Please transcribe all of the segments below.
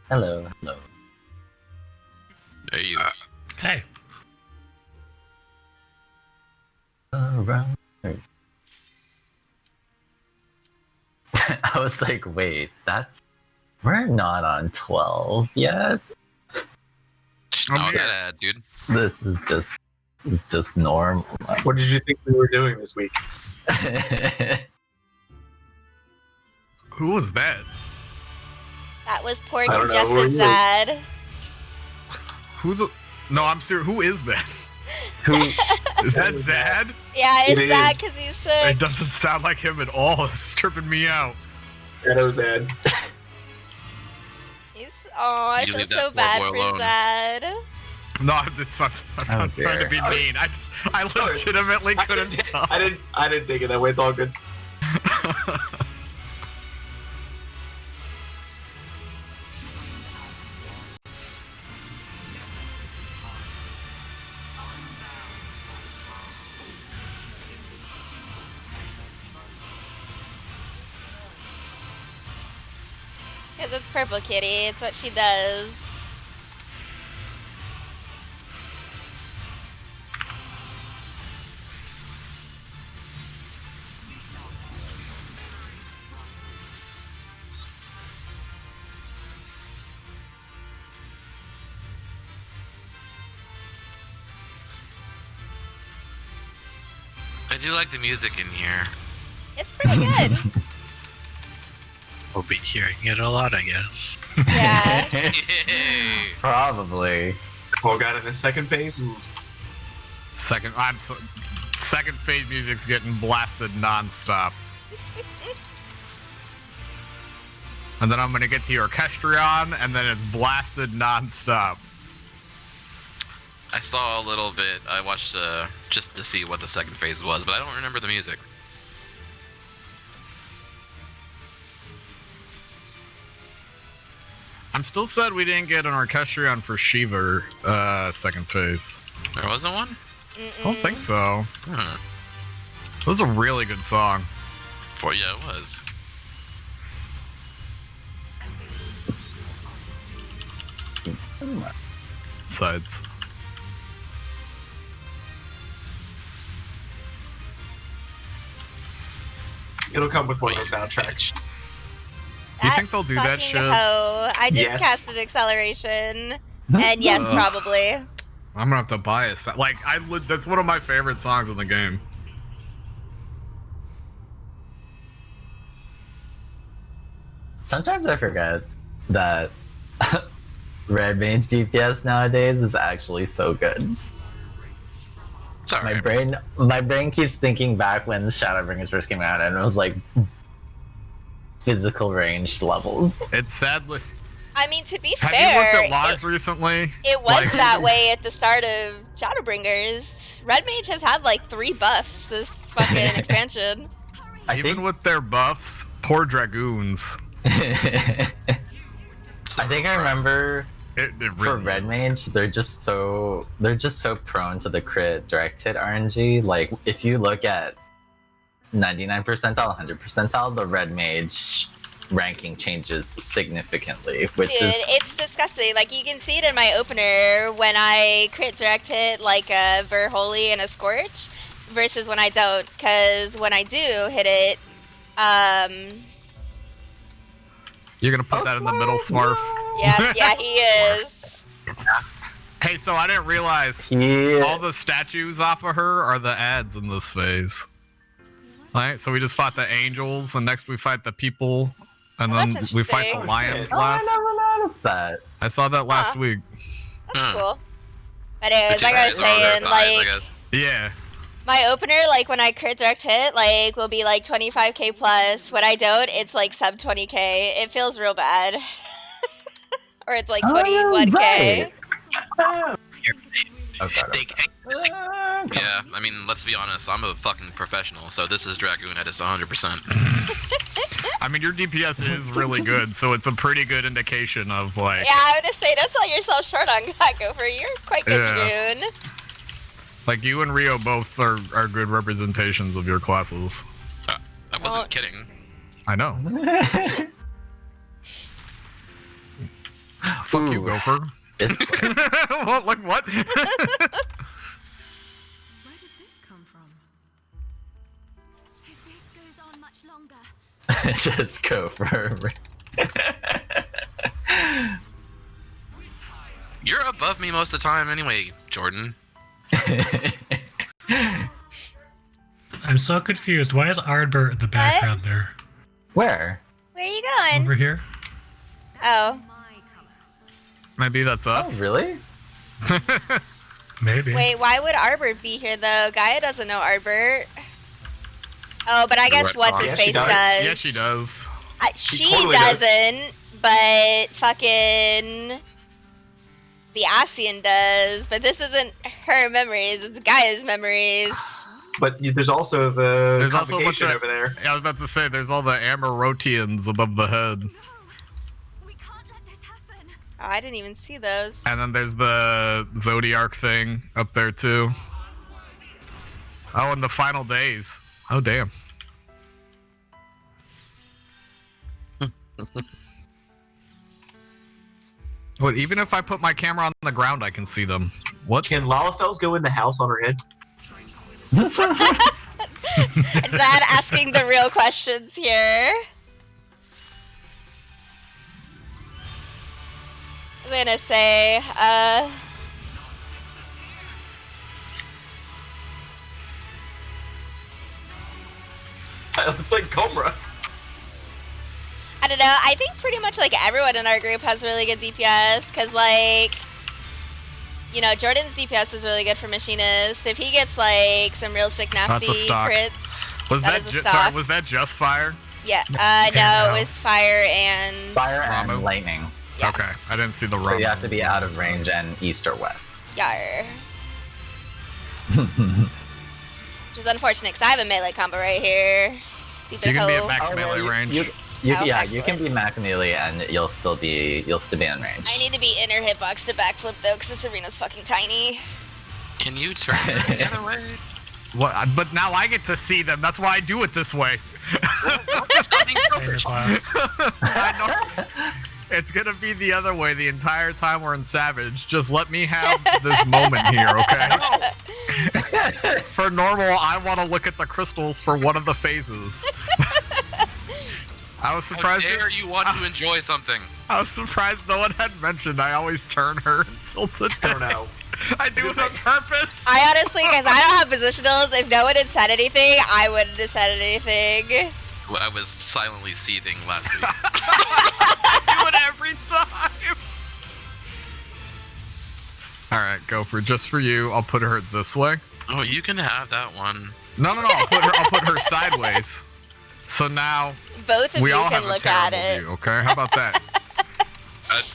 Hello, hello. There you. Hey. Around. I was like, wait, we're not on 12 yet. Oh, that ad, dude. This is just normal. What did you think we were doing this week? Who was that? That was poor I don't know, congested who are you? Zad. No, I'm serious. Who is that? Who? Is that Zad? Yeah, It it's Zad is. because he's sick. It doesn't sound like him at all. It's tripping me out. That was Ed. I You feel leave that so poor bad boy for alone. Zad. No, I'm not trying to be dear. mean. I legitimately couldn't tell. I didn't take it that way. It's all good. Because it's Purple Kitty. It's what she does. I do like the music in here. It's pretty good. We'll be hearing it a lot, I guess. Yeah. Yay! Probably. Well, got in the second phase. Ooh. Second phase music's getting blasted nonstop. And then I'm gonna get the orchestrion, and then it's blasted nonstop. I saw a little bit. I watched just to see what the second phase was, but I don't remember the music. I'm still sad we didn't get an orchestrion for Shiva second phase. There wasn't one? I don't think so. Hmm. It was a really good song. Yeah, it was. Sides. It'll come with one of those soundtracks. You think they'll do that fucking shit? hoe. I just Yes. casted acceleration. And yes, Ugh. probably. I'm gonna have to buy it. Like, that's one of my favorite songs in the game. Sometimes I forget that Red Mage DPS nowadays is actually so good. It's alright. My brain keeps thinking back when Shadowbringers first came out, and it was like physical ranged levels. It's sadly. I mean, to be Have fair, you looked at logs recently? it was Like- that way at the start of Shadowbringers. Red Mage has had like 3 buffs this fucking expansion. Even with their buffs, poor dragoons. I think I remember It really for Red is. Mage, they're just so prone to the crit direct hit RNG. Like if you look at 99 percentile, 100 percentile, the Red Mage ranking changes significantly, which Dude, is it's disgusting. Like, you can see it in my opener when I crit direct hit like a Verholy and a Scorch versus when I don't. Because when I do hit it, You're gonna put that in the middle, Smurf. yeah, he is. Hey, so I didn't realize yeah. all the statues off of her are the ads in this phase. Alright, so we just fought the angels, and next we fight the people, and Well, then that's we fight the interesting. lions Oh, I last. never noticed that. I saw that last Huh. week. That's Hmm. cool. But anyways, The like I was two guys are saying, their thighs, I like, guess. Yeah. my opener, like, when I crit direct hit, like, will be, like, 25k plus. When I don't, it's, like, sub 20k. It feels real bad. Or it's, like, 21k. Oh, okay. Yeah, I mean, let's be honest. I'm a fucking professional, so this is Dragoon at its 100%. I mean, your DPS is really good, so it's a pretty good indication of, like... Yeah, I would just say, don't sell yourself short on that, Gopher. You're quite good, Yeah. Dragoon. Like, you and Rio both are good representations of your classes. I wasn't Well- kidding. I know. Fuck you, Ooh. Gopher. It's What? Like what? Where did this come from? If this goes on much longer, just go for. You're above me most of the time anyway, Jordan. I'm so confused. Why is Ardbert in the background there? Where? Where are you going? Over here? Oh. my color. Maybe that's Oh, us. really? Maybe. Wait, why would Arbert be here though? Gaia doesn't know Arbert. Oh, but I guess Right, what's his yeah, she face does. does. Yeah, she does. She totally does. doesn't, but fucking the Asian does. But this isn't her memories; it's Gaia's memories. But there's also the There's also a bunch convocation of- over there. Yeah, I was about to say, there's all the Amarotians above the head. No! We can't let this happen. Oh, I didn't even see those. And then there's the Zodiac thing up there too. Oh, and the final days. Oh, damn. What, even if I put my camera on the ground, I can see them. What? Can Lalafels go in the house on her head? Dad asking the real questions here. I'm gonna say, It looks like Cobra. I don't know. I think pretty much like everyone in our group has really good DPS because like, you know, Jordan's DPS is really good for machinist. If he gets like some real sick nasty That's a stock. crits, Was that, is a sorry, stock. was that just fire? Yeah. Okay, No, no. it was fire and Fire Ramu. and lightning. Yeah. Okay, I didn't see the So run. you have to be out of range and east or west. Yar. Which is unfortunate because I have a melee combo right here. Stupid You can be hoe. at max Oh, melee you- range. You, Oh, yeah, you can excellent. be Mac melee and you'll still be in range. I need to be inner hitbox to backflip though because this arena's fucking tiny. Can you turn her the other way? What? But now I get to see them. That's why I do it this way. Same as last. I know. It's gonna be the other way the entire time we're in Savage. Just let me have this moment here, okay? For normal, I want to look at the crystals for one of the phases. I was How surprised. dare you want to enjoy something? I was surprised no one had mentioned. I always turn her until today. I don't know. I do it on purpose. I honestly, because I don't have positionals, if no one had said anything, I wouldn't have said anything. I was silently seething last week. I do it every time. All right, go for just for you. I'll put her this way. Oh, you can have that one. No. I'll put her sideways. So now Both of we you all can have a look at terrible it. view. Okay, how about that?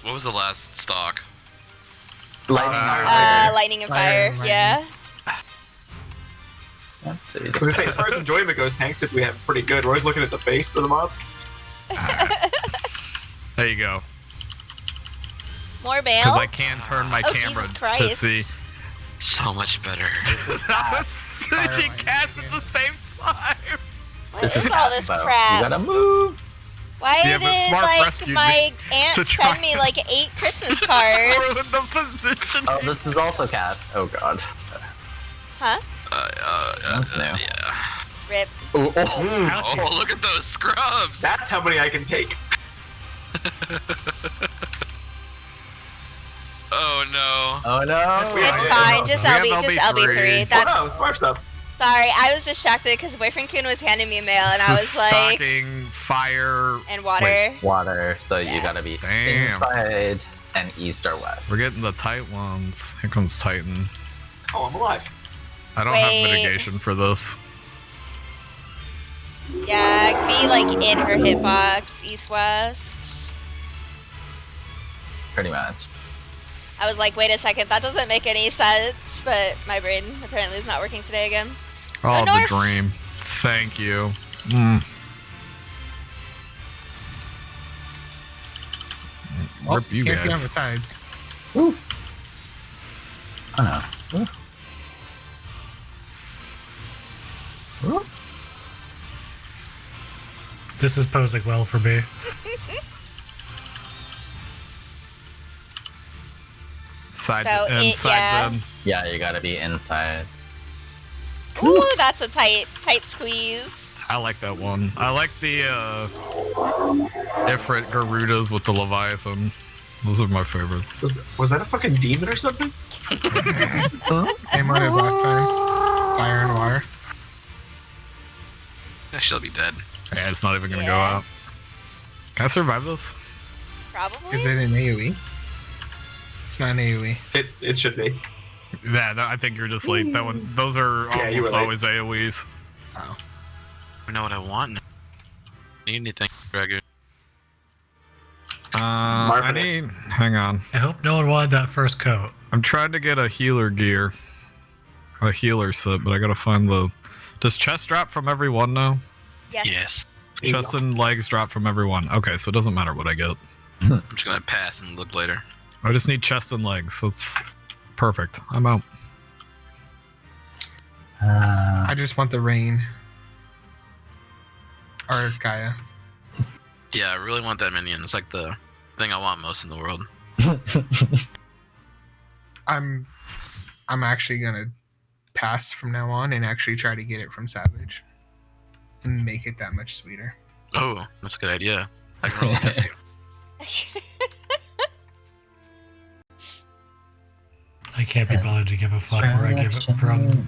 What was the last stock? Lightning Lightning and Fire, fire, lightning. yeah. So you I was gonna just say, as far as enjoyment goes, tanks typically have pretty good. We're always looking at the face of the mob. There you go. More bail? Because I can turn my Oh, camera Jesus to Christ. see. So much better. That was Fire she lightning, cast at yeah. the same time. What is all this Combo. crap? You gotta move. Why Yeah, did but Smart like rescued my to aunt try send me to- like 8 Christmas Ruined cards? the position. Oh, this is also cast. Oh god. Huh? That's new. Yeah. Rip. Oh, oh. Ouchie. Oh, look at those scrubs! That's how many I can take. Oh no. Oh no. Yeah, It's yeah, fine, yeah. just We have LB, just LB3. LB3. Oh That's no, it's Marv stuff. sorry. I was distracted because Boyfriend Kun was handing me mail and I This was is like, stocking fire. and water. Wait, water. So Yeah. you gotta be Damn. inside and east or west. We're getting the tight ones. Here comes Titan. Oh, I'm alive. I don't Wait. have mitigation for this. Yeah, be like in her hitbox, east west. pretty much. I was like, wait a second, that doesn't make any sense, but my brain apparently is not working today again. Oh, the North. dream. Thank you. Mm. Rip you Can't be on guys. the sides. Oh no. Ooh. Ooh. This is posing well for me. Sides So sides yeah. in. Yeah, you gotta be inside. Ooh, that's a tight squeeze. I like that one. I like the different Garudas with the Leviathan. Those are my favorites. Was that a fucking demon or something? Same one as last time. Fire and water. Yeah, she'll be dead. Yeah, it's not even gonna go Yeah. out. Can I survive this? Probably. Is it an AoE? It's not an AoE. It should be. Yeah, I think you're just late. That one. Those are Yeah, you were almost late. always AoEs. Oh. I know what I want. Need anything, Gregor? I Marvin. need. Hang on. I hope no one wanted that first coat. I'm trying to get a healer gear, a healer set, but I gotta find the. Does chest drop from every one now? Yes. Yes. Chest and legs drop from every one. Okay, so it doesn't matter what I get. I'm just gonna pass and look later. I just need chest and legs. That's perfect. I'm out. I just want the rain. Or Gaia. Yeah, I really want that minion. It's like the thing I want most in the world. I'm actually gonna pass from now on and actually try to get it from Savage. And make it that much sweeter. Oh, that's a good idea. I can roll against you. I can't be bothered to give a fuck where I give it from.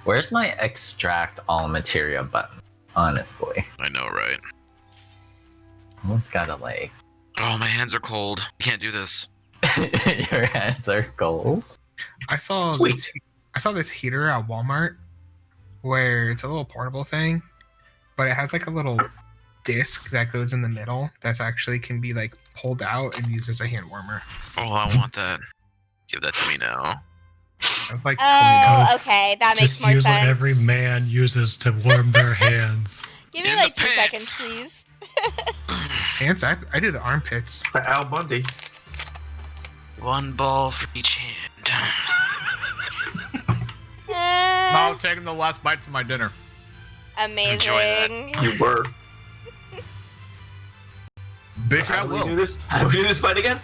Where's my extract all materia button? Honestly, I know, right? someone's gotta like. Oh, my hands are cold. I can't do this. Your hands are cold. I saw Sweet. this heater at Walmart where it's a little portable thing, but it has like a little disc that goes in the middle that's actually can be like pulled out and used as a hand warmer. Oh, I want that. Give that to me now. It's like $20. Oh, okay. That makes Just more use sense. what every man uses to warm their hands. Give me In like the 2 pants. seconds, please. Hands, I do the armpits. The Al Bundy. One ball for each hand. No, taking the last bites of my dinner. Amazing. You were. Bitch, I How do we do will. this? How do we do this fight again?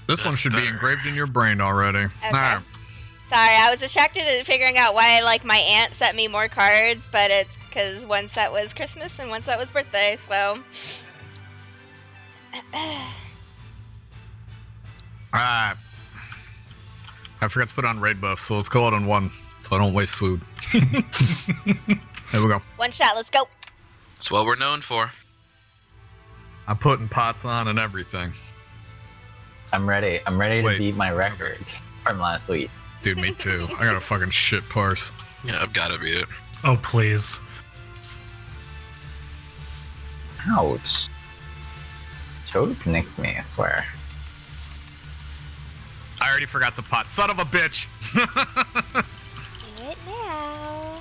This one That's should be better. engraved in your brain already. Alright. Sorry, I was distracted in figuring out why like my aunt sent me more cards, but it's because one set was Christmas and one set was birthday, so. Alright. I forgot to put on raid buffs, so let's go out on one, so I don't waste food. There we go. One shot, let's go. That's what we're known for. I'm putting pots on and everything. I'm ready. I'm ready to Wait. beat my record from last week. Dude, me too. I got a fucking shit parse. Yeah, I've got to beat it. Oh, please. Ouch. Chose next to me, I swear. I already forgot the pot. Son of a bitch! Do it now.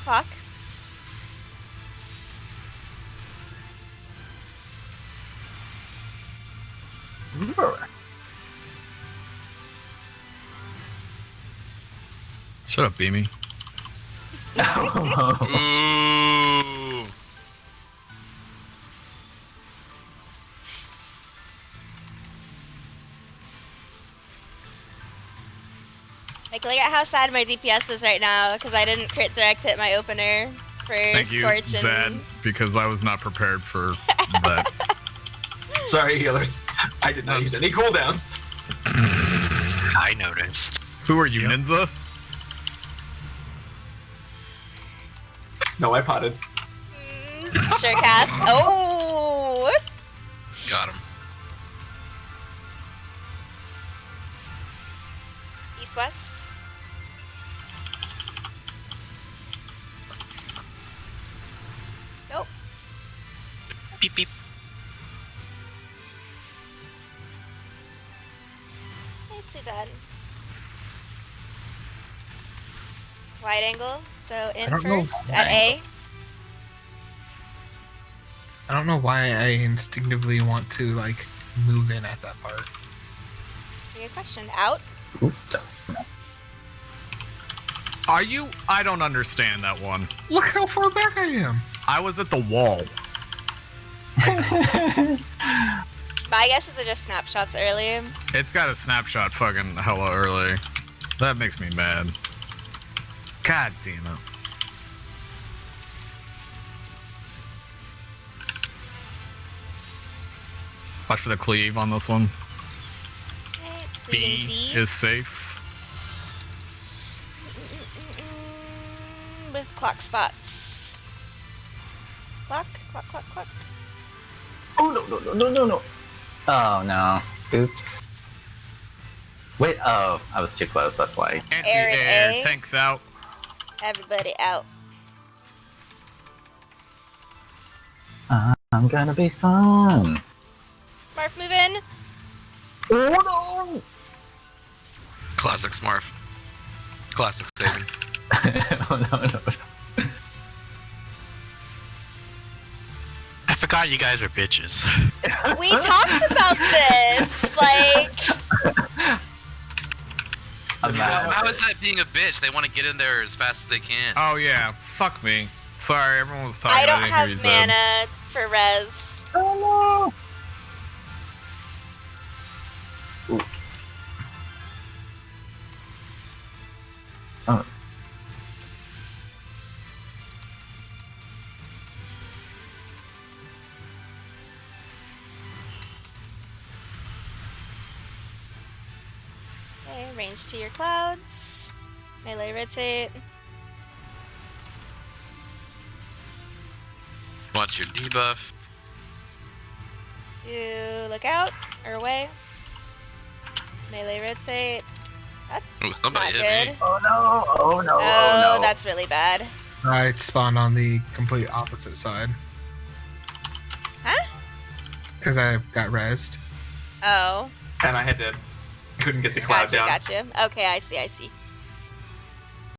Fuck. Shut up, Beamy. Ooh. Like, look at how sad my DPS is right now because I didn't crit direct hit my opener for Thank you, Scorch and... Zed, because I was not prepared for that. Sorry, healers. I did not use any cooldowns. I noticed. Who are you, Ninja? No, I potted. Sure cast. Oh! Got him. East-west. Nope. Beep beep. Nicely done. Wide angle, so in don't know first why. at A. I don't know why I instinctively want to like move in at that part. Good question. Out. Ooh, Are you? I don't understand that one. Look how far back I am. I was at the wall. My guess is it just snapshots early. It's got a snapshot fucking hella early. That makes me mad. God damn it. Watch for the cleave on this one. Okay, B D. is safe. With clock spots. Clock. Oh no. Oh no. Oops. Wait, oh, I was too close, that's why. Anti-air A. tanks out. Everybody out. I'm gonna be fun. Smurf move in. Oh Classic Smurf. Classic saving. no. Oh no. I forgot you guys are bitches. We talked about this. Like, I'm mad. How is that being a bitch? They want to get in there as fast as they can. Oh yeah, fuck me. Sorry, everyone was talking. I don't didn't hear you have said. mana for res. Oh no. Ooh. Oh. Okay, range to your clouds. Melee rotate. Watch your debuff. You look out or away. Melee rotate. That's Ooh, somebody not hit good. me. Oh no. Oh no. Oh, Oh no. that's really bad. I spawned on the complete opposite side. Huh? Because I got rezzed. Oh. And I couldn't get the cloud down. Gotcha. Okay, I see.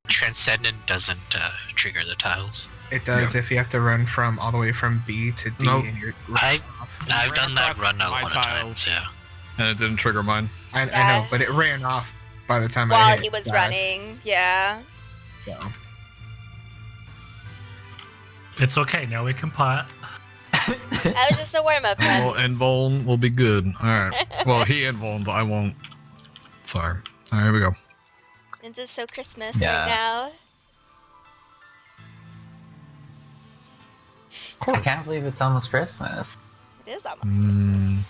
Transcendent doesn't trigger the tiles. It does if you have to run from all the way from B to D Nope. and you're I've ran done that across run a my lot of tiles. times, yeah. And it didn't trigger mine. I Yeah. know, but it ran off by the time I While hit he was that, running, yeah. so. It's okay. Now we can pot. That was just a warm up And we'll run. invuln will be good. Alright. Well, he invulned, I won't. Sorry. Alright, here we go. This is so Christmas Yeah. right now. I can't believe it's almost Christmas. It is almost Christmas.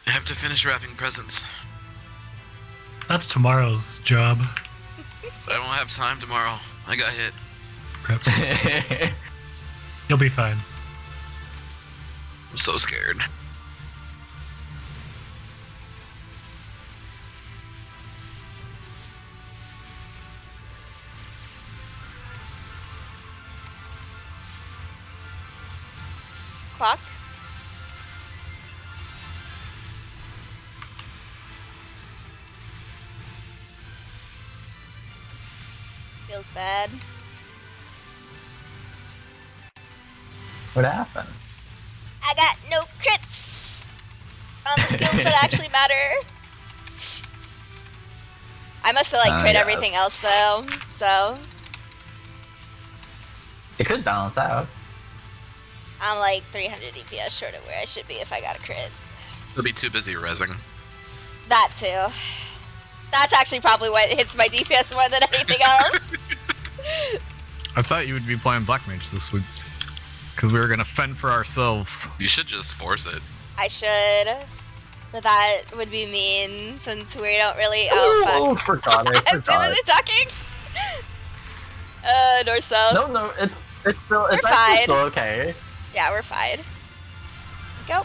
I have to finish wrapping presents. That's tomorrow's job. I won't have time tomorrow. I got hit. Perhaps. You'll be fine. I'm so scared. Clock. Feels bad. What happened? I got no crits on the skills that actually matter. I must have like crit yes. everything else though, so It could balance out. I'm like 300 DPS short of where I should be if I got a crit. I'll be too busy rezzing. That too. That's actually probably what hits my DPS more than anything else. I thought you would be playing Black Mage this week. Because we were going to fend for ourselves. You should just force it. I should. But that would be mean since we don't really. Oh, Oh, fuck. forgot it. I'm too busy talking. North south. No, it's still We're it's fine. actually still okay. Yeah, we're fine. Go.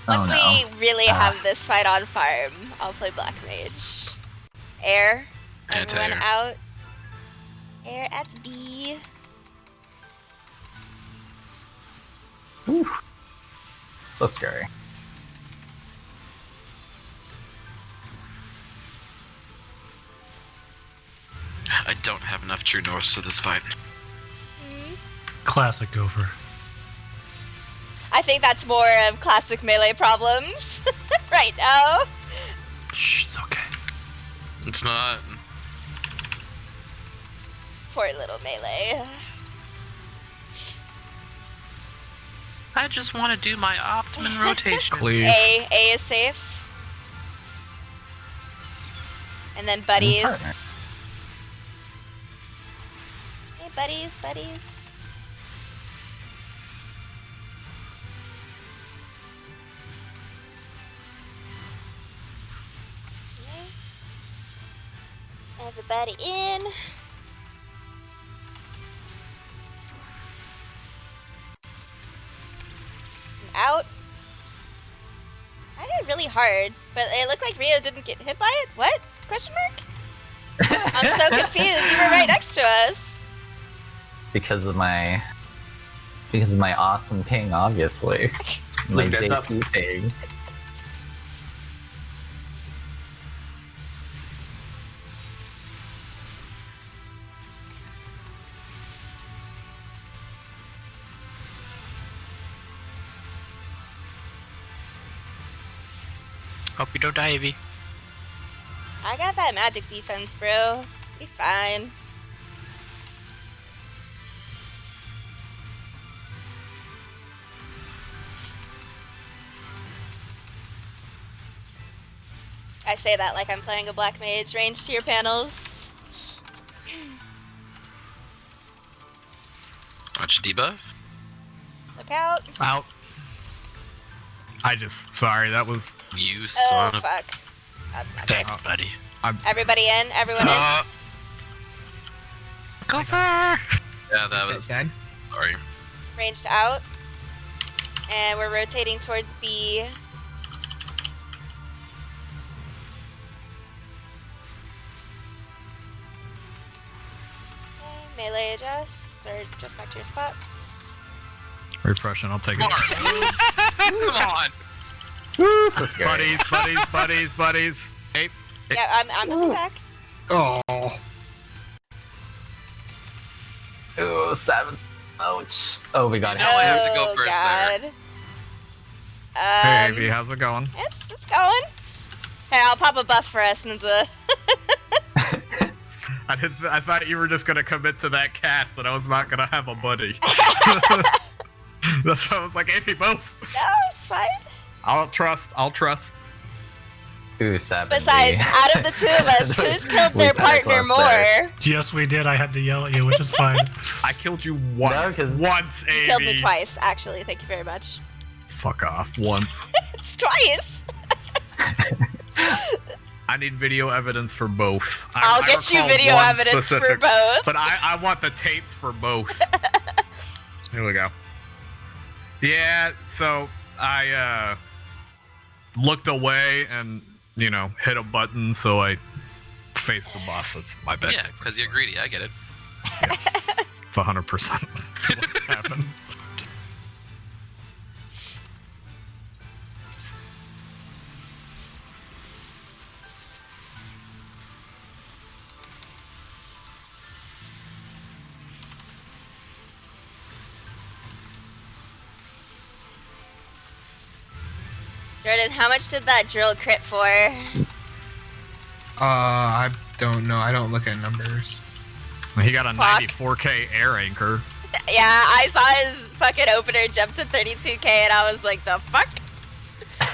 Once we really have this fight on farm, I'll play Black Mage. Air. Everyone Anti-air. out. Air at B. Whew. So scary. I don't have enough true norths to this fight. Classic Gopher. I think that's more of classic melee problems. right now. Shh, it's okay. It's not. Poor little Melee. I just want to do my optimum rotation. Cleave. A is safe. And then buddies. Partners. Hey, buddies. Okay. Everybody in. Out. I did really hard, but it looked like Rio didn't get hit by it. What? Question mark? I'm so confused. You were right next to us. Because of my awesome ping, obviously. My Look, that's up. JP ping. Hope you don't die, Evie. I got that magic defense, bro. Be fine. I say that like I'm playing a black mage range to your panels. Watch debuff. Look out. Out. Sorry, that was. You Oh, son of. fuck. That's not good. Thanks, buddy. Everybody in? Everyone in? Go for. Yeah, that Is was. dead? Sorry. Ranged out. And we're rotating towards B. Okay, melee adjust, or adjust back to your spots. Refreshing, I'll take Come it. on. Woo, so scary. buddies. Hey. Yeah, I'm coming back. Oh. Ooh, 7. Ouch. Oh, we got No, I have to hit. go first there. God. Hey, Avy, how's it going? It's going. Here, I'll pop a buff for us, Ninja. I thought you were just gonna commit to that cast, and I was not gonna have a buddy. That's why I was like, Avy, both. No, it's fine. I'll trust. Ooh, 7. Besides, out of the two of us, who's killed We their kinda partner close more? there. Yes, we did. I had to yell at you, which is fine. I killed you once. 'cause- Once, Avy. You killed me twice, actually. Thank you very much. Fuck off. Once. It's twice. I need video evidence for both. I'll get you recall video one evidence for specific, both. But I want the tapes for both. Here we go. Yeah, so I looked away and, hit a button, so I faced the boss. That's my bad. Yeah, because you're greedy. I get it. It's 100% what happened. Jordan, how much did that drill crit for? I don't know. I don't look at numbers. He got a Fuck. 94k air anchor. Yeah, I saw his fucking opener jump to 32k and I was like, the fuck?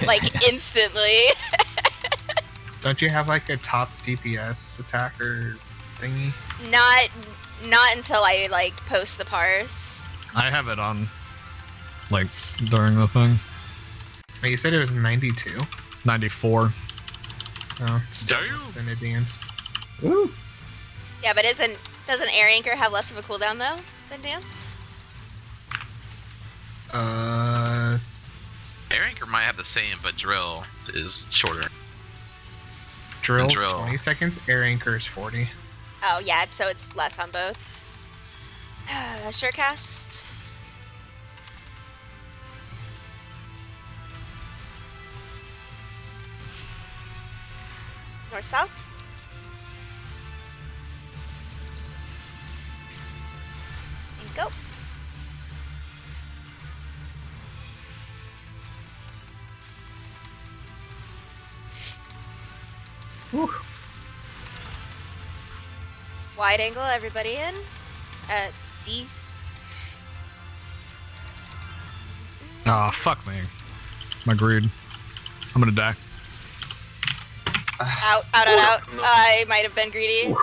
Like, instantly. Don't you have like a top DPS attacker thingy? Not until I, like, post the parse. I have it on, during the thing. Wait, you said it was 92? 94. Oh, still Damn. in advance. Ooh. Yeah, but doesn't Air Anchor have less of a cooldown, though, than Dance? Air Anchor might have the same, but Drill is shorter. Drill, Drill. 20 seconds. Air anchor is 40. Oh, yeah, so it's less on both. Sure cast. North south. And go. Wide angle, everybody in. D. Oh, fuck me. My greed. I'm gonna die. Out. I might have been greedy.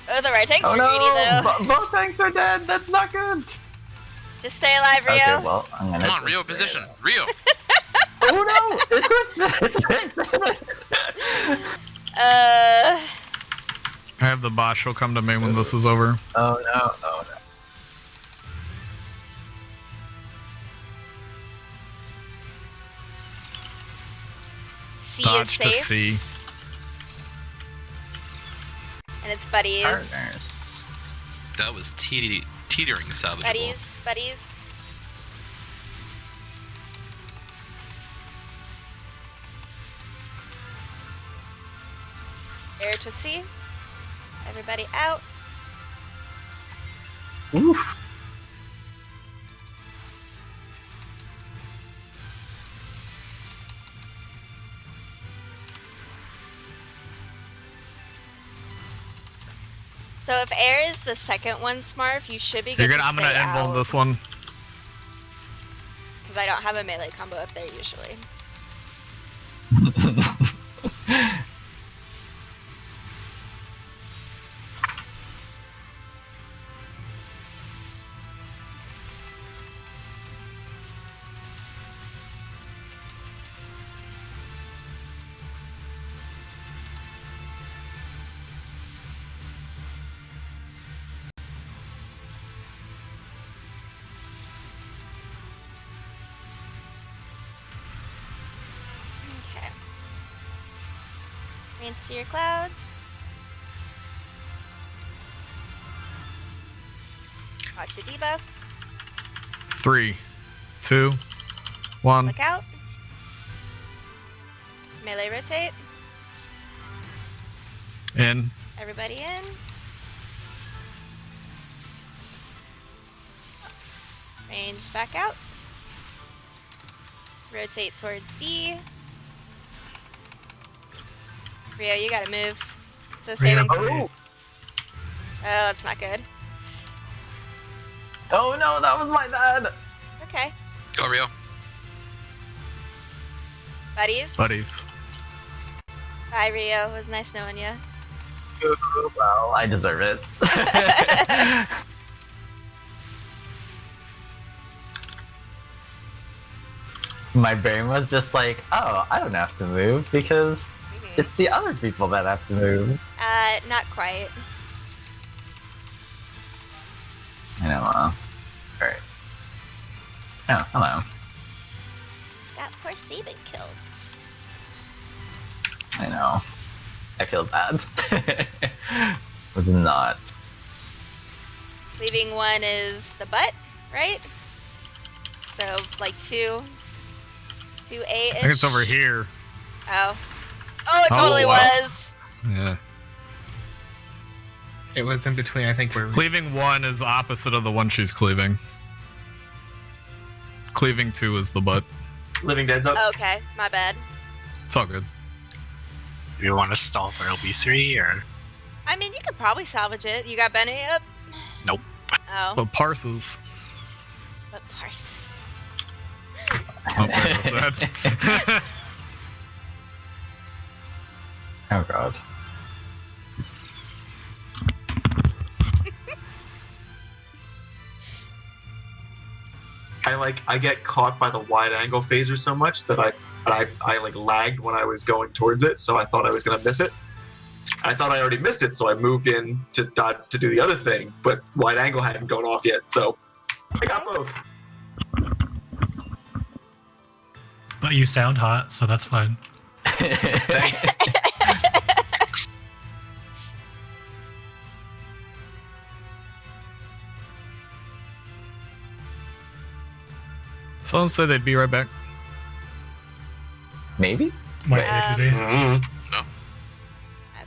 Oh, the right tanks Oh are no! greedy though. Both tanks are dead. That's not good. Just stay alive, Rio. Okay, well, I'm gonna. Come on, just Rio, stay position. alive. Rio. Oh no! It's I have the boss. She'll come to me when this is over. Oh no! Oh no! C is Dodge to safe, C. and it's buddies. Partners. That was teetering salvageable. Buddies. Air to C. Everybody out. Oof. So if air is the second one, Smarf, you should be good I'm gonna invuln this one. Because I don't have a melee combo up there usually. Okay. Range to your cloud. Watch your debuff. 3, 2, 1. Look out. Melee rotate. In. Everybody in. Range back out. Rotate towards D. Rio, you gotta move. So saving. Oh! Oh, that's not good. Oh no! That was my bad. Okay. Go, Rio. Buddies. Buddies. Bye, Rio. It was nice knowing you. Well, I deserve it. My brain was just like, oh, I don't have to move because it's the other people that have to move. Not quite. I know. Alright. Oh, hello. That poor Saban killed. I know. I feel bad. Was not. Leaving one is the butt, right? So like 2A ish. I think it's over here. Oh. Oh, it totally wow. was. Yeah. It was in between, I think, where Cleaving 1 is opposite of the one she's cleaving. Cleaving 2 is the butt. Living Dead's up. Okay, my bad. It's all good. Do you want to stall for LB3 or? I mean, you could probably salvage it. You got Benny up? Nope. Oh, But parses. but Parsis. Oh, wait, what's that? Oh god. I get caught by the wide angle phaser so much that I like lagged when I was going towards it, so I thought I was gonna miss it. I thought I already missed it, so I moved in to do the other thing, but wide angle hadn't gone off yet, so I got both. But you sound hot, so that's fine. Thanks. Someone said they'd be right back. Maybe? Might Wait. take a day.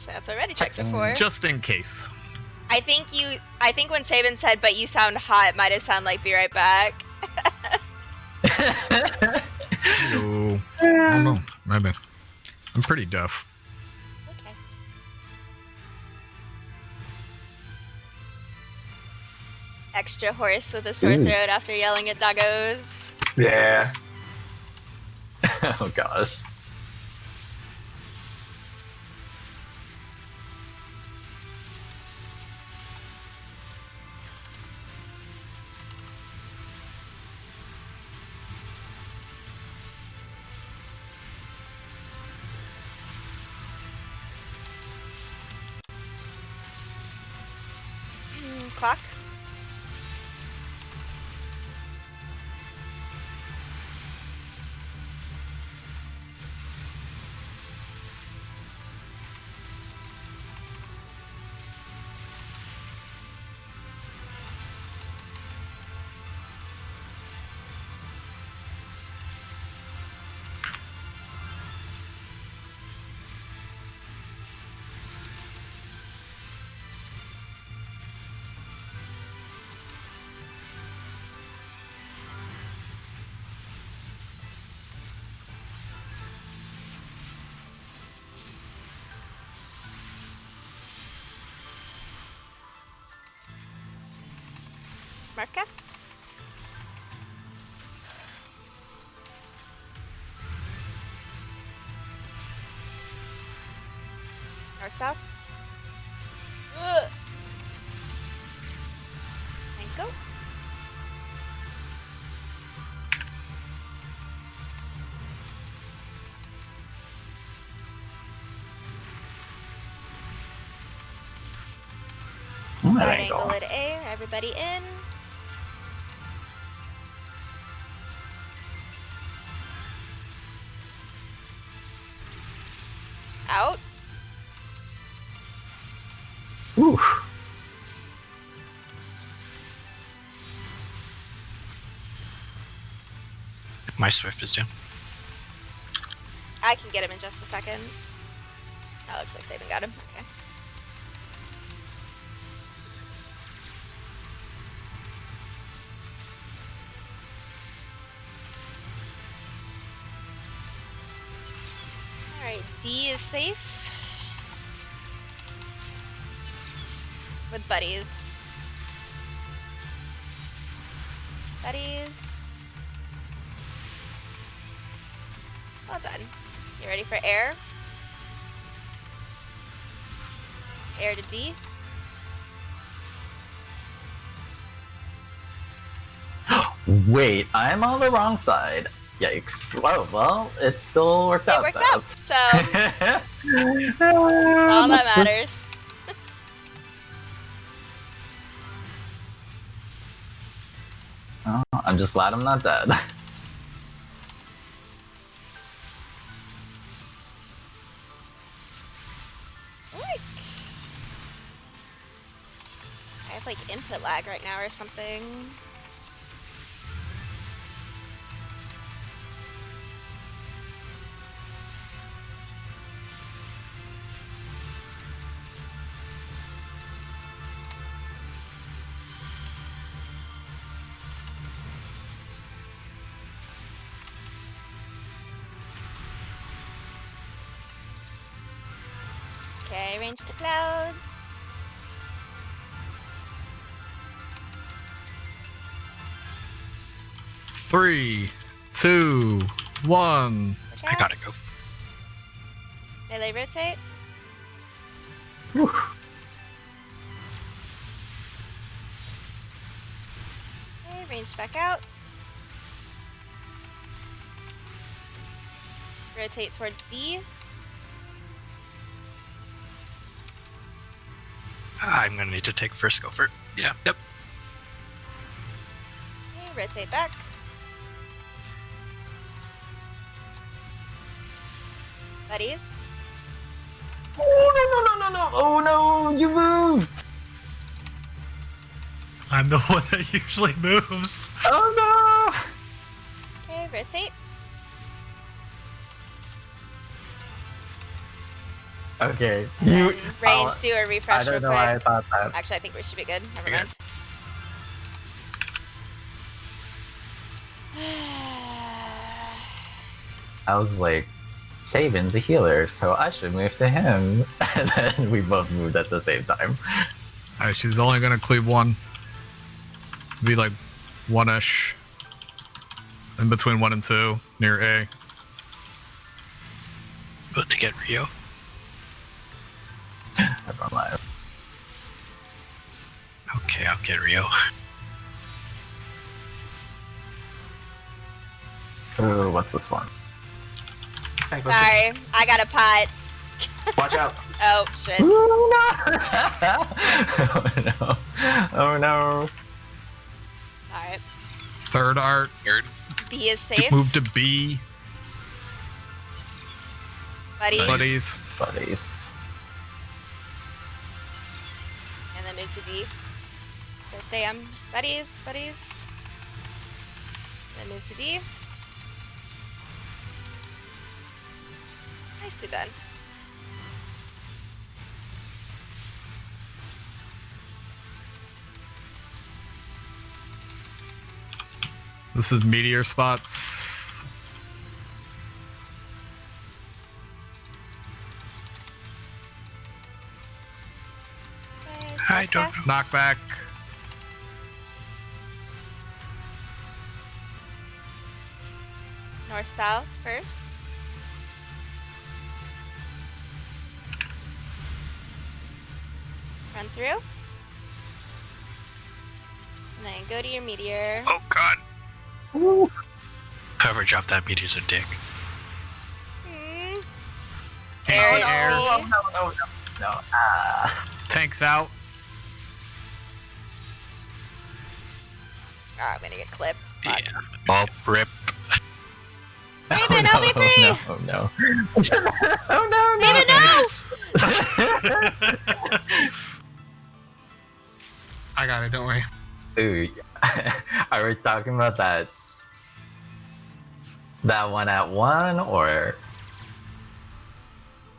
That's what ready checks are for. Just in case. I think when Saban said, but you sound hot, it might have sounded like be right back. Yo. I don't know. My bad. I'm pretty deaf. extra hoarse with a sore Ooh. throat after yelling at doggos. Yeah. Oh gosh. Clock. Smartcast. North south. Ugh. And go. Right angle at A. Everybody in. Out. Ooh. My Swift is down. I can get him in just a second. Oh, looks like Saban got him. Okay. Alright, D is safe. With buddies. Buddies. Well done. You ready for air? Air to D. Wait, I'm on the wrong side. Yikes. Oh, well, it still worked out. It worked though. out, so all that matters. Oh, I'm just glad I'm not dead. I have like input lag right now or something. Okay, range to clouds. Three, 2, 1. Watch I out. gotta go. Melee rotate. Whew. Okay, range back out. Rotate towards D. I'm gonna need to take first go for. Yeah. Yep. Okay, rotate back. Buddies. Oh, no, no, no, no, no. Oh, no, you moved. I'm the one that usually moves. Oh, Okay, rotate. no. Okay. And then You, range, do a I refresh real don't know quick. why I thought that. Actually, I think we should be good. Never You're mind. I was like, Saban's a healer, so I should move to him. And then we both moved at the same time. She's only gonna cleave one. Be like 1-ish. In between 1 and 2, near A. About to get Rio. Everyone live. Okay, I'll get Rio. Ooh, what's this one? Thanks, Buster. Sorry, I got a pot. Watch out. Oh shit. Ooh, no! Oh no! Oh no! Alright. Third art. Third. B is safe. Move to B. Buddies. Buddies. Buddies. And then move to D. So stay on buddies, buddies. Then move to D. Nicely done. This is meteor spots. I don't know. Knockback. North south first. Run through. And then go to your meteor. Oh god. Ooh. Whoever dropped that meteor's a dick. Hmm. Tanks Air in air. and C. No. Ah. Tanks out. Oh, I'm gonna get clipped. Yeah. Ball rip. David, help me free! Oh no! Oh no! David, no! I got it. Don't worry. Ooh, are we talking about that one at 1 or?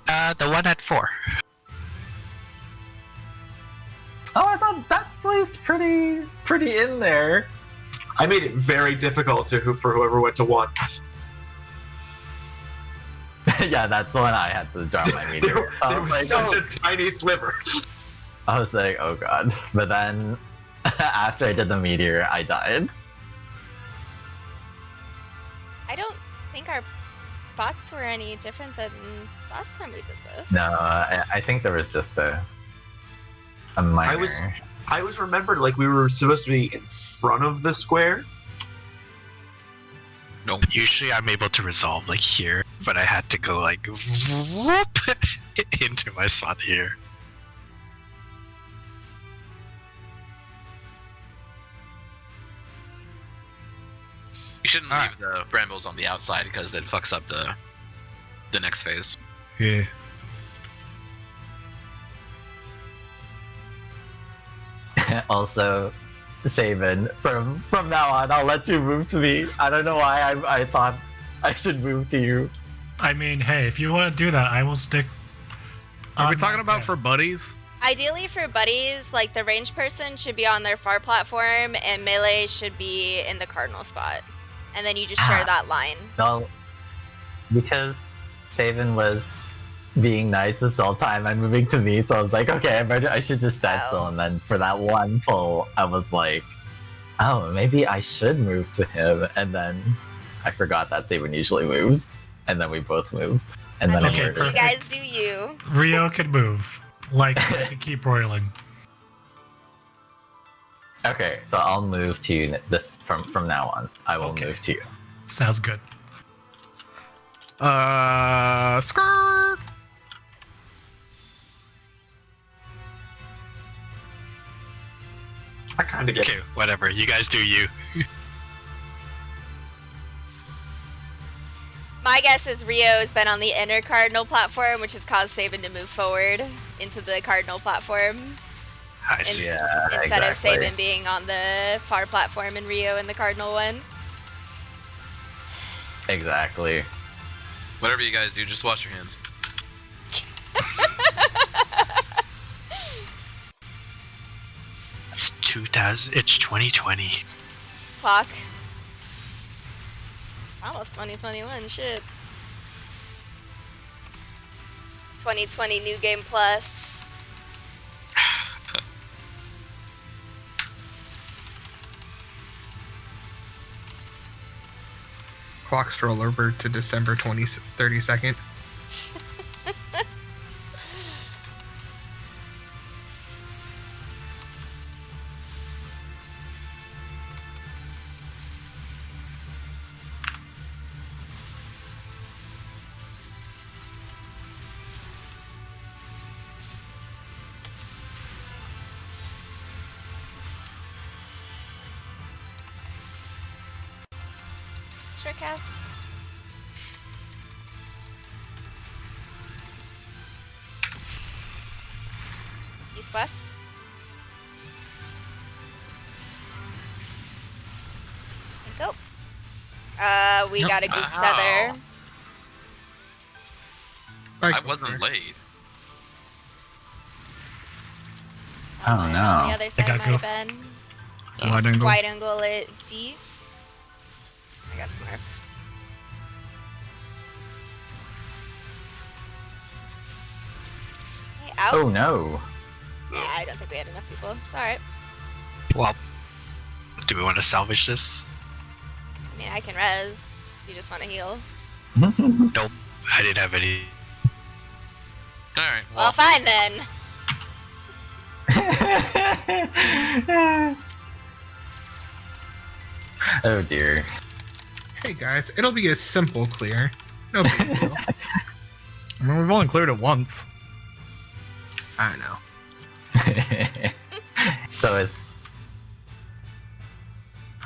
The one at 4. Oh, I thought that's placed pretty in there. I made it very difficult for whoever went to 1. Yeah, that's the one I had to drop my meteor. So I There was was like, such a tiny sliver. I was like, oh god. But then after I did the meteor, I died. I don't think our spots were any different than last time we did this. No, I think there was just a minor. I was remembered like we were supposed to be in front of the square. No. Usually I'm able to resolve like here, but I had to go like whoop into my spot here. You shouldn't Alright. leave the brambles on the outside because it fucks up the next phase. Yeah. Also, Saban, from now on, I'll let you move to me. I don't know why I thought I should move to you. I mean, hey, if you want to do that, I will stick. Are we on talking my about bed. for buddies? Ideally for buddies, like the range person should be on their far platform and melee should be in the cardinal spot. And then you just share that line. No, because Saban was being nice this whole time and moving to me, so I was like, okay, I should just stand still. And then for that one pull, I was like, oh, maybe I should move to him. And then I forgot that Saban usually moves. And then we both moved. And then Okay, I You murdered. guys do you. Rio can move. Like, I can keep roiling. Okay, so I'll move to you this from now on. I will Okay. move to you. Sounds good. Skirt. I kind of get Okay, whatever. You guys do you. My guess is Rio has been on the inner cardinal platform, which has caused Saban to move forward into the cardinal platform. I see. Yeah, Instead exactly. of Saban being on the far platform and Rio in the cardinal one. Exactly. Whatever you guys do, just wash your hands. It's 2000. It's 2020. Clock. Almost 2021, shit. 2020 New Game Plus. clock stroll over to December 32nd. Sure, cast. East west. And go. We Nope. got a goof Wow. tether. I wasn't late. Oh On the no. other side got might have goof. been Wide angle. wide angle at D. I got Smurf. Hey, out. Oh no. Yeah, I don't think we had enough people. It's alright. Well, do we want to salvage this? I mean, I can res. You just want to heal. Nope. I didn't have any. All right. Well, fine then. Oh dear. Hey guys, it'll be a simple clear. No big deal. I mean, we've only cleared it once. I know. So it's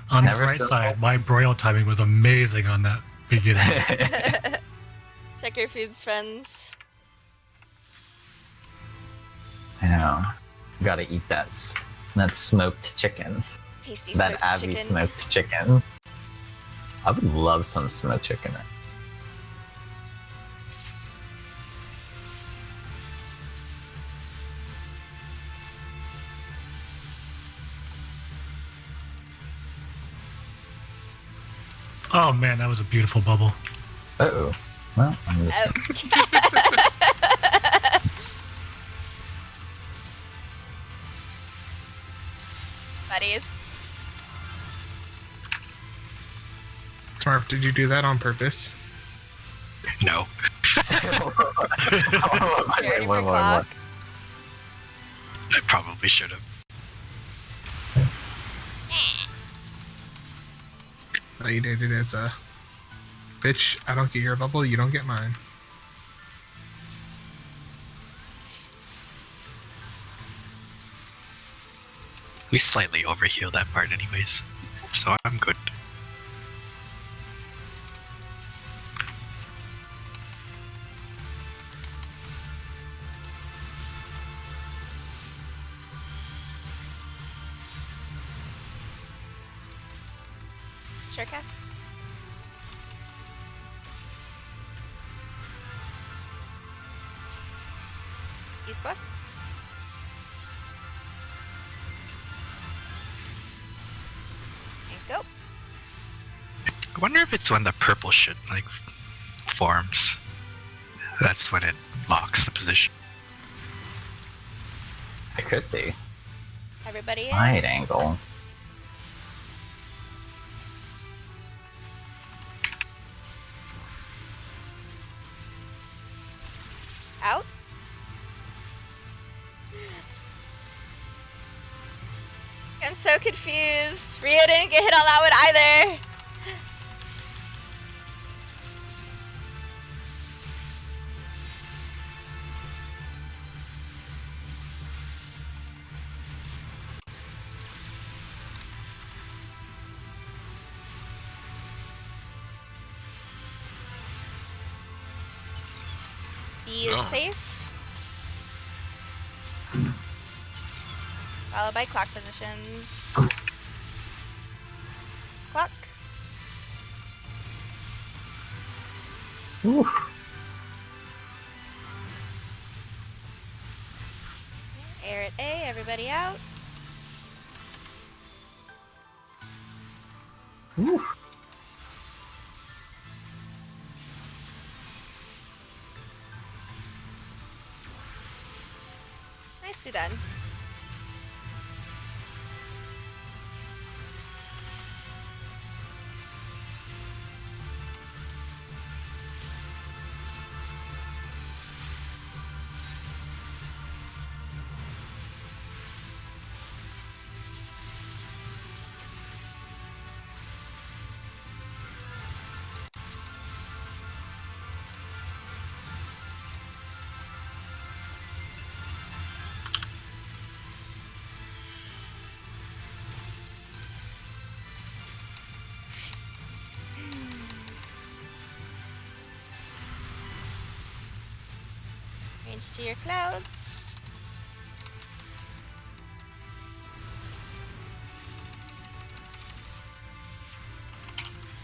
On the Never right so side, my broil timing was amazing on that beginning. Check your foods, friends. I know. Gotta eat that smoked chicken. Tasty That smoked Avi chicken. smoked chicken. I would love some smoked chicken. Oh man, that was a beautiful bubble. Uh-oh. Well, I'm just... Oh. Buddies. Smurf, did you do that on purpose? No. You ready for clock? I probably should have. No, you did it as a bitch. I don't get your bubble, you don't get mine. We slightly overheal that part anyways. So I'm good. Sure cast. East west. And go. I wonder if it's when the purple shit like forms. That's when it locks the position. It could be. Everybody in. Wide angle. Out. I'm so confused. Rio didn't get hit on that one either. B is Oh. safe. Followed by clock positions. Clock. Ooh. Air at A, everybody out. Ooh. Nicely done. range to your clouds.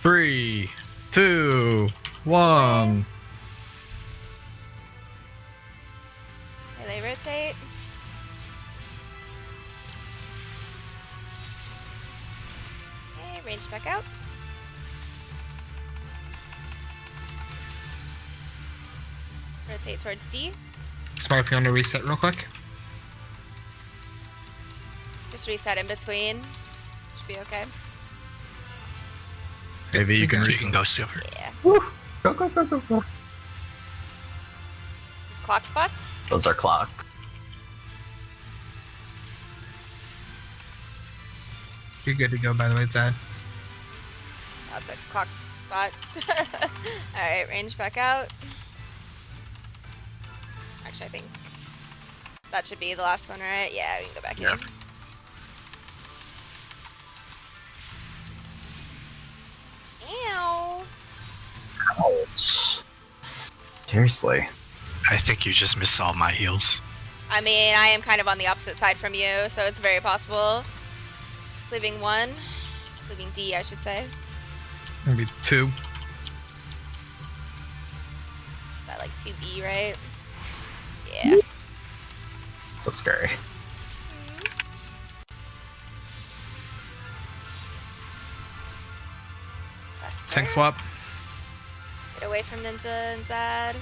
Three, 2, 1. Melee rotate. Okay, range back out. Rotate towards D. Smart, if you want to reset real quick. Just reset in between. Should be okay. Maybe you can So you can go silver. Yeah. Woo. Go, go, go, go, go. This is clock spots. Those are clock. You're good to go, by the way, Zad. That's a clock spot. Alright, range back out. Actually, I think that should be the last one, right? Yeah, we can go back Yeah. in. Ow. Ouch. Seriously. I think you just missed all my heals. I mean, I am kind of on the opposite side from you, so it's very possible. Just leaving one. Leaving D, I should say. Maybe 2. Is that like 2B, right? Yeah. So scary. Faster. Tank swap. Get away from Ninja and Zad.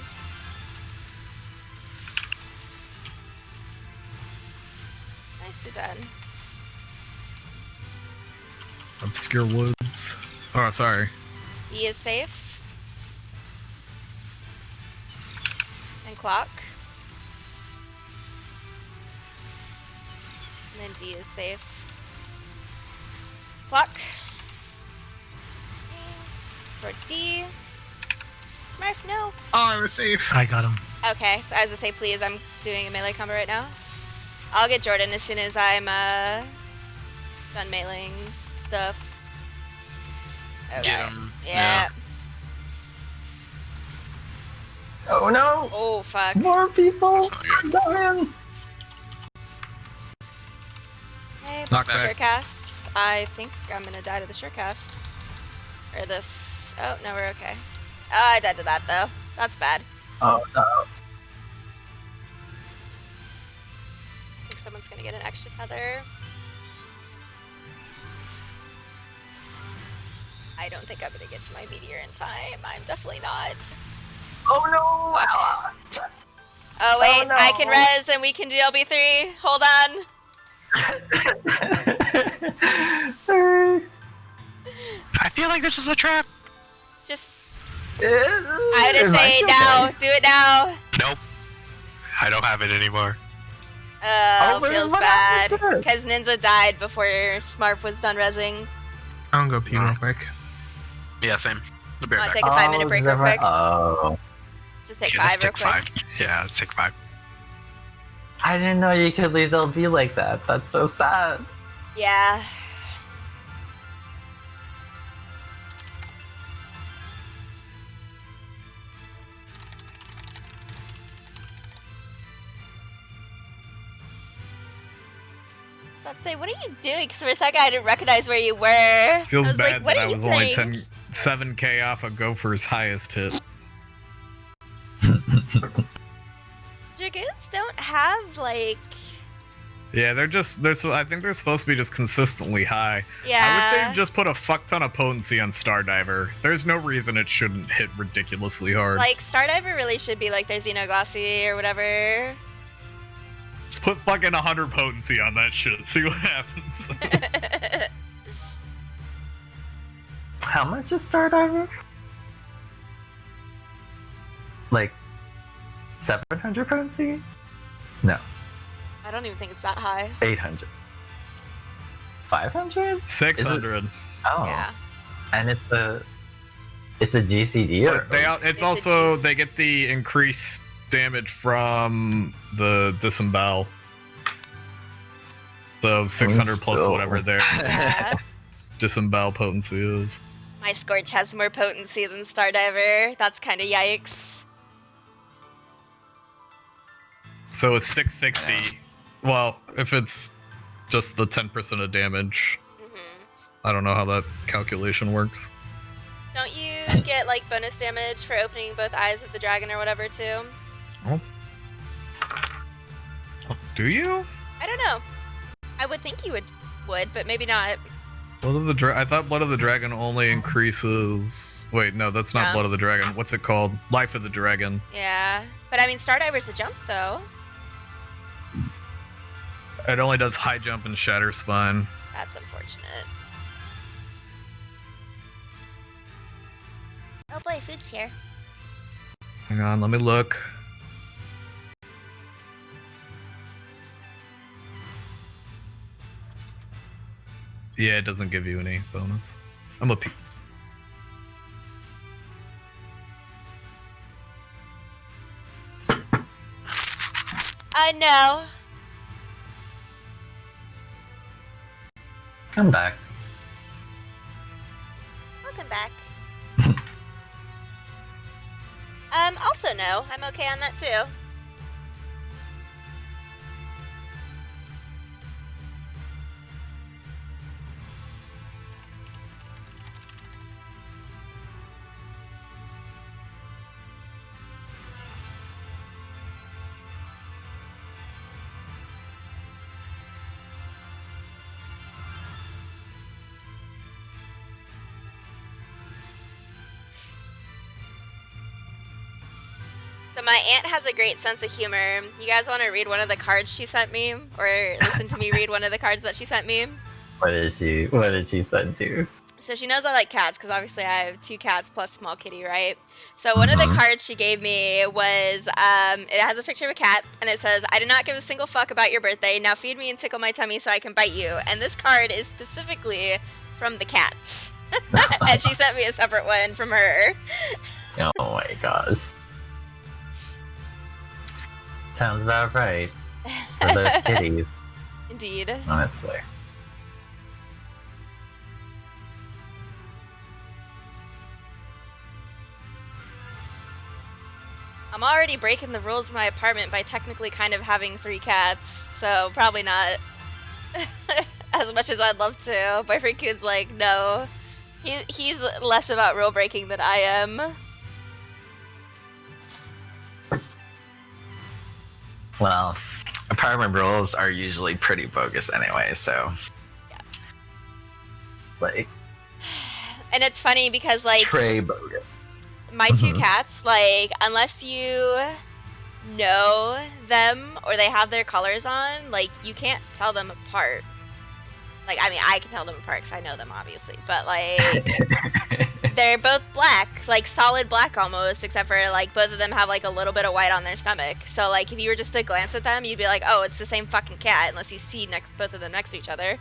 Nicely done. Obscure woods. Oh, sorry. E is safe. And clock. And then D is safe. Clock. Towards D. Smurf, no. Oh, I was safe. I got him. Okay, I was gonna say please, I'm doing a melee combo right now. I'll get Jordan as soon as I'm done meleeing stuff. Okay. Get him. Yeah. Oh no! Oh fuck. More people! That's not good. Dying! Okay, Knock back. sure cast. I think I'm gonna die to the sure cast. Or this. Oh, no, we're okay. Oh, I died to that though. That's bad. Oh no. I think someone's gonna get an extra tether. I don't think I'm gonna get to my meteor in time. I'm definitely not. Oh no! Oh wait, no. I can res and we can do LB3. Hold on. I feel like this is a trap. Just, I I would say now. Do it now. Nope. I don't have it anymore. Oh, but feels what bad. happened to it? Because Ninja died before Smarf was done resing. I'm gonna go pee real quick. Yeah, same. I'll be right Wanna back. take a 5-minute break real quick? Oh. Just take Okay, let's 5 real take quick. 5. Yeah, let's take 5. I didn't know you could leave LB like that. That's so sad. Yeah. So I'd say, what are you doing? Because for a second I didn't recognize where you were. Feels I was bad like, what that are I you was only playing? 7k off a Gopher's highest hit. Dragoons don't have like, Yeah, I think they're supposed to be just consistently high. I wish yeah. they'd just put a fuck ton of potency on Stardiver. There's no reason it shouldn't hit ridiculously hard. Like Stardiver really should be like their Xenoglossy or whatever. Just put fucking 100 potency on that shit. See what happens. How much is Stardiver? Like 700 potency? No, I don't even think it's that high. 800. 500? 600. Oh, Yeah. and it's a GCD. Or But it's also they get the increased damage from the disembowel. So 600 plus still. whatever their Yeah. disembowel potency is. My Scorch has more potency than Stardiver. That's kind of yikes. So it's 660. Well, if it's just the 10% of damage, I don't know how that calculation works. Don't you get like bonus damage for opening both eyes of the dragon or whatever too? Oh. Do you? I don't know. I would think you would, but maybe not. Blood of the I thought Blood of the Dragon only increases. Wait, no, that's not Blood of the Dragon. What's it called? Life of the Dragon. Yeah, but I mean, Stardiver's a jump though. It only does high jump and shatter spine. That's unfortunate. Oh boy, food's here. Hang on, let me look. Yeah, it doesn't give you any bonus. I'm a P. No. I'm back. Welcome back. Also no. I'm okay on that too. So my aunt has a great sense of humor. You guys want to read one of the cards she sent me? Or listen to me read one of the cards that she sent me? What did she send you? So she knows I like cats, because obviously I have 2 cats plus small kitty, right? So one of the cards she gave me was, it has a picture of a cat, and it says, I do not give a single fuck about your birthday. Now feed me and tickle my tummy so I can bite you. And this card is specifically from the cats. And she sent me a separate one from her. Oh my gosh. Sounds about right. For those kitties. Indeed. Honestly. I'm already breaking the rules of my apartment by technically kind of having 3 cats, so probably not as much as I'd love to. Boyfriend Kid's like, no. He's less about rule breaking than I am. Well, apartment rules are usually pretty bogus anyway, so. Yeah. Like. And it's funny because, like. Trey bogus. My 2 cats, like, unless you know them or they have their colors on, like, you can't tell them apart. Like, I mean, I can tell them apart because I know them, obviously. But, like, they're both black, like, solid black almost, except for, like, both of them have, like, a little bit of white on their stomach. So, like, if you were just to glance at them, you'd be like, oh, it's the same fucking cat, unless you see both of them next to each other.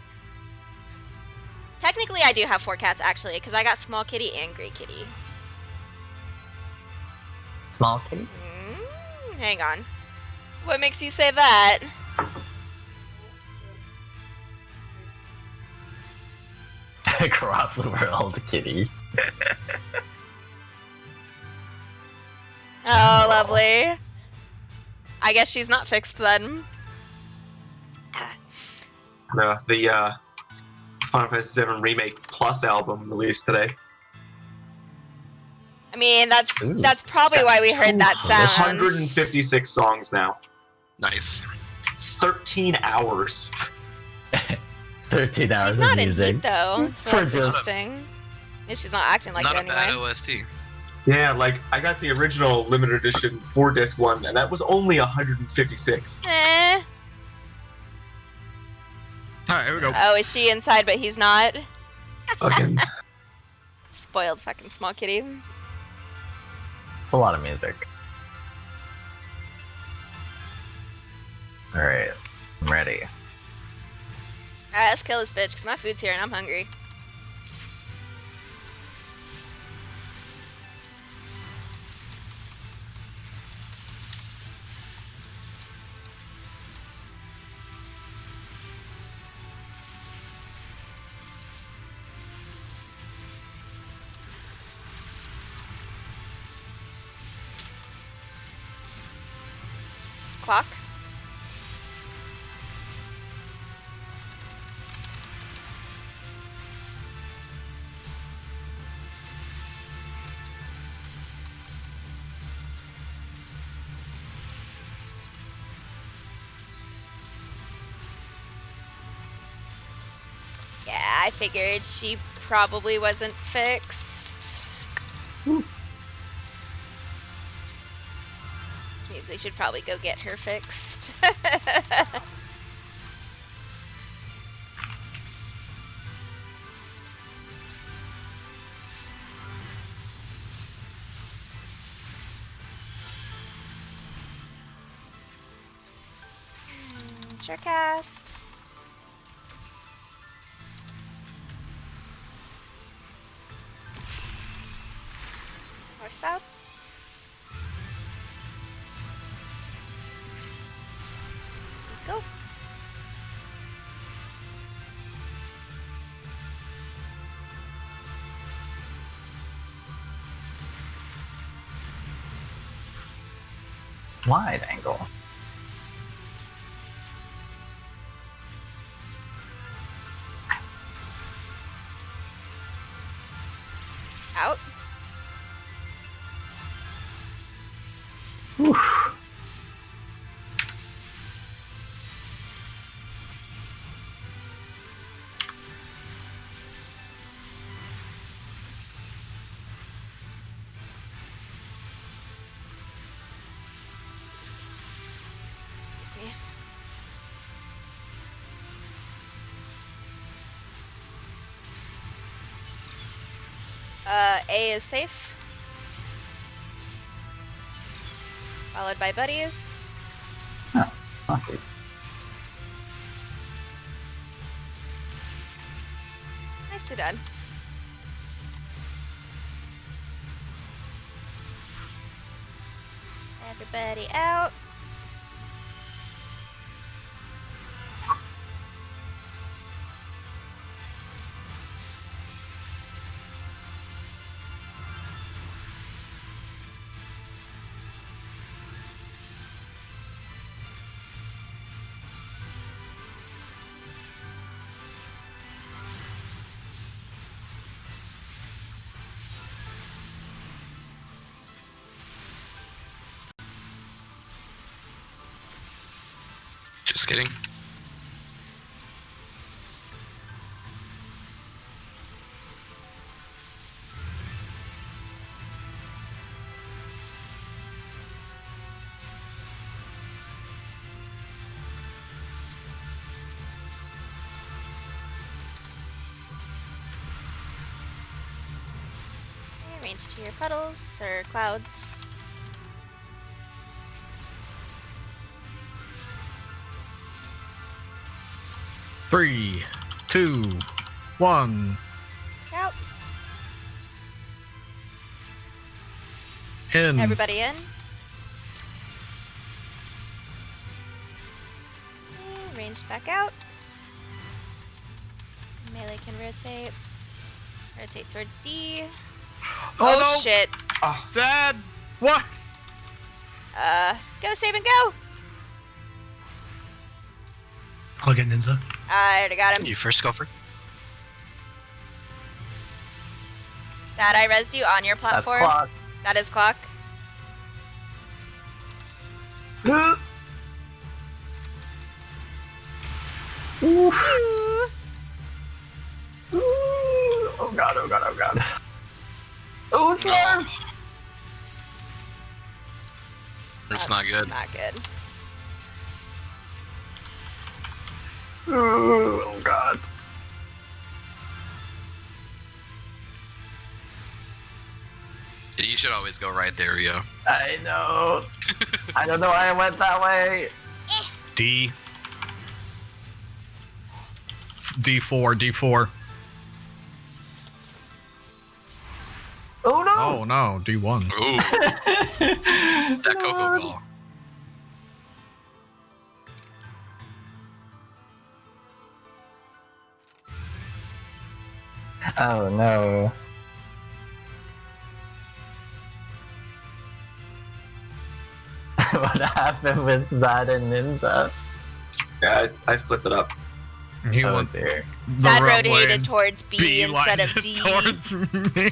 Technically, I do have 4 cats, actually, because I got small kitty and gray kitty. Small kitty? Hang on. What makes you say that? Across the world, kitty. Oh, lovely. I guess she's not fixed then. The Final Fantasy VII Remake Plus album released today. I mean, that's probably why we heard that sound. 156 songs now. Nice. 13 hours. 13 hours She's not of in music. heat though, so For that's just- interesting. Yeah, she's not acting like Not it a bad anyway. OST. Yeah, like, I got the original limited edition 4-disc one, and that was only 156. Alright, here we go. Oh, is she inside but he's not? Fucking. Spoiled fucking small kitty. It's a lot of music. Alright, I'm ready. Alright, let's kill this bitch, because my food's here and I'm hungry. Clock? I figured she probably wasn't fixed. Which means they should probably go get her fixed. Sure cast. North south. Go. Wide angle. Out. Oof. Excuse me. A is safe. Followed by buddies. Oh, that's easy. Nicely done. Everybody out. Just kidding. Range to your puddles or clouds. Three, 2, 1. Out. In. Everybody in. Okay, ranged back out. Melee can rotate. Rotate towards D. Oh, no! Shit. Sad! What? Go save and go! I'll get Ninja. I already got him. You first, Gopher. That I rezzed you on your That's platform. clock. That is clock. Oof. Ooh. Ooh. Oh god, oh god, oh god. Oh, Slurp! It's not good. Not good. Ooh, oh god. You should always go right there, Rio. I know. I don't know why I went that way. D. D4, D4. Oh no! Oh no, D1. Ooh, that Coco ball. Oh no. What happened with Zad and Ninja? Yeah, I flipped it up. He Oh went dear. the Zad wrong rotated way. towards B instead of D. Towards me.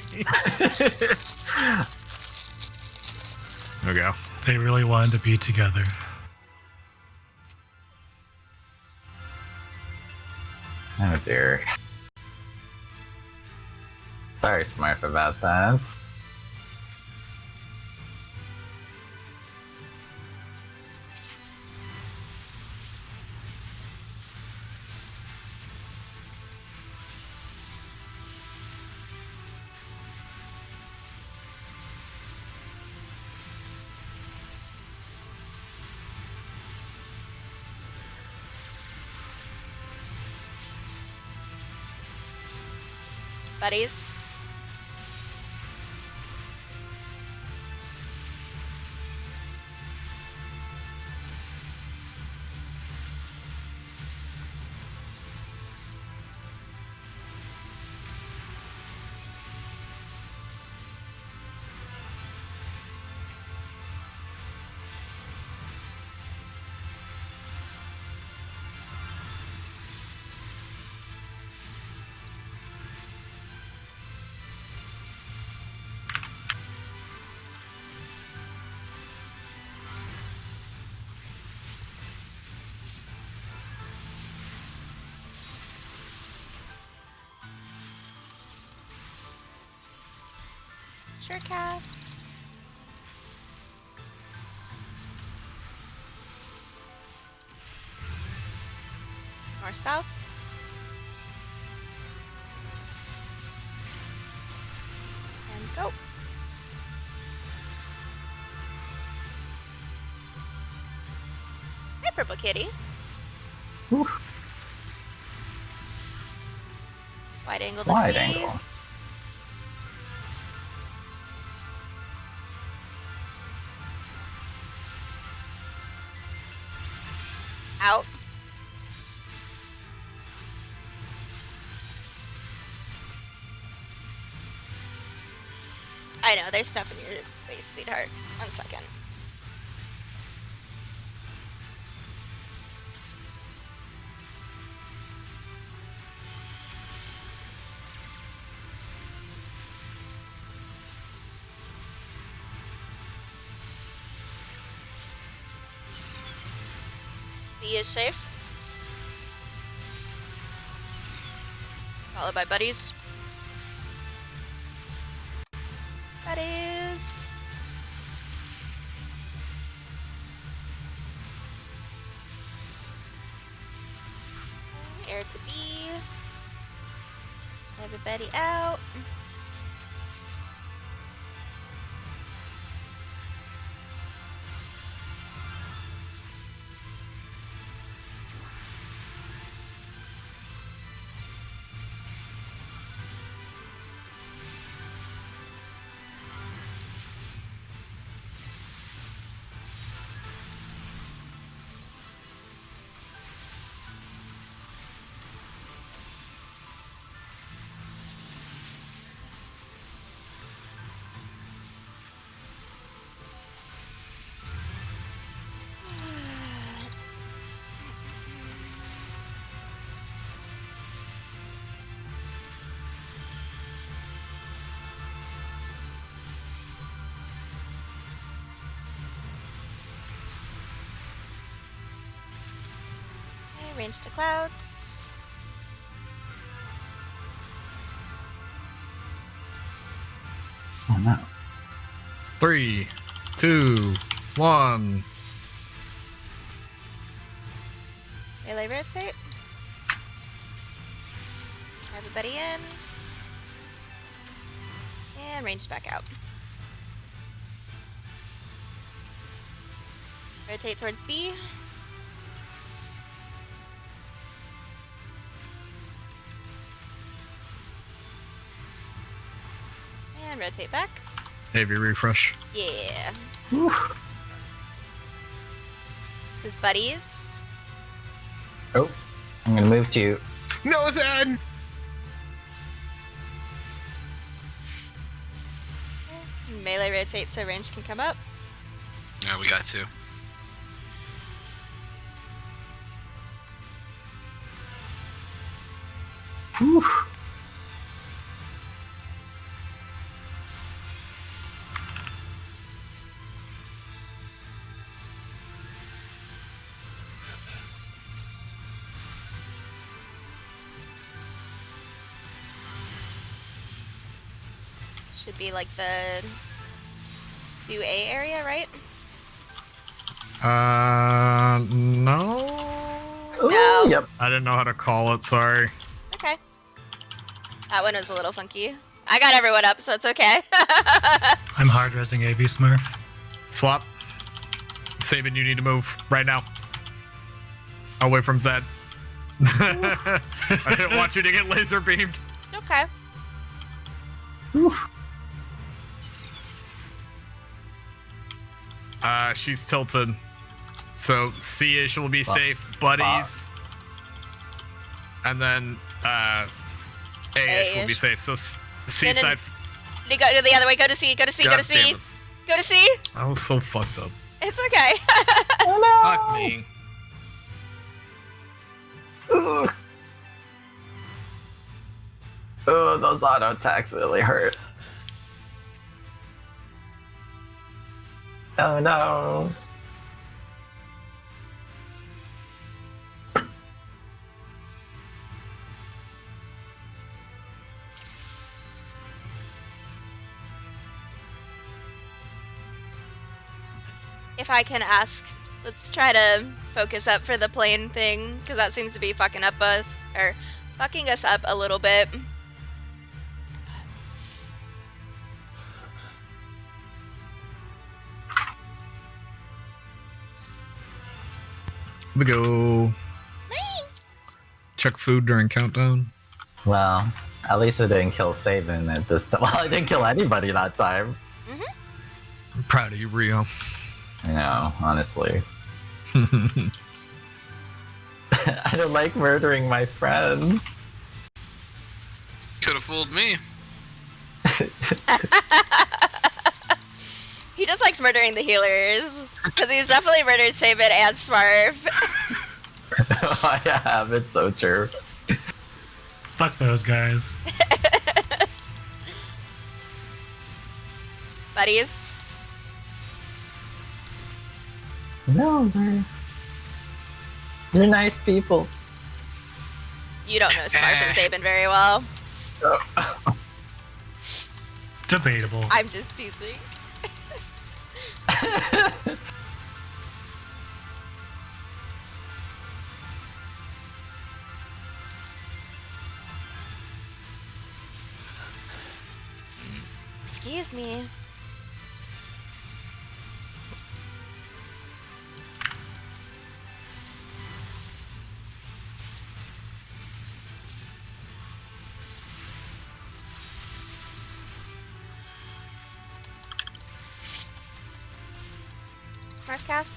There we go. They really wanted to be together. Oh dear. Sorry, Smurf, about that. Buddies. Sure cast. North south. And go. Hi, Purple Kitty. Whew. Wide angle to Wide see. angle. Out. I know, there's stuff in your face, sweetheart. 1 second. B is safe. Followed by buddies. Buddies. Air to B. Everybody out. Okay, range to clouds. Oh no. 3, 2, 1. Melee rotate. Everybody in. And range back out. Rotate towards B. And rotate back. Heavy refresh. Yeah. Whew. This is buddies. Oh, I'm gonna move to you. No, Zed! Melee rotate so range can come up. Yeah, we got to. Whew. Should be like the 2A area, right? No. Ooh, No. Yep. I didn't know how to call it. Sorry. Okay. That one was a little funky. I got everyone up, so it's okay. I'm hard resing AV Smurf. Swap. Sabin, you need to move right now. Away from Zed. I didn't want you to get laser beamed. Okay. She's tilted. So C-ish will be safe. Buddies. And then A-ish will be A-ish. safe. So C No. side. You go the other way. Go to C. Go to C. Go God to C. damn it. Go to C. I was so fucked up. It's okay. Fuck me. Ooh. Oh, those auto attacks really hurt. Oh no. If I can ask, let's try to focus up for the plane thing, because that seems to be fucking us up a little bit. Here we go. Check food during countdown. Well, at least I didn't kill Sabin at this time. Well, I didn't kill anybody that time. I'm proud of you, Rio. I know, honestly. I don't like murdering my friends. Could have fooled me. He just likes murdering the healers, because he's definitely murdered Sabin and Smurf. I have, it's so true. Fuck those guys. Buddies. No, they're nice people. You don't know Smurf and Sabin very well. Debatable. I'm just teasing. Excuse me. Smurfcast.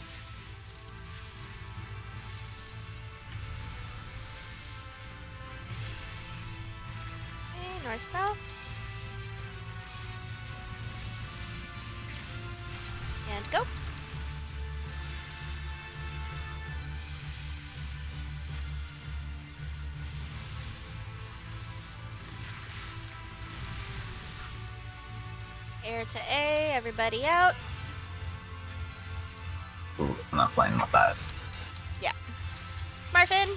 Okay, north south. And go. Air to A, everybody out. Ooh, I'm not playing with that. Yeah. Smurfin.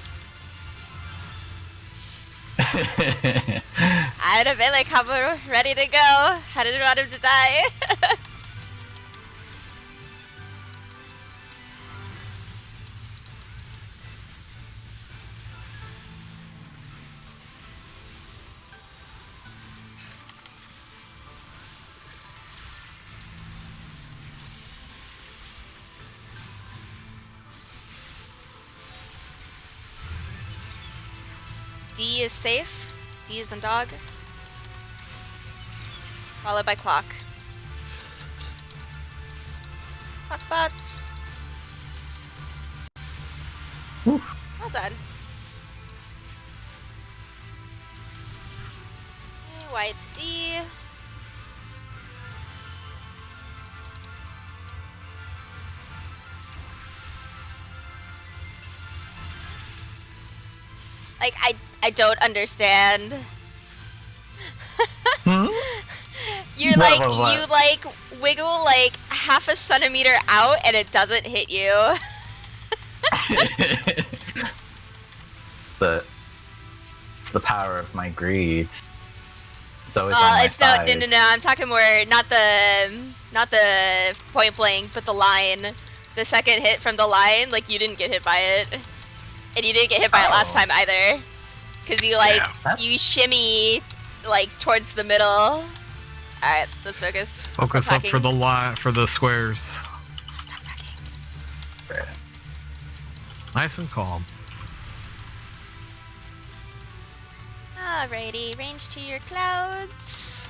I'd have been like, cover ready to go. I didn't want him to die. D is safe. D is in dog. Followed by clock. Clock spots. Whew. Well done. Okay, Y to D. Like, I don't understand. Hmm? You're What, like, what, what? you like wiggle like half a centimeter out and it doesn't hit you. the power of my greed. It's always on my it's side. no. I'm talking more not the point blank, but the line. The second hit from the line, like you didn't get hit by it, and you didn't get hit by it last time either, because you you shimmy like towards the middle. All right, let's focus. Focus up for the squares. Stop talking. Nice and calm. Alrighty, range to your clouds.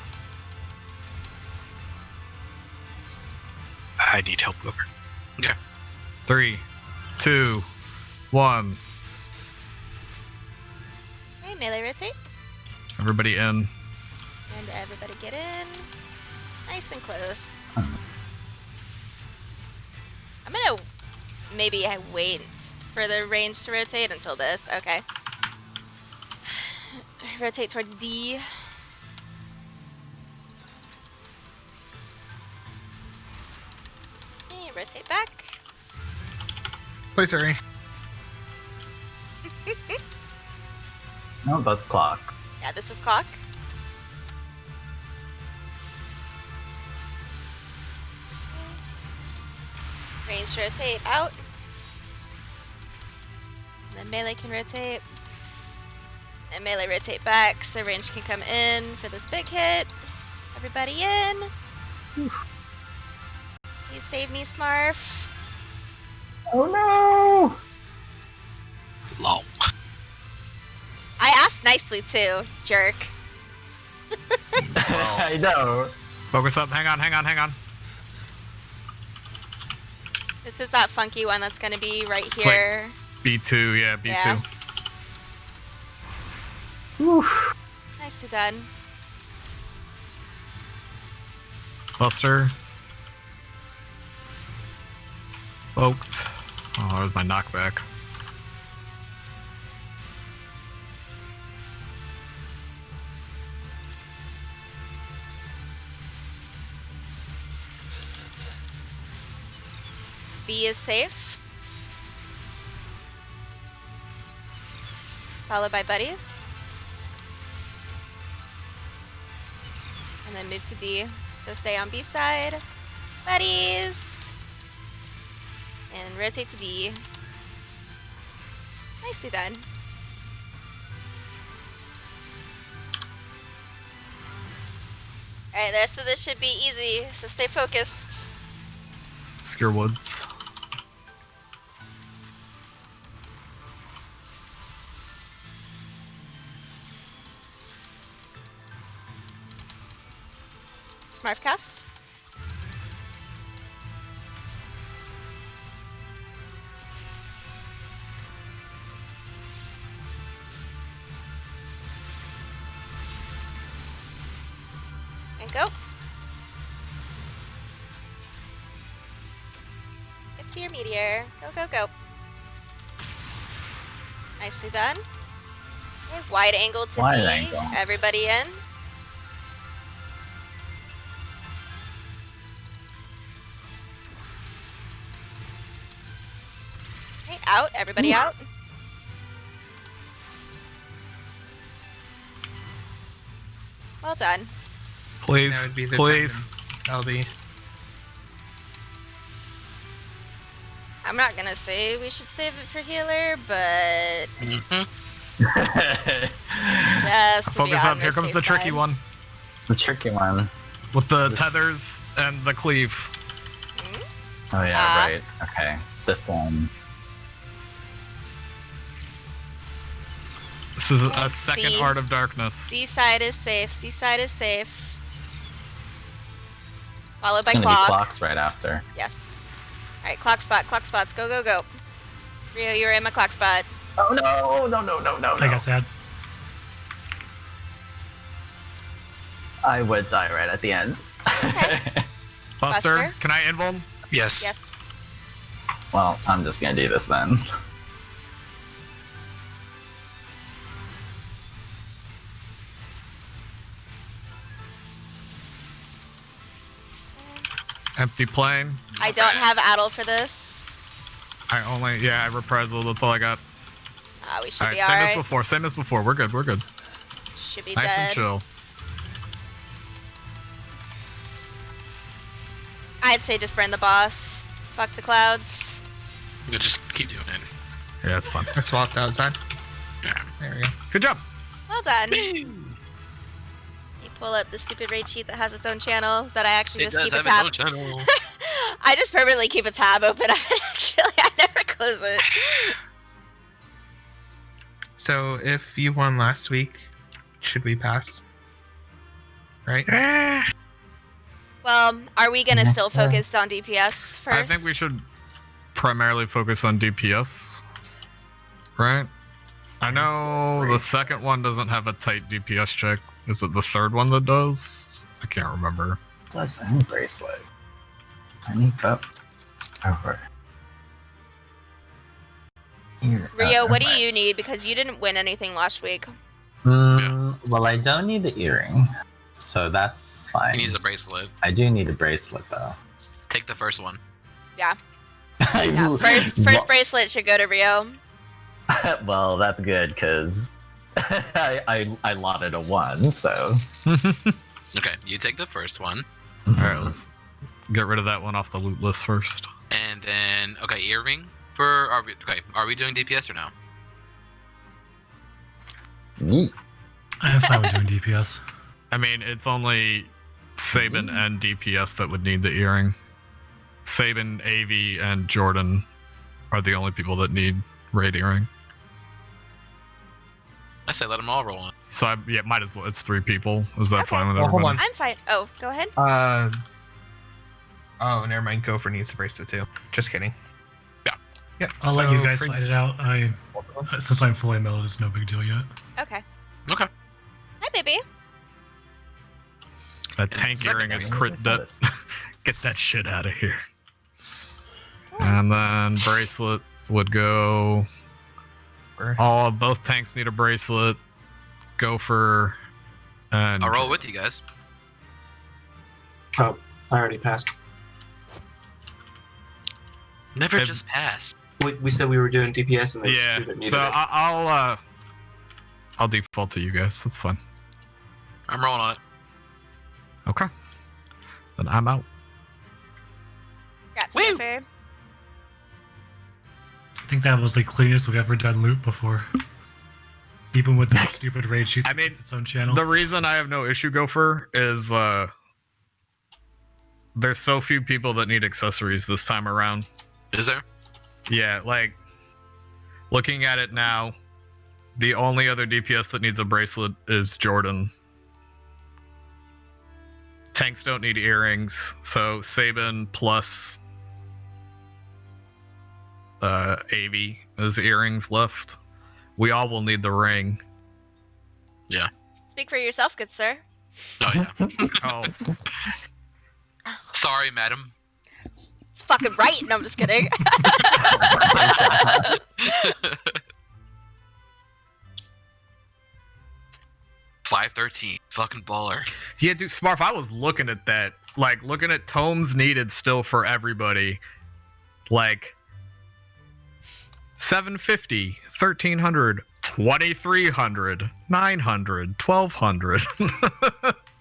I need help, Wilbur. Okay. 3, 2, 1. Okay, melee rotate. Everybody in. And everybody get in. Nice and close. I'm gonna maybe wait for the range to rotate until this. Okay. Rotate towards D. Okay, rotate back. Play sorry. No, that's clock. Yeah, this is clock. Range to rotate out. And then melee can rotate. And melee rotate back, so range can come in for this big hit. Everybody in. Please save me, Smarf. Oh no! Lol. I asked nicely too, jerk. I know. Focus up. Hang on. This is that funky one that's gonna be right It's here. B2, yeah, B2. Yeah. Nicely done. Buster. Poked. Oh, there's my knockback. B is safe. Followed by buddies. And then move to D. So stay on B side. Buddies. And rotate to D. Nicely done. Alright, the rest of this should be easy, so stay focused. Scare Woods. Smarfcast. And go. Get to your meteor. Go, go, go. Nicely done. Okay, wide angle to Wide D. angle. Everybody in. Okay, out. Everybody out. Well done. Please, That would be the please. LD. I'm not gonna say we should save it for healer, but Mm-hmm. just to be Focus on up. Here comes safe the tricky side. one. The tricky one. With the tethers and the cleave. Hmm? Oh yeah, Ah. right. Okay. This one. This is a Let's second see. Art of Darkness. C side is safe. C side is safe. Followed It's by gonna clock. be clocks right after. Yes. Alright, clock spots. Go, go, go. Rio, you're in my clock spot. Oh no! I got sad. I would die right at the end. Okay. Buster, Buster? can I invuln? Yes. Yes. Well, I'm just gonna do this then. Empty plane. I don't have Addle for this. I reprisal. That's all I got. We should Alright, be same as alright. before. Same as before. We're good. Should be Nice dead. and chill. I'd say just burn the boss. Fuck the clouds. You just keep doing it. Yeah, it's fun. I swapped outside. Yeah. There we go. Good job. Well done. You pull up the stupid raid sheet that has its own channel that I actually It just does keep a have tab. its own channel. I just permanently keep a tab open of it, actually. I never close it. So if you won last week, should we pass? Right? Well, are we gonna still focus on DPS first? I think we should primarily focus on DPS. Right? I know the second one doesn't have a tight DPS check. Is it the third one that does? I can't remember. Plus, I need bracelet. I need cup. Over. Here. Rio, what do you need? Because you didn't win anything last week. Well, I don't need the earring, so that's fine. He needs a bracelet. I do need a bracelet, though. Take the first one. Yeah. Yeah. First bracelet should go to Rio. Well, that's good, because I lotted a 1, so... Okay, you take the first one. Alright, let's get rid of that one off the loot list first. And then, okay, earring for, are we doing DPS or no? Yeet. I'm fine with doing DPS. I mean, it's only Sabin and DPS that would need the earring. Sabin, AV, and Jordan are the only people that need raid earring. I say let them all roll on. So, yeah, might as well. It's 3 people. Is that Okay. fine with Well, hold everybody? on. I'm fine. Oh, go ahead. Oh, never mind. Gopher needs the bracelet too. Just kidding. Yeah. I'll let you so guys for- fight it out. Since I'm fully mellowed, it's no big deal yet. Okay. Okay. Hi, baby. That And tank second earring is one. crit debt. Get that shit out of here. And then bracelet would go. Both tanks need a bracelet. Gopher and. I'll roll with you guys. Oh, I already passed. Never If- just pass. We said we were doing DPS and there's Yeah. two that needed So it. I'll default to you guys. That's fine. I'm rolling on it. Okay. Then I'm out. Congrats, Woo! Gopher. I think that was the cleanest we've ever done loot before. Even with that stupid raid sheet, I mean, it's its own channel. The reason I have no issue, Gopher, is there's so few people that need accessories this time around. Is there? Yeah, like looking at it now, the only other DPS that needs a bracelet is Jordan. Tanks don't need earrings, so Sabin plus AV is earrings left. We all will need the ring. Speak for yourself, good sir. Oh yeah. Oh, Sorry, madam. It's fucking right. No, I'm just kidding. 513. Fucking baller. yeah, dude, Smarf, I was looking at that. Like, looking at tomes needed still for everybody. Like, 750, 1300, 2300, 900, 1200.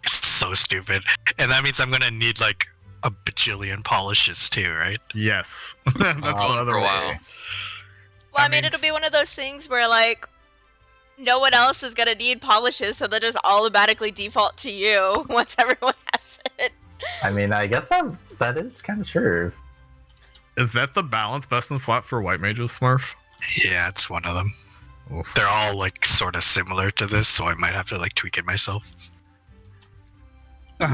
It's so stupid. And that means I'm gonna need like a bajillion polishes too, right? Yes. That's the other for a way. while. Well, I I mean, mean- it'll be one of those things where, like, no one else is gonna need polishes, so they'll just automatically default to you once everyone has it. I mean, I guess that is kind of true. Is that the balance best in slot for white mages, Smurf? Yeah, it's one of them. Oof. They're all like sort of similar to this, so I might have to like tweak it myself.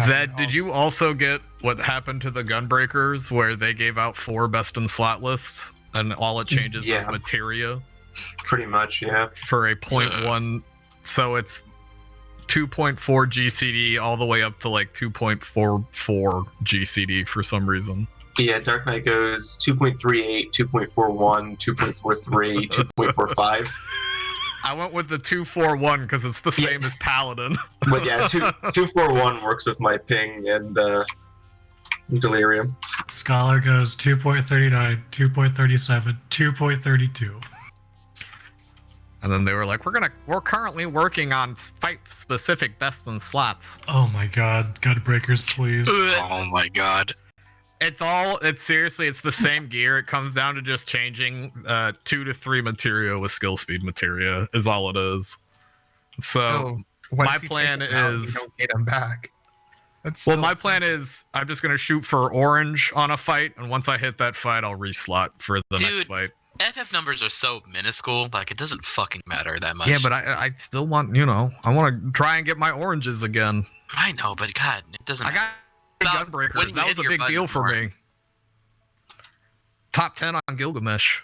Zed, did you also get what happened to the Gunbreakers, where they gave out 4 best in slot lists, and all it changes is Yeah. materia Pretty much, yeah. for a 0.1, so it's 2.4 GCD all the way up to like 2.44 GCD for some reason. Yeah, Dark Knight goes 2.38, 2.41, 2.43, 2.45. I went with the 241 because it's the same as Paladin. But yeah, 241 works with my ping and delirium. Scholar goes 2.39, 2.37, 2.32. And then they were like, we're currently working on fight specific best in slots. Oh my god, Gunbreakers, please. Oh my god. It's seriously, it's the same gear. It comes down to just changing 2 to 3 materia with skill speed materia is all it is. So what my if you plan take them out and you is- don't get them back. well, my plan is I'm just gonna shoot for orange on a fight, and once I hit that fight, I'll reslot for the next Dude. fight. FF numbers are so minuscule, like it doesn't fucking matter that much. Yeah, but I still want, I want to try and get my oranges again. I know, but God, it doesn't. I got Stop. When Gunbreakers. you That hit was a your big button deal for more. me. Top 10 on Gilgamesh.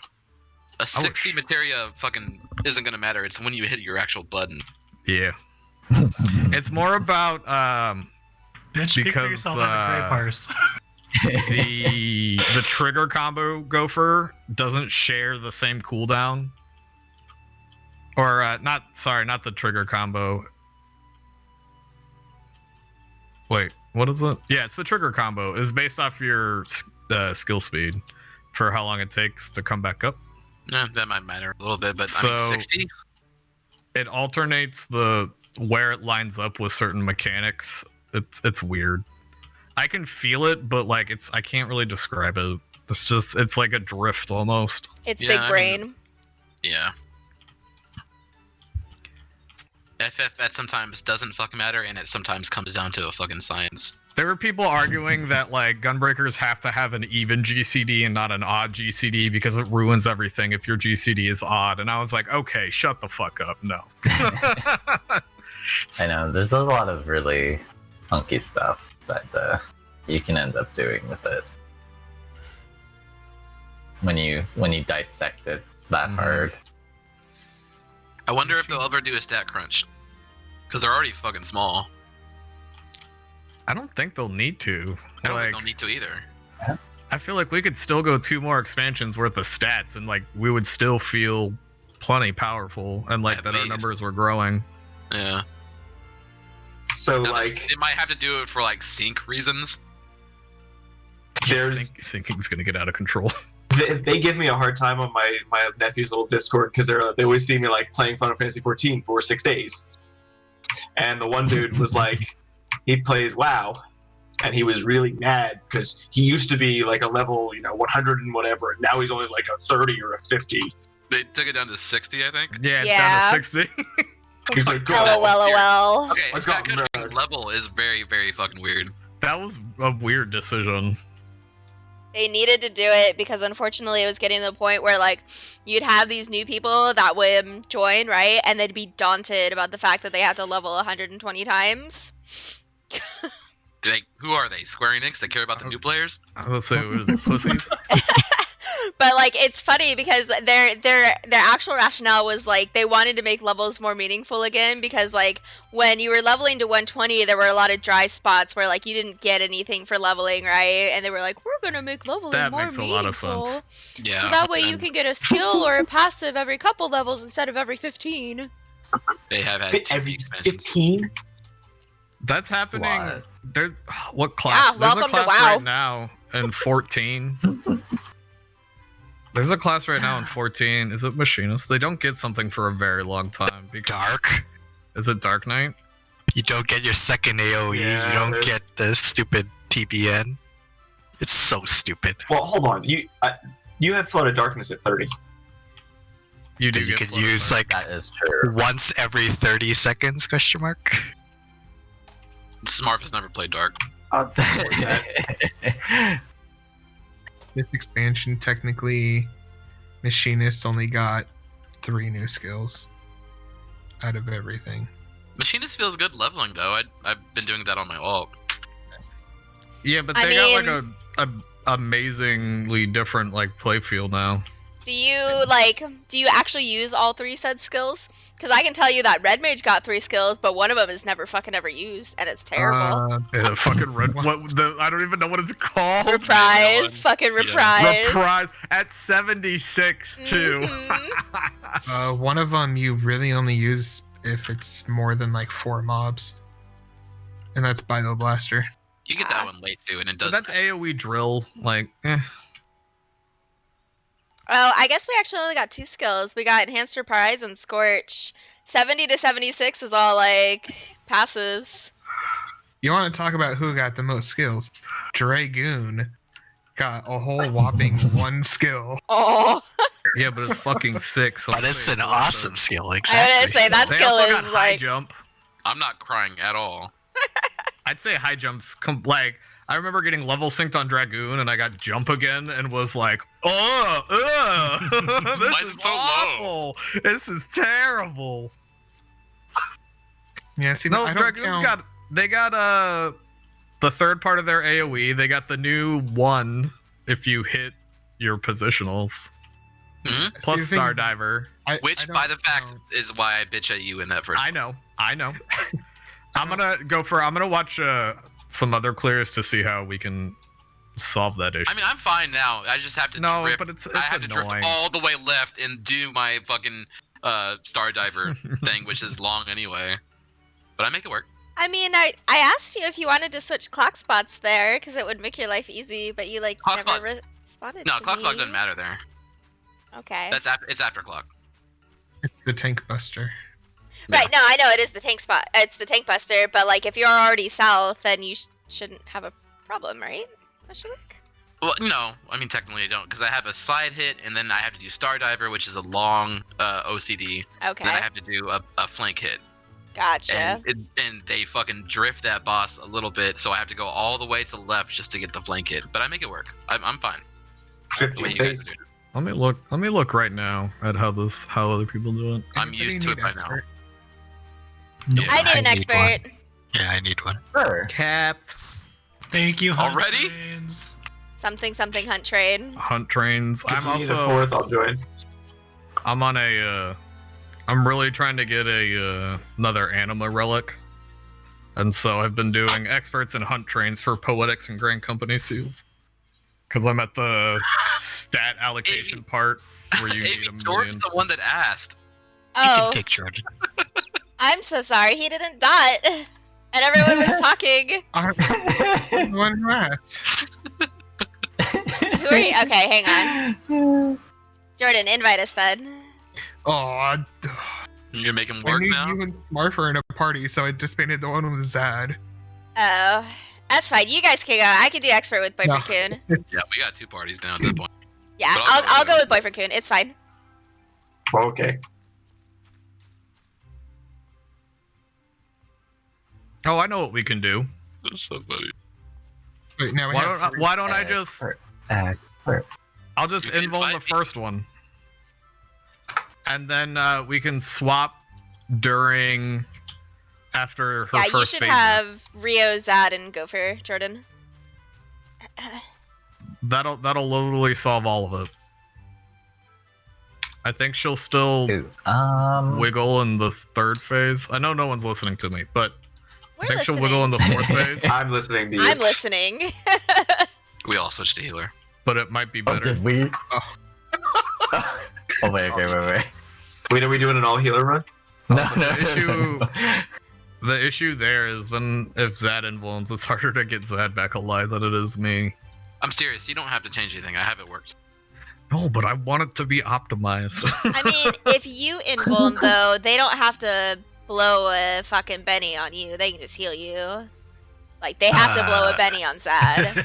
A 60 materia fucking isn't gonna matter. It's when you hit your actual button. Yeah. It's more about Bitch, speak for because yourself on the gray parts. the trigger combo gopher doesn't share the same cooldown. Or not the trigger combo. Wait, what is it? Yeah, it's the trigger combo. It's based off your skill speed for how long it takes to come back up. Yeah, that might matter a little bit, but I So- mean 60. It alternates where it lines up with certain mechanics. It's weird. I can feel it, but like I can't really describe it. It's like a drift almost. It's Yeah, big I brain. mean- Yeah. FF at sometimes doesn't fucking matter, and it sometimes comes down to a fucking science. There were people arguing that like Gunbreakers have to have an even GCD and not an odd GCD because it ruins everything if your GCD is odd. And I was like, okay, shut the fuck up. No. I know there's a lot of really funky stuff that you can end up doing with it when you dissect it that Mhm. hard. I wonder if they'll ever do a stat crunch, because they're already fucking small. I don't think they'll need to. I don't Like, think they'll need to either. I feel like we could still go 2 more expansions worth of stats and like we would still feel plenty powerful and like At that our least. numbers were growing. Yeah. So Now, like, they might have to do it for like sync reasons. there's Syncing's gonna get out of control. they give me a hard time on my nephew's little Discord because they always see me like playing Final Fantasy 14 for 6 days, and the one dude was like, he plays WoW, and he was really mad because he used to be like a level 100 and whatever, and now he's only like a 30 or a 50. They took it down to 60, I think. Yeah, it's Yeah. down to 60. He's like, God. "God." LOL. Okay, I stat got crunching mad. level is very, very fucking weird. That was a weird decision. They needed to do it because unfortunately it was getting to the point where like you'd have these new people that would join, right? And they'd be daunted about the fact that they had to level 120 times. Who are they? Square Enix? They care about the new players? I would say we were pussies. But like it's funny because their actual rationale was like they wanted to make levels more meaningful again because like when you were leveling to 120 there were a lot of dry spots where like you didn't get anything for leveling, right? And they were like, we're gonna make leveling That more makes a meaningful. lot of sense. Yeah. So that way you and can get a skill or a passive every couple levels instead of every 15. They have had two Every expansions. 15. That's happening. What? There's what class? Yeah, There's a welcome to class WoW. right now in 14. There's a class right now in 14. Is it Machinist? They don't get something for a very long time. Dark. Is it Dark Knight? You don't get your second AoE. Yeah, you don't there's- get the stupid TBN. It's so stupid. Well, hold on. You have Flood of Darkness at 30. You do. You get could Flood of use Dark. like That is true. once every 30 seconds? Question mark. Smarf has never played Dark. This expansion, technically, Machinist only got 3 new skills out of everything. Machinist feels good leveling, though. I've been doing that on my alt. Yeah, but I they got mean- like a amazingly different like play feel now. Do you actually use all 3 said skills? Because I can tell you that Red Mage got 3 skills, but one of them is never fucking ever used, and it's terrible. Yeah, fucking red. I don't even know what it's called. Reprise, fucking Yeah. reprise. Reprise at 76 too. One of them you really only use if it's more than like 4 mobs, and that's Bio Blaster. You get that one late, too, and it But does. that's AoE drill. Like, eh. Oh, I guess we actually only got 2 skills. We got Enhanced Reprise and Scorch. 70 to 76 is all like passives. You want to talk about who got the most skills? Dragoon got a whole whopping 1 skill. Oh, Yeah, but it's fucking 6. So But I'd it's say an worth it. awesome skill, I exactly. was gonna say that They skill also is got high like. jump. I'm not crying at all. I'd say high jumps. Like I remember getting level synced on Dragoon, and I got jump again, and was like, "Oh, this Why is is it so low? awful. This is terrible." Yeah, see, No, I don't Dragoon's count. they got the third part of their AOE. They got the new one if you hit your positionals. Hmm? See, Plus the thing Star is, Diver. I Which, don't by the fact, count. is why I bitch at you in that first. I know. I'm gonna watch some other clears to see how we can solve that issue. I mean, I'm fine now. I just have to No, drift. but it's I have to annoying. drift all the way left and do my fucking Star Diver thing, which is long anyway. But I make it work. I mean, I asked you if you wanted to switch clock spots there because it would make your life easy, but you like Clock never spot- responded. No, to clock spot me. doesn't matter there. Okay. It's after clock. It's the tank buster. Right. No, I know it is the tank spot. It's the tank buster, but like if you're already south, then you shouldn't have a problem, right? Question mark? Well, no, I mean technically I don't, because I have a side hit, and then I have to do Star Diver, which is a long OCD. Okay. Then I have to do a flank hit, Gotcha. and they fucking drift that boss a little bit, so I have to go all the way to the left just to get the flank hit. But I make it work. I'm fine. Shift The your way you guys face. are doing it. Let me look right now at how other people do it. I'm Anybody used to need it by now. expert? Yeah, I need an one. expert. Yeah, I need one. Sure. Capped Thank you, Hunt Already? Trains. Something hunt trade. hunt trains. If I'm you need a also fourth, I'll join. I'm on a I'm really trying to get a another anima relic. And so I've been doing experts and hunt trains for poetics and grand company seals. Cuz I'm at the stat allocation Avy- part where you need Amy a million. Jordan's the one that asked. You Oh, can take Jordan. I'm so sorry. He didn't dot, and everyone was talking. I'm the one who asked. Who are you? Okay, hang on. Jordan, invite us then. Oh, You gonna make him I work knew now? you and Marfa in a party, so I just painted the one with Zad. Oh, that's fine. You guys can go. I can do expert with Boyfriend Coon. Yeah, we got 2 parties now at that point. Yeah, But I'll go with Boyfriend Coon. It's fine. Okay. Oh, I know what we can do. That's so funny. Wait, now we Why have don't three. why don't I just Expert. I'll just You can invuln the invite me. first one. And then we can swap during after her Yeah, you first should phase. have Rio, Zad, and Gopher, Jordan. That'll literally solve all of it. I think she'll still Ooh, wiggle in the third phase. I know no one's listening to me, but We're I think listening. she'll wiggle in the fourth phase. I'm listening to you. I'm listening. We all switched to healer. But it might be oh, better. did we? Oh. Oh wait, wait. Wait, are we doing an all healer run? No, the no, issue- no. The issue there is then if Zad invulns, it's harder to get Zad back alive than it is me. I'm serious. You don't have to change anything. I have it worked. No, but I want it to be optimized. I mean, if you invuln though, they don't have to blow a fucking Benny on you. They can just heal you. Like they have to blow a Benny on Zad.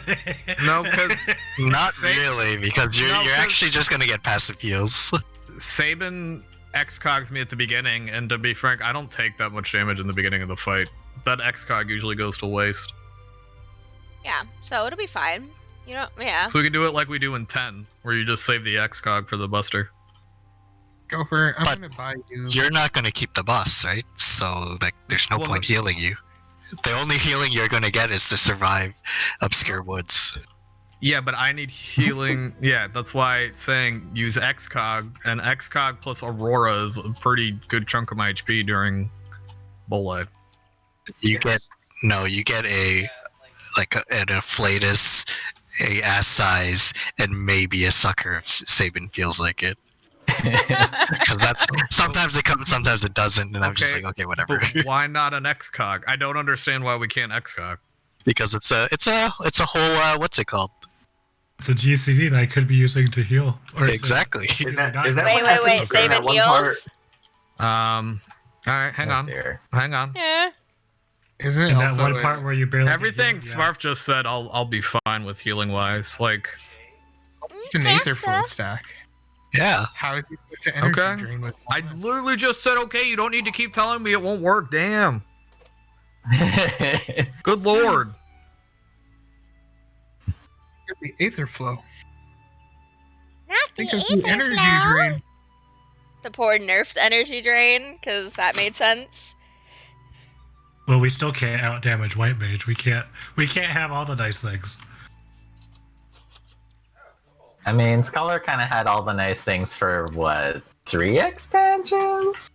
No, because Not Say- really, because you're No, you're 'cause- actually just gonna get passive heals. Sabin X-cogs me at the beginning, and to be frank, I don't take that much damage in the beginning of the fight. That X-cog usually goes to waste. Yeah, so it'll be fine. You know, yeah. So we can do it like we do in 10, where you just save the X-cog for the buster. Gopher, I'm But gonna buy you. You're not gonna keep the boss, right? So like, there's no Well, point healing you. The only healing you're gonna get is to survive Obscure Woods. Yeah, but I need healing. Yeah, that's why it's saying use X-cog, and X-cog plus Aurora is a pretty good chunk of my HP during Bolide. You get a an Afflatus, a ass size, and maybe a sucker if Sabin feels like it. Because that's sometimes it comes, sometimes it doesn't, and I'm just Okay, like, okay, whatever. But why not an X-cog? I don't understand why we can't X-cog. Because it's a whole what's it called? It's a GCD that I could be using to heal. Or it's a- Exactly. Is that Wait, what wait, happens during Sabin that one heals? part? All right, hang Oh, on, dear. hang on. Yeah. Isn't it In that also one part where you barely Everything get healed, Smurf just said, I'll be fine with healing wise. Like, it's an Aether full stack? Yeah. How is he supposed to energy okay. drain with I literally just said, okay, you don't need to keep telling me it won't work. Damn. Good lord. the Aether flow? Not the Think of the ether energy flow. drain. The poor nerfed energy drain, because that made sense. Well, we still can't out damage White Mage. We can't have all the nice things. I mean, Scholar kind of had all the nice things for what, 3 expansions?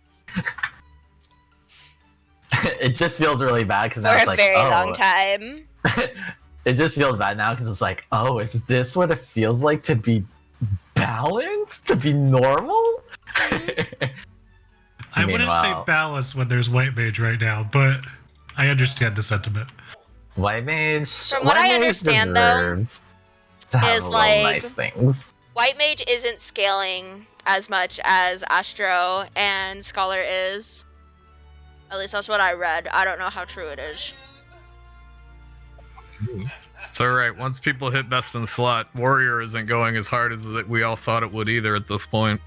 It just feels really bad because For now it's a like, very oh. long time. It just feels bad now because it's like, oh, is this what it feels like to be balanced? To be normal? I wouldn't say Meanwhile- balanced when there's White Mage right now, but I understand the sentiment. White Mage. From what White I Mage understand, though, deserves to have is a little like- nice things. White Mage isn't scaling as much as Astro and Scholar is. At least that's what I read. I don't know how true it is. It's alright. Once people hit best in slot, Warrior isn't going as hard as we all thought it would either at this point.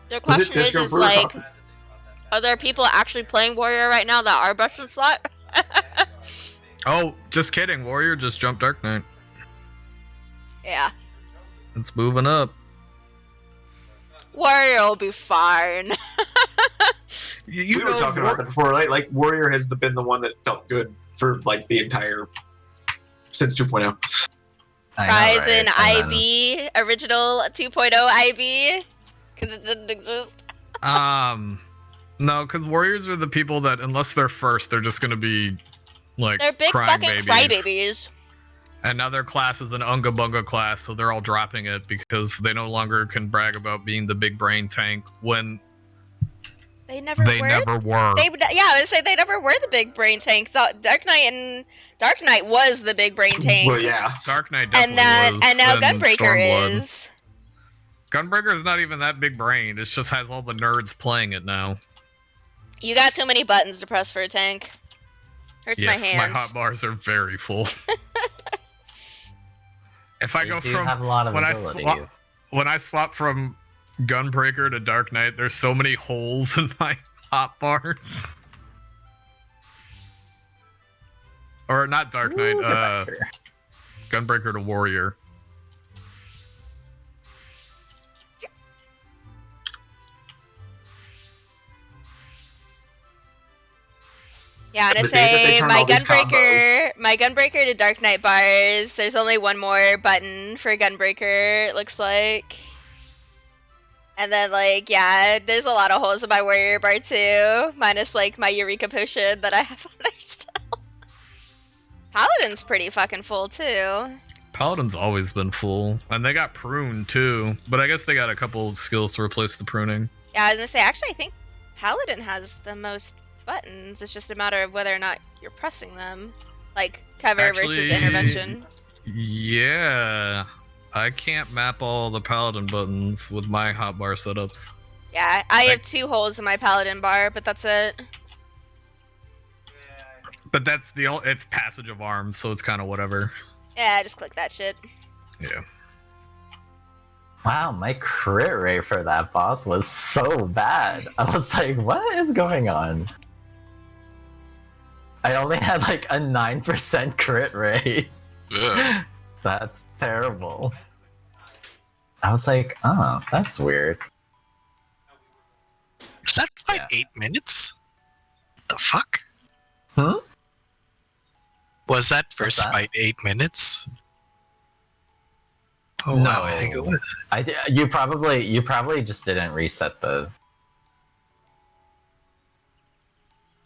The Was it question is Disco Brewer like, talking? are there people actually playing Warrior right now that are best in slot? Oh, just kidding. Warrior just jumped Dark Knight. Yeah. It's moving up. Warrior will be fine. You We were talking about that before, right? Like Warrior has been the one that felt good for like the entire since 2.0. I know, Rise right? in And then- IB, original 2.0 IB, because it didn't exist. No, because Warriors are the people that, unless they're first, they're just gonna be like They're big crying fucking babies. crybabies. And now their class is an Unga Bunga class, so they're all dropping it because they no longer can brag about being the big brain tank when They never they were. never were. Yeah, I would say they never were the big brain tank. Dark Knight was the big brain tank. Well, yeah. Dark Knight definitely was. And now and Gunbreaker Stormblood. is. Gunbreaker is not even that big brain. It just has all the nerds playing it now. You got too many buttons to press for a tank. Hurts Yes, my hands. my hotbars are very full. If I They go do from have a lot of when I abilities. when I swap from Gunbreaker to Dark Knight, there's so many holes in my hotbars. Or not Dark Knight, Ooh, Gunbreaker. Gunbreaker to Warrior. Yeah, I'm gonna The day that they say turn my all these Gunbreaker to Dark Knight bars. There's only one more button for Gunbreaker, it looks like. And then like, yeah, there's a lot of holes in my Warrior bar too. Minus like my Eureka potion that I have on there still. Paladin's pretty fucking full too. Paladin's always been full. And they got pruned too. But I guess they got a couple skills to replace the pruning. Yeah, I was gonna say actually I think Paladin has the most buttons. It's just a matter of whether or not you're pressing them. Like cover versus Actually, intervention. Yeah. I can't map all the Paladin buttons with my hotbar setups. Yeah, I have 2 holes in my Paladin bar, but that's it. But that's it's passage of arms, so it's kind of whatever. Yeah, just click that shit. Yeah. Wow, my crit rate for that boss was so bad. I was like, what is going on? I only had like a 9% crit rate. Ugh. That's terrible. I was like, oh, that's weird. Was that fight Yeah. 8 minutes? The fuck? Hmm? Was that first that? fight 8 minutes? Oh No. wow, I think it was. You probably just didn't reset the.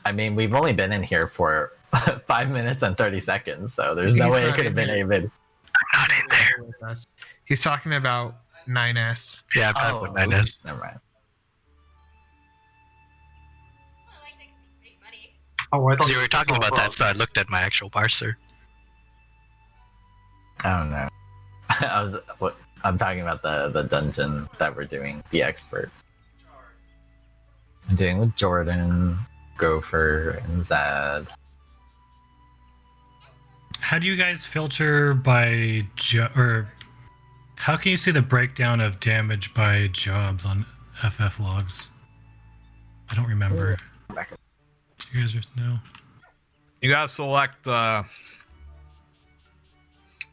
I mean, we've only been in here for 5 minutes and 30 seconds, so there's no He's way it not could have in been here. even. I'm not in there. With us. He's talking about 9S. Yeah, I'm Oh, not with 9S. never mind. Oh, I thought Because you were talking about that, wrong. so I looked at my actual parser. I don't know. I'm talking about the dungeon that we're doing, the expert. I'm doing with Jordan, Gopher, and Zed. How do you guys filter by or how can you see the breakdown of damage by jobs on FF logs? I don't remember. Do you guys know? You gotta select. And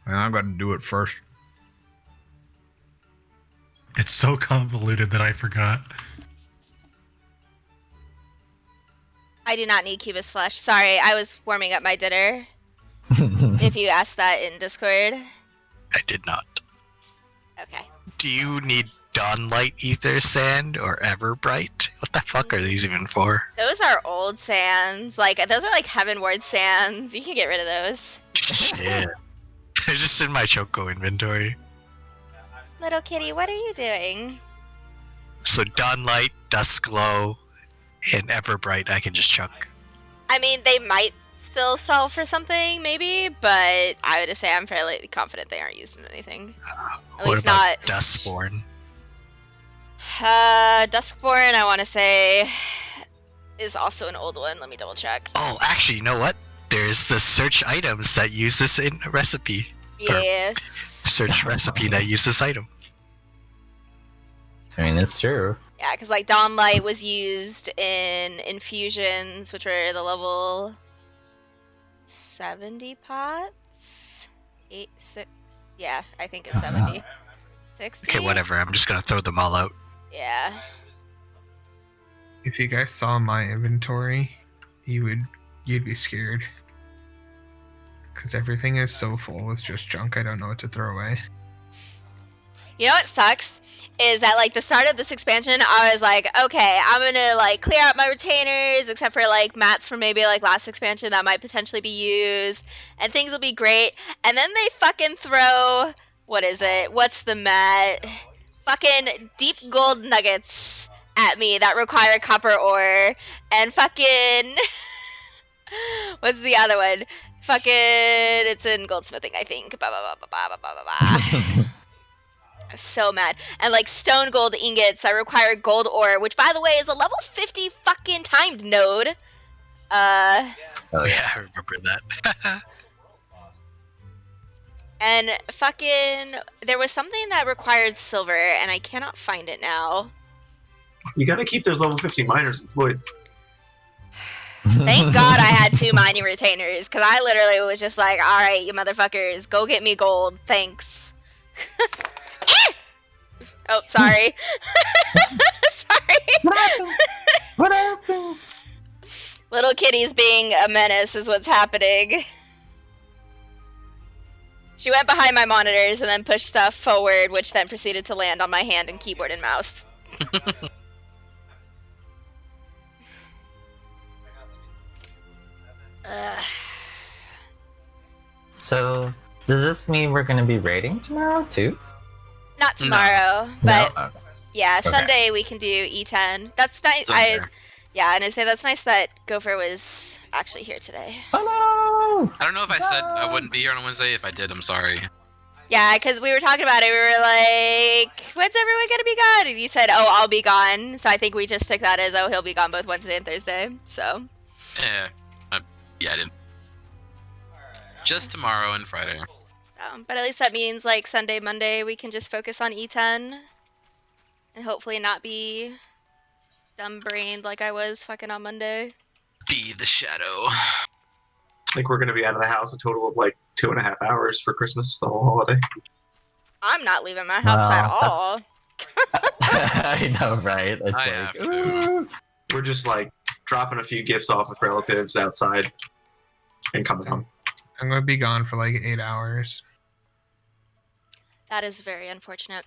I'm gonna do it first. It's so convoluted that I forgot. I do not need Cubus Flesh. Sorry, I was warming up my dinner. If you asked that in Discord. I did not. Okay. Do you need Dawnlight Ether Sand or Everbright? What the fuck are these even for? Those are old sands. Like, those are like Heavenward sands. You can get rid of those. Shit. They're just in my Choco inventory. Little kitty, what are you doing? So Dawnlight, Duskglow, and Everbright I can just chuck. I mean, they might still sell for something, maybe, but I would just say I'm fairly confident they aren't used in anything. At What least about not. Duskborn? Duskborn, I want to say, is also an old one. Let me double check. Oh, actually, you know what? There's the search items that use this in a recipe. Yes. Search recipe that uses this item. I mean, it's true. Yeah, because like Dawnlight was used in infusions, which were the level 70 pots? 8, 6. Yeah, I think it's 70. 60? Okay, whatever. I'm just gonna throw them all out. Yeah. If you guys saw my inventory, you'd be scared. Because everything is so full with just junk I don't know what to throw away. You know what sucks? Is at like the start of this expansion, I was like, okay, I'm gonna like clear out my retainers, except for like mats from maybe like last expansion that might potentially be used, and things will be great. And then they fucking throw, what is it? What's the mat? Fucking deep gold nuggets at me that require copper ore, and fucking what's the other one? Fucking, it's in goldsmithing, I think. Ba ba ba ba ba ba ba ba. I'm so mad. And like stone gold ingots that require gold ore, which by the way is a level 50 fucking timed node. Oh Yeah, I remember that. And fucking there was something that required silver and I cannot find it now. You gotta keep those level 50 miners employed. Thank God I had 2 mining retainers, because I literally was just like, alright, you motherfuckers, go get me gold, thanks. Oh, sorry. Sorry. What happened? What happened? Little kitty's being a menace is what's happening. She went behind my monitors and then pushed stuff forward, which then proceeded to land on my hand and keyboard and mouse. So, does this mean we're gonna be raiding tomorrow too? Not tomorrow, but No? Okay. yeah, Okay. Sunday we can do E10. That's nice. Yeah, and I say that's nice that Gopher was actually here today. Oh I don't know if I said I wouldn't be here on Wednesday. If I did, I'm sorry. Yeah, because we were talking about it. We were like, when's everyone going to be gone? And you said, oh, I'll be gone. So I think we just took that as, oh, he'll be gone both Wednesday and Thursday. So. Yeah, I didn't. Just tomorrow and Friday. But at least that means, like, Sunday, Monday, we can just focus on E10. And hopefully not be dumb-brained like I was fucking on Monday. Be the shadow. I think we're gonna be out of the house a total of like 2.5 hours for Christmas, the whole holiday. I'm not leaving my house at all. I know, right? It's I have to. ooh. We're just like dropping a few gifts off with relatives outside and coming home. I'm going to be gone for like 8 hours. That is very unfortunate.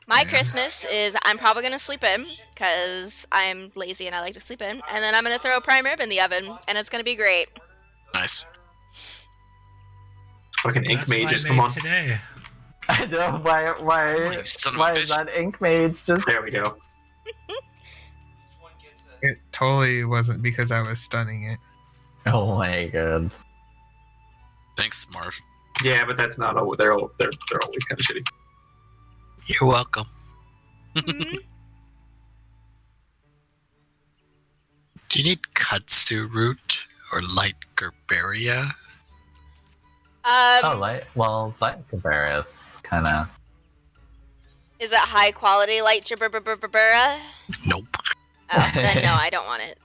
My Yeah. Christmas is I'm probably going to sleep in because I'm lazy and I like to sleep in. And then I'm going to throw a prime rib in the oven and it's going to be great. Nice. Fucking ink That's what I mages, made come on. today. I know why You son of a why bitch. is that ink mage just There we go. It totally wasn't because I was stunning it. oh my god. Thanks, Marv. Yeah, but that's not. They're always kind of shitty. You're welcome. Mhm. Do you need kudzu root or light gerberia? light Cabarrus, kind of. Is it high quality light Jabura? Nope. Oh, then no, I don't want it.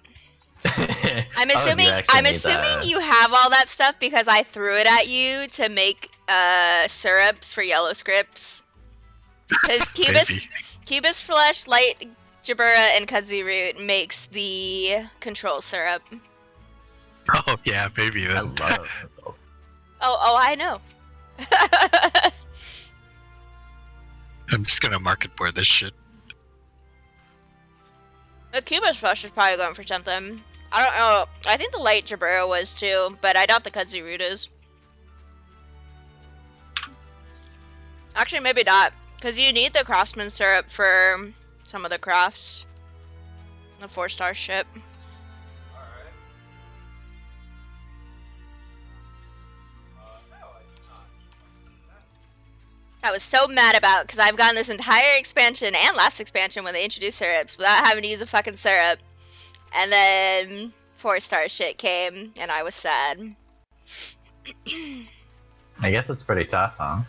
I'm Oh, assuming you actually I'm need assuming that. you have all that stuff because I threw it at you to make syrups for yellow scripts. Because Cubis Flesh, Light Jabura, and Kudzu Root makes the control syrup. Oh yeah, maybe I then. love those. Oh, I know. I'm just gonna market board this shit. The Cubis Flesh is probably going for something. I don't know. I think the Light Jabura was too, but I doubt the Kudzu Root is. Actually, maybe not. Because you need the Craftsman syrup for some of the crafts. The 4-star ship. I was so mad about because I've gotten this entire expansion and last expansion when they introduced syrups without having to use a fucking syrup. And then 4-star shit came and I was sad. I guess it's pretty tough, huh?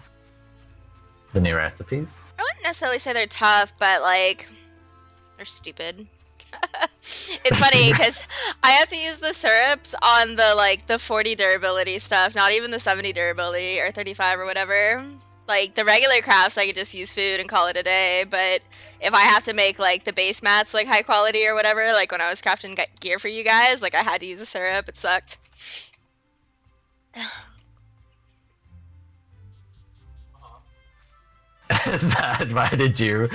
The new recipes. I wouldn't necessarily say they're tough, but like they're stupid. It's funny because I have to use the syrups on the 40 durability stuff, not even the 70 durability or 35 or whatever. Like the regular crafts, I could just use food and call it a day. But if I have to make like the base mats like high quality or whatever, like when I was crafting gear for you guys, like I had to use a syrup. It sucked. Zad, why did you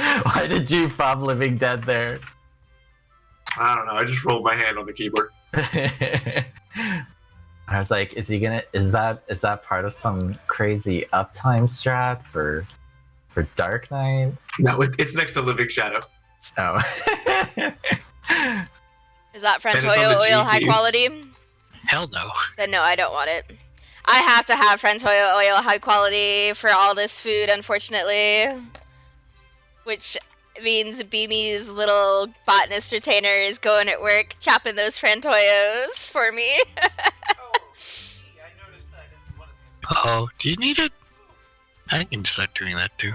pop Living Dead there? I don't know. I just rolled my hand on the keyboard. I was like, is that part of some crazy uptime strat for Dark Knight? No, it's next to Living Shadow. Oh. Is that And it's on Frentoyo the oil G high keys. quality? Hell no. Then no, I don't want it. I have to have Frentoyo oil high quality for all this food, unfortunately. Which means Beamy's little botanist retainer is going at work chopping those Frentoyos for me. Oh, do you need it? I can start doing that too.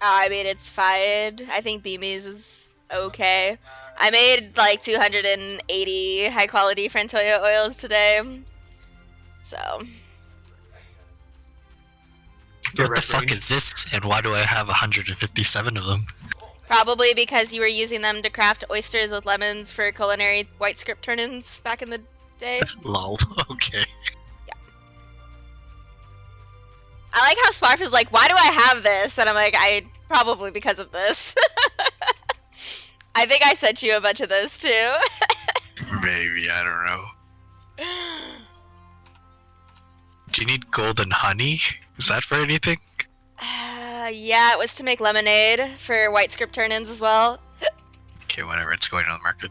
I mean, it's fine. I think Beamy's is okay. I made like 280 high quality Frentoyo oils today. So. What the fuck is this, and why do I have 157 of them? Probably because you were using them to craft oysters with lemons for culinary white script turn-ins back in the day. Lol, okay. I like how Sparf is like, why do I have this? And I'm like, probably because of this. I think I sent you a bunch of those too. Maybe, I don't know. Do you need golden honey? Is that for anything? Yeah, it was to make lemonade for white script turn-ins as well. Okay, whatever, it's going on the market.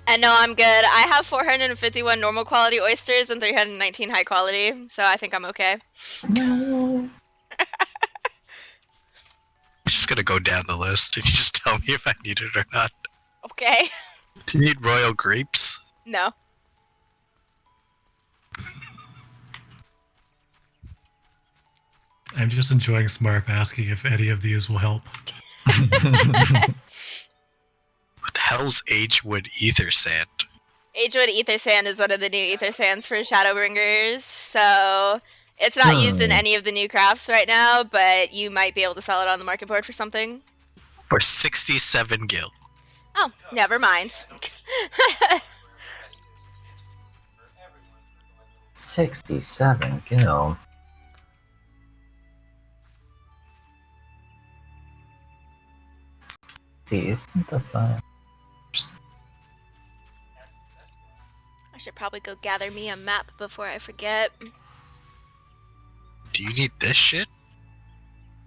And no, I'm good. I have 451 normal quality oysters and 319 high quality, so I think I'm okay. I'm just gonna go down the list and you just tell me if I need it or not. Okay. Do you need royal grapes? No. I'm just enjoying Smarf asking if any of these will help. What the hell's Agewood Ether Sand? Agewood Ether Sand is one of the new Ether Sands for Shadowbringers, so it's not used in any of the new crafts right now, but you might be able to sell it on the market board for something. For 67 gil. Oh, never mind. 67 gil. Isn't the sun? I should probably go gather me a map before I forget. Do you need this shit?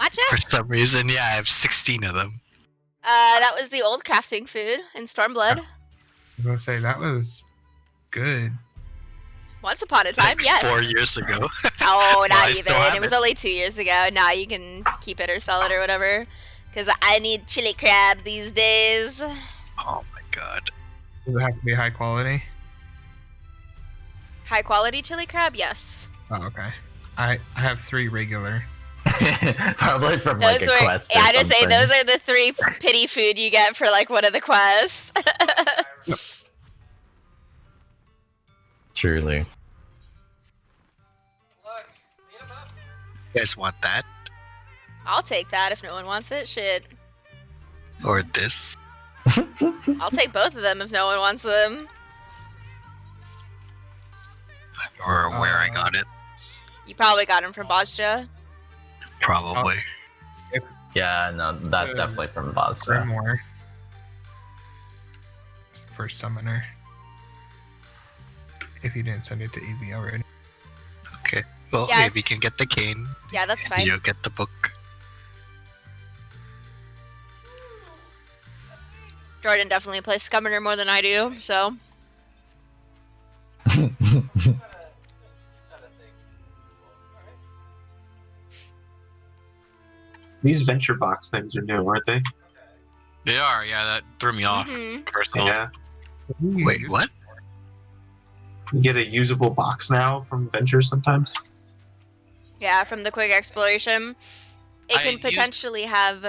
Matcha? For some reason, yeah, I have 16 of them. That was the old crafting food in Stormblood. I was gonna say that was good. Once upon a time, Like yes. 4 years ago. Oh, Well, not I still even. have It was it. only 2 years ago. Now you can keep it or sell it or whatever. Because I need chili crab these days. Oh my god. Does it have to be high quality? High quality chili crab, yes. Oh, okay. I have 3 regular. Probably from Those like a were, quest. yeah, or I just say something. those are the 3 pity food you get for like one of the quests. Truly. You guys want that? I'll take that if no one wants it. Shit. Or this? I'll take both of them if no one wants them. Or where I got it? You probably got them from Bosja. Probably. Yeah, no, that's definitely from Basra. Grimoire. First summoner. If you didn't send it to Evie already. Okay. Well, Yeah. maybe you can get the cane. Yeah, that's fine. You'll get the book. Jordan definitely plays Scummoner more than I do, so. These venture box things are new, aren't they? They are, yeah. That threw me off. Mhm. Personally. Yeah. Wait, what? You get a usable box now from Ventures sometimes. Yeah, from the quick exploration. It I can used- potentially have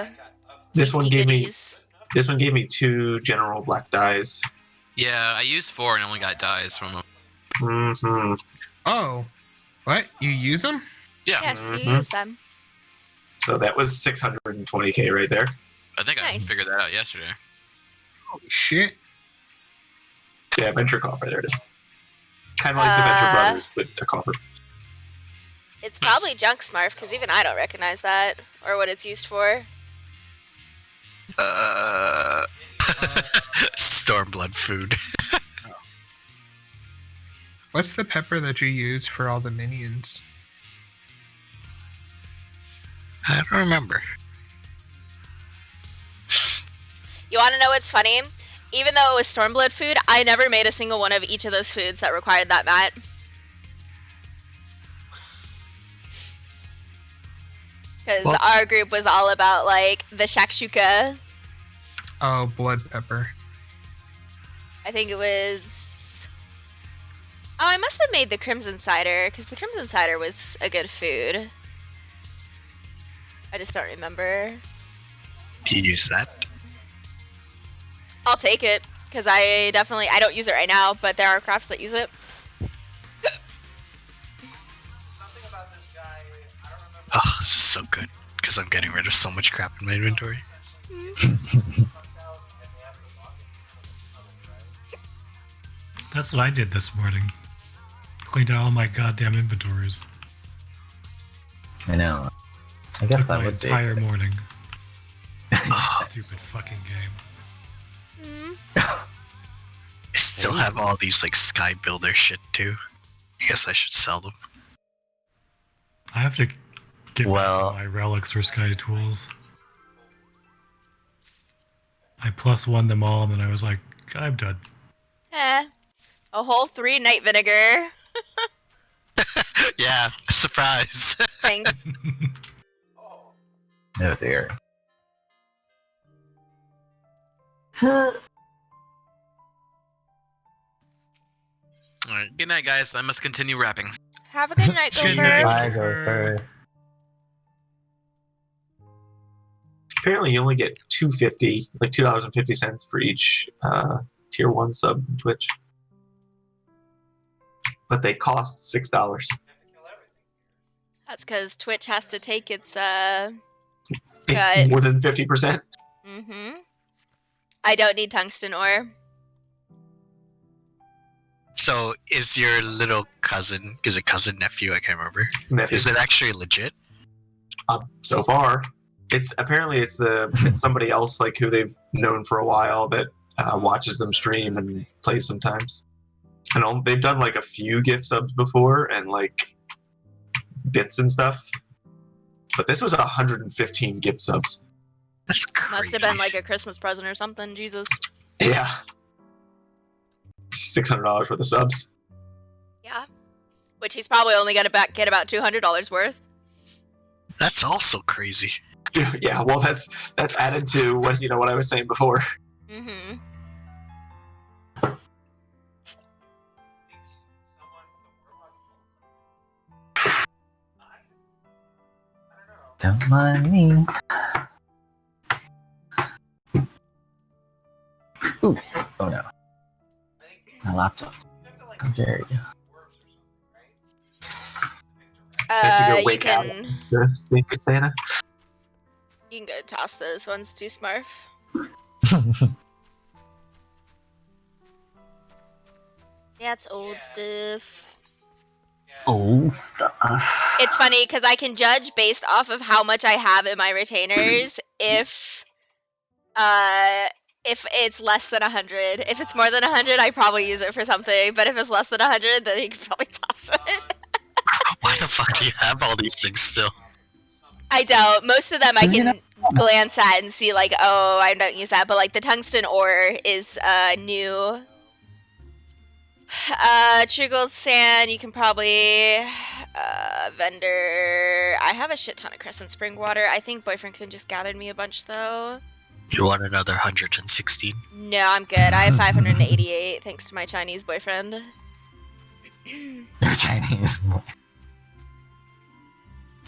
This one tasty gave me goodies. 2 general black dyes. Yeah, I used 4 and only got dyes from them. Mm-hmm. Oh. What? You use them? Yeah, Yes, you Mhm. use them. So that was 620k right there. I think Nice. I figured that out yesterday. Holy shit. Yeah, Venture Coffer, there it is. Kind of like the Venture Brothers, but a coffer. It's probably junk smurf, because even I don't recognize that, or what it's used for. Stormblood food. What's the pepper that you use for all the minions? I don't remember. You want to know what's funny? Even though it was Stormblood food, I never made a single one of each of those foods that required that mat. Because Well- our group was all about, like, the shakshuka. Oh, blood pepper. I think it was... Oh, I must have made the Crimson Cider, because the Crimson Cider was a good food. I just don't remember. Do you use that? I'll take it, because I don't use it right now, but there are crafts that use it. Oh, this is so good. Because I'm getting rid of so much crap in my inventory. That's what I did this morning. Cleaned out all my goddamn inventories. I know. I guess Took that my would be. entire morning. Oh, Stupid fucking game. Mm. I still have all these like sky builder shit too. I guess I should sell them. I have to get Well- back my relics for Sky Tools. I +1 them all, and then I was like, I'm done. A whole 3 night vinegar. Yeah, surprise. Thanks. Oh dear. Alright, good night, guys. I must continue rapping. Have a good night, Good Gopher. night. Bye, Gopher. Apparently, you only get $2.50, like $2.50 for each tier 1 sub in Twitch. But they cost $6. That's because Twitch has to take its, Cut. More than 50%. I don't need tungsten ore. So, is your little cousin, is it cousin, nephew? I can't remember. Nephew. Is it actually legit? So far, it's somebody else like who they've known for a while that watches them stream and plays sometimes. And they've done like a few gift subs before and like bits and stuff. But this was 115 gift subs. That's crazy. Must have been like a Christmas present or something. Jesus. Yeah. $600 worth of subs. Yeah. Which he's probably only gonna get about $200 worth. That's also crazy. Yeah, well that's added to what I was saying before. Mm-hmm. Don't mind me. Ooh, oh no. My laptop. How dare you? I have to go You wake can Adam to Secret Santa. you can go toss those ones too, Smurf. Yeah, it's old stuff. Old stuff. It's funny because I can judge based off of how much I have in my retainers if it's less than 100. If it's more than 100, I probably use it for something. But if it's less than 100, then you can probably toss it. Why the fuck do you have all these things still? I don't. Most of them I 'Cause you can glance at and see like, oh, I don't use that. But like the tungsten ore is new. True gold sand, you can probably vendor. I have a shit ton of Crescent Spring water. I think Boyfriend Kun just gathered me a bunch though. You want another 116? No, I'm good. I have 588 thanks to my Chinese boyfriend. Your Chinese boy.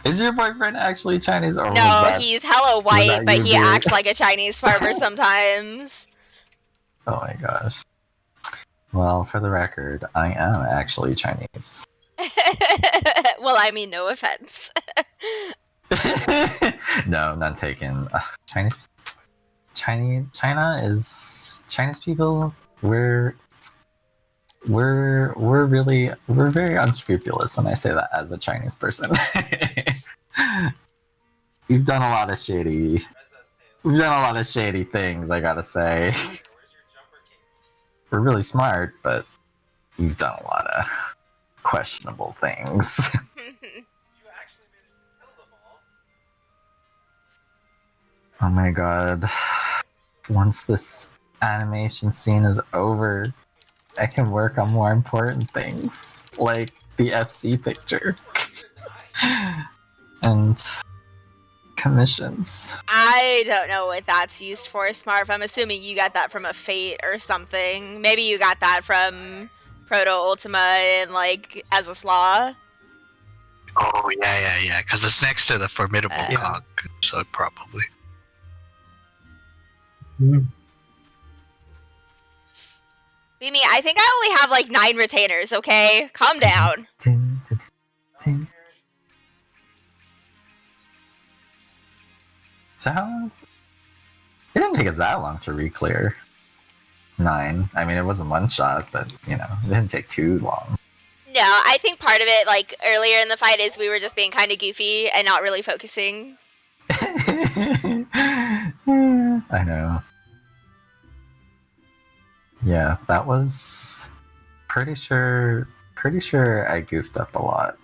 Is your boyfriend actually Chinese or was No, that? he's hella white, that but you, he dude? acts like a Chinese farmer sometimes. Oh my gosh. Well, for the record, I am actually Chinese. Well, I mean, no offense. No, none taken. Chinese people. We're very unscrupulous, and I say that as a Chinese person. We've done a lot of shady things, I gotta say. We're really smart, but we've done a lot of questionable things. Oh my god. Once this animation scene is over, I can work on more important things, like the FC picture. And commissions. I don't know what that's used for, Smarf. I'm assuming you got that from a Fate or something. Maybe you got that from Proto Ultima and like as a slaw. Oh, yeah, because it's next to the Formidable Yeah. Cog, so probably. Mimi, I think I only have like 9 retainers, okay? Calm down. Ting, ting, ting. So how long? It didn't take us that long to reclear 9. I mean, it wasn't one shot, but you know, it didn't take too long. No, I think part of it, like earlier in the fight, is we were just being kind of goofy and not really focusing. I know. Yeah, that was pretty sure I goofed up a lot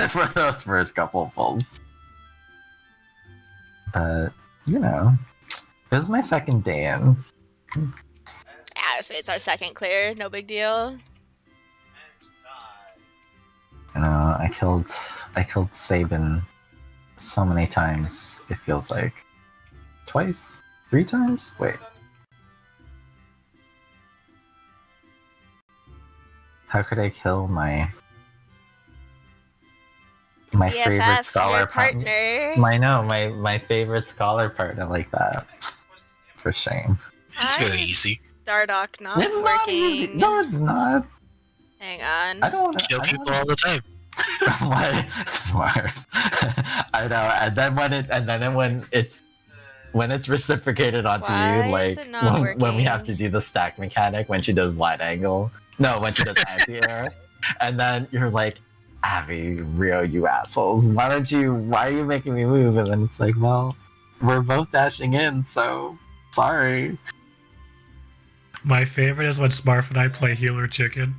for those first couple pulls. But, you know, it was my second day in. Yeah, so it's our second clear, no big deal. You know, I killed Sabin so many times, it feels like. Twice? 3 times? Wait. How could I kill my favorite BFF, scholar your partner. my favorite scholar partner like that? For shame. It's Why very is easy. Dardock not It's working? not easy. No, it's not. Hang on. I don't want to Kill people all the time. Why smart? I know, and then when it's reciprocated onto Why you, is like it not when we have to working? do the stack mechanic when she does wide angle. No, when she does anti-air, and then you're like, Avyuir, you assholes! Why are you making me move? And then it's like, well, we're both dashing in, so sorry. My favorite is when Smarf and I play healer chicken.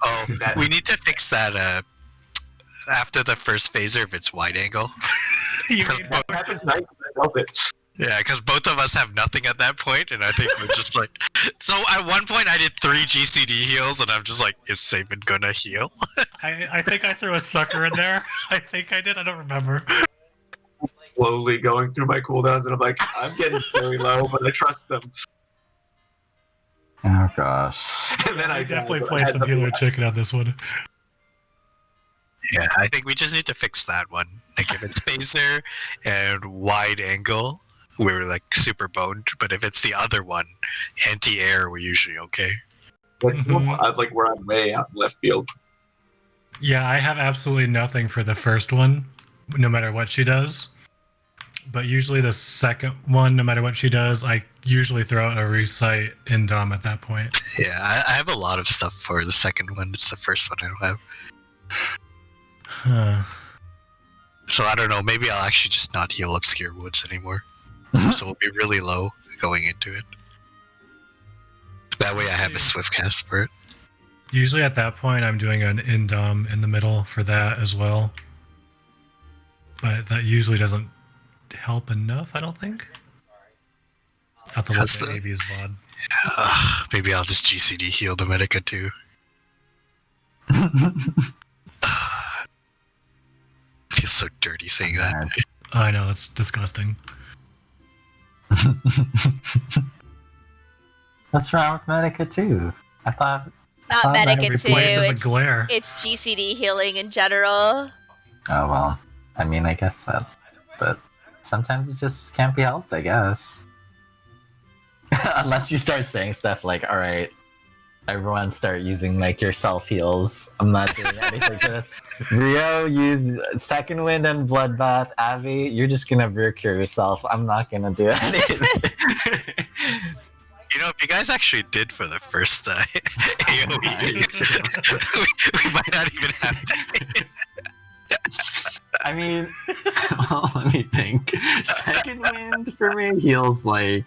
Oh, we need to fix that after the first phaser if it's wide angle. You Because mean- both, What happened tonight? I felt it. yeah, because both of us have nothing at that point, and I think we're just like. So at one point, I did 3 GCD heals, and I'm just like, is Sabin gonna heal? I think I threw a sucker in there. I think I did. I don't remember. Slowly going through my cooldowns, and I'm like, I'm getting very low, but I trust them. Oh gosh. And then I I definitely died, but I played had some nothing healer left. chicken on this one. Yeah, I think we just need to fix that one. Like if it's phaser and wide angle, we're like super boned. But if it's the other one, anti-air, we're usually okay. Like where I'm way out in left field. Yeah, I have absolutely nothing for the first one, no matter what she does. But usually the second one, no matter what she does, I usually throw out a recite in Dom at that point. Yeah, I have a lot of stuff for the second one. It's the first one I don't have. Huh. So I don't know. Maybe I'll actually just not heal Obscure Woods anymore. So we'll be really low going into it. That way I have a swift cast for it. Usually at that point, I'm doing an Indom in the middle for that as well. But that usually doesn't help enough, I don't think. Have to look How's at the- AB's VOD. Maybe I'll just GCD heal the Medica too. Feels so dirty saying that. I know, that's disgusting. What's wrong with Medica 2? I thought. It's not Oh, that Medica 2. Replaces a It's, glare. it's GCD healing in general. Oh well. I mean, I guess that's. But sometimes it just can't be helped, I guess. Unless you start saying stuff like, alright, everyone start using like your self heals. I'm not doing anything to this. Rio, use Second Wind and Bloodbath. Avi, you're just gonna recure yourself. I'm not gonna do anything. You know, if you guys actually did for the first AoE, we might not even have to. I mean, well, let me think. Second Wind for me heals like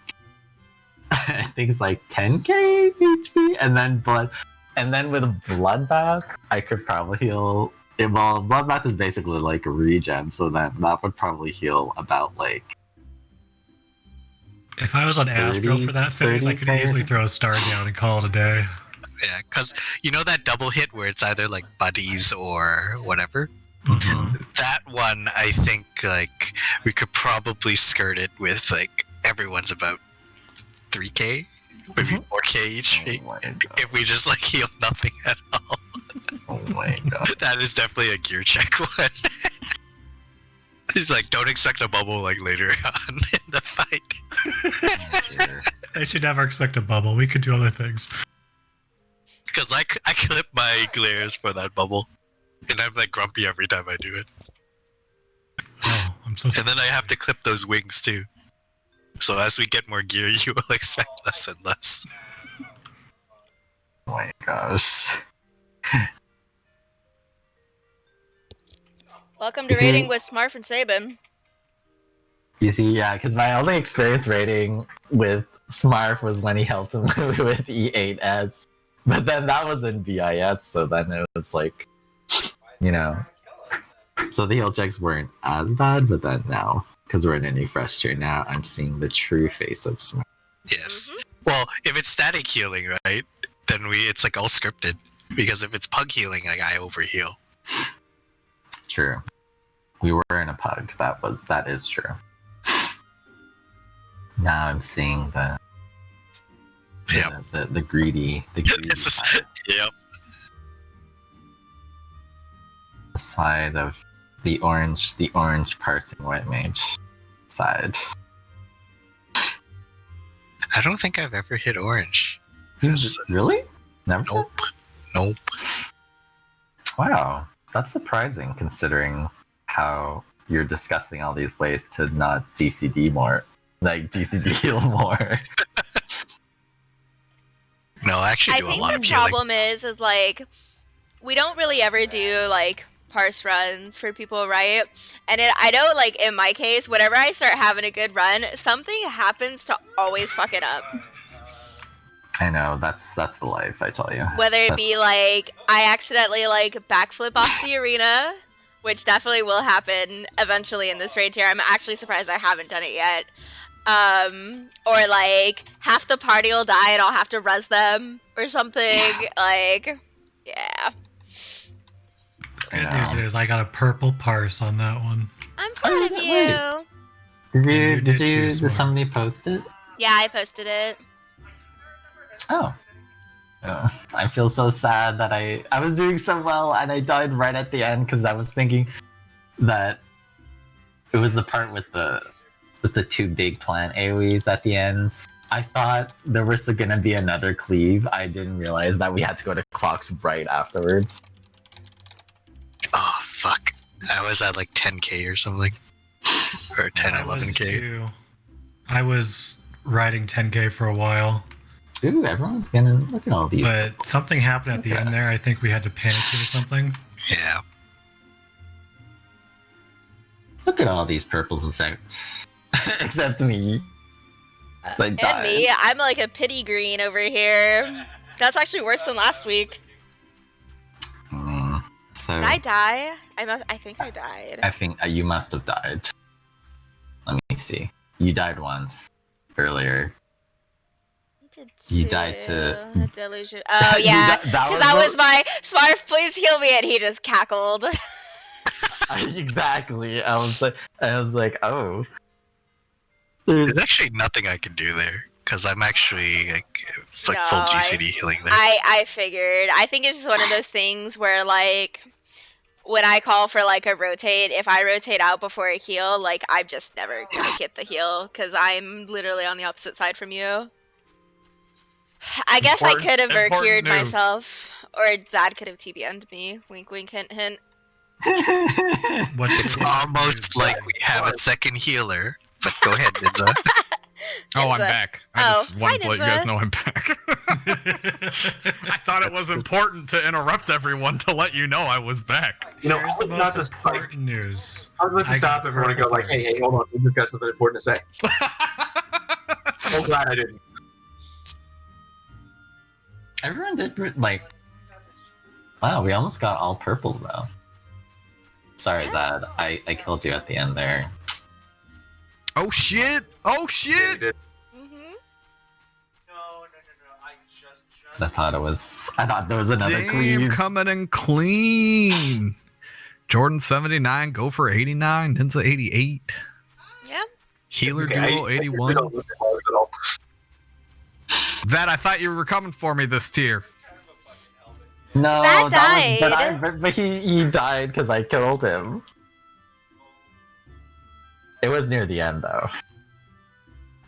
I think it's like 10k HP, and then with Bloodbath, I could probably heal. Well, Bloodbath is basically like a regen, so then that would probably heal about like. If I was on Astro 30, for that phase, I could 30K. easily throw a star down and call it a day. Yeah, because you know that double hit where it's either like buddies or whatever? Mhm. That one, I think, like, we could probably skirt it with, like, everyone's about 3k, maybe 4k each. Oh my god! If we just, like, heal nothing at all. Oh my god! That is definitely a gear check one. It's like, don't expect a bubble, like, later on in the fight. Oh, dear. I should never expect a bubble. We could do other things. Because I clip my glares for that bubble. And I'm, like, grumpy every time I do it. Oh, I'm so And sorry. then I have to clip those wings, too. So as we get more gear, you will expect less and less. Oh my gosh! Welcome to You see- raiding with Smurf and Sabin. You see, yeah, because my only experience raiding with Smarf was when he helped him with E9S, but then that was in BIS, so then it was like, you know, so the heal checks weren't as bad, but then now, because we're in a new fresh tier now, I'm seeing the true face of Smarf. Yes. Well, if it's static healing, right, then it's like all scripted. Because if it's pug healing, like I overheal. True. We were in a pug. That is true. Now I'm seeing the Yep. the greedy This is, side, yep. the side of the orange parsing white mage side. I don't think I've ever hit orange. Really? Never? Nope. Wow, that's surprising considering how you're discussing all these ways to not GCD more, like GCD heal more. No, I actually I do a think lot the of healing. problem is like we don't really ever do like parse runs for people, right? And I know like in my case, whenever I start having a good run, something happens to always fuck it up. I know, that's the life, I tell you. Whether it be like I accidentally like backflip off the arena, which definitely will happen eventually in this raid tier. I'm actually surprised I haven't done it yet. Or like half the party will die and I'll have to res them or something. Like, yeah. I Good know. news is I got a purple parse on that one. I'm proud of wait. you. You did too, Did Smart. somebody post it? Yeah, I posted it. Oh. I feel so sad that I was doing so well and I died right at the end because I was thinking that it was the part with the two big plant AoEs at the end. I thought there was gonna be another cleave. I didn't realize that we had to go to clocks right afterwards. Oh fuck! I was at like 10k or something, or 10, I was 11k. too. I was riding 10k for a while, Ooh, everyone's gonna look at all these. but purples. something happened at the Look at end there. I us. think we had to panic or something. Yeah. Look at all these purples except me. So I And died. me, I'm like a pity green over here. That's actually worse than last week. So Did I die? I think I died. I think you must have died. Let me see. You died once earlier. You died to- delusion. Oh yeah, because that was my Smarf. Please heal me, and he just cackled. Exactly. I was like, oh. There's actually nothing I can do there because I'm actually like full No, GCD healing there. I figured. I think it's just one of those things where like when I call for like a rotate, if I rotate out before I heal, like I'm just never gonna get the heal because I'm literally on the opposite side from you. I guess I could have Important Mercured news. myself, or Dad could have TBN'd me. Wink, wink, hint, hint. What's It's the- almost like we have a second healer. But go ahead, Nidza. Oh, I'm Ninja. back. I just Oh, wanted hi, to let you guys Ninja. know I'm back. I thought it was important to interrupt everyone to let you know I was back. You know, Here's the not most just like important news. I was about to I stop got everyone and go like, purple hey, hold on, we just got something important to say. So glad I didn't. Everyone did like. Wow, we almost got all purples though. Sorry, Zad. I killed you at the end there. Oh shit! Oh Yeah, you shit! did. Mm-hmm. I thought there was another Damn, cleave. coming in clean. Jordan 79, go for 89, Ninja 88, Yeah. Healer Okay, Duo I 81. don't look at hogs at all. Zad, I thought you were coming for me this tier. No, Zad but he died because I killed him. It was near the end though.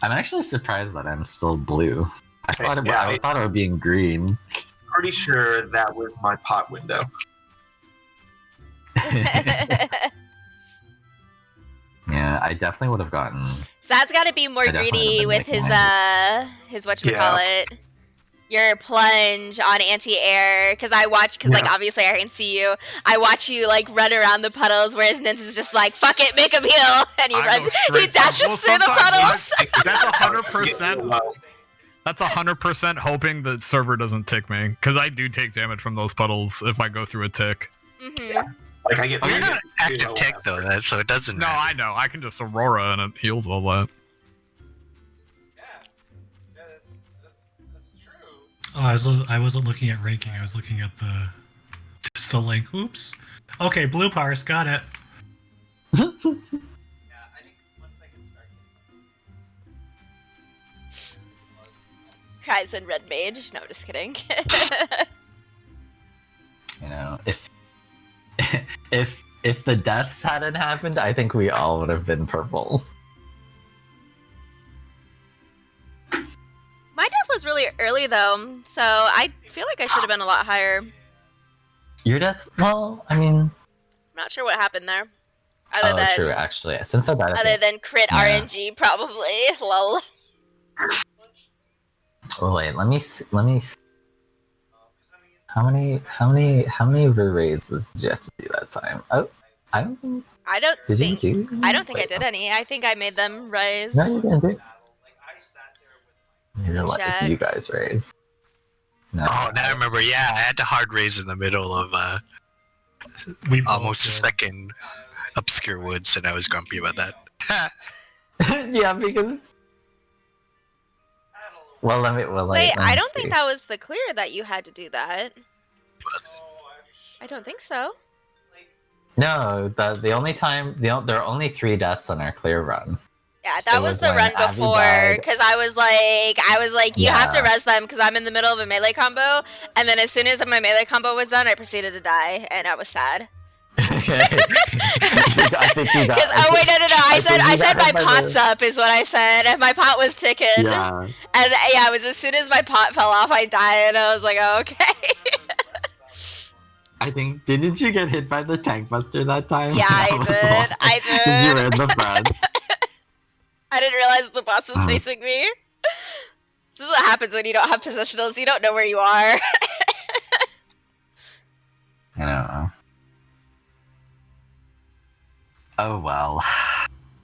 I'm actually surprised that I'm still blue. I thought it would be in green. Pretty sure that was my pot window. Yeah, I definitely would have gotten. Zad's got to be more I definitely greedy would've with been his whatchamacallit. Your plunge on anti-air, because like obviously I can see you. I watch you like run around the puddles, whereas Ninja's just like, fuck it, make him heal, and he I runs, go straight he dashes well, through the sometimes puddles. That's 100%. That's 100% hoping the server doesn't tick me, because I do take damage from those puddles if I go through a tick. Mm-hmm. Like I get. Oh, you're not I get- active tech though, so it doesn't No, matter. I know. I can just Aurora and it heals all that. Oh, I wasn't looking at ranking. I was looking at just the link. Oops. Okay, blue parse, got it. Cries in red mage. No, just kidding. You know, if the deaths hadn't happened, I think we all would have been purple. My death was really early though, so I feel like I should have been a lot higher. I'm Your death? Well, I mean, not sure what happened there. Other than true. Actually, since I died, I other think- than crit Yeah. RNG, probably. Lol. Oh wait, let me. How many raises did you have to do that time? Oh, I don't think. I don't Did think you do? I don't think I Wait, did any. I think I made them rise. No, you didn't do. You're like Check. you guys raise. No. Oh, now I remember. Yeah, I had to hard raise in the middle of We both almost a did. second obscure woods, and I was grumpy about that. Yeah, because. Well, Wait, let I me don't see. think that was the clear that you had to do that. I don't think so. No, the only time there are only 3 deaths on our clear run. Yeah, that It was was the when run Abby before, died. because I was like, you have to Yeah. res them because I'm in the middle of a melee combo, and then as soon as my melee combo was done, I proceeded to die, and I was sad. I think you got. Because oh wait, no, I said think you got my hit by pot's the- up is what I said, and my pot was ticking, Yeah. and yeah, it was as soon as my pot fell off, I died, and I was like, oh, okay. I think didn't you get hit by the tank buster that time? Yeah, I was did. why. I 'Cause you were did. in the front. I didn't realize the boss was Oh. facing me. This is what happens when you don't have positionals. You don't know where you are. I don't know. Oh well.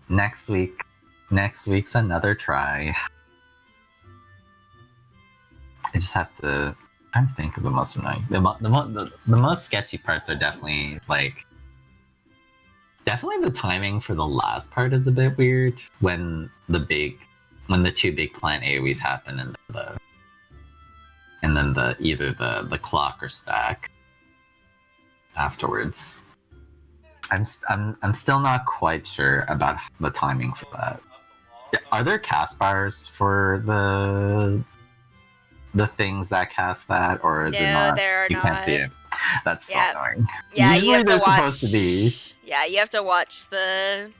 Next week's another try. I just have to. I'm trying to think of the most annoying. The most sketchy parts are definitely the timing for the last part is a bit weird when the two big plant AoEs happen and then either the clock or stack afterwards. I'm still not quite sure about the timing for that. Are there cast bars for the things that cast that, or is it No, not? there are you not. can't see it. That's Yeah. so annoying. Yeah, you Usually have to they're watch. supposed to be. Yeah, you have to watch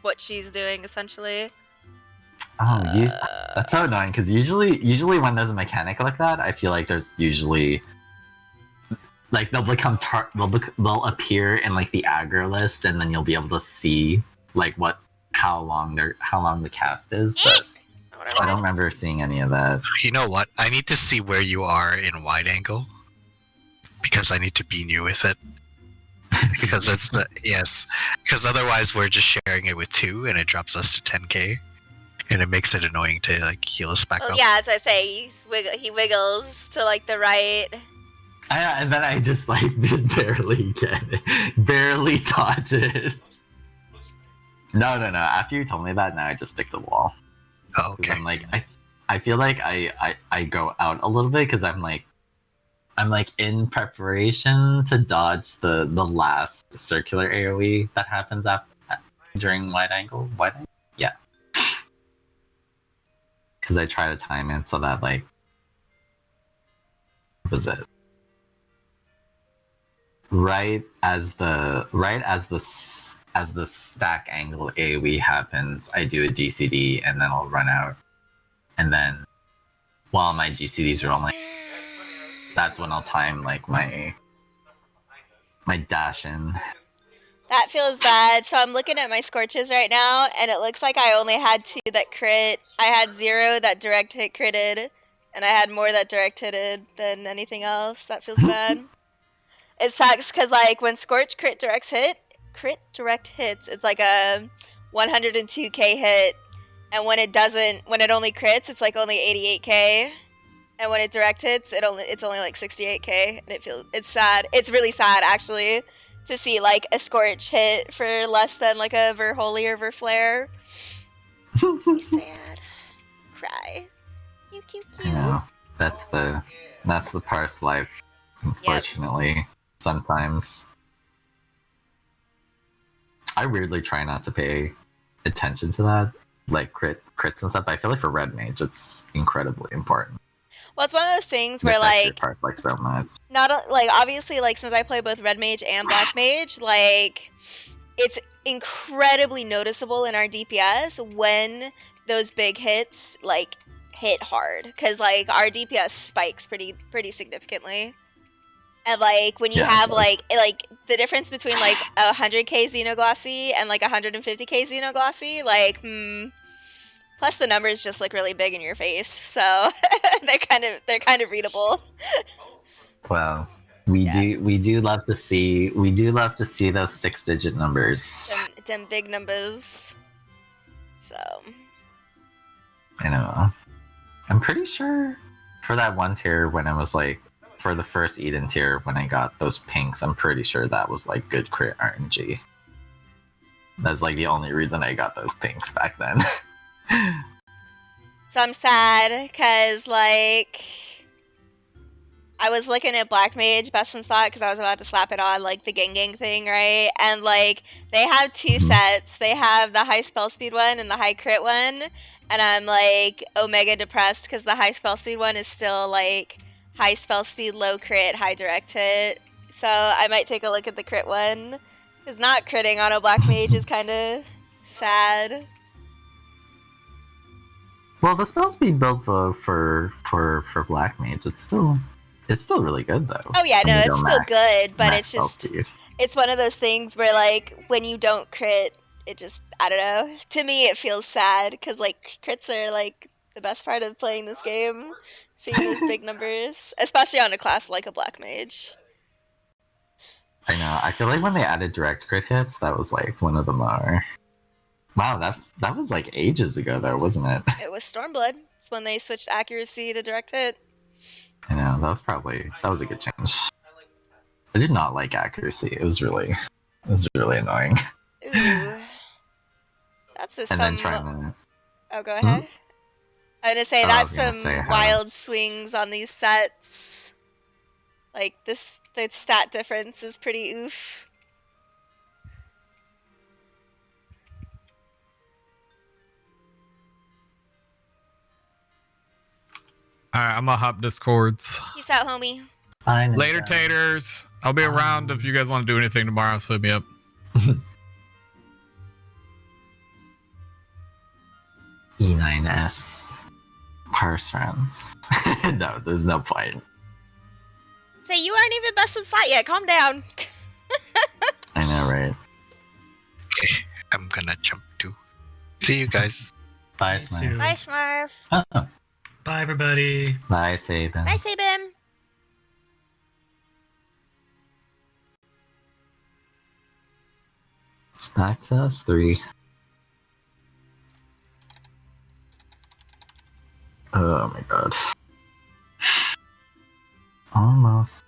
what she's doing essentially. Oh, that's so annoying because usually when there's a mechanic like that, I feel like there's usually like they'll they'll appear in like the aggro list, and then you'll be able to see like how long the cast is. But I don't remember seeing any of that. You know what? I need to see where you are in wide angle because I need to beam you with it. Because it's yes. Because otherwise we're just sharing it with 2, and it drops us to 10k, and it makes it annoying to like heal us back Well, up. yeah, as I say, he wiggles to like the right. And then I just barely get it, barely dodge it. No. After you told me that, now I just stick to the wall. Oh, okay. I'm like, I feel like I go out a little bit because I'm in preparation to dodge the last circular AoE that happens during wide angle. Yeah. Because I try to time it so that what was it? Right as the stack angle AoE happens, I do a GCD and then I'll run out. And then while my GCDs are rolling, that's when I'll time my dash in. That feels bad. So I'm looking at my scorches right now, and it looks like I only had 2 that crit. I had 0 that direct hit critted, and I had more that direct hitted than anything else. That feels bad. It sucks because when Scorch crit direct hits, it's like a 102k hit, and when it only crits, it's like only 88k, and when it direct hits, it's only like 68k, and it's sad. It's really sad actually to see a Scorch hit for less than like a Verholy or Verflare. Makes me sad. Cry. Cute. I know. That's the parse life, unfortunately. Yep. Sometimes I weirdly try not to pay attention to that, like crits and stuff. But I feel like for red mage, it's incredibly important. Well, it's one of those things where your parse so much. Not obviously since I play both red mage and black mage, it's incredibly noticeable in our DPS when those big hits hit hard, because our DPS spikes pretty significantly. And when you have the difference between 100k Xenoglossy and 150k Xenoglossy, plus the numbers just look really big in your face, so they're kind of readable. Well, we do love to see those 6-digit numbers. Them big numbers. So I know. I'm pretty sure for that one tier when it was for the first Eden tier when I got those pinks, I'm pretty sure that was good crit RNG. That's the only reason I got those pinks back then. So I'm sad because I was looking at Black Mage Best in Slot because I was about to slap it on like the gang thing, right? And like they have two Mhm. sets. They have the high spell speed one and the high crit one. And I'm like omega depressed because the high spell speed one is still like high spell speed, low crit, high direct hit. So I might take a look at the crit one. Because not critting on a Black Mage is kind of sad. Well, the spell speed build for Black Mage, it's still really good though. Oh yeah, when no, you it's go still max- good, but max it's spell just speed. it's one of those things where like when you don't crit, it just I don't know. To me, it feels sad because like crits are like the best part of playing this game. Seeing those big numbers, especially on a class like a Black Mage. I know. I feel like when they added direct crit hits, that was like one of the more. Wow, that was like ages ago though, wasn't it? It was Stormblood. It's when they switched accuracy to direct hit. I know that was a good change. I did not like accuracy. It was really annoying. Ooh, that's just And some. then trying to. Oh, go ahead. I was gonna say Oh, I that's was gonna some say how- wild swings on these sets. Like this, the stat difference is pretty oof. All right, I'm gonna hop discords. Peace out, homie. I know Later, that. taters. I'll be around if you guys want to do anything tomorrow. So hit me up. E9S parse rounds. No, there's no point. Say you aren't even best in slot yet. Calm down. I know, right? I'm gonna jump too. See you guys. Bye, Me Smurf. too. Bye, Smurf. Oh, Bye, everybody. bye, Sabin. Bye, Sabin. It's back to us three. Oh my god. Almost.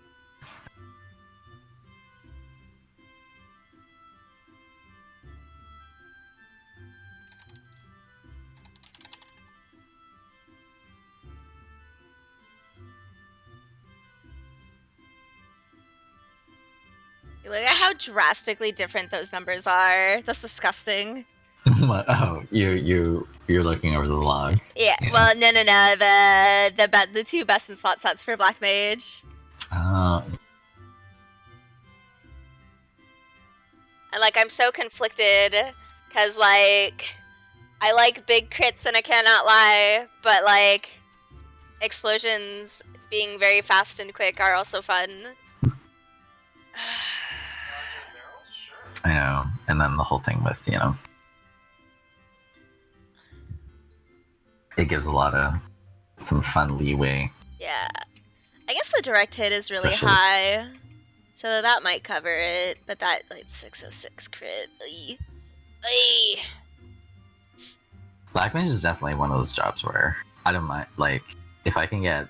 Look at how drastically different those numbers are. That's disgusting. Oh, you're looking over the log. Yeah. Yeah. Well, no. The two best in slot sets for Black Mage. Oh, And like I'm so conflicted because like I like big crits and I cannot lie, but like explosions being very fast and quick are also fun. I know. And then the whole thing with, it gives a lot of some fun leeway. Yeah. I guess the direct hit is really Especially- high. So that might cover it, but that like 606 crit. Ay. Ay. Black Mage is definitely one of those jobs where I don't mind, like, if I can get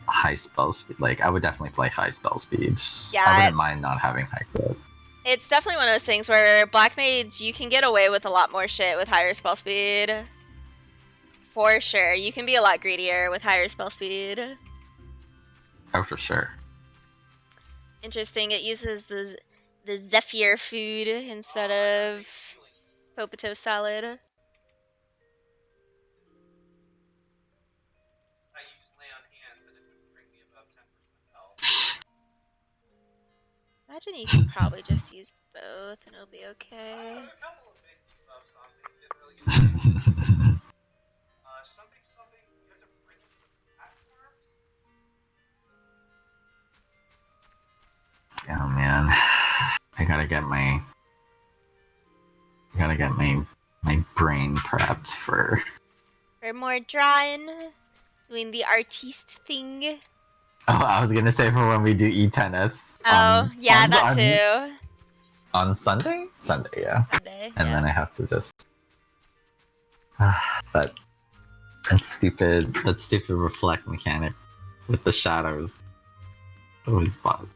high spell speed, like, I would definitely play high spell speed. Yeah, I wouldn't mind not having high crit. It's definitely one of those things where Black Mage, you can get away with a lot more shit with higher spell speed. For sure. You can be a lot greedier with higher spell speed. Oh, for sure. Interesting, it uses the Zephyr food instead of Popito salad. Imagine you can probably just use both and it'll be okay. Oh man, I gotta get my brain prepped for. For more drawing, doing the artiste thing. Oh, I was gonna say for when we do E10S. Oh, yeah, that too. On Sunday? Sunday, yeah. Sunday, And yeah. then I have to just. That stupid reflect mechanic with the shadows. Always bug.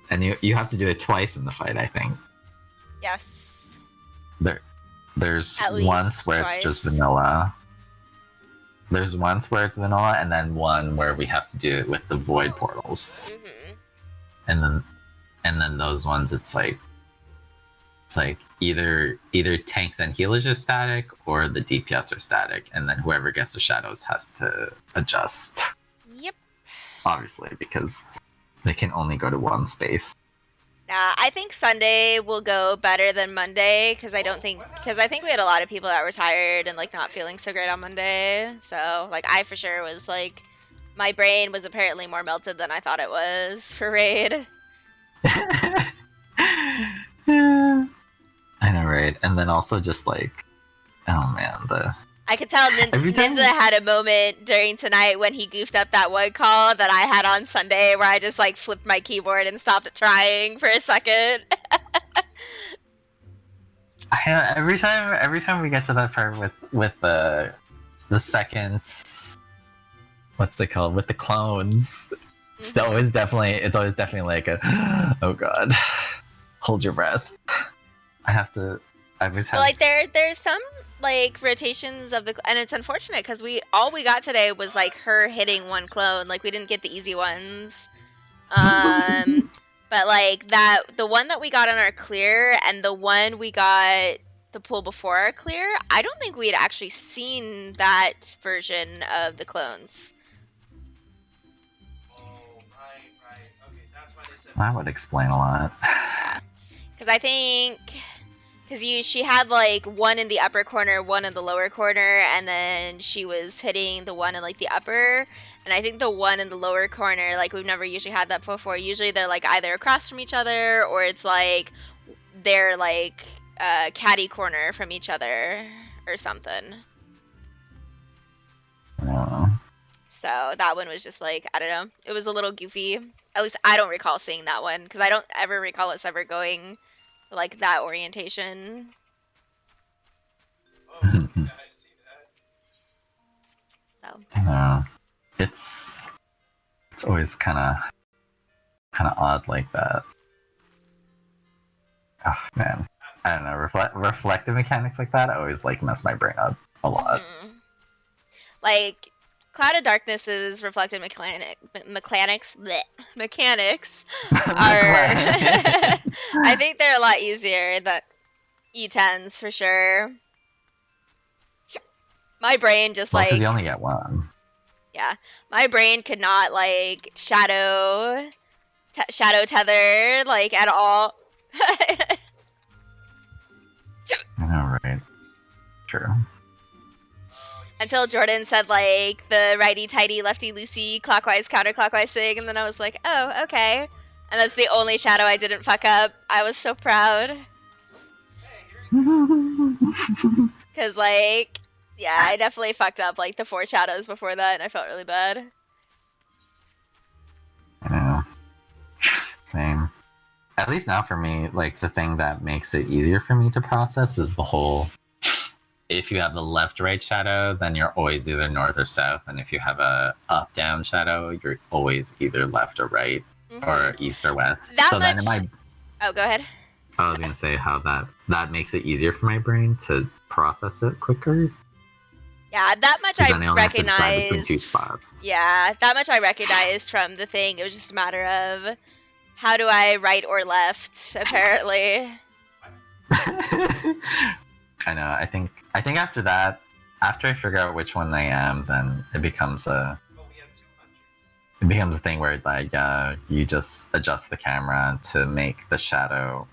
And you have to do it twice in the fight, I think. Yes. There's At least once where it's just twice. vanilla. there's once where it's vanilla, and then one where we have to do it with the void portals, and then those ones it's like either tanks and healers are static or the DPS are static, and then whoever gets the shadows has to adjust. Yep. Obviously, because they can only go to one space. I think Sunday will go better than Monday because I think we had a lot of people that were tired and like not feeling so great on Monday. So like I for sure was like, my brain was apparently more melted than I thought it was for raid. I know, right? And then also just like, oh man, I could tell Ninja had a moment during tonight when he goofed up that one call that I had on Sunday where I just like flipped my keyboard and stopped trying for a second. Every time we get to that part with the second, what's it called, with the clones, it's always definitely like a, oh god, hold your breath. Like there's some like rotations of the, and it's unfortunate because all we got today was like her hitting one clone. Like we didn't get the easy ones. But like the one that we got on our clear and the one we got the pull before our clear, I don't think we had actually seen that version of the clones. That would explain a lot. Because I think, she had like one in the upper corner, one in the lower corner, and then she was hitting the one in like the upper. And I think the one in the lower corner, like we've never usually had that before. Usually they're like either across from each other or it's like they're like catty corner from each other or something. So that one was just like, I don't know. It was a little goofy. At least I don't recall seeing that one because I don't ever recall us ever going to like that orientation. So. It's always kind of odd like that. Oh man, I don't know. Reflective mechanics like that always like mess my brain up a lot. Like Cloud of Darkness's reflective mechanics are I think they're a lot easier than E10s for sure. My brain just like, because you only get one. Yeah, my brain could not like shadow tether like at all. I know, right? True. Until Jordan said like the righty tighty lefty loosey clockwise counterclockwise thing, and then I was like, oh, okay. And that's the only shadow I didn't fuck up. I was so proud. Cause like, yeah, I definitely fucked up like the 4 shadows before that, and I felt really bad. I know. Same. At least now for me, like the thing that makes it easier for me to process is the whole, if you have the left-right shadow, then you're always either north or south, and if you have a up-down shadow, you're always either left or right, or east or west. That so much... then Oh, go ahead. I was gonna say how that makes it easier for my brain to process it quicker. Yeah, that much I only recognized. Have to decide between 2 spots. Yeah, that much I recognized from the thing. It was just a matter of how do I right or left, apparently. I know. I think after that, after I figure out which one I am, then it becomes a thing where like you just adjust the camera to make the shadow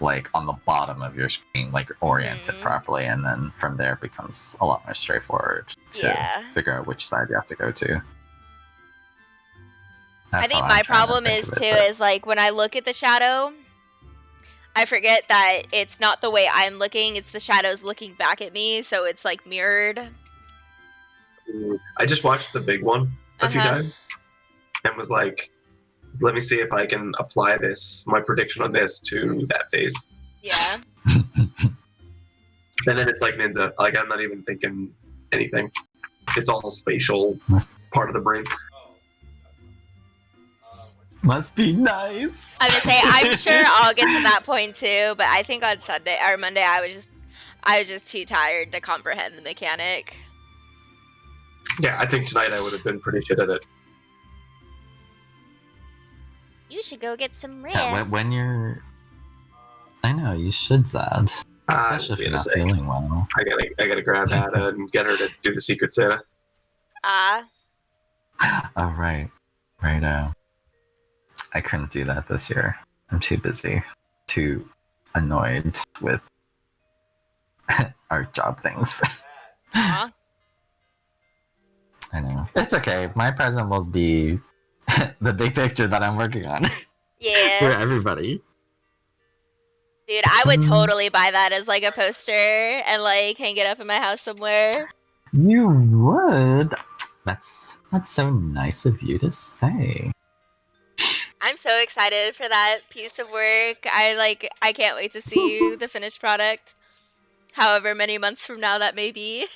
like on the bottom of your screen, like oriented properly, and then from there it becomes a lot more straightforward to figure out which side you have to go to. I think my problem is is like when I look at the shadow, I forget that it's not the way I'm looking, it's the shadows looking back at me, so it's like mirrored. I just watched the big one a few times and was like, let me see if I can apply my prediction on this to that phase. Yeah. And then it's like Ninja, like I'm not even thinking anything. It's all spatial part of the brain. Must be nice. I'm gonna say I'm sure I'll get to that point too, but I think on Sunday or Monday I was just too tired to comprehend the mechanic. Yeah, I think tonight I would have been pretty shit at it. You should go get some rest. Yeah, when you're, I know you should, Zad. Especially if you're not feeling well. I gotta grab Ada and get her to do the Secret Santa. Ah. Oh right. I couldn't do that this year. I'm too busy. Too annoyed with our job things. Aw. I know. It's okay. My present will be the big picture that I'm working on Yes. for everybody. Dude, I would totally buy that as like a poster and like hang it up in my house somewhere. You would? That's so nice of you to say. I'm so excited for that piece of work. I can't wait to see the finished product. However many months from now that may be.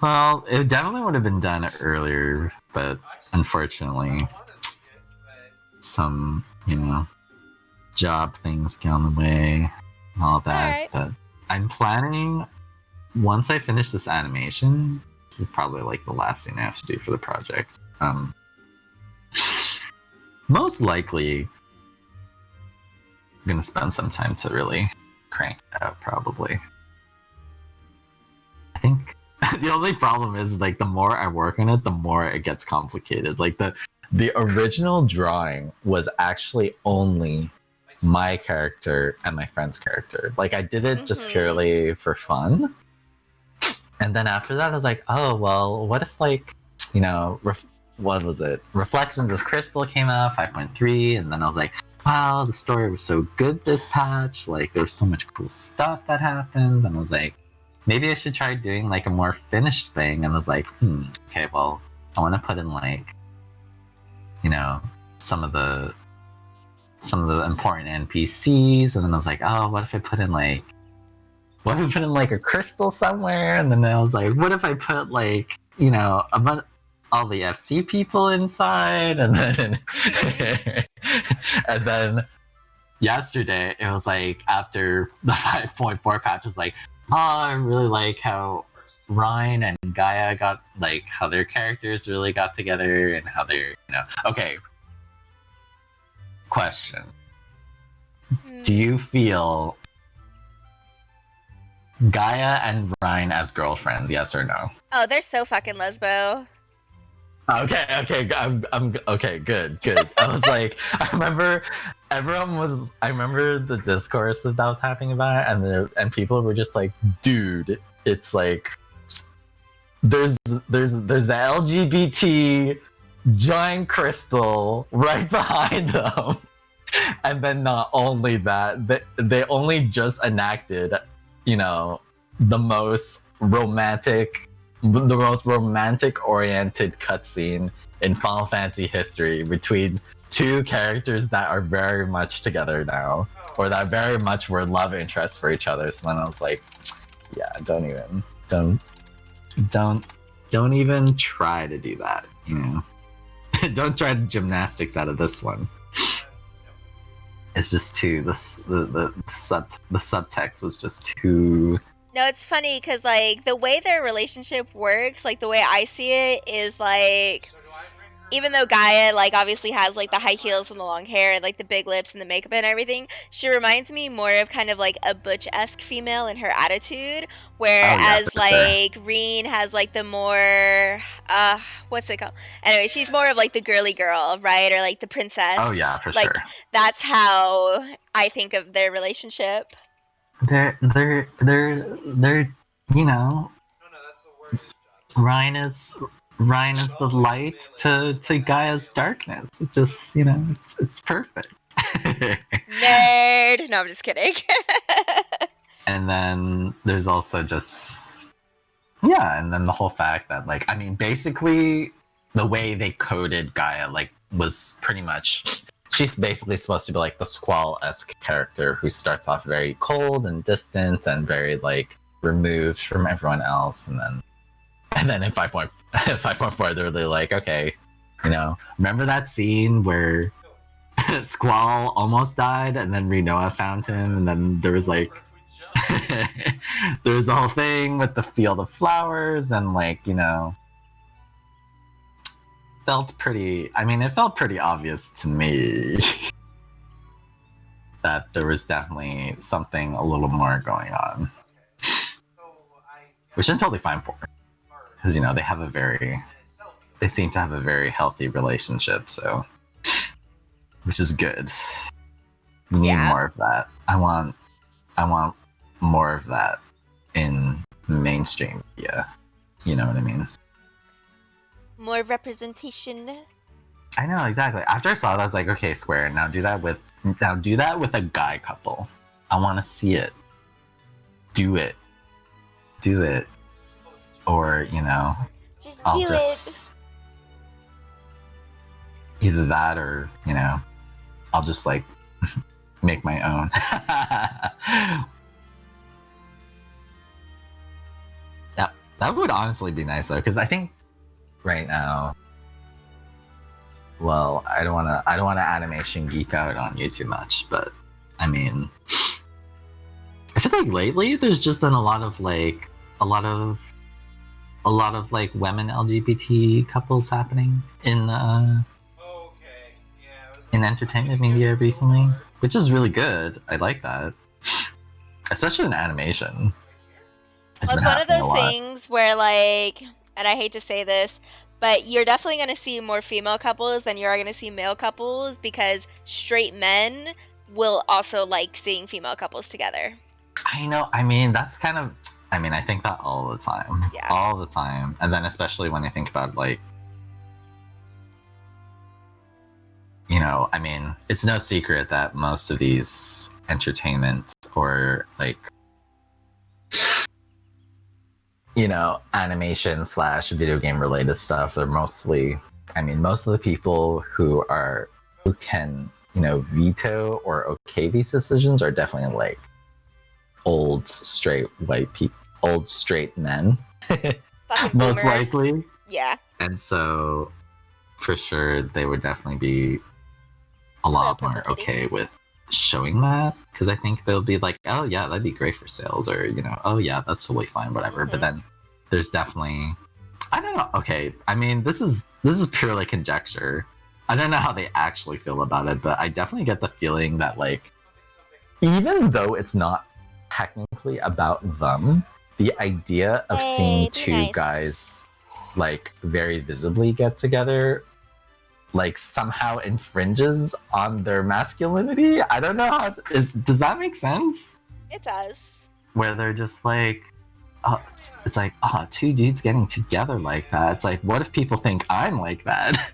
Well, it definitely would have been done earlier, but unfortunately, some, job things get on the way and all that. Alright. But I'm planning, once I finish this animation, this is probably like the last thing I have to do for the project. Most likely, I'm gonna spend some time to really crank it out, probably. I think the only problem is, like, the more I work on it, the more it gets complicated. Like, the original drawing was actually only my character and my friend's character. Like, I did it just purely for fun. And then after that, I was like, oh, well, what if, like, what was it? Reflections of Crystal came out, 5.3, and then I was like, wow, the story was so good this patch. Like, there was so much cool stuff that happened. And I was like, maybe I should try doing, like, a more finished thing. And I was like, okay, well, I want to put in, like, some of the important NPCs. And then I was like, oh, what if I put in, like, a crystal somewhere? And then I was like, what if I put, like, about all the FC people inside? And then and then yesterday it was like, after the 5.4 patch, was like, oh, I really like how Ryan and Gaia got, like, how their characters really got together and how they're, okay, question, do you feel Gaia and Ryan as girlfriends, yes or no? Oh, they're so fucking lesbo. Okay, I'm okay, good. I was like, I remember the discourse that was happening about it, and people were just like, dude, it's like, there's the LGBT giant crystal right behind them. And then not only that, they only just enacted, the most romantic oriented cutscene in Final Fantasy history between two characters that are very much together now, or that very much were love interests for each other. So then I was like, yeah, don't even try to do that, Don't try to gymnastics out of this one. It's just too, the subtext was just too. No, it's funny because, like, the way their relationship works, like, the way I see it is, like, even though Gaia, like, obviously has, like, the high heels and the long hair and, like, the big lips and the makeup and everything, she reminds me more of kind of, like, a butch-esque female in her attitude, whereas, like, Reen has, like, the more, what's it called? Anyway, she's more of, like, the girly girl, right? Or, like, the princess. Oh, yeah, for like, sure. That's how I think of their relationship. They're Ryan is the light to Gaia's darkness. It just, it's perfect. Nerd. No, I'm just kidding. And then there's also just, and then the whole fact that, like, I mean, basically the way they coded Gaia, like, was pretty much, she's basically supposed to be like the Squall-esque character who starts off very cold and distant and very, like, removed from everyone else, and then in 5.4 they're really like, okay, remember that scene where Squall almost died and then Rinoa found him, and then there was like there's the whole thing with the field of flowers and like, you know, it felt pretty obvious to me that there was definitely something a little more going on. Which I'm totally fine for. Because, you know, they seem to have a very healthy relationship, so. Which is good. We need more of that. I want more of that in mainstream media. You know what I mean? More representation. I know, exactly. After I saw that, I was like, okay, Square, now do that with a guy couple. I want to see it. Do it. Or, you know, I'll just either that or, you know, I'll just like make my own. Yeah, that would honestly be nice though, because I think right now, well, I don't want to animation geek out on you too much, but I mean, I feel like lately there's just been a lot of women LGBT couples happening in entertainment media recently, which is really good. I like that, especially in animation. It's one of those things where, like, and I hate to say this, but you're definitely going to see more female couples than you are going to see male couples, because straight men will also like seeing female couples together. I know. I mean, that's kind of. I mean, I think that all the time. Yeah. All the time, and then especially when I think about like. You know, I mean, it's no secret that most of these entertainment or like, you know, animation / video game related stuff, they're mostly, I mean, most of the people who can, you know, veto or okay these decisions are definitely like old straight men. Most likely. Yeah. And so for sure they would definitely be a lot more okay with showing that, because I think they'll be like, oh yeah, that'd be great for sales, or, you know, oh yeah, that's totally fine, whatever. But then there's definitely, I don't know, okay, I mean, this is purely conjecture. I don't know how they actually feel about it, but I definitely get the feeling that, like, even though it's not technically about them, the idea of seeing two guys like very visibly get together like somehow infringes on their masculinity. I don't know how does that make sense? It does. Where they're just like, it's like, two dudes getting together like that. It's like, what if people think I'm like that?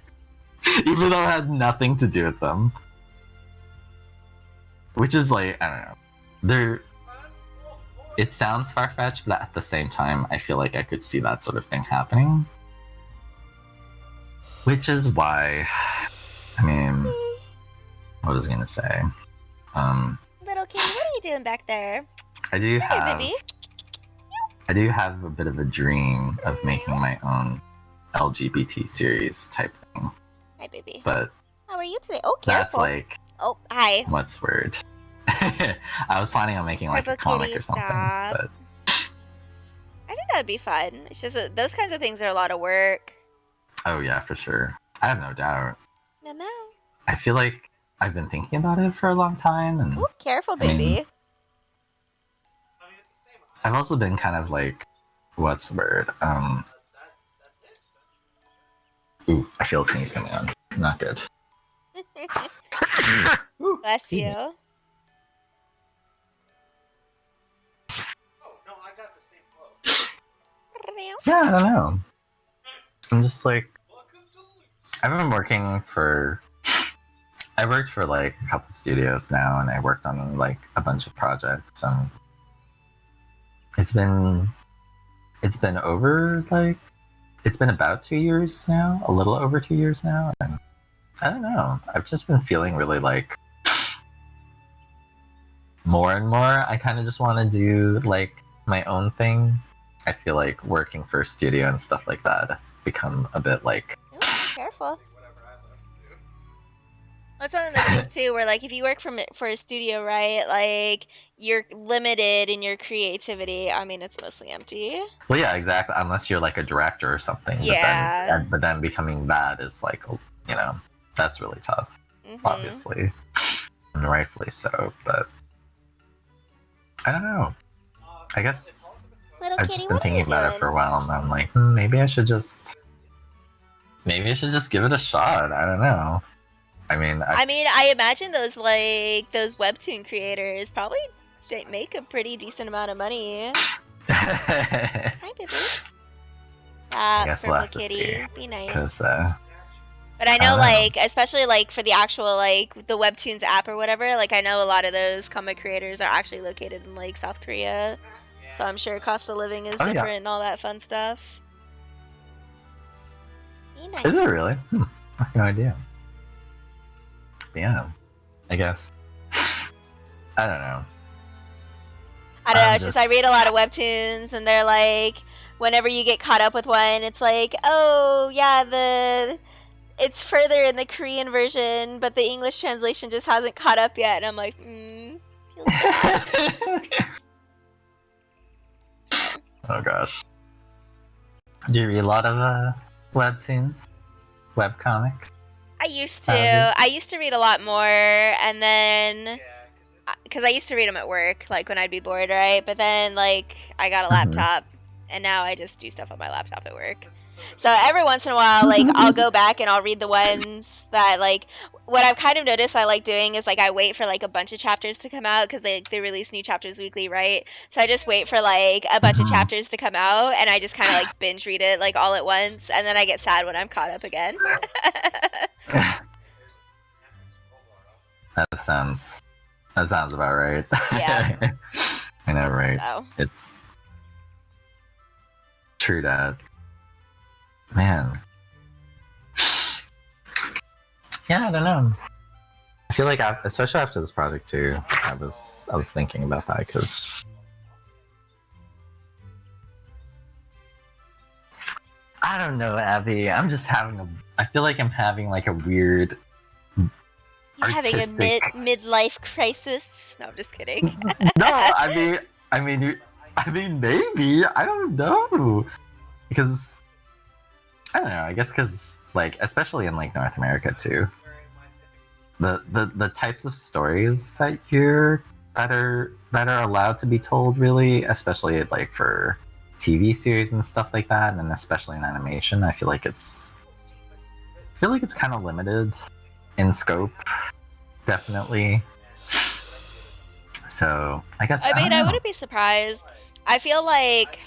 Even though it has nothing to do with them. Which is like, I don't know. It sounds far-fetched, but at the same time, I feel like I could see that sort of thing happening. Which is why, I mean, what was I gonna say? Little kitty, what are you doing back there? I do have a bit of a dream of making my own LGBT series type thing. Hi, baby. But how are you today? Oh, careful. That's like, oh, hi. What's word? I was planning on making like a comic or something, but I think that would be fun. It's just those kinds of things are a lot of work. Oh yeah, for sure. I have no doubt. No. I feel like I've been thinking about it for a long time, and ooh, careful, baby. I mean, I've also been kind of like, what's the word? Ooh, I feel a sneeze coming on. Not good. Bless you. Yeah, I don't know. I'm just like, I worked for like a couple studios now, and I worked on like a bunch of projects, and it's been about 2 years now, a little over 2 years now, and I don't know, I've just been feeling really like more and more I kind of just want to do like my own thing. I feel like working for a studio and stuff like that has become a bit like, ooh, careful. That's one of the things too, where like if you work for a studio, right? Like you're limited in your creativity. I mean, it's mostly empty. Well, yeah, exactly. Unless you're like a director or something, Yeah. but then becoming that is like, you know, that's really tough, obviously, and rightfully so. But I don't know. I guess Little I've kitty, just been what are you thinking about it doing? for a while, and I'm like, maybe I should just give it a shot. I don't know. I mean, I imagine those webtoon creators probably they make a pretty decent amount of money. Hi, baby. I guess we'll Purple have to kitty, see, be nice. because But I know, don't know. like, especially like for the actual like the Webtoons app or whatever, like I know a lot of those comic creators are actually located in like South Korea, so I'm sure cost of living is Oh, yeah. different and all that fun stuff. Be nice. Is it really? I have no idea. Yeah, I guess. I don't know. I don't know. I'm It's just I read a just- lot of webtoons, and they're like, whenever you get caught up with one, it's like, oh yeah, it's further in the Korean version, but the English translation just hasn't caught up yet, and I'm like, feels bad. So, Oh gosh. Do you read a lot of webtoons, webcomics? I used to. Have you? I used to read a lot more, and then because I used to read them at work, like when I'd be bored, right? But then like I got a laptop, and now I just do stuff on my laptop at work. So every once in a while, like I'll go back and I'll read the ones that like what I've kind of noticed I like doing is like I wait for like a bunch of chapters to come out because they release new chapters weekly, right? So I just wait for like a bunch of chapters to come out, and I just kind of like binge read it like all at once, and then I get sad when I'm caught up again. That sounds about right. Yeah. I know, right? So. It's true that. Man. Yeah, I don't know. I feel like, especially after this project too, I was thinking about that because I don't know, Abby. I'm just I feel like I'm having like a weird. You're having a artistic- midlife crisis. No, I'm just kidding. No, I mean, maybe. I don't know. Because I don't know. I guess because like, especially in like North America too, the types of stories that are allowed to be told, really, especially like for TV series and stuff like that, and especially in animation, I feel like it's kind of limited in scope, definitely. So I guess I mean, don't I know. wouldn't be surprised. I feel like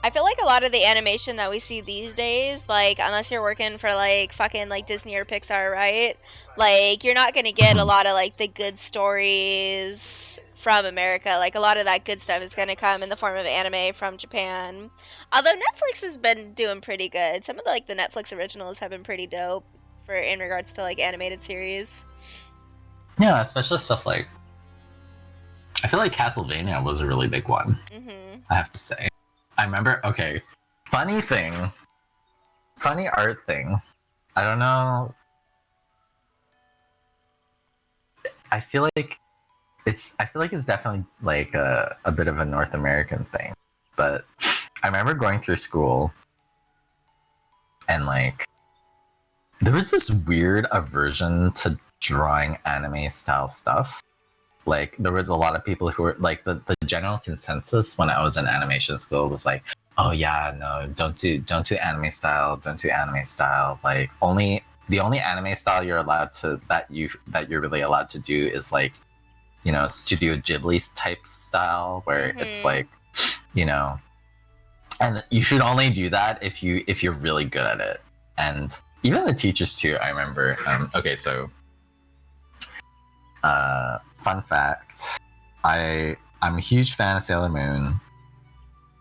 a lot of the animation that we see these days, like unless you're working for like fucking like Disney or Pixar, right? Like you're not gonna get a lot of like the good stories from America. Like a lot of that good stuff is gonna come in the form of anime from Japan. Although Netflix has been doing pretty good. Some of the Netflix originals have been pretty dope for in regards to like animated series. Yeah, especially stuff like, I feel like Castlevania was a really big one. I have to say. I remember. Okay, funny art thing. I don't know. I feel like it's definitely like a bit of a North American thing. But I remember going through school, and like there was this weird aversion to drawing anime style stuff. Like there was a lot of people who were like the general consensus when I was in animation school was like, oh yeah, no, don't do anime style, like the only anime style you're allowed to that you're really allowed to do is like, you know, Studio Ghibli type style where it's like, you know, and you should only do that if you're really good at it. And even the teachers too, I remember. Okay, so fun fact, I'm a huge fan of Sailor Moon.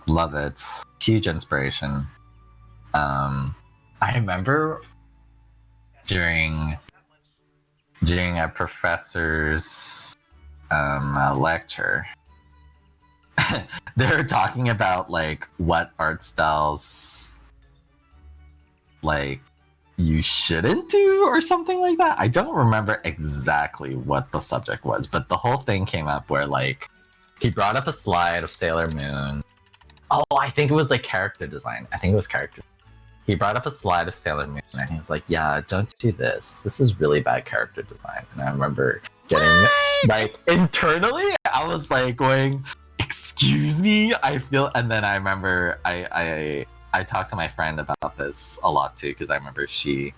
Love it. Huge inspiration. I remember during a professor's lecture, they were talking about like what art styles like you shouldn't do or something like that. I don't remember exactly what the subject was, but the whole thing came up where like he brought up a slide of Sailor Moon. Oh, I think it was like character design. I think it was character. He brought up a slide of Sailor Moon and he was like, yeah, don't do this. This is really bad character design. And I remember getting like internally, I was like going, excuse me, I feel, and then I remember I talked to my friend about this a lot too, because I remember she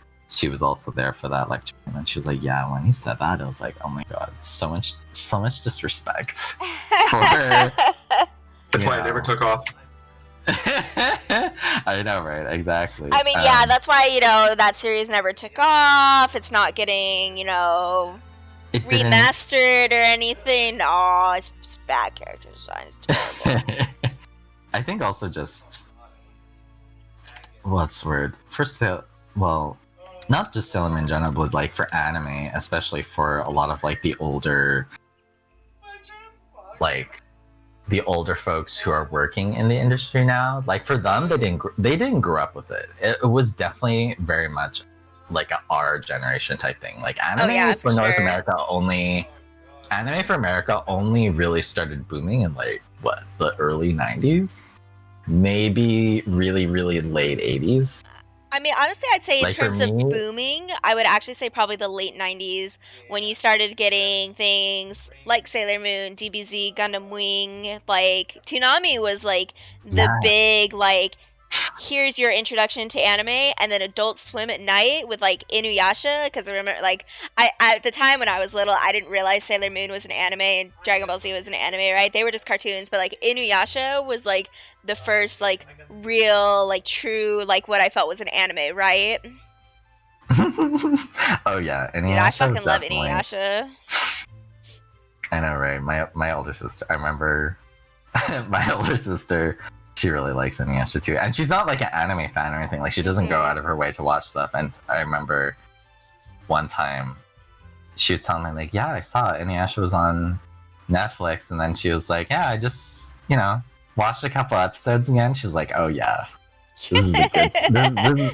was also there for that lecture, and she was like, yeah, when he said that, I was like, oh my god, so much disrespect for her. That's why I never took off. I know, right? Exactly. I mean, yeah, that's why, you know, that series never took off. It's not getting, you know, it didn't- remastered or anything. No, it's bad character design. It's terrible. I think also just what's the word? Well, not just Sailor Moon in general, but like for anime, especially for a lot of like the older folks who are working in the industry now, like for them, they didn't grow up with it. It was definitely very much like our generation type thing. Like anime for North America anime for America only really started booming in like what, the early 90s, maybe really late 80s. I mean, honestly, I'd say in Like, for terms of me- booming, I would actually say probably the late 90s when you started getting things like Sailor Moon, DBZ, Gundam Wing. Like, Toonami was like the Yeah. big, like, here's your introduction to anime, and then Adult Swim at night with like Inuyasha. Because I remember, like, I at the time when I was little, I didn't realize Sailor Moon was an anime and Dragon Ball Z was an anime, right? They were just cartoons, but like Inuyasha was like the first like real, like true, like what I felt was an anime, right? Oh yeah, and Dude, I fucking love Inuyasha. I know, right? My older sister, I remember my older sister, she really likes Inuyasha too, and she's not like an anime fan or anything. Like she doesn't go out of her way to watch stuff. And I remember one time she was telling me like, yeah, I saw Inuyasha was on Netflix, and then she was like, yeah, I just watched a couple episodes again. She's like, oh yeah, this is the good.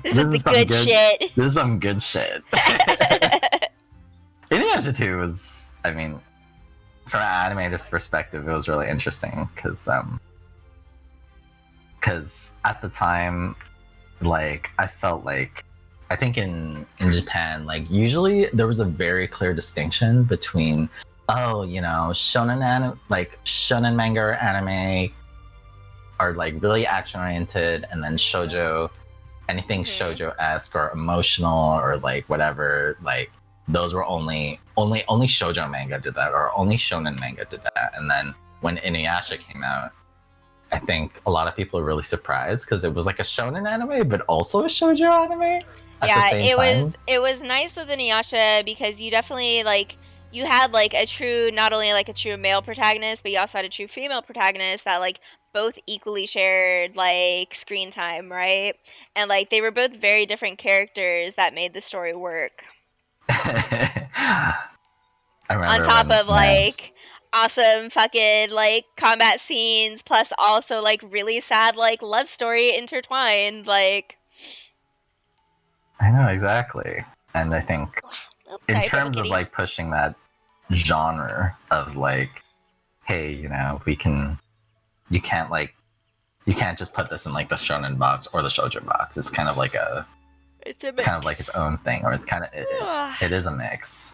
This is the good shit. This is some good shit. Inuyasha 2 was, I mean, from an animator's perspective, it was really interesting because at the time, like, I felt like, I think in Japan, like, usually there was a very clear distinction between, shonen manga or anime are like really action oriented, and then shoujo, anything shoujo-esque or emotional or like whatever, like those were only shoujo manga did that, or only shonen manga did that. And then when Inuyasha came out, I think a lot of people are really surprised because it was like a shonen anime, but also a shoujo anime. Yeah, it was nice with Inuyasha because you definitely like you had like a true, not only like a true male protagonist, but you also had a true female protagonist that like both equally shared like screen time, right? And like they were both very different characters that made the story work. I remember On top of like awesome fucking like combat scenes, plus also like really sad like love story intertwined, like. I know, exactly. And I think Oops, in sorry, terms of kitty. like pushing that genre of like, hey, you can't just put this in like the shonen box or the shoujo box. It's kind of like It's a kind of like its own thing, or it's kind of it is a mix.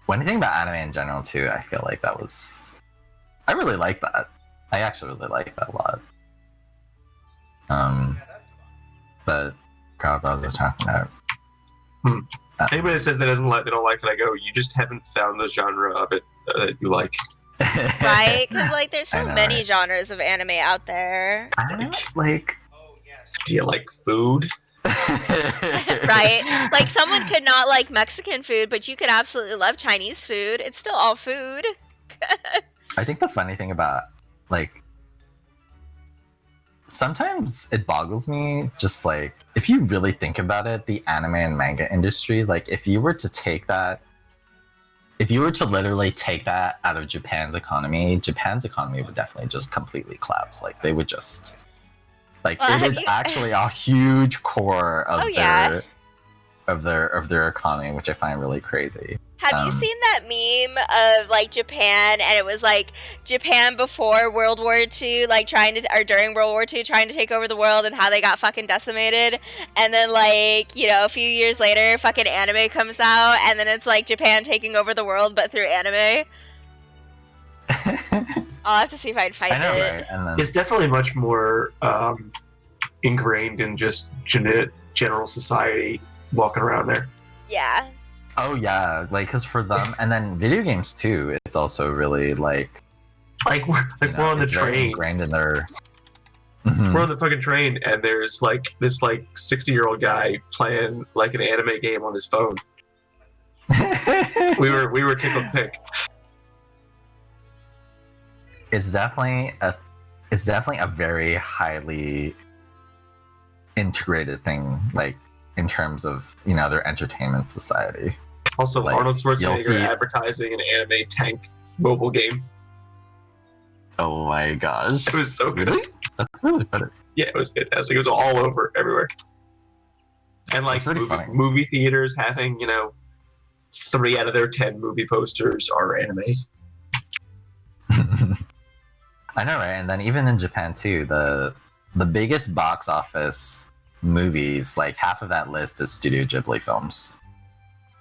When you think about anime in general too, I feel like I really like that. I actually really like that a lot. But crap, I was talking about. Anybody that says they don't like it, I go, you just haven't found the genre of it that you like. Right? Because like there's so I know, many right? genres of anime out there. Like, Do you like food? Right? Like someone could not like Mexican food, but you could absolutely love Chinese food. It's still all food. I think the funny thing about like sometimes it boggles me, just like if you really think about it, the anime and manga industry, like if you were to literally take that out of Japan's economy would definitely just completely collapse. Like they would just Like Well, it have is you- actually a huge core of Oh, yeah. their economy, which I find really crazy. Have you seen that meme of like Japan, and it was like Japan before World War II, like or during World War II, trying to take over the world, and how they got fucking decimated, and then like a few years later, fucking anime comes out, and then it's like Japan taking over the world, but through anime. I'll have to see if I can find I know, it. right? And then It's definitely much more ingrained in just general society walking around there. Yeah. oh yeah, like because for them, and then video games too. It's also really like Like we're we're on the it's very train. ingrained in their. Mhm. We're on the fucking train, and there's like this 60-year-old guy playing like an anime game on his phone. We were tickled pink. It's definitely a very highly integrated thing, like in terms of their entertainment society. Also, Like, Arnold you'll Schwarzenegger see- advertising an anime tank mobile game. Oh my gosh! It was so good. Really? That's really funny. Yeah, it was fantastic. It was all over everywhere. And like That's pretty funny. movie theaters having 3 out of their 10 movie posters are anime. I know, right? And then even in Japan too, the biggest box office movies, like half of that list is Studio Ghibli films,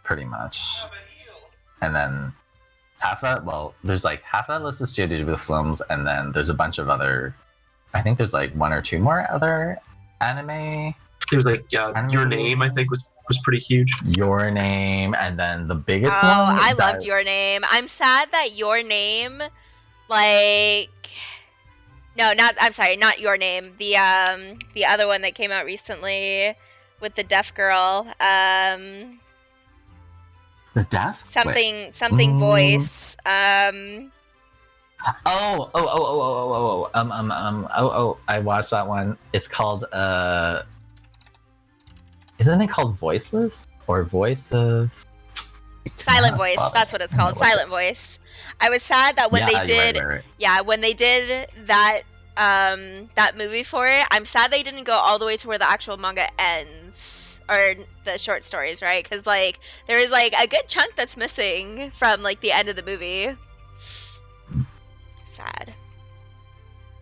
pretty much. And then there's like half of that list is Studio Ghibli films, and then there's a bunch of other. I think there's like 1 or 2 more other anime. There was like Anime. Your Name, I think was pretty huge. Your Name, and then the biggest Oh, one. I that- loved Your Name. I'm sad that Your Name, like, no, not Your Name. The other one that came out recently with the deaf girl. The Deaf. Wait. Something voice. I watched that one. It's called isn't it called Voiceless or Voice of Silent Voice. Fuck. That's what it's called. Silent Voice. I was sad that when Yeah, they you're right, did, right. yeah, when they did that movie for it, I'm sad they didn't go all the way to where the actual manga ends, or the short stories, right? Because like there is like a good chunk that's missing from like the end of the movie. Sad.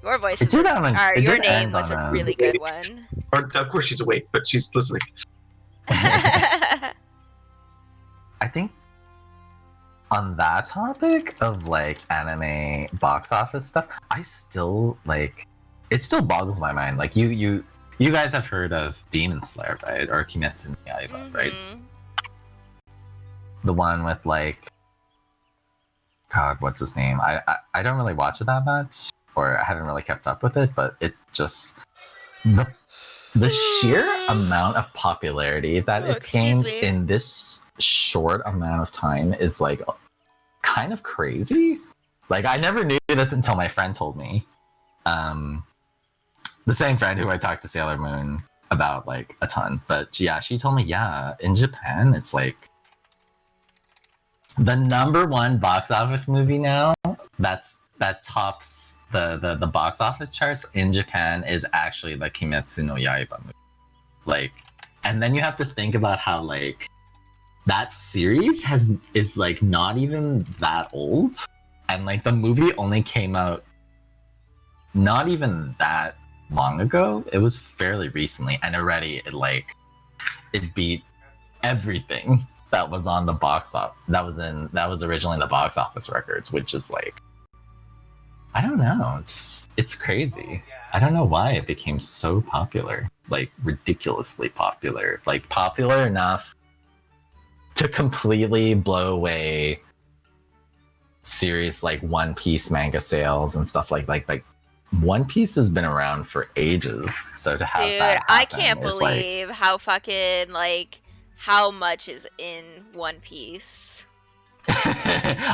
Your voice It is, did on a- or it Your did Name end was on a a- really good one. Or, of course she's awake, but she's listening. I think on that topic of like anime box office stuff, I still like it still boggles my mind. Like you guys have heard of Demon Slayer, right? Or Kimetsu no Yaiba, right? Mhm. The one with like God, what's his name? I don't really watch it that much, or I haven't really kept up with it, but it just the sheer amount of popularity that Oh, it's excuse gained me. in this short amount of time is like kind of crazy. Like I never knew this until my friend told me. The same friend who I talked to Sailor Moon about like a ton, but yeah, she told me in Japan it's like the #1 box office movie now that tops the box office charts in Japan is actually the Kimetsu no Yaiba movie. Like, and then you have to think about how like that series is like not even that old, and like the movie only came out not even that long ago. It was fairly recently, and already it beat everything that was on the box office. That was originally the box office records, which is like, I don't know. It's crazy. I don't know why it became so popular, like ridiculously popular, like popular enough to completely blow away series like One Piece manga sales and stuff like One Piece has been around for ages. So to have Dude, that I happen can't is, like, believe how fucking like how much is in One Piece.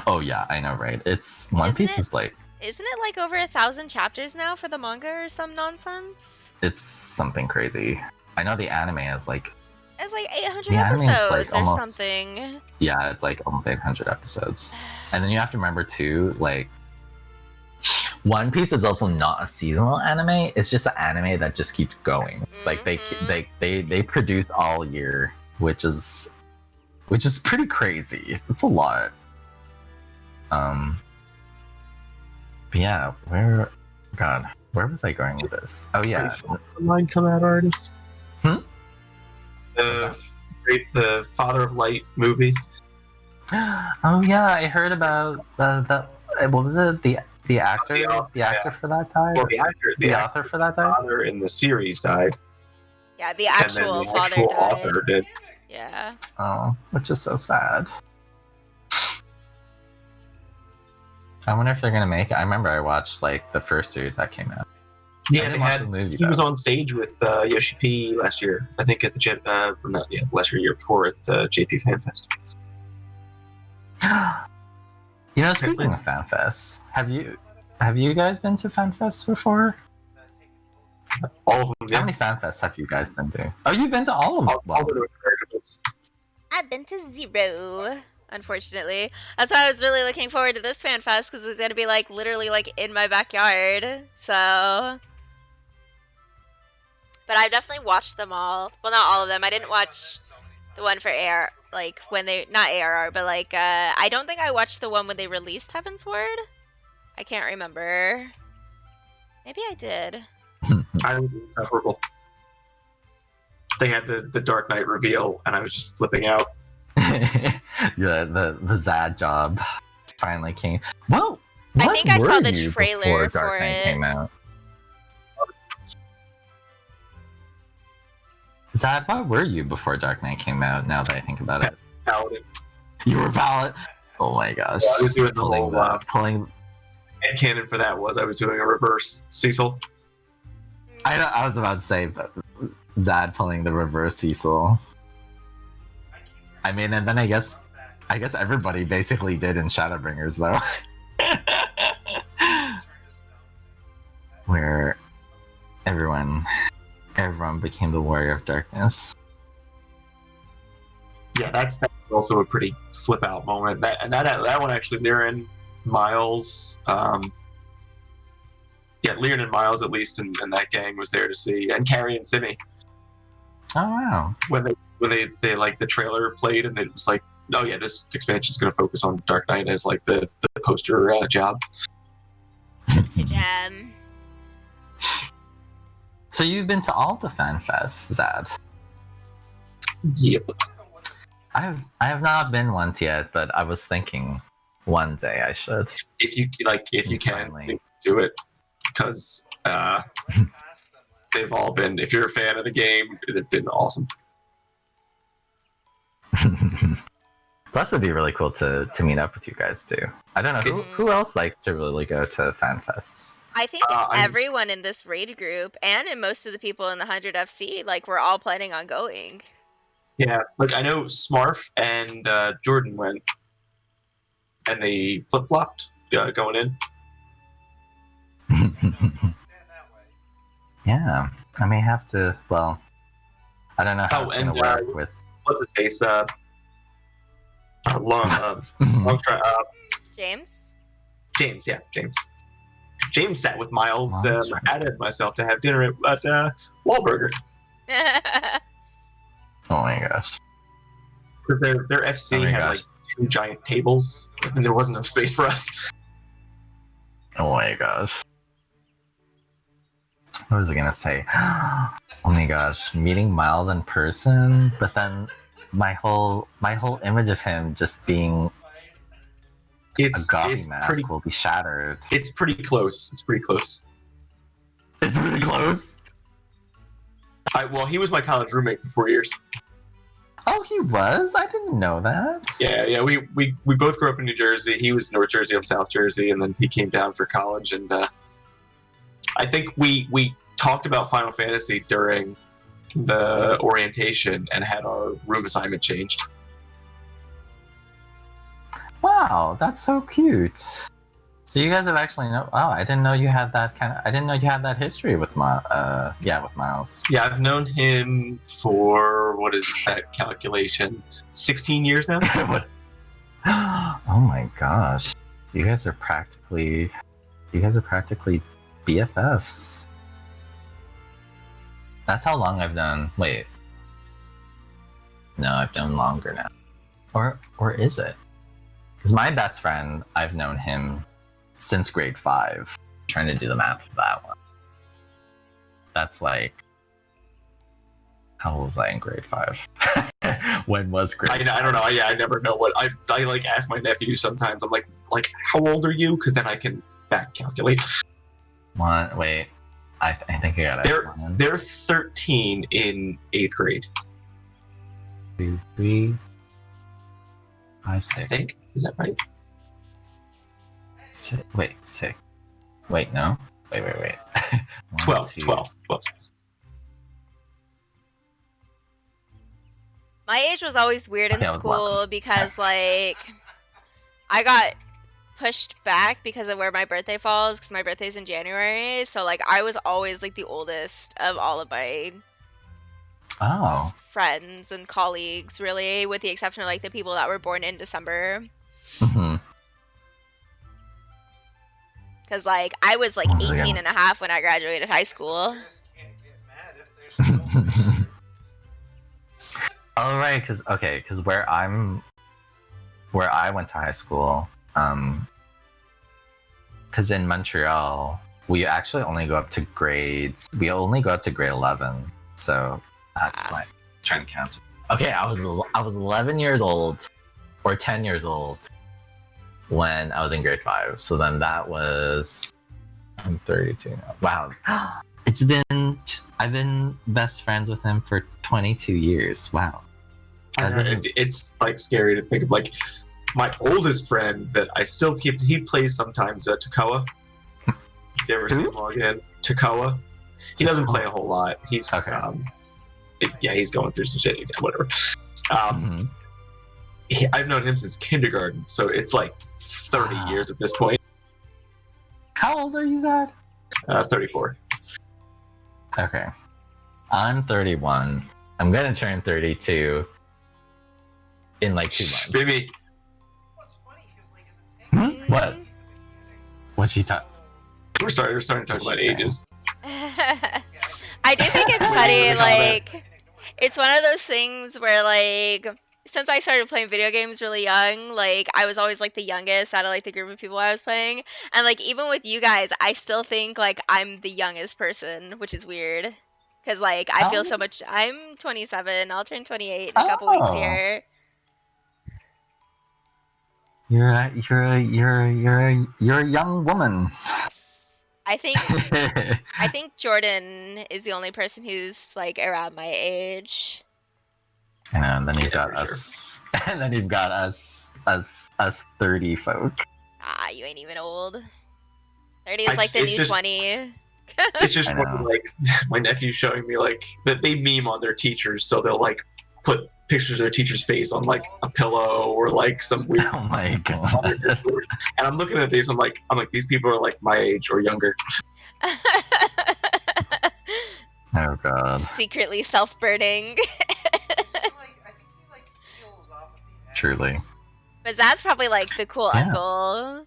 oh yeah, I know, right? It's One Isn't Piece it- is like Isn't it like over 1,000 chapters now for the manga or some nonsense? it's something crazy. I know the anime is like It's like 800 The anime is, episodes like, or almost- something. yeah, it's like almost 800 episodes. And then you have to remember too, like One Piece is also not a seasonal anime. It's just an anime that just keeps going. Like they produce all year, which is pretty crazy. It's a lot. But yeah, where was I going with this? Oh yeah, Mine come out already. What's The Father of Light movie. oh yeah, I heard about the what was it? The actor for that died. Well, the author for that died. Father in the series died, Yeah, the and then actual the father actual died. author did. Yeah. Oh, which is so sad. I wonder if they're gonna make it. I remember I watched like the first series that came out. I Yeah, didn't they watch had. the movie, He was though. on stage with Yoshi P last year. I think at the last year before at the JP Fan Fest. You know, speaking of FanFest, have you guys been to FanFest before? All of them. How many FanFests have you guys been to? Oh, you've been to all of them. All the Americans. I've been to 0, unfortunately. That's why I was really looking forward to this fan fest because it's gonna be like literally like in my backyard. So, but I've definitely watched them all. Well, not all of them. I didn't watch the one for AR, like when they not ARR, but like I don't think I watched the one when they released Heaven's Word. I can't remember. Maybe I did. I was insufferable. They had the Dark Knight reveal, and I was just flipping out. Yeah, the Zad job finally came. Well, I what think I saw were the you trailer before for Dark Knight it. came out. Zad, what were you before Dark Knight came out? Now that I think about it, Paladin. you were Paladin. Oh my gosh! Yeah, I was doing the pulling whole, pulling. And canon for that was I was doing a reverse Cecil. I was about to say, but Zad pulling the reverse Cecil. I mean, and then I guess everybody basically did in Shadowbringers though, where everyone became the warrior of darkness. Yeah, that's also a pretty flip out moment. That one actually, Liren, Miles, Liren and Miles at least, and that gang was there to see, and Carrie and Simi. Oh wow! When they like the trailer played, and it was like, oh yeah, this expansion is going to focus on Dark Knight as like the poster job. Poster jam. So you've been to all the fan fests, Zad? Yep. I have not been once yet, but I was thinking one day I should. If you can, Finally. do it, because they've all been. If you're a fan of the game, they've been awesome. Plus, it'd be really cool to meet up with you guys too. I don't know who else likes to really go to fan fests. I think I'm- everyone in this raid group and in most of the people in the 100 FC, like we're all planning on going. Yeah, like I know Smarf and Jordan went, and they flip flopped going in. Yeah, I may have to. Well, I don't know how Oh, it's gonna and, work with. What's his face? James? James, yeah, James. James sat with Miles That's right. added myself to have dinner at Wahlburger. Oh my gosh! Their FC Oh my had gosh. like 2 giant tables, and there wasn't enough space for us. Oh my gosh! What was I gonna say? Oh my gosh! Meeting Miles in person, but then my whole image of him just being a gaudy mask will be shattered. It's pretty close. It's pretty close. It's really close. Well, he was my college roommate for 4 years. Oh, he was? I didn't know that. Yeah. We both grew up in New Jersey. He was North Jersey, I'm South Jersey, and then he came down for college. And I think we talked about Final Fantasy during the orientation and had our room assignment changed. Wow, that's so cute. So you guys have actually know. Oh, I didn't know you had that I didn't know you had that history with Miles. Yeah, I've known him for, what is that calculation? 16 years now? Oh my gosh, you guys are practically You guys are practically BFFs. That's how long I've known. Wait. No, I've known longer now. Or is it? Because my best friend, I've known him since grade 5. Trying to do the math for that one. That's like, how old was I in grade 5? When was grade? I don't know. I never know what I like. Ask my nephew sometimes. I'm like how old are you? Because then I can back calculate. One. Wait, I think I got it. They're 13 in 8th grade. 2, 3, 5, 6. I think, is that right? 6. Wait, 6. Wait, no. Wait. 1, 12. 2. 12. My age was always weird in Okay, I was school 11. because, like, I got pushed back because of where my birthday falls, because my birthday's in January. So, like, I was always, like, the oldest of all of my Oh. friends and colleagues, really, with the exception of, like, the people that were born in December. Mm-hmm. Because, like, I was, like, Oh, 18 and a half when I graduated high school. All right, because where I went to high school, because in Montreal we actually only go up to grade 11, so that's why I'm trying to count. Okay, I was 11 years old or 10 years old when I was in grade 5. So then that was, I'm 32 now. Wow. I've been best friends with him for 22 years. Wow. It's like scary to think of. Like my oldest friend that I still keep. He plays sometimes Takawa. If you ever see him log in, Takawa. He doesn't play a whole lot. He's okay. He's going through some shit. Whatever. I've known him since kindergarten, so it's like 30 years at this point. How old are you, Zad? 34. Okay. I'm 31. I'm gonna turn 32 in like 2 months. Baby. What? What's she talking? We're starting to talk about ages. I do think it's Please funny, leave a comment. like, it's one of those things where, like, since I started playing video games really young, like, I was always, like, the youngest out of, like, the group of people I was playing. And, like, even with you guys, I still think, like, I'm the youngest person, which is weird. Because, like, I feel so much. I'm 27. I'll turn 28 in a couple weeks here. You're a young woman. I think Jordan is the only person who's, like, around my age. And then you've got for us. And then you've got us 30 folk. Ah, you ain't even old. 30 is like the new 20. It's just I know. funny, like my nephew's showing me like that they meme on their teachers, so they'll like put pictures of their teacher's face on like a pillow or like some weird. Oh my god. And I'm looking at these, I'm like these people are like my age or younger. Oh god. Secretly self-burning. Truly. But that's probably like the cool Yeah. uncle.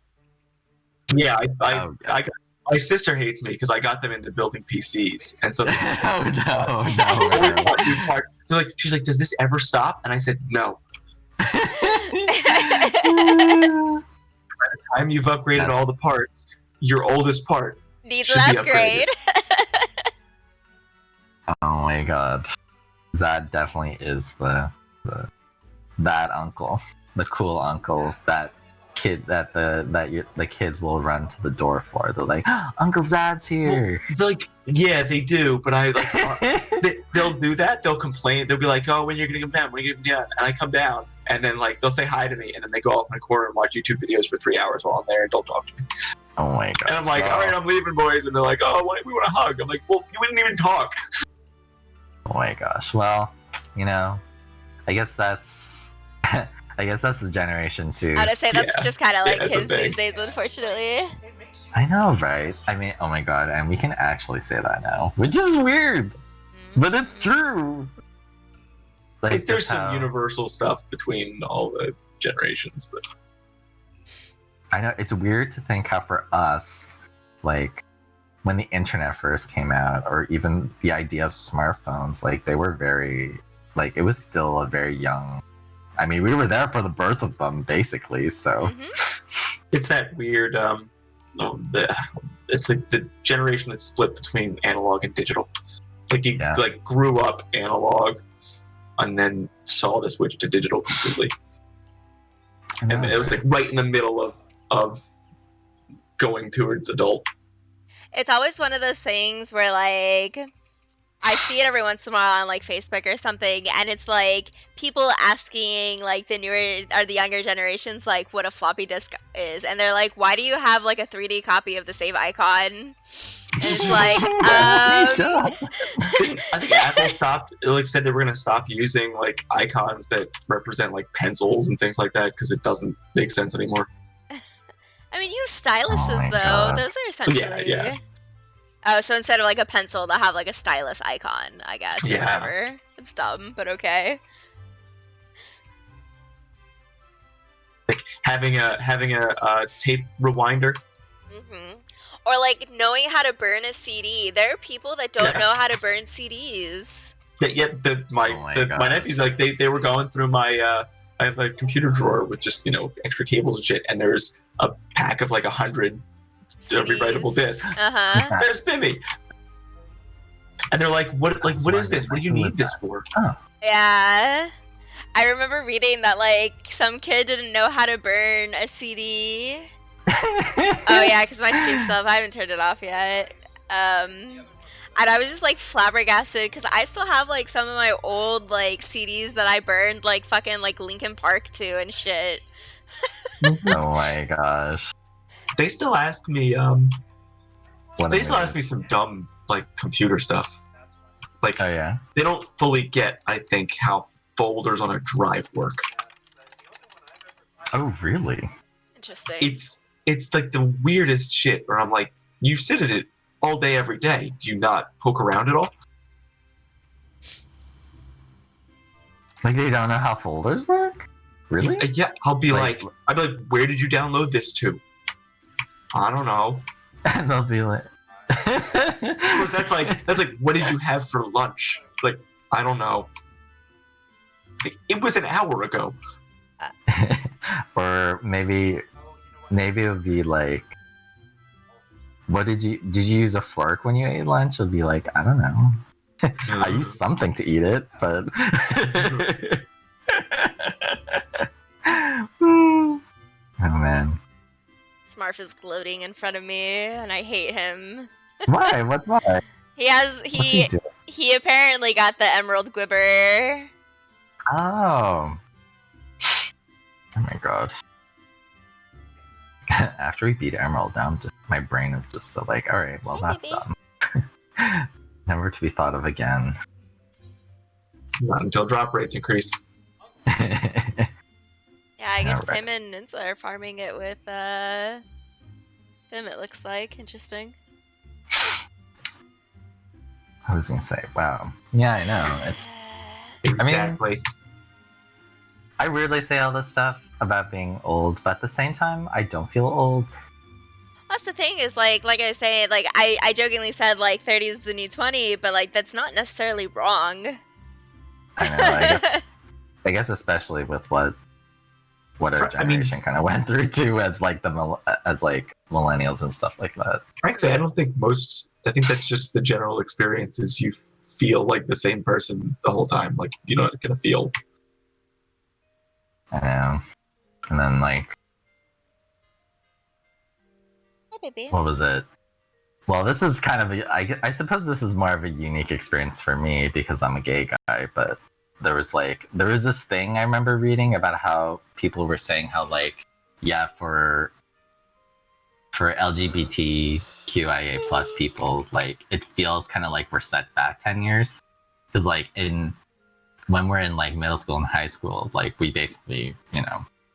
Yeah, Oh, I got, my sister hates me because I got them into building PCs, and so Oh no. they're like, she's like, does this ever stop? And I said, no. By the time you've upgraded all the parts, your oldest part Needs should an be upgrade. Oh my god. Zad definitely is that uncle. The cool uncle, that kid that the kids will run to the door for. They're like, Uncle Zad's here. Like, yeah, they do, but I like they'll do that. They'll complain. They'll be like, "Oh, when you're gonna come down? When are you gonna come down?" And I come down, and then like they'll say hi to me, and then they go off in a corner and watch YouTube videos for 3 hours while I'm there and don't talk to me. Oh my god. And I'm like, "All right, I'm leaving, boys." And they're like, "Oh, we want a hug." I'm like, "Well, you wouldn't even talk." Oh my gosh. Well, you know, I guess that's the generation too. I would say that's Yeah. just kind of like Yeah, it's a kids thing. these days, unfortunately. I know, right? I mean, oh my god, and we can actually say that now, which is weird, but it's true. Like, there's just some how- universal stuff between all the generations, but I know it's weird to think how for us, like when the internet first came out, or even the idea of smartphones, like they were very, like it was still a very young. I mean, we were there for the birth of them, basically. So It's that weird. It's like the generation that's split between analog and digital. Like you like grew up analog, and then saw the switch to digital completely. And it was like right in the middle of going towards adult. It's always one of those things where like I see it every once in a while on like Facebook or something, and it's like people asking like the newer or the younger generations like what a floppy disk is, and they're like, "Why do you have like a 3D copy of the save icon?" And it's like, I think Apple said they were gonna stop using like icons that represent like pencils and things like that because it doesn't make sense anymore. I mean, use styluses though; God. those are essentially. Yeah. Oh, so instead of like a pencil, they'll have like a stylus icon, I guess, or Yeah. whatever. It's dumb, but okay. Like having a tape rewinder. Or like knowing how to burn a CD. There are people that don't Yeah. know how to burn CDs. My nephews like they were going through my I have a computer drawer with just extra cables and shit, and there's a pack of like 100 rewritable discs. There's Bimmy, and they're like, "What is this? What do you need this for?" Yeah. I remember reading that like some kid didn't know how to burn a CD. Oh yeah, because my stream's still up. I haven't turned it off yet. And I was just like flabbergasted because I still have like some of my old like CDs that I burned like fucking like Linkin Park to and shit. Oh my gosh. They still ask me some dumb like computer stuff. Like yeah. They don't fully get, I think, how folders on a drive work. Oh really? Interesting. It's like the weirdest shit where I'm like, you sit at it all day every day. Do you not poke around at all? Like they don't know how folders work? Really? Yeah, I'd be like, where did you download this to? I don't know. And they'll be like, of course, that's like, what did you have for lunch? Like, I don't know. It was an hour ago. Or maybe it would be like, did you use a fork when you ate lunch? It'll be like, I don't know. I used something to eat it, but oh man. Smarf is gloating in front of me, and I hate him. Why? Why? He apparently got the Emerald Gwibber. Oh. Oh my god. After we beat Emerald, now my brain is just so like, alright, well that's dumb. Never to be thought of again. Not until drop rates increase. Yeah, I guess him and Ninsla are farming it with them, it looks like. Interesting. I was gonna say, wow. Yeah, I know. It's exactly. I weirdly say all this stuff about being old, but at the same time, I don't feel old. That's the thing is like I was saying, like I jokingly said like 30 is the new 20, but like that's not necessarily wrong. I know. I guess especially with what our generation kind of went through too, as like millennials and stuff like that. Frankly, I think that's just the general experience. Is you feel like the same person the whole time. Like you're not gonna feel. I know. And then like, what was it? Well, this is kind of I suppose this is more of a unique experience for me because I'm a gay guy, but there was this thing I remember reading about how people were saying how like, yeah, for LGBTQIA plus people, like it feels kind of like we're set back 10 years because like when we're in like middle school and high school, like we basically,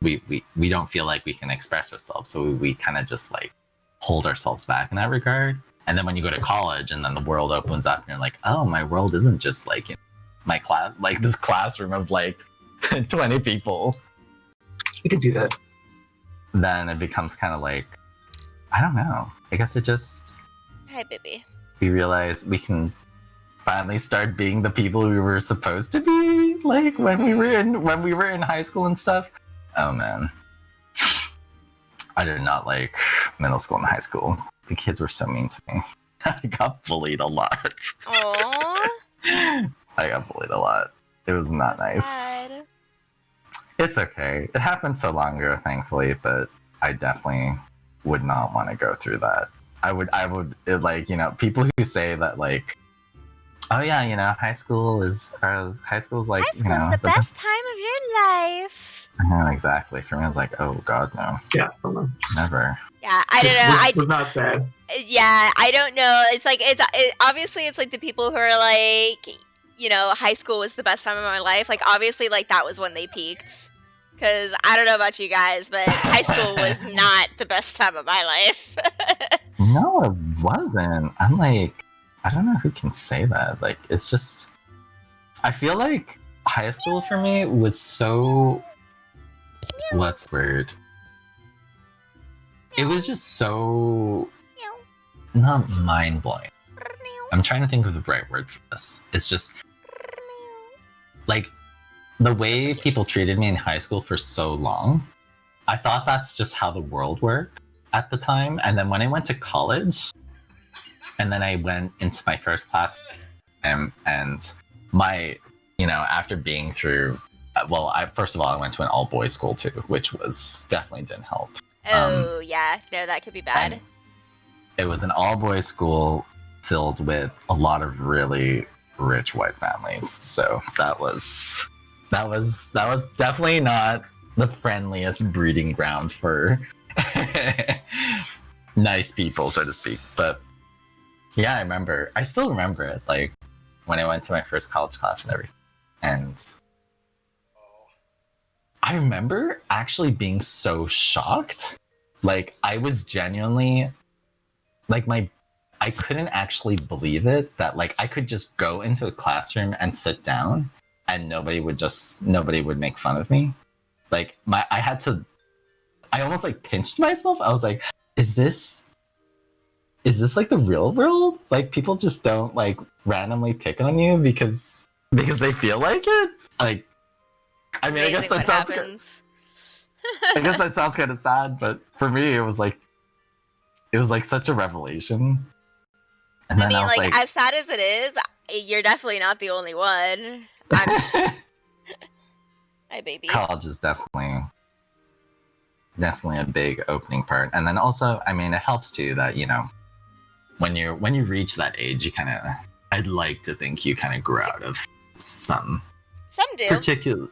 we don't feel like we can express ourselves, so we kind of just like hold ourselves back in that regard. And then when you go to college and then the world opens up and you're like, oh, my world isn't just like my class, like this classroom of like 20 people. I can see that. Then it becomes kind of like I don't know. I guess it just Hi, baby. we realize we can finally start being the people we were supposed to be, like when we were in high school and stuff. Oh man, I did not like middle school and high school. The kids were so mean to me. I got bullied a lot. Aww. I got bullied a lot. It was not nice. Sad. It's okay. It happened so long ago, thankfully, but I definitely would not want to go through that. I would, like, you know, people who say that, like, oh yeah, you know, high school is like, High school's you know, the best time of your life. I know, exactly. For me, I was like, oh god, no, Yeah, I don't know. never. Yeah, I don't know. It was not sad. Yeah, I don't know. It's like obviously it's like the people who are like, you know, high school was the best time of my life. Like obviously, like that was when they peaked. Because I don't know about you guys, but high school was not the best time of my life. No, it wasn't. I'm like, I don't know who can say that. Like, it's just, I feel like high school for me was so, what's the word? It was just so, not mind blowing. I'm trying to think of the right word for this. It's just, like, the way people treated me in high school for so long, I thought that's just how the world worked at the time. And then when I went to college, and then I went into my first class, and my, you know, after being through, well, first of all, I went to an all-boys school too, which was definitely didn't help. Oh, yeah. No, that could be bad. And it was an all-boys school filled with a lot of really rich white families. So that was definitely not the friendliest breeding ground for nice people, so to speak. But yeah, I still remember it, like when I went to my first college class and everything. And I remember actually being so shocked. Like I was genuinely like I couldn't actually believe it that like I could just go into a classroom and sit down and nobody would make fun of me. Like I almost like pinched myself. I was like, is this like the real world? Like people just don't like randomly pick on you because they feel like it? Like, I mean, Amazing I guess that sounds kind of sad, but for me, it was like such a revelation. And then I mean, I was like, as sad as it is, you're definitely not the only one. Hi, baby. college is definitely a big opening part. And then also, I mean, it helps too that, you know, when you reach that age, you kind of, I'd like to think you kind of grew out of some do. particular,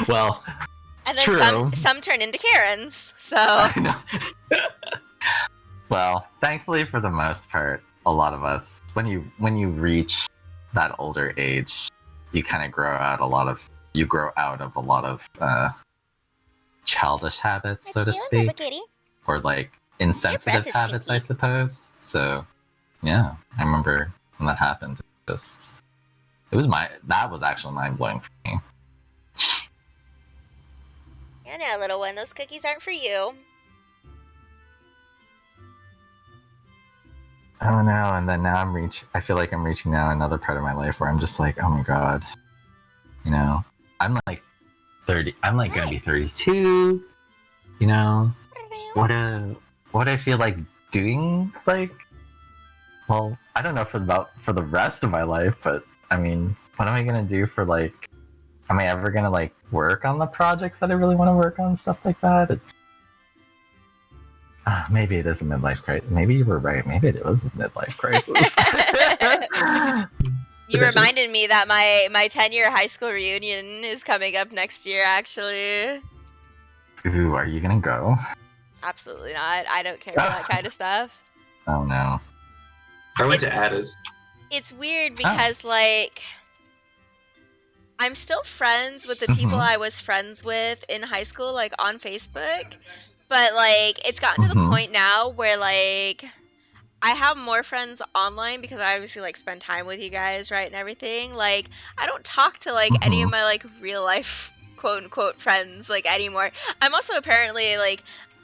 well, And then true. some turn into Karens. So I know. Well, thankfully for the most part, a lot of us, when you reach that older age, you kind of grow out of a lot of childish habits, so to speak, or like insensitive habits, I suppose. So, yeah, I remember when that happened. That was actually mind blowing for me. I know, little one, those cookies aren't for you. Oh no! And then now I feel like I'm reaching now another part of my life where I'm just like, oh my god, you know, I'm like 30. I'm like gonna be 32. You know, what I feel like doing, like, well, I don't know for the rest of my life, but I mean, what am I gonna do for like? Am I ever gonna like work on the projects that I really want to work on, stuff like that? It's maybe it is a midlife crisis. Maybe you were right. Maybe it was a midlife crisis. You reminded me that my 10-year high school reunion is coming up next year, actually. Ooh, are you gonna go? Absolutely not. I don't care for that kind of stuff. Oh no. I went to Ada's. It's weird because, like, I'm still friends with the people I was friends with in high school, like, on Facebook. But, like, it's gotten to the point now where, like, I have more friends online because I obviously, like, spend time with you guys, right, and everything. Like, I don't talk to, like, any of my, like, real-life, quote-unquote, friends, like, anymore. I'm also apparently, like,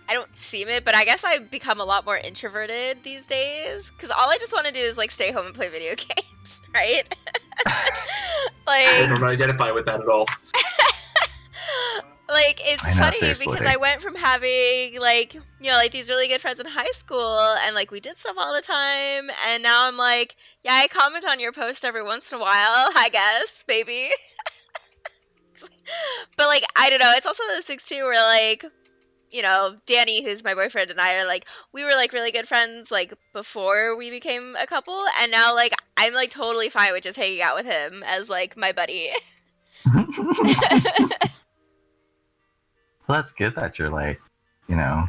I don't seem it, but I guess I've become a lot more introverted these days because all I just want to do is like stay home and play video games, right? I Like, don't identify with that at all. like it's I know, funny seriously. because I went from having like, you know, like these really good friends in high school and like we did stuff all the time, and now I'm like, yeah, I comment on your post every once in a while, I guess, maybe. But like, I don't know, it's also those things too where like, you know, Danny, who's my boyfriend, and I are like, we were like really good friends like before we became a couple, and now like I'm like totally fine with just hanging out with him as like my buddy. Well, that's good that you're like, you know,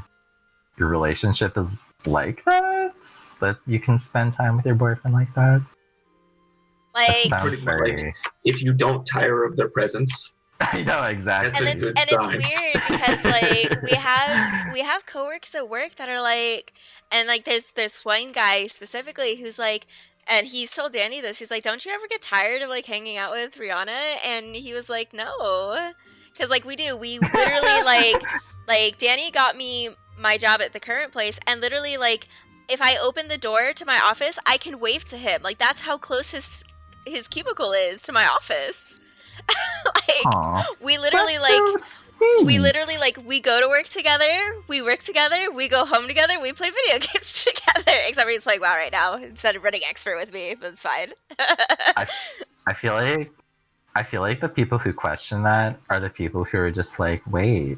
your relationship is like that. That you can spend time with your boyfriend like that. That Like, sounds Pretty much, very. like, if you don't tire of their presence, I know exactly. That's a good and sign. it's weird because like we have coworkers at work that are like, and like there's one guy specifically who's like, and he's told Danny this, he's like, don't you ever get tired of like hanging out with Rihanna? And he was like, no, because like we literally like Danny got me my job at the current place, and literally like if I open the door to my office, I can wave to him. Like that's how close his cubicle is to my office. Like Aw, we literally that's like so sweet. we literally like we go to work together, we work together, we go home together, we play video games together. Except for he's playing WoW right now instead of running expert with me, but it's fine. I feel like the people who question that are the people who are just like, wait,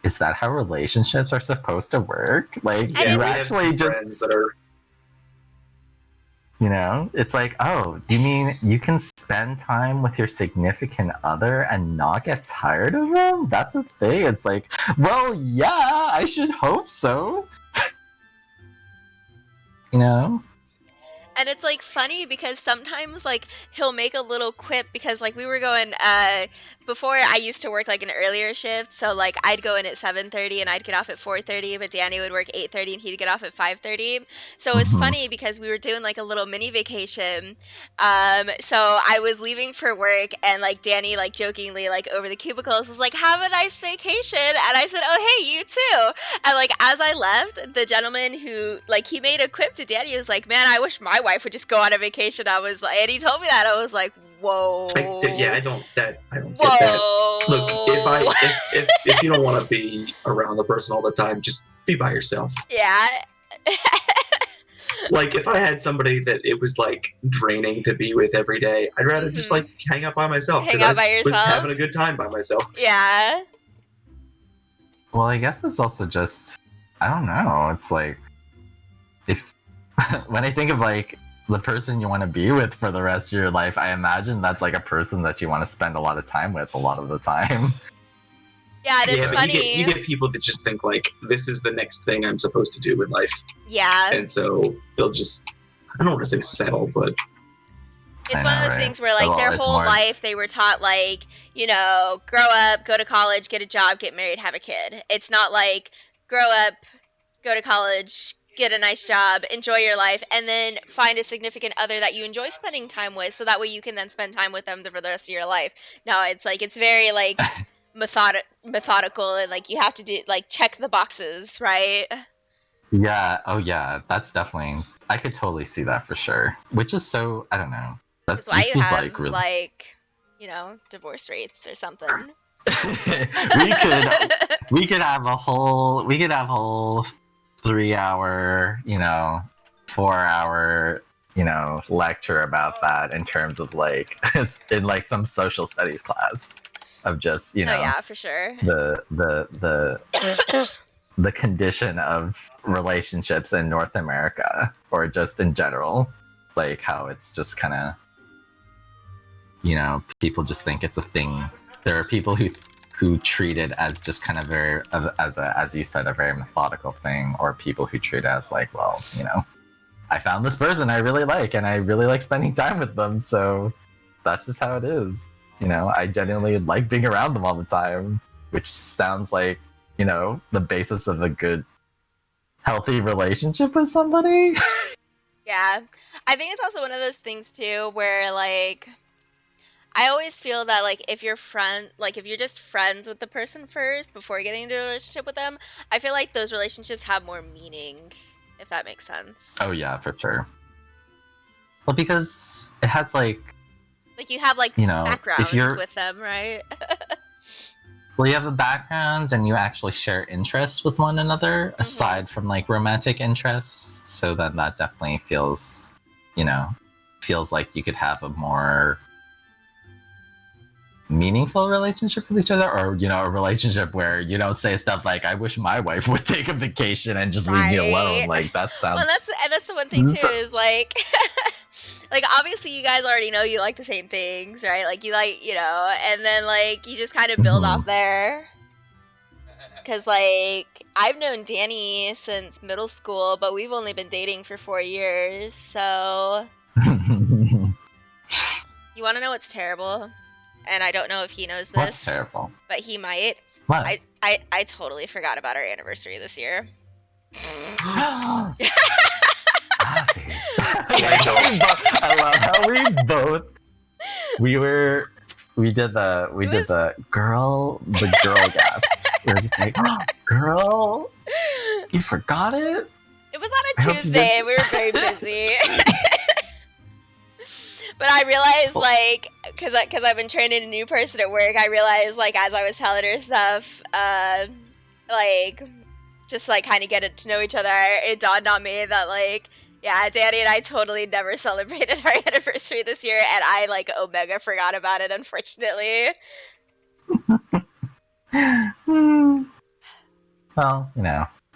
is that how relationships are supposed to work? Like, And you it's- actually friends just, that are you know, it's like, oh, you mean you can spend time with your significant other and not get tired of them? That's a thing. It's like, well, yeah, I should hope so. You know? And it's like funny because sometimes like he'll make a little quip because like we were going before I used to work like an earlier shift, so like I'd go in at 7:30 and I'd get off at 4:30, but Danny would work 8:30 and he'd get off at 5:30. So it was Mhm. funny because we were doing like a little mini vacation. So I was leaving for work and like Danny like jokingly like over the cubicles was like, have a nice vacation, and I said, oh hey, you too. And like as I left, the gentleman who like he made a quip to Danny, he was like, man, I wish my wife would just go on a vacation. I was like, and he told me that, I was like, whoa. I don't get that. Whoa. Look, if you don't want to be around the person all the time, just be by yourself. Yeah. Like if I had somebody that it was like draining to be with every day, I'd rather just like hang out by myself. Hang 'cause out I by was yourself? having a good time by myself. Yeah. Well, I guess it's also just, I don't know. It's like, if when I think of like the person you want to be with for the rest of your life, I imagine that's like a person that you want to spend a lot of time with a lot of the time. Yeah, and it's but funny. you get people that just think like this is the next thing I'm supposed to do in life, Yeah. and so they'll just, I don't want to say settle, but It's I one know, of those right? things where like Well, their it's whole more- life they were taught like, you know, grow up, go to college, get a job, get married, have a kid. It's not like grow up, go to college, get a nice job, enjoy your life, and then find a significant other that you enjoy spending time with, so that way you can then spend time with them for the rest of your life. No, it's like it's very like methodical, and like you have to do like check the boxes, right? Yeah. Oh, yeah. That's definitely. I could totally see that for sure. Which is so. I don't know. That's That's why you have like really. like, you know, divorce rates or something. we could have a whole 3 hour, 4 hour, lecture about that in terms of like in like some social studies class of just Oh yeah, for sure. the condition of relationships in North America, or just in general, like how it's just kind of, people just think it's a thing. There are people who treat it as just kind of very, as you said, a very methodical thing, or people who treat it as like, well, I found this person I really like, and I really like spending time with them, so that's just how it is. I genuinely like being around them all the time, which sounds like, the basis of a good, healthy relationship with somebody. Yeah. I think it's also one of those things too where like I always feel that like if you're just friends with the person first before getting into a relationship with them, I feel like those relationships have more meaning, if that makes sense. Oh yeah, for sure. Well, because it has like you have like background if you're with them, right? well, you have a background and you actually share interests with one another aside from like romantic interests. So then that definitely feels like you could have a more meaningful relationship with each other, or a relationship where you don't say stuff like I wish my wife would take a vacation and just leave me alone. Like that sounds well, that's the one thing too is like like obviously you guys already know you like the same things, right? Like you like and then like you just kind of build off there. Because like I've known Danny since middle school, but we've only been dating for 4 years, so you want to know what's terrible? And I don't know if he knows this. What's terrible? But he might. What? I totally forgot about our anniversary this year. I love how we did the girl gasp. We were just like, girl, you forgot it? It was on a Tuesday and we were very busy. But I realized, like, because I've been training a new person at work, I realized, like, as I was telling her stuff, like, just, like, kind of getting to know each other, it dawned on me that, like, yeah, Danny and I totally never celebrated our anniversary this year, and I, like, omega forgot about it, unfortunately. Well,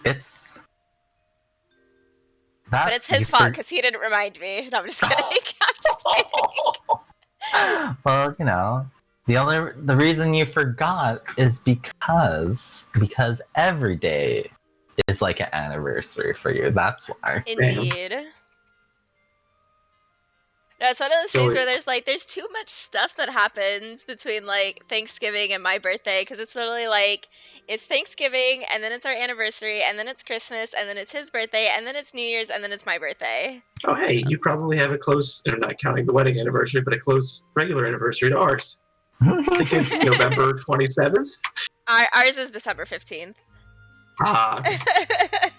it's... But it's his fault because he didn't remind me. No, I'm just kidding. I'm just kidding. Well, the reason you forgot is because every day is like an anniversary for you. That's why. Indeed. No, it's one of those things where there's too much stuff that happens between like Thanksgiving and my birthday, because it's literally like it's Thanksgiving and then it's our anniversary and then it's Christmas and then it's his birthday and then it's New Year's and then it's my birthday. Oh hey, you probably have a close, not counting the wedding anniversary, but a close regular anniversary to ours. I think it's November 27th. Ours is December 15th. Ah. I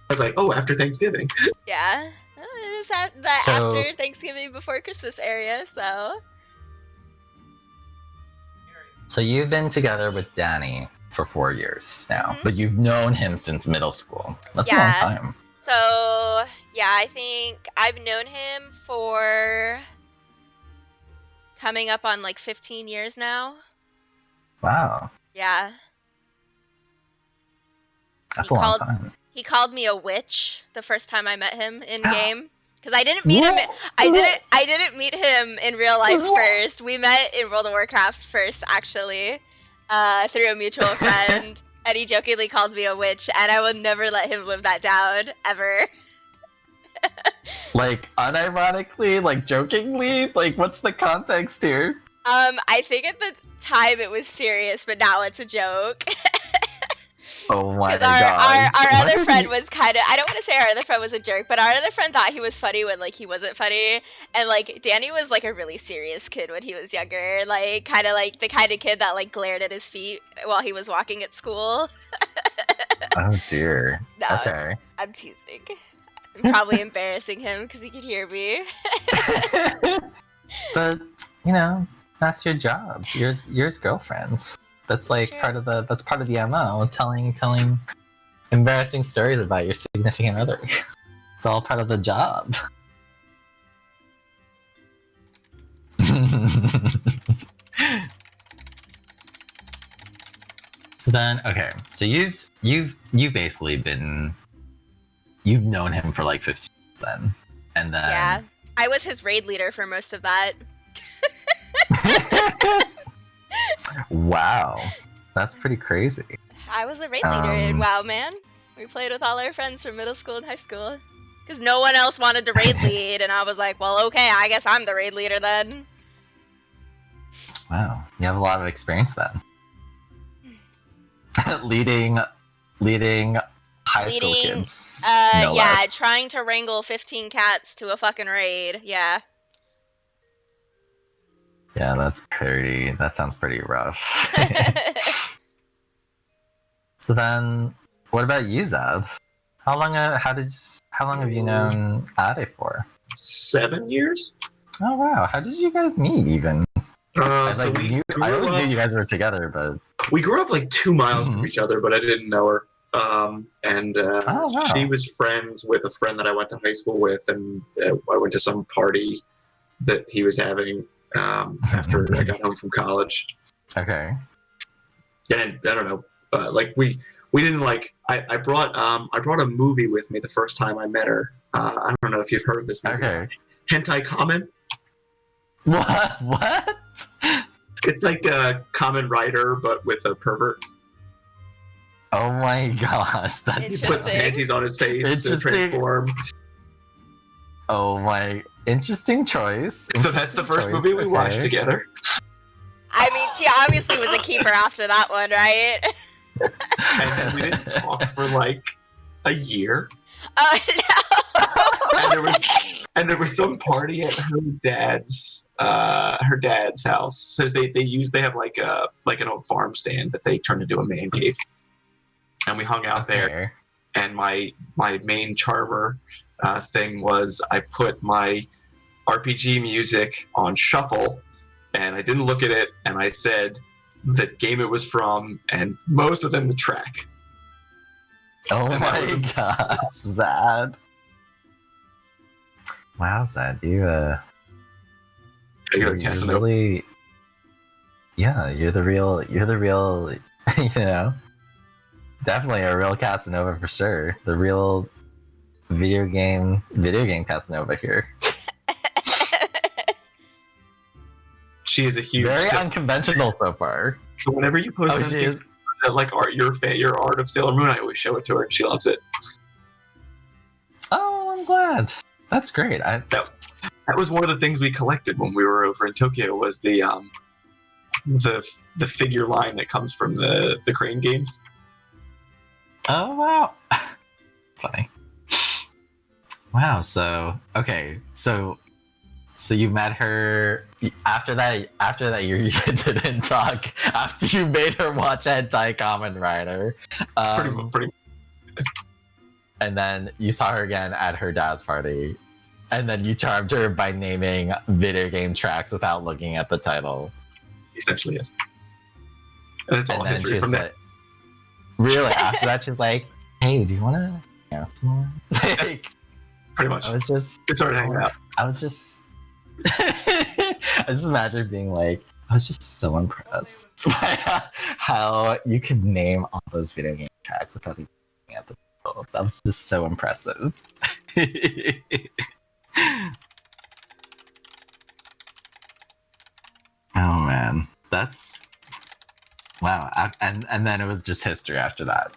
was like, oh, after Thanksgiving. Yeah. It is that after Thanksgiving, before Christmas area, so. So you've been together with Danny for 4 years now, but you've known him since middle school. That's a long time. So, yeah, I think I've known him for coming up on like 15 years now. Wow. Yeah. That's a long time. He called me a witch the first time I met him in game, because I didn't meet him. I didn't meet him in real life first. We met in World of Warcraft first, actually, through a mutual friend, and he jokingly called me a witch, and I will never let him live that down ever. Like unironically, like jokingly, like what's the context here? I think at the time it was serious, but now it's a joke. Oh my god. Because our other friend was kind of, I don't want to say our other friend was a jerk, but our other friend thought he was funny when like he wasn't funny. And like Danny was like a really serious kid when he was younger, like kind of like the kind of kid that like glared at his feet while he was walking at school. Oh dear. No, okay. I'm teasing. I'm probably embarrassing him because he could hear me. But that's your job. Yours girlfriends. That's like true. part of the MO, telling embarrassing stories about your significant other. It's all part of the job. So then, okay, so you've basically you've known him for like 15 years then, and then Yeah, I was his raid leader for most of that. Wow, that's pretty crazy. I was a raid leader in WoW, man. We played with all our friends from middle school and high school. Because no one else wanted to raid lead, and I was like, well, okay, I guess I'm the raid leader then. Wow, you have a lot of experience then. leading high school kids. No yeah, less. trying to wrangle 15 cats to a fucking raid, yeah. Yeah, that sounds pretty rough. So then, what about you, Zeb? How long have you known Ade for? 7 years. Oh wow, how did you guys meet even? I So we always grew knew you up. guys were together, but We grew up like 2 miles from Mhm. each other, but I didn't know her. Oh, wow. She was friends with a friend that I went to high school with, and I went to some party that he was having after I got home from college. okay. And I don't know, like we didn't like. I brought a movie with me the first time I met her. I don't know if you've heard of this movie. Okay. Hentai Kamen. What? What? It's like a Kamen Rider, but with a pervert. Oh my gosh, that's He puts Interesting. panties on his face to Interesting. transform. oh my interesting choice. So that's the Interesting first choice, movie we watched okay. together. I mean, she obviously was a keeper after that one, right? And then we didn't talk for like a year. Oh no! And there was some party at her dad's house. So they have like an old farm stand that they turned into a man cave. And we hung out there. Okay. And my main charmer thing was I put my RPG music on shuffle, and I didn't look at it, and I said the game it was from, and most of them the track. Oh And that my was gosh, Zad. Wow, Zad, you're Casanova. really, yeah, you're the real, you know, definitely a real Casanova for sure. The real video game Casanova here. She is a huge. Very unconventional so far. So whenever you post Oh, she something is. that, like your art of Sailor Moon, I always show it to her, and she loves it. Oh, I'm glad. That's great. That was one of the things we collected when we were over in Tokyo. Was the figure line that comes from the Crane games. Oh wow. Funny. Wow. So okay. So you met her after that. After that, you didn't talk. After you made her watch Hentai Kamen Rider. Pretty. And then you saw her again at her dad's party. And then you charmed her by naming video game tracks without looking at the title. Essentially, yes. And it's all And then history she's from there. like, really? After that, she's like, "Hey, do you want to hang out some more?" Like, Pretty much. I was just We started hanging out. I was just I just imagine being like, I was just so impressed by how you could name all those video game tracks without even looking at the title. That was just so impressive. Oh man, that's wow. And then it was just history after that.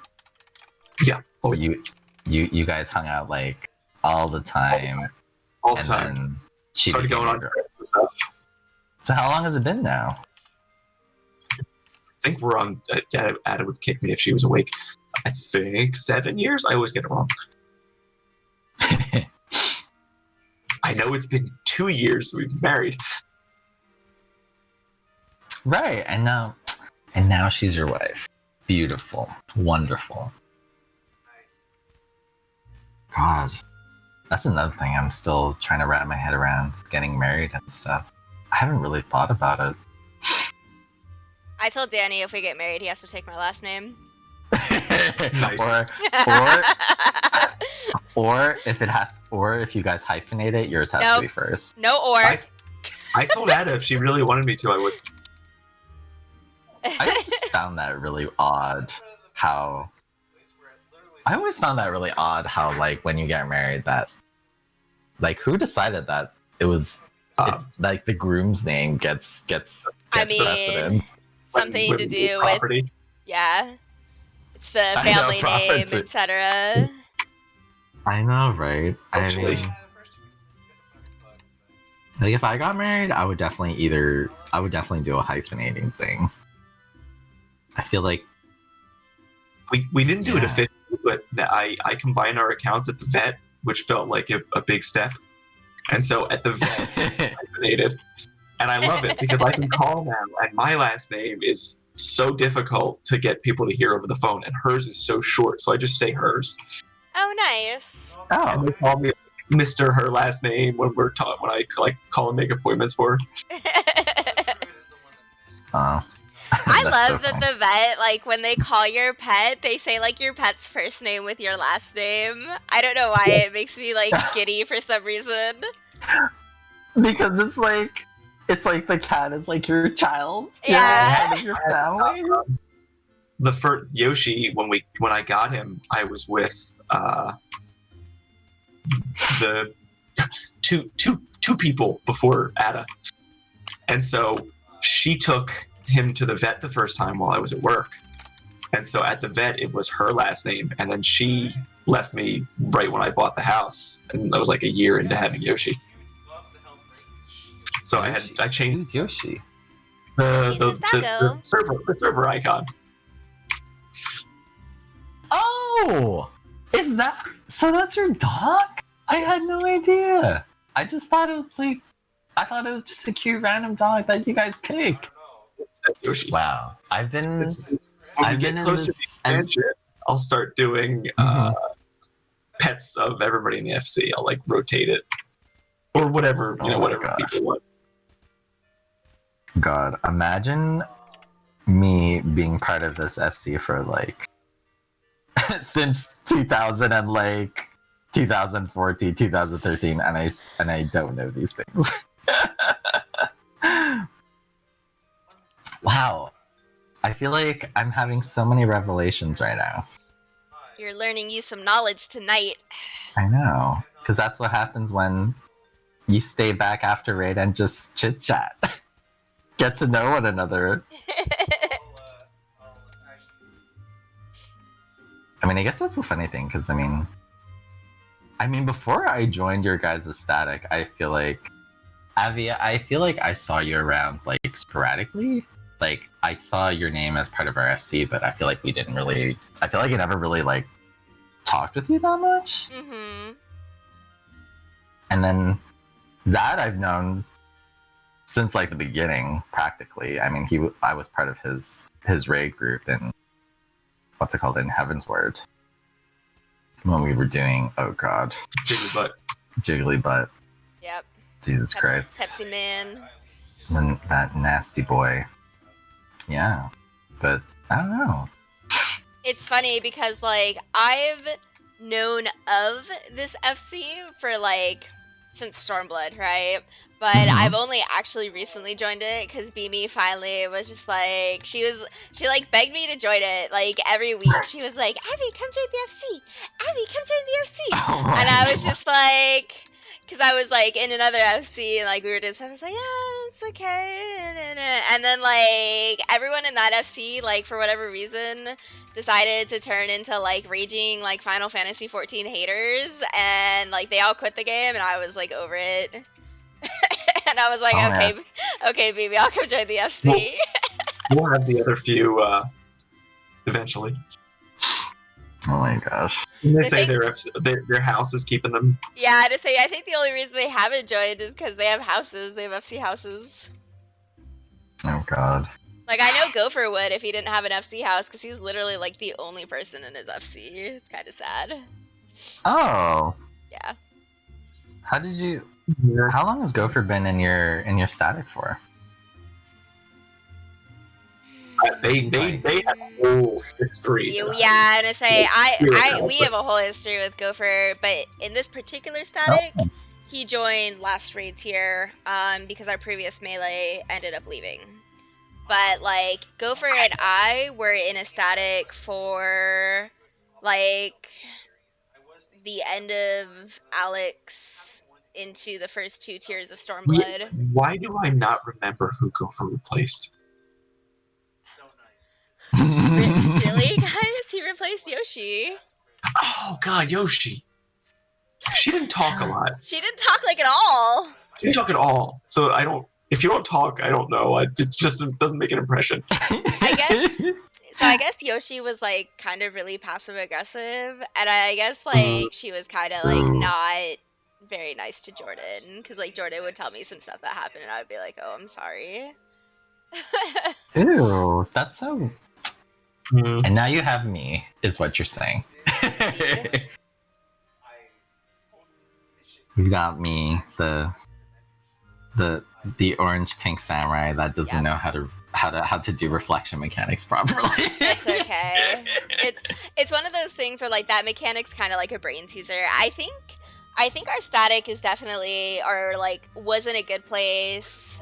Yeah. Oh, But you guys hung out like all the time. all the and time. then she Started became going on your girl. trips and stuff. So how long has it been now? I think we're on. Ada would kick me if she was awake. I think 7 years. I always get it wrong. I know it's been 2 years we've been married. Right, and now she's your wife. Beautiful, wonderful. God, that's another thing I'm still trying to wrap my head around, getting married and stuff. I haven't really thought about it. I told Danny if we get married, he has to take my last name. Nice. or if you guys hyphenate it, yours has to Nope. be first. No or. I told Ada if she really wanted me to, I would. I always found that really odd how like when you get married that like who decided that it was it's like the groom's name gets I mean, precedence. something when to we do with, property. yeah. It's the know, family name, property. etc. I know, right? I Actually. mean, like if I got married, I would definitely do a hyphenating thing. I feel like We didn't do it Yeah. officially, but I combined our accounts at the vet, which felt like a big step. And so at the vet, I hyphenated. And I love it because I can call now, and my last name is so difficult to get people to hear over the phone, and hers is so short, so I just say hers. Oh, nice. And Oh, they call me Mr. Her last name when when I like call and make appointments for her. oh. I That's love so that funny. the vet, like, when they call your pet, they say, like, your pet's first name with your last name. I don't know why it makes me, like, giddy for some reason. Because it's like the cat is like your child. Yeah. Part of your family. The first Yoshi, when I got him, I was with the two people before Ada, and so she took him to the vet the first time while I was at work, and so at the vet it was her last name, and then she left me right when I bought the house, and I was like a year into having Yoshi. So I changed Who's Yoshi? the server icon. Oh, is that so? That's your dog? I had no idea. I just thought it was like, I thought it was just a cute random dog that you guys picked. That's Yoshi. Wow, I've been When we I've get been in close to the this. expansion, I'll start doing pets of everybody in the FC. I'll like rotate it, or whatever Oh my whatever gosh. people want. God, imagine me being part of this FC for like since 2000 and like 2014, 2013, and I don't know these things. Wow, I feel like I'm having so many revelations right now. You're learning you some knowledge tonight. I know, because that's what happens when you stay back after raid and just chit chat, get to know one another. I mean, I guess that's the funny thing, because I mean, before I joined your guys' static, I feel like Avyuir, I feel like I saw you around like sporadically. Like I saw your name as part of our FC, but I feel like we didn't really. I feel like I never really like talked with you that much. Mm-hmm. And then Zad, I've known since like the beginning, practically. I mean, I was part of his raid group in what's it called, in Heaven's Word, when we were doing, oh god, Jiggly Butt. Yep. Jesus Christ. Pepsi Man. And then that nasty boy. Yeah, but I don't know. It's funny because, like, I've known of this FC for, like, since Stormblood, right? But I've only actually recently joined it because Beamy finally was just like, she like begged me to join it, like, every week. She was like, Abby, come join the FC. Abby, come join the FC. Oh And I was just like, because I was like in another FC and like we were just, I was like, yeah, it's okay. And then like everyone in that FC, like for whatever reason, decided to turn into like raging like Final Fantasy 14 haters, and like they all quit the game, and I was like over it. And I was like, Oh, okay, okay, baby, I'll come join the FC. We'll have the other few eventually. Oh my gosh. They They say think- their house is keeping them. Yeah, to say, I think the only reason they haven't joined is because they have houses. They have FC houses. Oh god. Like, I know Gopher would if he didn't have an FC house, because he's literally, like, the only person in his FC. It's kind of sad. Oh. Yeah. How did you? How long has Gopher been in your static for? They have a whole history. Yeah, and I say, we have a whole history with Gopher, but in this particular static, Oh. he joined last raid tier, because our previous melee ended up leaving. But, like, Gopher and I were in a static for, like, the end of Alex into the first 2 tiers of Stormblood. Why do I not remember who Gopher replaced? Really, guys? He replaced Yoshi. Oh god, Yoshi. She didn't talk a lot. She didn't talk, like, at all. She didn't talk at all. So I don't. If you don't talk, I don't know. It just doesn't make an impression. I guess Yoshi was, like, kind of really passive aggressive, and I guess, like, she was kind of, like, not very nice to Jordan, because like Jordan would tell me some stuff that happened, and I would be like, "Oh, I'm sorry." Ew, that's so. Hmm. And now you have me, is what you're saying. You got me, the orange pink samurai that doesn't Yep. know how to do reflection mechanics properly. It's okay. It's one of those things where like that mechanic's kind of like a brain teaser. I think our static is definitely, or like was in a good place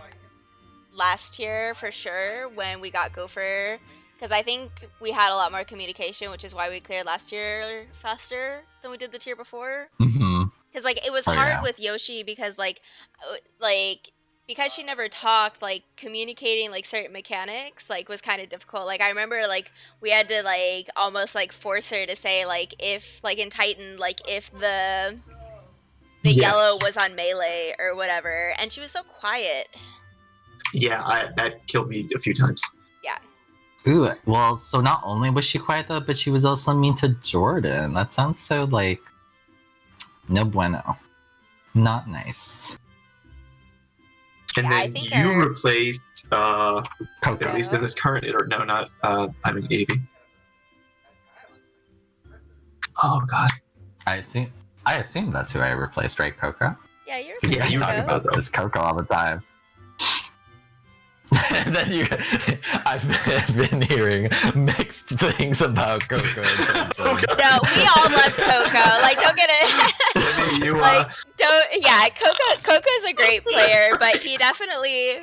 last year for sure when we got Gopher, because I think we had a lot more communication, which is why we cleared last year faster than we did the tier before. Hmm. Because like it was Oh, hard yeah. with Yoshi because because she never talked, like communicating like certain mechanics like was kind of difficult. Like I remember like we had to like almost like force her to say like if like in Titan like if the Yes. yellow was on melee or whatever, and she was so quiet. Yeah, that killed me a few times. Ooh, well, so not only was she quiet though, but she was also mean to Jordan. That sounds so like no bueno. Not nice. And Yeah, I then think you our- replaced, Coco. at least in this current iteration. No, not. I mean Avy. Oh God. I assume that's who I replaced, right, Coco? Yeah, you're Yeah, pretty you talk talk good. about this Coco all the time. Then I've been hearing mixed things about Coco. And Tintin. No, we all loved Coco. Like, don't get it. Maybe you, Like, don't. Yeah, Coco's a great player, but he definitely.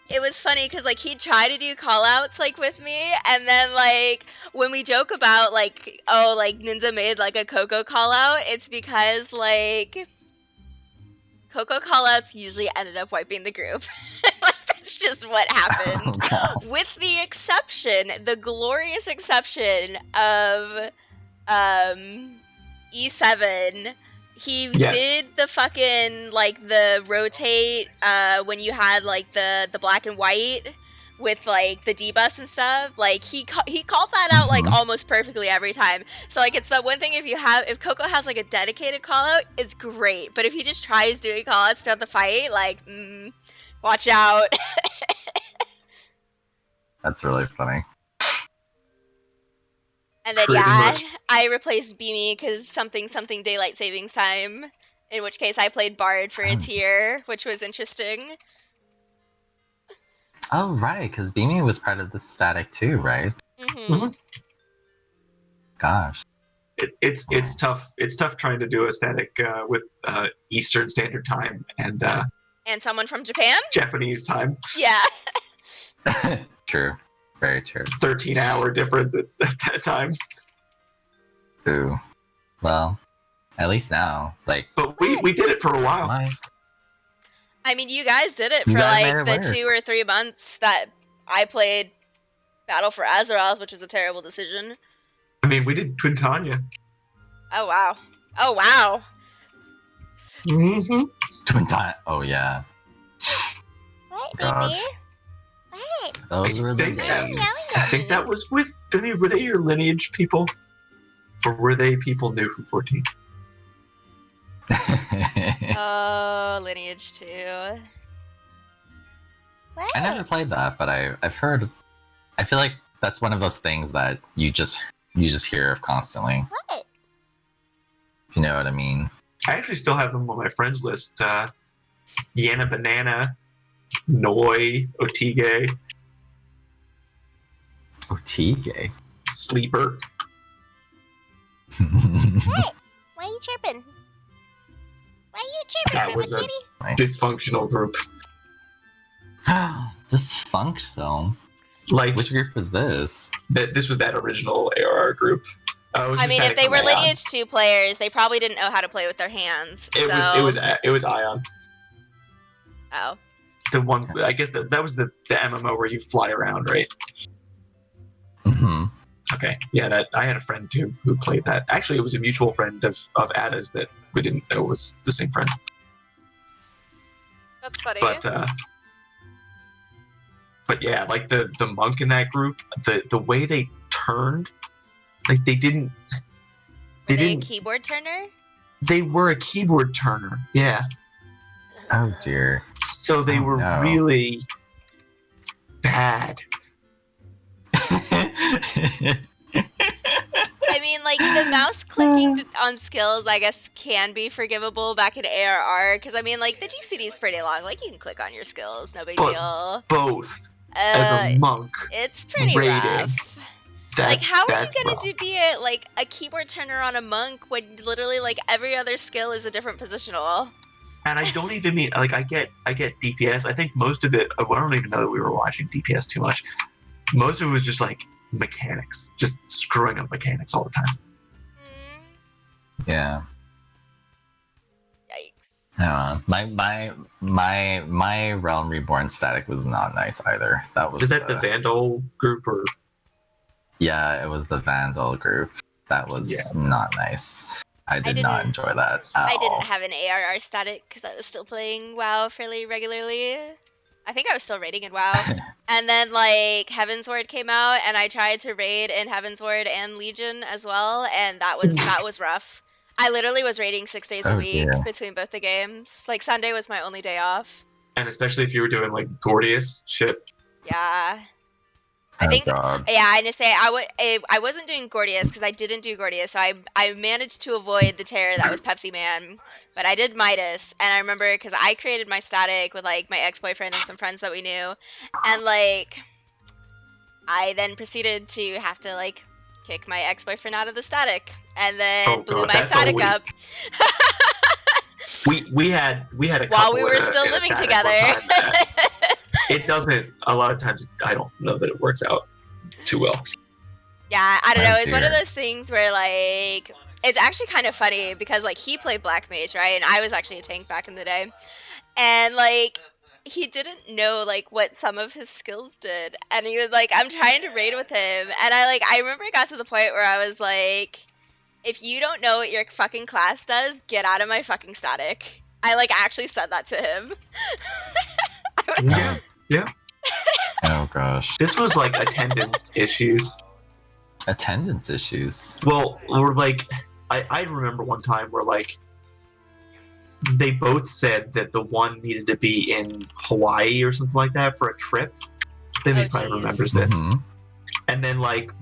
It was funny because like he'd try to do call outs like with me, and then like when we joke about like, oh, like Ninja made like a Coco call out, it's because like Coco call outs usually ended up wiping the group. Like, that's just what happened. Oh, God. With the glorious exception of E7. He Yes. did the fucking like the rotate when you had like the black and white with like the debus and stuff. Like he called that out like Mhm. almost perfectly every time. So like it's the one thing if Coco has like a dedicated call out, it's great. But if he just tries doing call outs throughout the fight, like watch out. That's really funny. And then Pretty much. I replaced Beamy because something daylight savings time. In which case I played Bard for a Oh. tier, which was interesting. Oh, right, because Beamy was part of the static too, right? Mhm. Gosh. It's tough. It's tough trying to do a static with Eastern Standard Time and And someone from Japan? Japanese time. Yeah. True. Very true. 13-hour difference at times. Ooh. Well, at least now, like, But we did it for a while. my I mean, you guys did it You for guys made like it the work. 2 or 3 months that I played Battle for Azeroth, which was a terrible decision. I mean, we did Twintanya. Oh wow. Oh wow. Mm-hmm. twin time. Oh yeah, What, God. baby? What? those were the think that- days. I think that was with. Were they your lineage people, or were they people new from 14? Oh, Lineage 2. What? I never played that, but I've heard. I feel like that's one of those things that you just hear of constantly. What? If you know what I mean. I actually still have them on my friends list. Yana Banana, Noi, Otige, Oh, Tige. Sleeper. What? Why are you chirping? Why are you chirping, That Mama was a- Kitty? Dysfunctional group. Dysfunctional. Like Which group was this? this was that original ARR group. It was I just mean, Static if they were from Ion. Lineage 2 players, they probably didn't know how to play with their hands. It so... was Ion. Oh. The one, I guess that was the MMO where you fly around, right? Mm-hmm. Okay, yeah, that I had a friend who played that. Actually, it was a mutual friend of Ada's that we didn't know was the same friend. That's funny. But yeah, like the monk in that group, the way they turned, like they Were they a didn't. keyboard turner? They were a keyboard turner. Yeah. Oh dear. So they Oh, were no. really bad. I mean, like, the mouse clicking on skills, I guess, can be forgivable back in ARR, because, I mean, like, the GCD is pretty long. Like, you can click on your skills, no big But deal. both as a monk It's pretty raiding. rough. Like, how are you gonna be a keyboard turner on a monk when literally, like, every other skill is a different positional? And I don't even mean like I get DPS. I think most of it. I don't even know that we were watching DPS too much. Most of it was just like mechanics, just screwing up mechanics all the time. Yeah. Yikes. My Realm Reborn static was not nice either. That was. Is that the Vandal group or? Yeah, it was the Vandal group. That was not nice. I did not enjoy that at I all. didn't have an ARR static because I was still playing WoW fairly regularly. I think I was still raiding in WoW. And then, like, Heaven's Ward came out, and I tried to raid in Heaven's Ward and Legion as well, and that was rough. I literally was raiding 6 days a week between both the games. Like, Sunday was my only day off. And especially if you were doing, like, Gordius shit. Yeah. I think, I just say I wasn't doing Gordius because I didn't do Gordius, so I managed to avoid the terror that was Pepsi Man, but I did Midas, and I remember because I created my static with like my ex-boyfriend and some friends that we knew, and like I then proceeded to have to like kick my ex-boyfriend out of the static, and then blew my static up. we had a couple while we were still living together. It doesn't. A lot of times, I don't know that it works out too well. Yeah, I don't know. It's one of those things where, like, it's actually kind of funny because, like, he played Black Mage, right? And I was actually a tank back in the day. And, like, he didn't know, like, what some of his skills did. And he was like, I'm trying to raid with him. And I remember it got to the point where I was like, if you don't know what your fucking class does, get out of my fucking static. I, like, actually said that to him. Yeah. Oh gosh. This was like attendance issues. Attendance issues? Well, or like, I remember one time where like, they both said that the one needed to be in Hawaii or something like that for a trip. Then probably remembers this. Mm-hmm. And then like,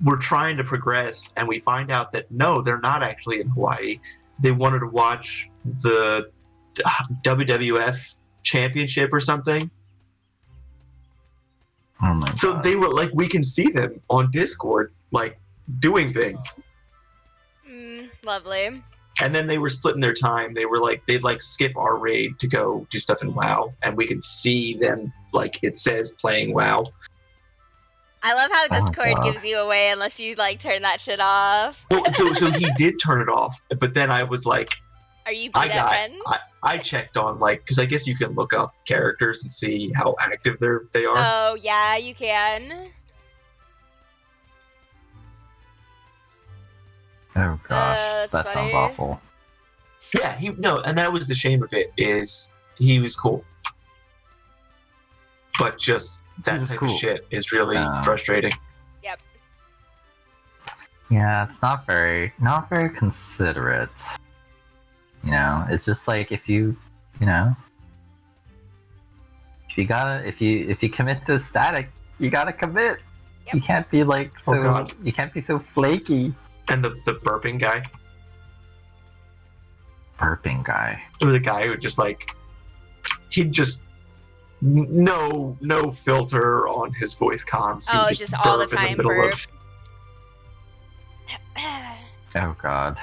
we're trying to progress and we find out that no, they're not actually in Hawaii. They wanted to watch the WWF championship or something. Oh my God. So they were like, we can see them on Discord, like doing things. Lovely. And then they were splitting their time. They were like, they'd like skip our raid to go do stuff in WoW, and we can see them like it says playing WoW. I love how Discord gives you away unless you like turn that shit off. Well, so he did turn it off, but then I was like, are you beta friends? I checked on like, because I guess you can look up characters and see how active they are. Oh yeah, you can. Oh gosh, that sounds awful. Yeah, and that was the shame of it, is he was cool, but just that type of shit is really frustrating. Yep. Yeah, it's not very considerate. You know, it's just like if you commit to a static, you gotta commit. Yep. You can't be like you can't be so flaky. And the burping guy. Burping guy. It was a guy who just like, he'd just no filter on his voice comms. He would just all the time burp. Oh God.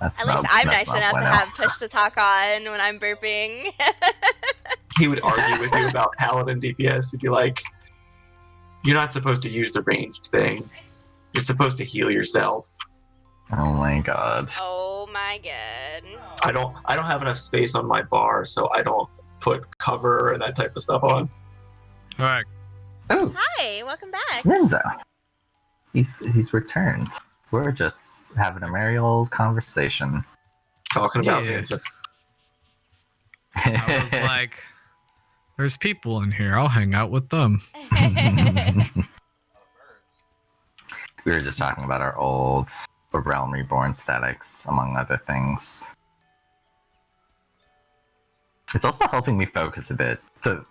At least I'm nice enough to have push to talk on when I'm burping. He would argue with you about paladin DPS. He'd be like, "You're not supposed to use the ranged thing. You're supposed to heal yourself." Oh my God. Oh my God. I don't have enough space on my bar, so I don't put cover and that type of stuff on. All right. Oh. Hi, welcome back. Ninja. He's returned. We're just having a merry old conversation. Talking about Ninja. I was like, there's people in here. I'll hang out with them. We were just talking about our old Realm Reborn statics, among other things. It's also helping me focus a bit to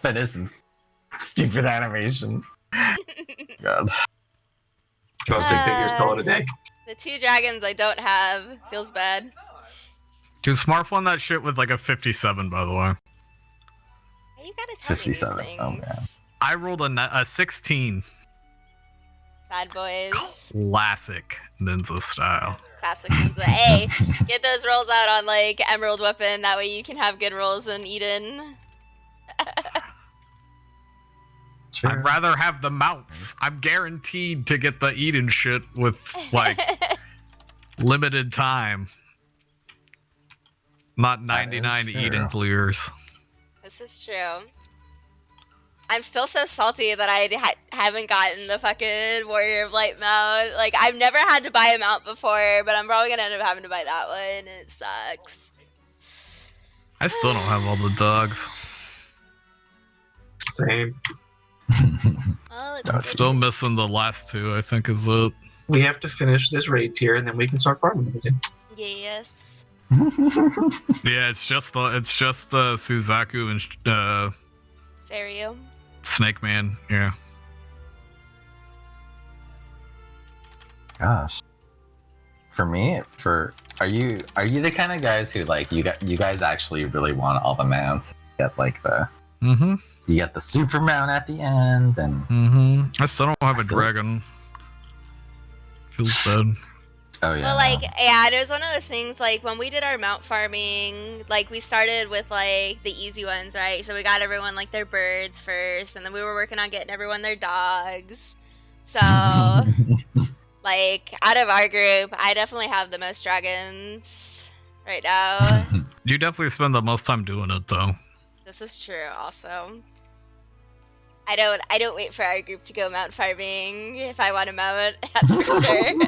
finish this stupid animation. God. Trusting figures call it a day. The 2 dragons I don't have feels bad. Dude, Smurf won that shit with like a 57, by the way. Hey, you gotta tell me these 57. things. Oh, man. I rolled a 16. Bad boys. Classic Ninja style. Classic Ninja. Hey, get those rolls out on like Emerald Weapon. That way you can have good rolls in Eden. Sure. I'd rather have the mounts. I'm guaranteed to get the Eden shit with like limited time. Not 99 true. Eden clears. This is true. I'm still so salty that I haven't gotten the fucking Warrior of Light mount. Like, I've never had to buy a mount before, but I'm probably gonna end up having to buy that one, and it sucks. I still don't have all the dogs. Same. Well, I'm Still missing the last 2, I think is it. We have to finish this raid tier and then we can start farming them again. yes. Yeah, it's just Suzaku and Serio. Snake Man. Yeah. Gosh. For me, are you the kind of guys who like you guys actually really want all the mounts? You get like the you get the super mount at the end, and I still don't have a I feel- dragon. Feels bad. oh yeah. Well, like, yeah, it was one of those things, like, when we did our mount farming, like, we started with, like, the easy ones, right? So we got everyone, like, their birds first, and then we were working on getting everyone their dogs. So, like, out of our group, I definitely have the most dragons right now. You definitely spend the most time doing it, though. This is true, also. I don't wait for our group to go mount farming if I want to mount, that's for sure.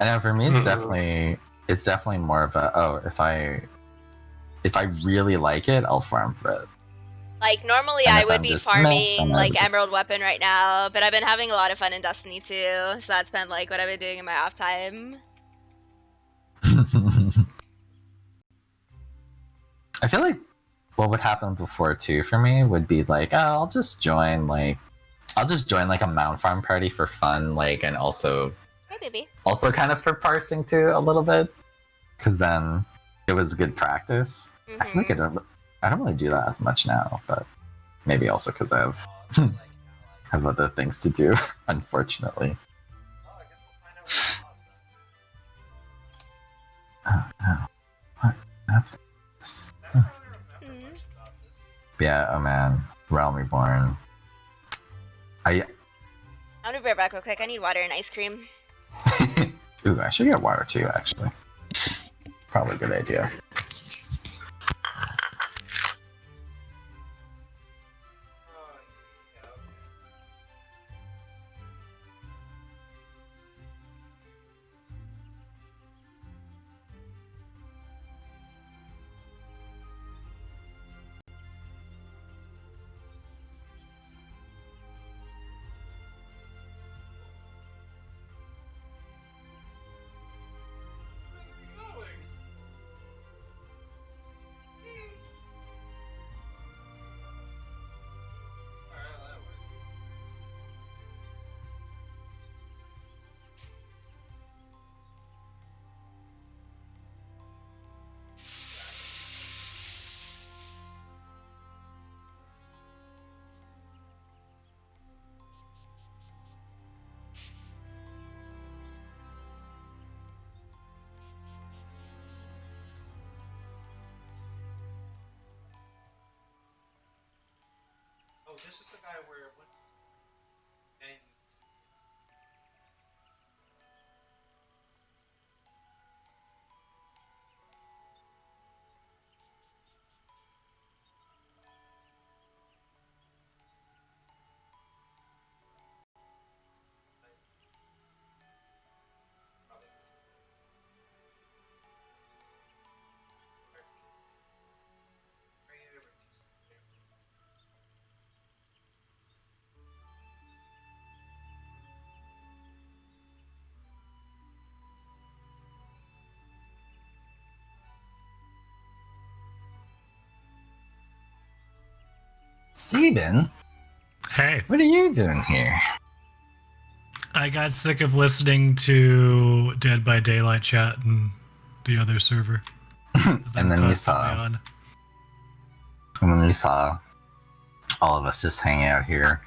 I know for me it's definitely more of a if I really like it, I'll farm for it. Like, normally And I if would I'm be just meh, farming, then I like, would just- Emerald Weapon right now, but I've been having a lot of fun in Destiny too, so that's been, like, what I've been doing in my off time. I feel like what would happen before too for me would be like, oh, I'll just join like a mount farm party for fun, like, and also Hey, baby. kind of for parsing too a little bit, because then it was good practice. I feel like I don't really do that as much now, but maybe also because I have other things to do, unfortunately. Oh no! What happened? Yeah. Oh man, Realm Reborn. I'm gonna be right back real quick. I need water and ice cream. Ooh, I should get water too. Actually, probably a good idea. Oh, this is the guy where and Sabin, Hey, what are you doing here? I got sick of listening to Dead by Daylight chat and the other server. And then you constantly saw all of us just hanging out here,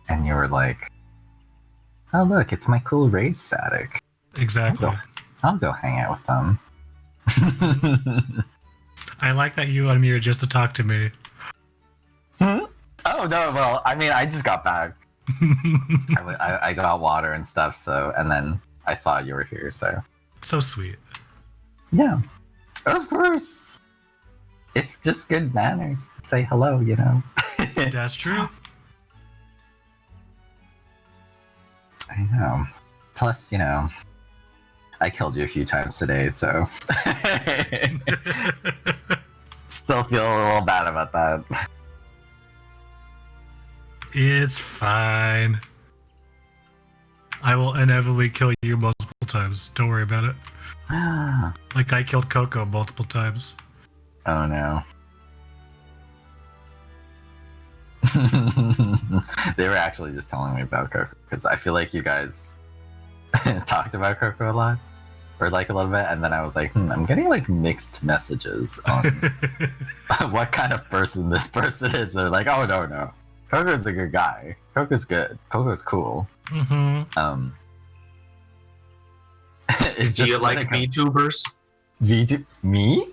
and you were like, "Oh look, it's my cool raid static. Exactly. I'll go hang out with them." I like that you unmuted just to talk to me. Oh no, well, I mean, I just got back. I got water and stuff, so, and then I saw you were here, so. So sweet. Yeah, of course. It's just good manners to say hello, you know. That's true. I know. Plus, you know, I killed you a few times today, so. Still feel a little bad about that. It's fine. I will inevitably kill you multiple times. Don't worry about it. Like I killed Coco multiple times. Oh no. They were actually just telling me about Coco because I feel like you guys talked about Coco a lot, or like a little bit, and then I was like, I'm getting like mixed messages on what kind of person this person is. They're like, oh no, Coco's a good guy. Coco's good. Coco's cool. Mm-hmm. It's Do just you like VTubers? Me?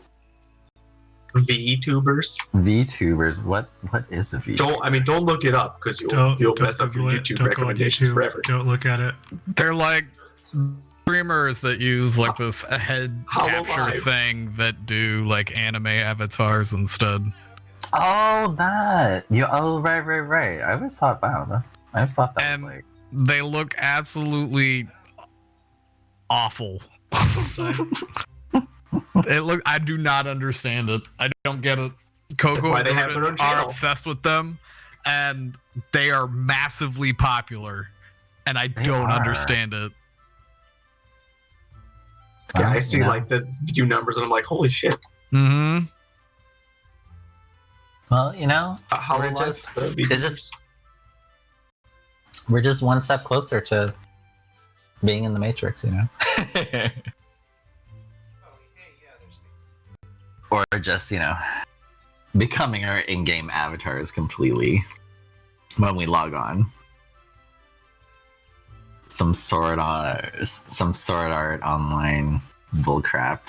VTubers? VTubers. What is a VTuber? Don't look it up because you'll mess up your YouTube recommendations forever. Don't look at it. They're like streamers that use like this head capture Hololive. thing that do like anime avatars instead. Oh, that. Right. I always thought, wow, I always thought that And was like. they look absolutely awful. I do not understand it. I don't get it. Coco That's why and they have their own Jordan are channel. obsessed with them, and they are massively popular, and I They don't are. understand it. Yeah, I Well, see you know, like the view numbers and I'm like, holy shit. Mm-hmm. Well, you know, Hololive, we're just one step closer to being in the Matrix, you know. Or just, you know, becoming our in-game avatars completely when we log on. Some sword art online bullcrap.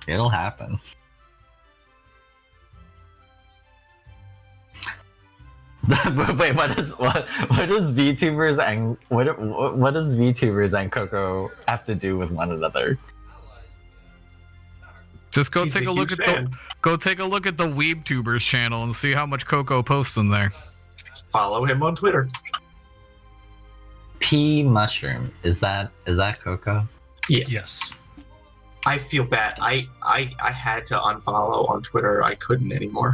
It'll happen. Wait, what does VTubers and what does VTubers and Coco have to do with one another? Just go He's take a a look huge at fan. the WeebTubers channel and see how much Coco posts in there. Follow him on Twitter. P mushroom, is that Coco? Yes. I feel bad. I had to unfollow on Twitter. I couldn't anymore.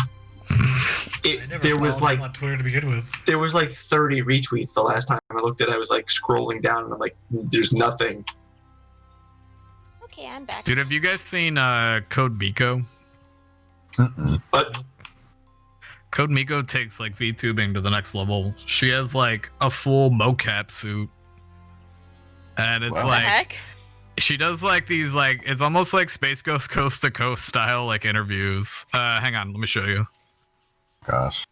I never There was followed him like on Twitter to begin with. there was like 30 retweets the last time I looked at it. I was like scrolling down and I'm like, there's nothing. Okay, I'm back. Dude, have you guys seen Code Miko? Mm-mm. But Code Miko takes like VTubing to the next level. She has like a full mocap suit. And it's Wow. What the like heck? she does like these like it's almost like Space Ghost Coast to Coast style like interviews. Hang on, let me show you. Gosh.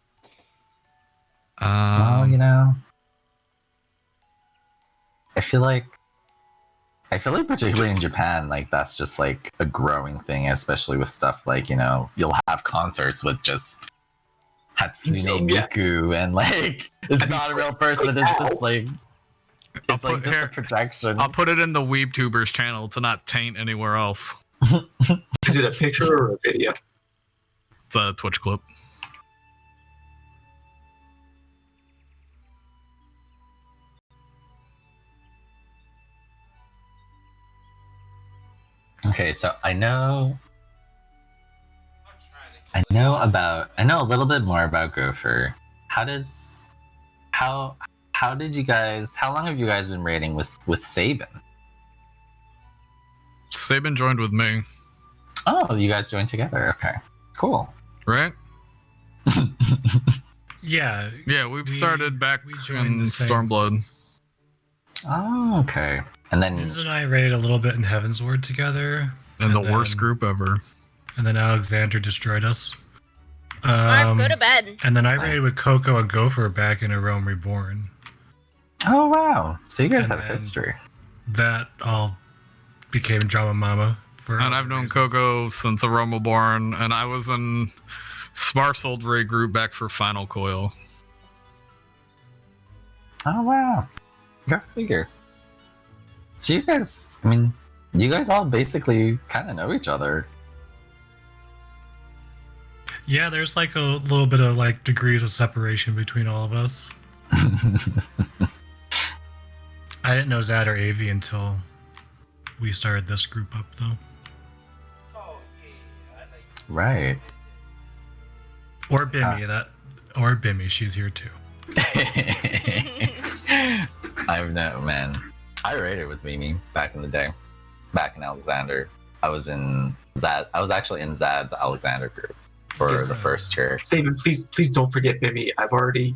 Well, you know, I feel like particularly in Japan, like that's just like a growing thing, especially with stuff like, you know, you'll have concerts with just Hatsune Yeah. Miku and like it's not a real person, it's just like I'll it's like put just here- a projection. I'll put it in the WeebTubers channel to not taint anywhere else. is it a picture or a video? It's a Twitch clip. Okay, so I know a little bit more about Gopher. How long have you guys been raiding with Sabin? Sabin joined with me. Oh, you guys joined together. Okay, cool. right? Yeah. Yeah, we've started back we joined in the same- Stormblood. Oh, okay. And then Vince and I raided a little bit in Heaven's Ward together. And the then- worst group ever. And then Alexander destroyed us. Smart, go to bed. And then I raided with Coco and Gopher back in A Realm Reborn. oh wow, so you guys And have then- history. That all became Drama Mama. For And other I've known reasons. Coco since Aroma Born, and I was in Smarf's old raid group back for Final Coil. Oh wow, go figure. So you guys, I mean, you guys all basically kind of know each other. Yeah, there's like a little bit of like degrees of separation between all of us. I didn't know Zad or Avi until we started this group up, though. Oh, yeah, I like Right. Or Bimmy, or Bimmy, she's here too. I've no man. I raided with Mimi back in the day. Back in Alexander. I was in Zad. I was actually in Zad's Alexander group for Yes. the first year. Saban, please don't forget Mimi. I've already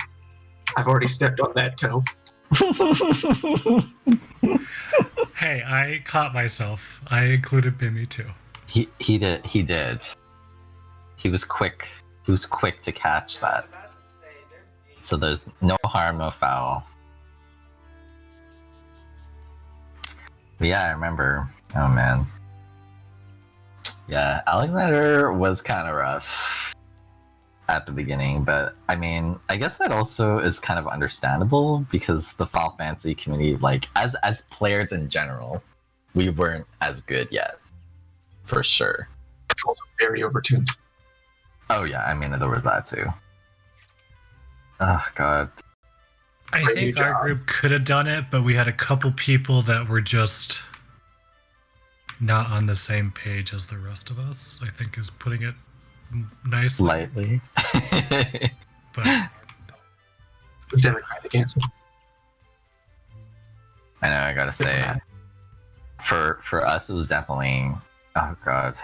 stepped on that toe. Hey, I caught myself. I included Bimmy too. He did. He was quick. He was quick to catch that. about to say, they're being So there's no harm, no foul. But yeah, I remember. Oh man. Yeah, Alexander was kind of rough at the beginning, but I mean, I guess that also is kind of understandable because the Final Fantasy community, like as players in general, we weren't as good yet, for sure. It's also very overtuned. Oh yeah, I mean there was that too. Oh god. I Great think new our job. group could have done it, but we had a couple people that were just not on the same page as the rest of us. I think is putting it nicely. Lightly. But Democratic answer. I know, I gotta say, for us, it was definitely, oh god,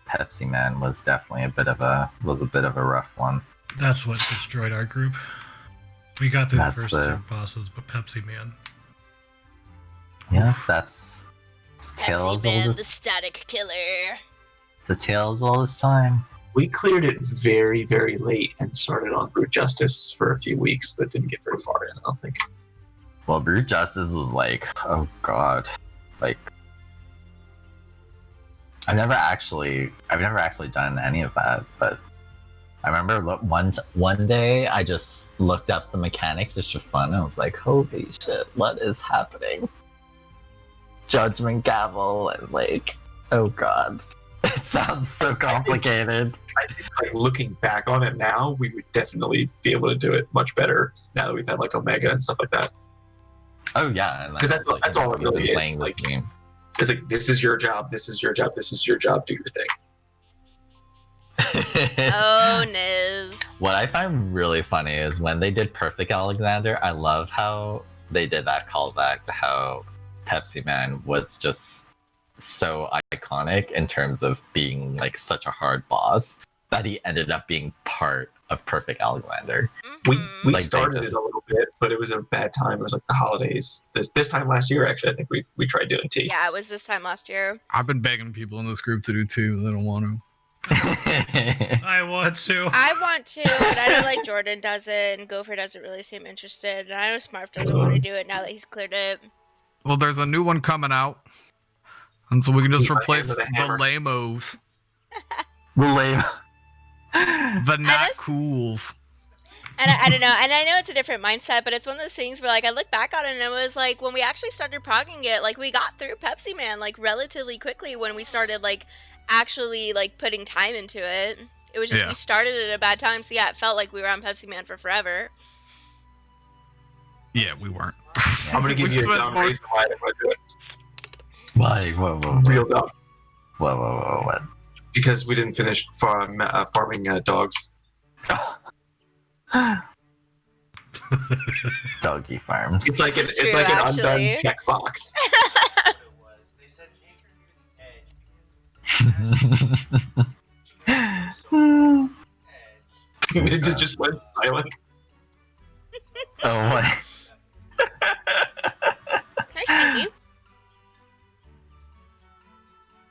Pepsi Man was definitely a bit of a rough one. that's what destroyed our group. We got through That's the first the- two bosses, but Pepsi Man. Yeah, it's tale Pepsi as Man, old the as static killer. it's a tale as old as time. We cleared it very, very late and started on Brute Justice for a few weeks, but didn't get very far in, I don't think. Well, Brute Justice was like, oh god, like I've never actually done any of that, but I remember one day I just looked up the mechanics just for fun. And I was like, holy shit, what is happening? Judgment Gavel and like, oh god, it sounds so complicated. I think, like, looking back on it now, we would definitely be able to do it much better now that we've had like Omega and stuff like that. Oh yeah, and 'Cause that's all it we've been really is, playing like- this game. It's like, this is your job, this is your job, this is your job, do your thing. Oh, Niz. What I find really funny is when they did Perfect Alexander, I love how they did that callback to how Pepsi Man was just so iconic in terms of being like such a hard boss that he ended up being part of Perfect Alexander. We Mhm. we Like, they started just- it a little bit, but it was a bad time. It was like the holidays. This time last year, actually, I think we tried doing tea. Yeah, it was this time last year. I've been begging people in this group to do too. They don't want to. I want to. I want to, but I know like Jordan doesn't, and Gopher doesn't really seem interested, and I know Smurf doesn't want to do it now that he's cleared it. Well, there's a new one coming out, and so we can just Beat my replace hand the with a hammer. lamos, The lame. the not just- cools. And I don't know, and I know it's a different mindset, but it's one of those things where like I look back on it and it was like when we actually started progging it, like we got through Pepsi Man like relatively quickly when we started like actually like putting time into it. It was just Yeah. we started at a bad time, so yeah, it felt like we were on Pepsi Man for forever. Yeah, we weren't. I'm gonna give We you a spent dumb more- reason why I didn't want to do it. Why? Whoa. Real dumb. Whoa. What? Because we didn't finish farming dogs. Doggy farms. It's like This an is it's true, like an actually. undone checkbox. what it was. They said anchor you an edge. So Ninja just went silent. Oh what? Hi, Stinky.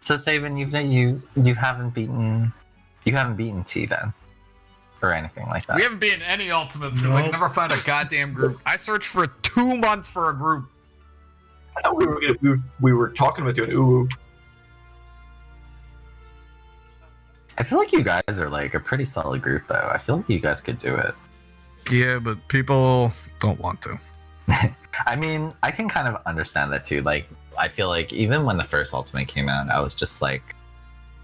So Saban, you haven't beaten T then, or anything like that. We haven't been in any ultimates. Nope. I can never find a goddamn group. I searched for 2 months for a group. I thought we were talking about doing ooh. I feel like you guys are like a pretty solid group, though. I feel like you guys could do it. Yeah, but people don't want to. I mean, I can kind of understand that too. Like, I feel like even when the first Ultimate came out, I was just like,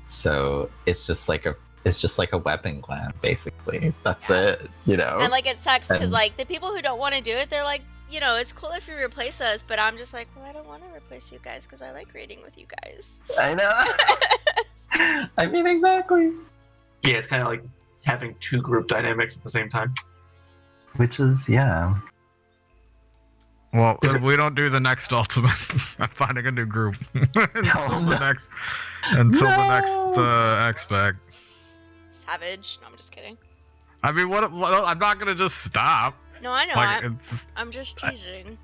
so it's just like a weapon clan, basically. That's it, you know. And like it sucks because And- like the people who don't want to do it, they're like, you know, it's cool if you replace us, but I'm just like, well, I don't want to replace you guys because I like raiding with you guys. I know. I mean, exactly. Yeah, it's kind of like having 2 group dynamics at the same time. Which is, yeah. Well, Is if we don't do the next ultimate, I'm finding a new group until the next X-Pack. Savage. No, I'm just kidding. I mean, what? I'm not gonna just stop. No, I know. Like, it's, I'm just teasing.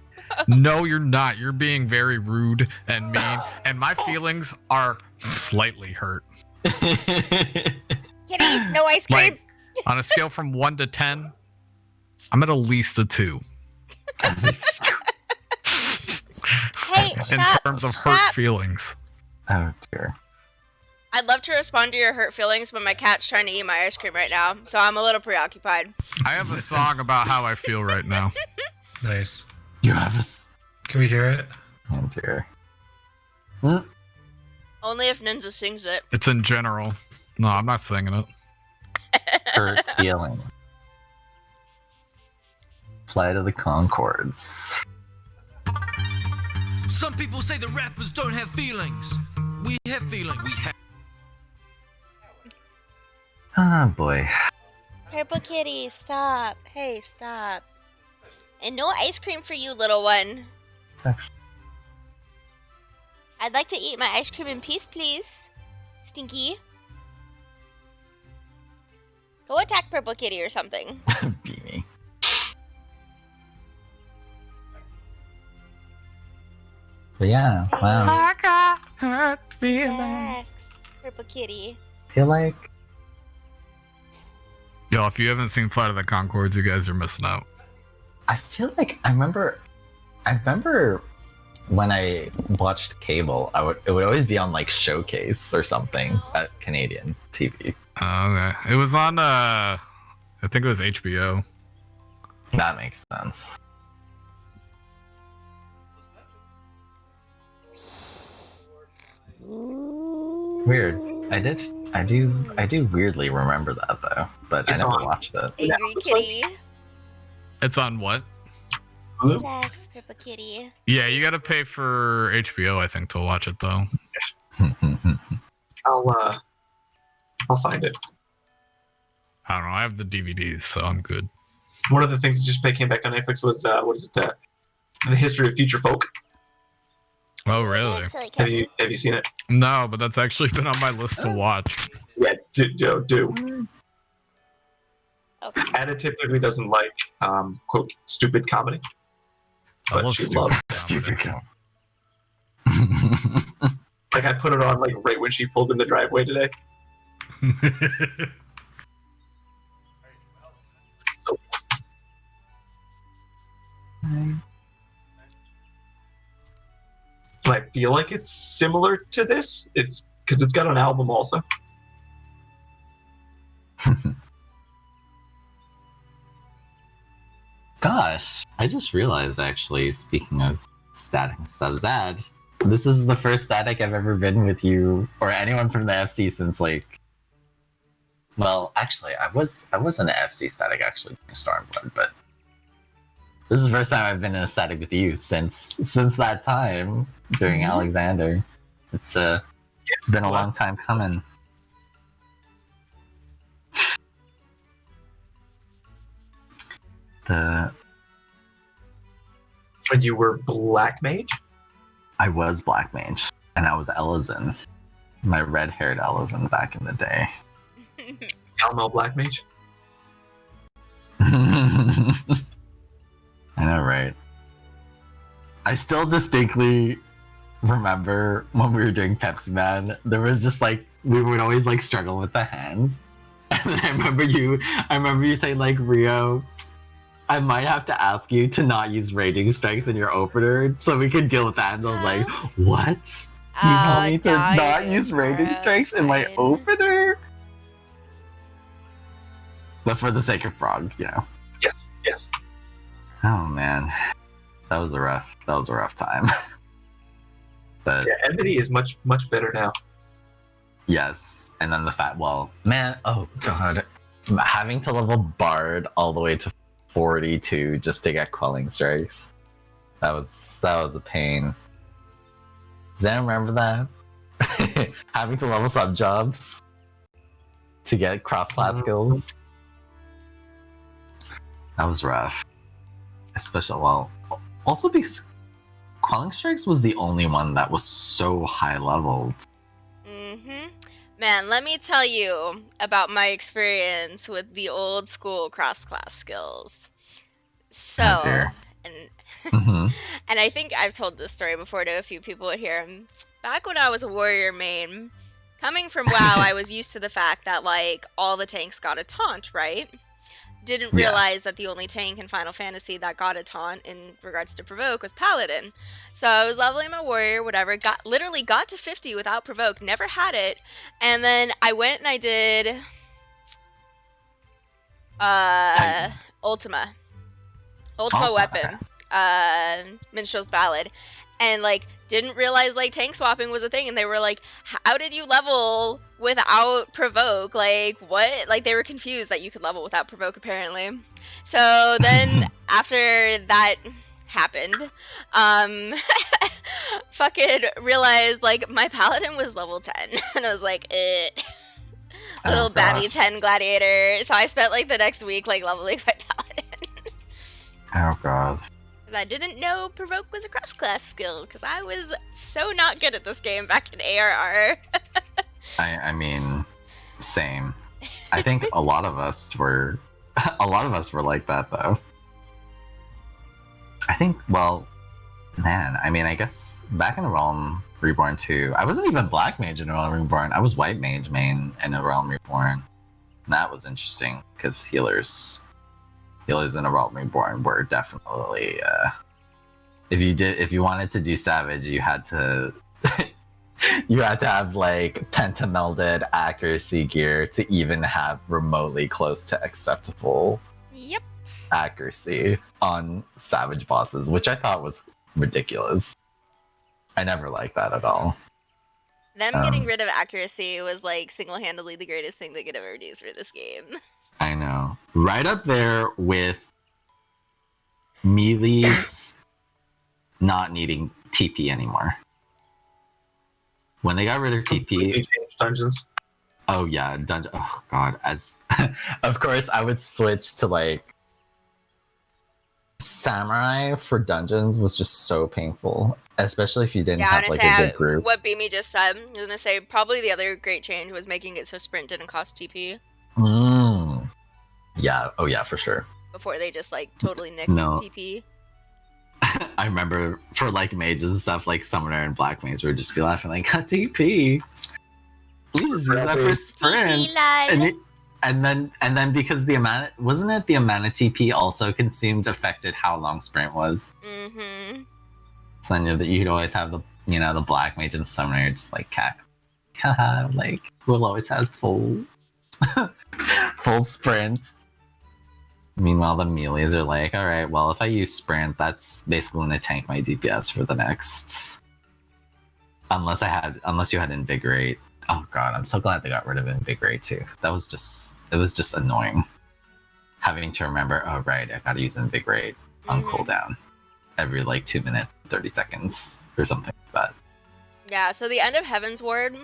no, you're not. You're being very rude and mean, and my feelings are slightly hurt. Kitty, no ice cream. Like, on a scale from 1 to 10, I'm at least a 2 Hey, in stop. terms of hurt Stop. feelings. Oh dear. I'd love to respond to your hurt feelings, but my cat's trying to eat my ice cream right now, so I'm a little preoccupied. I have a song about how I feel right now. Nice. You have us. Can we hear it? Oh dear. Only if Ninja sings it. It's in general. No, I'm not singing it. Hurt feeling. Flight of the Conchords. Some people say that rappers don't have feelings. We have feelings. We have. Oh boy. Purple Kitty, stop. Hey, stop. And no ice cream for you, little one. It's actually I'd like to eat my ice cream in peace, please. Stinky. Go attack Purple Kitty or something. beanie. But yeah, wow. I got hurt feelings. Relax, Purple Kitty. I feel like Yo, if you haven't seen Flight of the Conchords, you guys are missing out. I remember when I watched cable, it would always be on like Showcase or something at Canadian TV. Oh, okay. It was on, I think it was HBO. That makes sense. Weird. I do weirdly remember that though, but It's I never on. watched it. Angry Kitty. It's on what? Relax, Purple Kitty. Yeah, you gotta pay for HBO, I think, to watch it, though. I'll find it. I don't know. I have the DVDs, so I'm good. One of the things that just came back on Netflix was The History of Future Folk. Oh, really? Have you seen it? No, but that's actually been on my list to watch. Yeah, do. Okay. Anna typically doesn't like quote stupid comedy, I but love she stupid loves. Stupid comedy. Like I put it on like right when she pulled in the driveway today. So and I feel like it's similar to this. It's because it's got an album also. Gosh, I just realized actually, speaking of static and stuff, Zad, this is the first static I've ever been with you or anyone from the FC since like, well, actually, I was in an FC static actually during Stormblood, but this is the first time I've been in a static with you since that time during Alexander. It's been a long time coming. When you were Black Mage. I was Black Mage, and I was Elizin, my red-haired Elizin back in the day. Elmo Black Mage. I know, right? I still distinctly remember when we were doing Pepsi Man, there was just like we would always like struggle with the hands. And then I remember you saying like, Rio, I might have to ask you to not use raging strikes in your opener so we can deal with that. And I was like, what? You want me to not use raging strikes in my opener? But for the sake of Frog, you know. Yes. Oh man. That was a rough time. But Yeah, Enmity is much better now. yes. And then man, oh god. Having to level Bard all the way to 42 just to get Quelling Strikes. That was a pain. Does anyone remember that? Having to level sub jobs to get cross-class skills. That was rough. Especially, also because Quelling Strikes was the only one that was so high leveled. Man, let me tell you about my experience with the old school cross-class skills. So, Oh, dear. and I think I've told this story before to a few people here. Back when I was a warrior main, coming from WoW, I was used to the fact that like all the tanks got a taunt, right? Didn't realize that the only tank in Final Fantasy that got a taunt in regards to provoke was Paladin. So I was leveling my warrior, whatever, literally got to 50 without provoke, never had it, and then I went and I did Ultima weapon, Minstrel's Ballad, and like didn't realize like tank swapping was a thing, and they were like, how did you level without provoke? Like what? Like they were confused that you could level without provoke apparently. So then after that happened, fucking realized like my paladin was level 10 and I was like, little babby 10 gladiator. So I spent like the next week like leveling my paladin. Oh god. I didn't know provoke was a cross-class skill because I was so not good at this game back in ARR. I mean, same. I think a lot of us were like that though. I think, well, man, I mean, I guess back in the Realm Reborn 2, I wasn't even Black Mage in the Realm Reborn. I was White Mage main in the Realm Reborn. And that was interesting because healers in a Realm Reborn were definitely if you wanted to do Savage, you had to have like pentamelded accuracy gear to even have remotely close to acceptable accuracy on Savage bosses, which I thought was ridiculous. I never liked that at all. Them getting rid of accuracy was like single-handedly the greatest thing they could ever do for this game. I know. Right up there with melees not needing TP anymore. When they got rid of TP, changed dungeons. Oh yeah, dungeon. Oh god, of course I would switch to like Samurai for dungeons was just so painful, especially if you didn't have like a good group. What Beamy just said, I was gonna say probably the other great change was making it so sprint didn't cost TP. Yeah, oh yeah, for sure. Before they just like totally nixed TP. I remember for like mages and stuff, like Summoner and Black Mage would just be laughing like, TP. We just use that for sprint. And then because the amount of TP also consumed affected how long sprint was. Mm-hmm. So I knew that you'd always have the Black Mage and Summoner just like like we'll always have full sprint. Meanwhile, the melees are like, all right, well, if I use sprint, that's basically going to tank my DPS for the next. Unless you had invigorate. Oh god, I'm so glad they got rid of invigorate too. It was just annoying. Having to remember, oh right, I gotta use invigorate on cooldown every like 2 minutes, 30 seconds or something like that. Yeah, so the end of Heaven's Ward,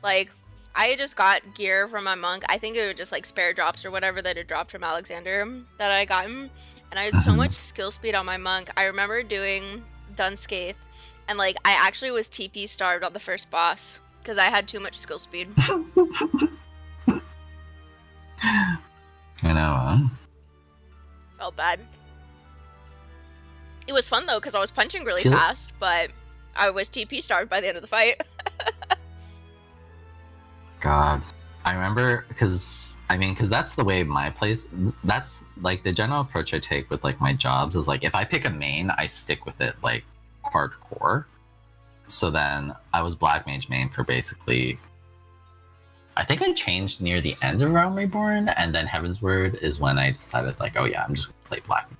like I just got gear from my monk. I think it was just like spare drops or whatever that had dropped from Alexander that I gotten. And I had so much skill speed on my monk. I remember doing Dunscape and like I actually was TP starved on the first boss because I had too much skill speed. I know, huh? Felt bad. It was fun though because I was punching really Feel- fast, but I was TP starved by the end of the fight. God, I remember because that's the way my place. That's like the general approach I take with like my jobs is like if I pick a main, I stick with it like hardcore. So then I was Black Mage main for basically. I think I changed near the end of Realm Reborn, and then Heaven's Word is when I decided like, oh yeah, I'm just gonna play Black Mage.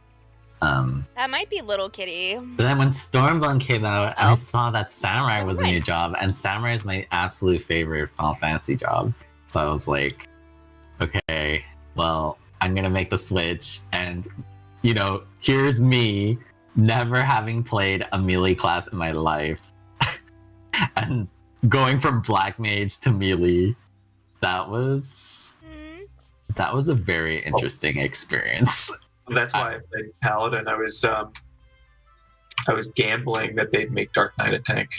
That might be Little Kitty. But then when Stormblade came out, and I saw that Samurai was a Never new mind. job, and Samurai is my absolute favorite Final Fantasy job. So I was like, okay, well, I'm gonna make the switch, and here's me never having played a melee class in my life, and going from Black Mage to melee. That was a very interesting experience. That's why I played Paladin. I was gambling that they'd make Dark Knight a tank.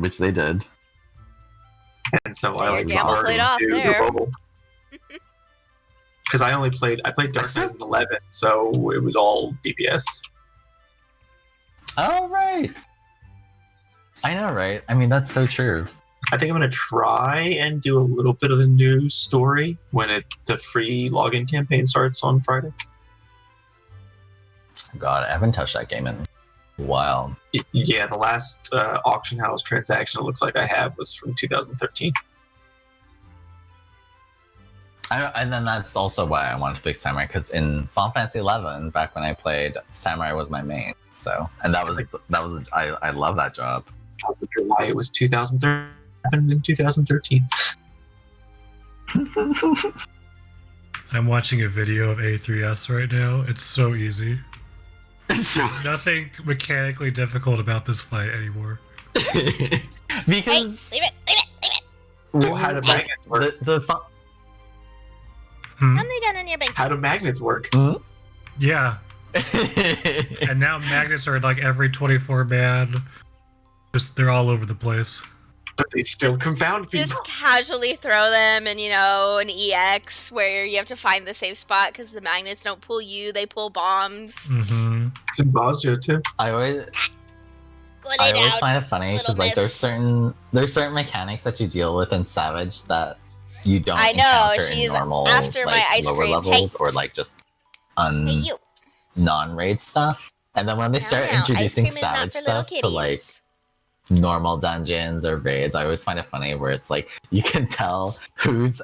Which they did. And so So I your like gamble bargained played off to there. the bubble. Because I played Dark Knight in 11, so it was all DPS. Oh, right. I know, right? I mean, that's so true. I think I'm gonna try and do a little bit of the new story when the free login campaign starts on Friday. God, I haven't touched that game in a while. Yeah, the last auction house transaction it looks like I have was from 2013. And then that's also why I wanted to pick Samurai, because in Final Fantasy 11, back when I played, Samurai was my main. So, and I love that job. I wonder why it was 2013 and 2013. I'm watching a video of A3S right now. It's so easy. So Nothing mechanically difficult about this fight anymore. because Hey, leave it. Well, how do magnets work? How many down on your bank? How do magnets work? Yeah. And now magnets are like every 24 man. Just they're all over the place. But they still confound people. Just casually throw them in, an EX where you have to find the safe spot because the magnets don't pull you, they pull bombs. Mm-hmm. It's in Bosnia too. I always Grenade out. find it funny because little like there's certain mechanics that you deal with in Savage that you don't I know, encounter in she's normal after my like ice lower cream. levels Hey. or like just Hey, you. non-raid stuff. And then when they start Now, ice introducing cream is not Savage for little stuff to like kitties. normal dungeons or raids, I always find it funny where it's like you can tell who's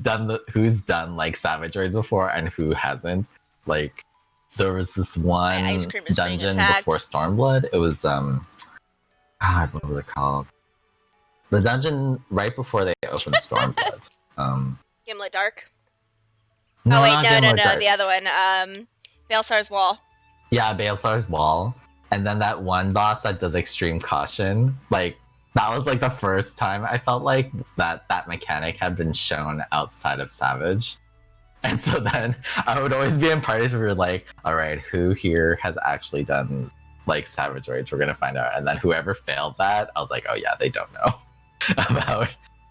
done like Savage raids before and who hasn't. Like there was this one ice cream is being dungeon attacked. before Stormblood. It was God, what was it called? The dungeon right before they opened Stormblood. Gimlet Dark. No, Oh wait, not no, Gimlet Dark. the other one. Baelsar's Wall. Yeah, Baelsar's Wall. And then that one boss that does Extreme Caution, like that was like the first time I felt like that mechanic had been shown outside of Savage. And so then I would always be in parties where we're like, all right, who here has actually done like Savage Rage? We're gonna find out. And then whoever failed that, I was like, oh yeah, they don't know about.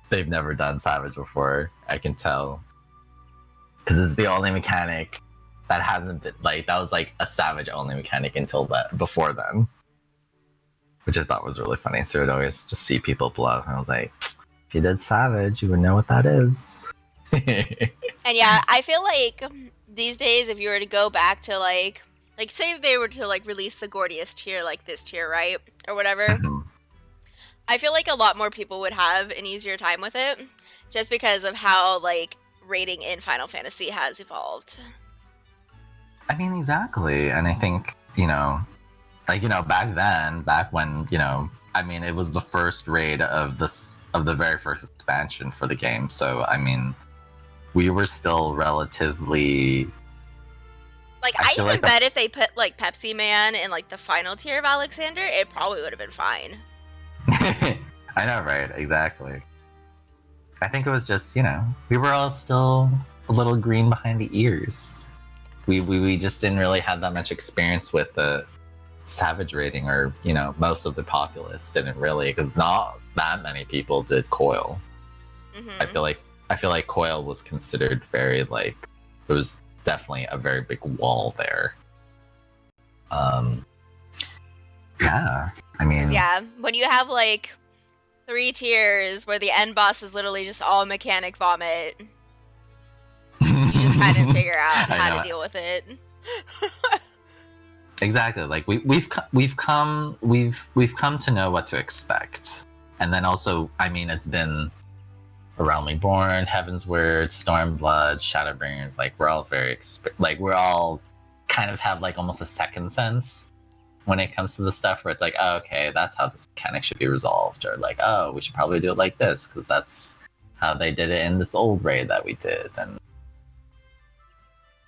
They've never done Savage before. I can tell because it's the only mechanic that hasn't been like that was like a Savage only mechanic until that before then, which I thought was really funny. So I'd always just see people blow, and I was like, if you did Savage, you would know what that is. And yeah, I feel like these days, if you were to go back to like say if they were to like release the Gordius tier, like this tier, right, or whatever, Mhm. I feel like a lot more people would have an easier time with it, just because of how like rating in Final Fantasy has evolved. I mean, exactly, and I think back when I mean, it was the first raid of the very first expansion for the game. So I mean, we were still relatively. Like I I feel even like bet if they put like Pepsi Man in like the final tier of Alexander, it probably would have been fine. I know, right? Exactly. I think it was just we were all still a little green behind the ears. We just didn't really have that much experience with the Savage rating, or most of the populace didn't really, because not that many people did Coil. Hmm I feel like Coil was considered very like There was definitely a very big wall there. Yeah, I mean, Yeah, when you have like 3 tiers where the end boss is literally just all mechanic vomit, you just kind of figure out I how know. to deal with it. Exactly. Like we've come to know what to expect, and then also, I mean, it's been A Realm Reborn, Heaven's Word, Stormblood, Shadowbringers. Like we're all we're all kind of have like almost a second sense when it comes to the stuff where it's like, oh, okay, that's how this mechanic should be resolved, or like, oh, we should probably do it like this because that's how they did it in this old raid that we did, and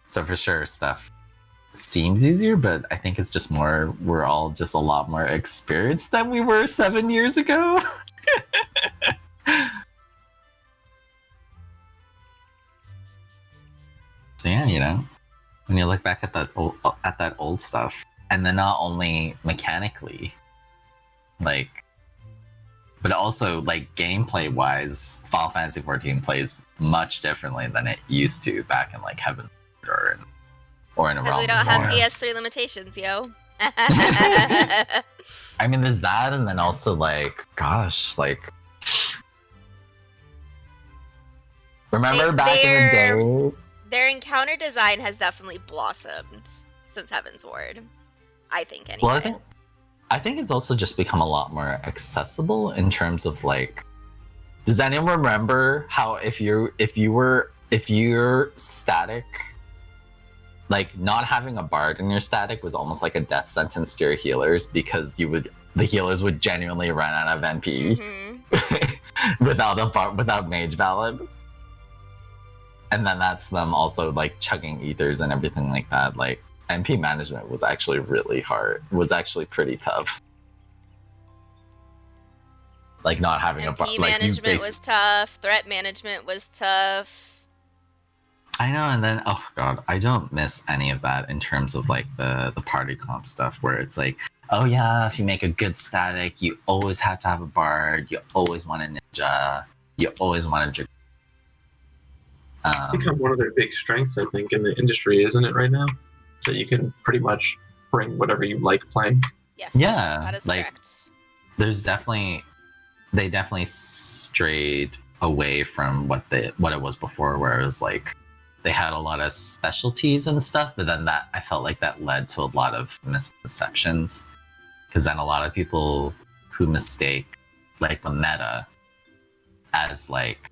so for sure stuff seems easier, but I think it's just more, we're all just a lot more experienced than we were 7 years ago. So yeah, you know, when you look back at that old stuff, and then not only mechanically, like, but also like gameplay wise, Final Fantasy XIV plays much differently than it used to back in like Heaven or in A Because Realm we don't have Reborn. PS3 limitations, yo. I mean, there's that, and then also like, gosh, like, remember back in the day? Their encounter design has definitely blossomed since Heaven's Ward. I think, anyway. Well, I think it's also just become a lot more accessible in terms of like, does anyone remember how if you're static, like not having a bard in your static was almost like a death sentence to your healers, because the healers would genuinely run out of MP without mage valid. And then that's them also like chugging ethers and everything like that. Like MP management was actually really hard. Was actually pretty tough. Like not having a MP like management was tough. Threat management was tough. I know, and then oh god, I don't miss any of that in terms of like the party comp stuff where it's like, oh yeah, if you make a good static, you always have to have a bard. You always want a ninja. You always want a become one of their big strengths, I think, in the industry, isn't it? Right now, that you can pretty much bring whatever you like playing. Yes. Yeah, that is like, correct. They definitely strayed away from what it was before, where it was like they had a lot of specialties and stuff, but then that I felt like that led to a lot of misconceptions, because then a lot of people who mistake like the meta as like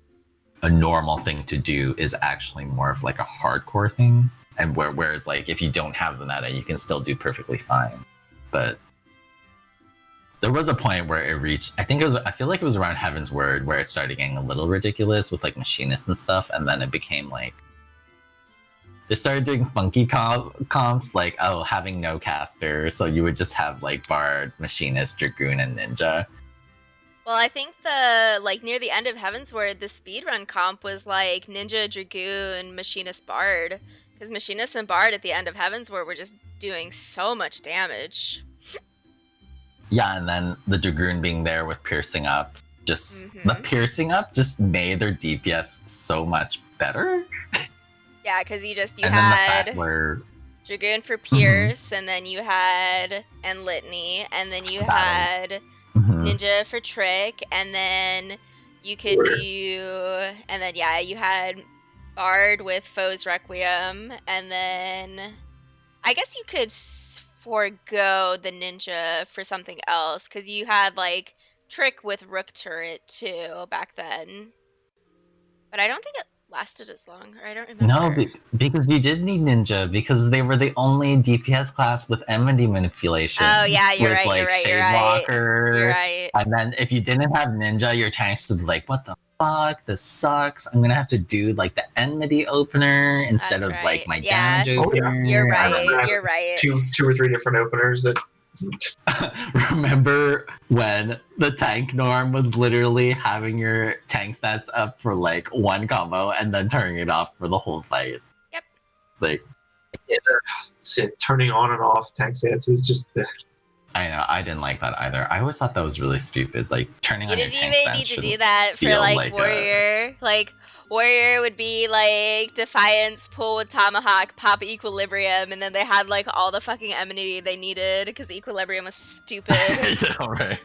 a normal thing to do is actually more of like a hardcore thing, and whereas like if you don't have the meta, you can still do perfectly fine. But there was a point where it reached, I feel like it was around Heaven's Word where it started getting a little ridiculous with like machinists and stuff, and then it became like they started doing funky comps, like, oh, having no caster, so you would just have like bard, machinist, dragoon, and ninja. Well, I think the near the end of Heaven's Word, the speedrun comp was like Ninja, Dragoon, Machinist, Bard. Because Machinist and Bard at the end of Heaven's Word were just doing so much damage. Yeah, and then the Dragoon being there with Piercing Up, the Piercing Up just made their DPS so much better. Yeah, because you and had then the fact where Dragoon for Pierce, and then you had Litany, and then you had Ninja for Trick, and then you could do, and then yeah, you had Bard with Foe's Requiem, and then I guess you could forego the Ninja for something else, because you had like Trick with Rook Turret too back then. But I don't think it lasted as long, or I don't remember. No, because you did need Ninja, because they were the only DPS class with enmity manipulation. Oh yeah, you're right, like, you're right, Shade you're right. Walker, You're right. And then if you didn't have Ninja, your tanks would be like, what the fuck? This sucks. I'm gonna have to do like the enmity opener instead of like my damage opener. You're right, you're right. Two or three different openers that Remember when the tank norm was literally having your tank stats up for like one combo and then turning it off for the whole fight? Yep. Like, turning on and off tank stats is just. I know, I didn't like that either. I always thought that was really stupid. Like turning You on your didn't tank even stance need to do shouldn't that for feel like like warrior. Like warrior would be like defiance, pull with tomahawk, pop equilibrium, and then they had like all the fucking amenity they needed because equilibrium was stupid. I know, right?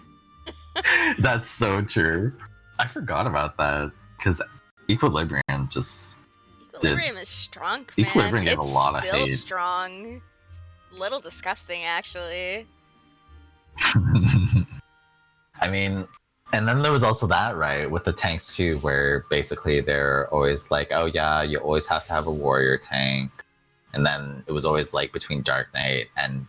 That's so true. I forgot about that because Equilibrium just Equilibrium is strong, man. Equilibrium gave a It's lot of still hate. strong. It's a little disgusting, actually. I mean, and then there was also that, right, with the tanks too, where basically they're always like, oh yeah, you always have to have a warrior tank. And then it was always like between Dark Knight and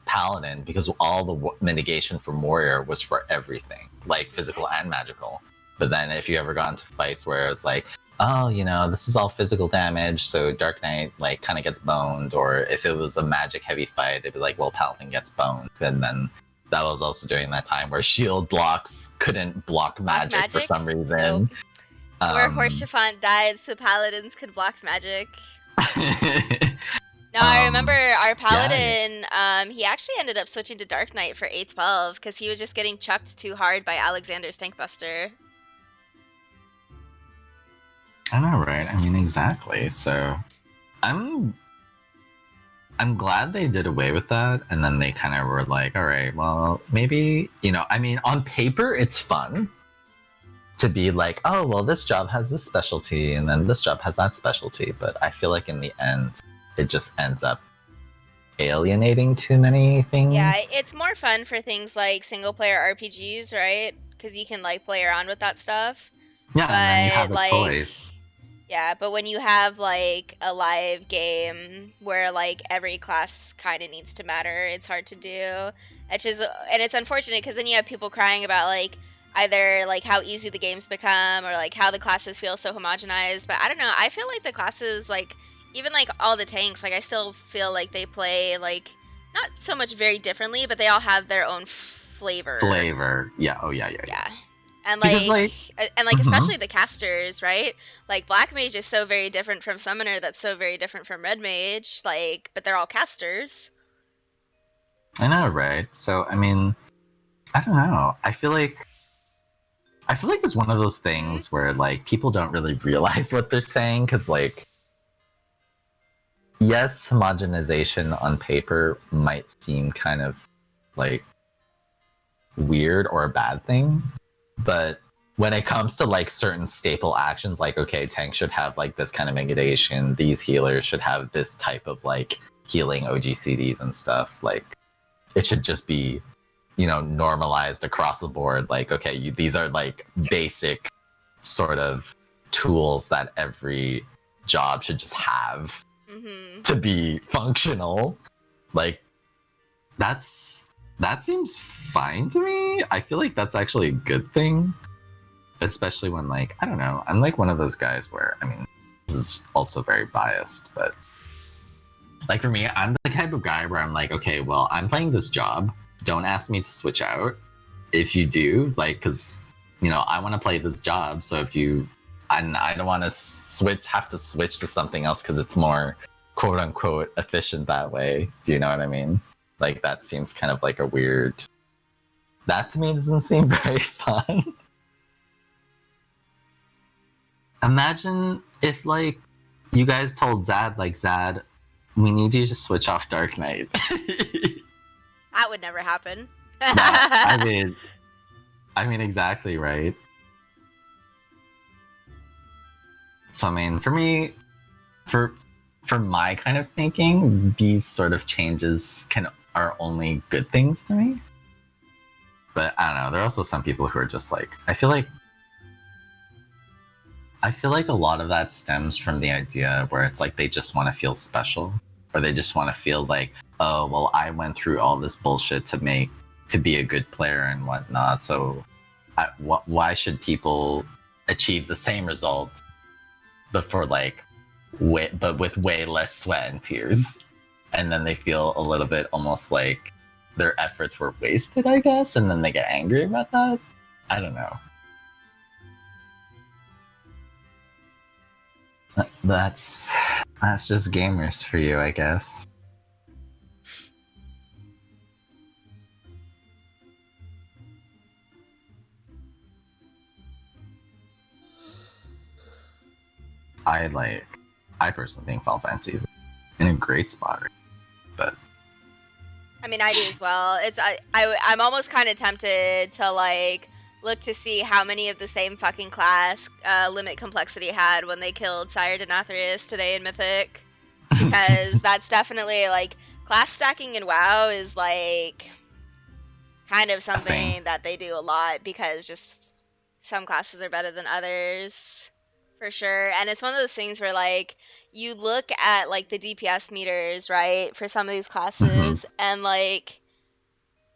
Paladin, because all the mitigation from warrior was for everything, like physical and magical. But then if you ever got into fights where it's like, oh, you know, this is all physical damage, so Dark Knight like kind of gets boned, or if it was a magic heavy fight, it'd be like, well, Paladin gets boned. And then that was also during that time where shield blocks couldn't block magic for some reason. Where Horschiffant died so paladins could block magic. No, I remember our paladin, he actually ended up switching to Dark Knight for E12 because he was just getting chucked too hard by Alexander's Tankbuster. I know, right? I mean, exactly. So, I'm glad they did away with that, and then they kind of were like, all right, well, maybe, you know, I mean, on paper, it's fun to be like, oh, well, this job has this specialty, and then this job has that specialty, but I feel like in the end, it just ends up alienating too many things. Yeah, it's more fun for things like single-player RPGs, right? Because you can, like, play around with that stuff. Yeah, but, and then you have the like, toys. Yeah, but when you have, like, a live game where, like, every class kind of needs to matter, it's hard to do. And it's unfortunate because then you have people crying about, like, either, like, how easy the games become or, like, how the classes feel so homogenized. But I don't know, I feel like the classes, like, even, like, all the tanks, like, I still feel like they play, like, not so much very differently, but they all have their own flavor. Yeah, oh, yeah. And Because, especially the casters, right? Like Black Mage is so very different from Summoner that's so very different from Red Mage, like, but they're all casters. I know, right? So, I mean, I don't know. I feel like it's one of those things where, like, people don't really realize what they're saying, because, like, yes, homogenization on paper might seem kind of, like, weird or a bad thing, but when it comes to like certain staple actions, like, okay, tanks should have like this kind of mitigation, these healers should have this type of like healing OGCDs and stuff, like it should just be, you know, normalized across the board. Like, okay, these are like basic sort of tools that every job should just have to be functional. Like, that seems fine to me. I feel like that's actually a good thing, especially when, like, I don't know, I'm like one of those guys where, I mean, this is also very biased, but like for me, I'm the type of guy where I'm like, okay, well, I'm playing this job, don't ask me to switch out. If you do, like, because, you know, I want to play this job, so if you, I don't want to have to switch to something else because it's more quote unquote efficient that way. Do you know what I mean? Like, that seems kind of like a weird, that to me doesn't seem very fun. Imagine if, like, you guys told Zad, like, Zad, we need you to switch off Dark Knight. That would never happen. I mean, exactly, right? So, I mean, for me, for my kind of thinking, these sort of changes are only good things to me. But I don't know, there are also some people who are just like, I feel like a lot of that stems from the idea where it's like they just want to feel special, or they just want to feel like, oh, well, I went through all this bullshit to be a good player and whatnot, so why should people achieve the same result but for like but with way less sweat and tears? And then they feel a little bit almost like their efforts were wasted, I guess, and then they get angry about that. I don't know. That's just gamers for you, I guess. I personally think Final Fantasy is in a great spot, right? But I mean, I do as well. I'm almost kind of tempted to like look to see how many of the same fucking class limit complexity had when they killed Sire Denathrius today in Mythic, because that's definitely like class stacking in WoW is like kind of something that they do a lot, because just some classes are better than others for sure. And it's one of those things where like you look at like the DPS meters, right, for some of these classes, and like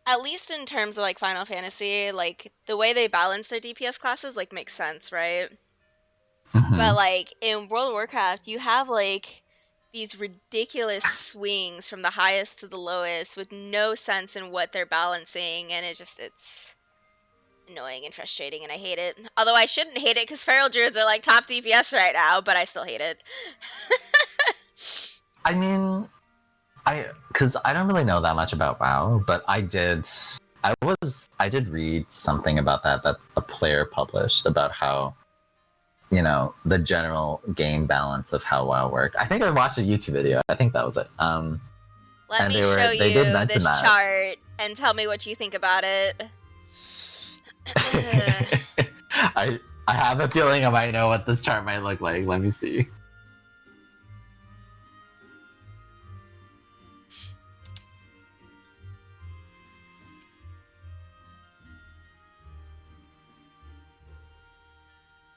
at least in terms of like Final Fantasy, like the way they balance their DPS classes like makes sense, right? But like in World of Warcraft, you have like these ridiculous swings from the highest to the lowest with no sense in what they're balancing, and it's annoying and frustrating, and I hate it. Although I shouldn't hate it because Feral Druids are like top DPS right now, but I still hate it. I mean, because I don't really know that much about WoW, but I did read something about that a player published about how, you know, the general game balance of how WoW worked. I think I watched a YouTube video. I think that was it. Let me show you this chart and tell me what you think about it. I have a feeling I might know what this chart might look like. Let me see.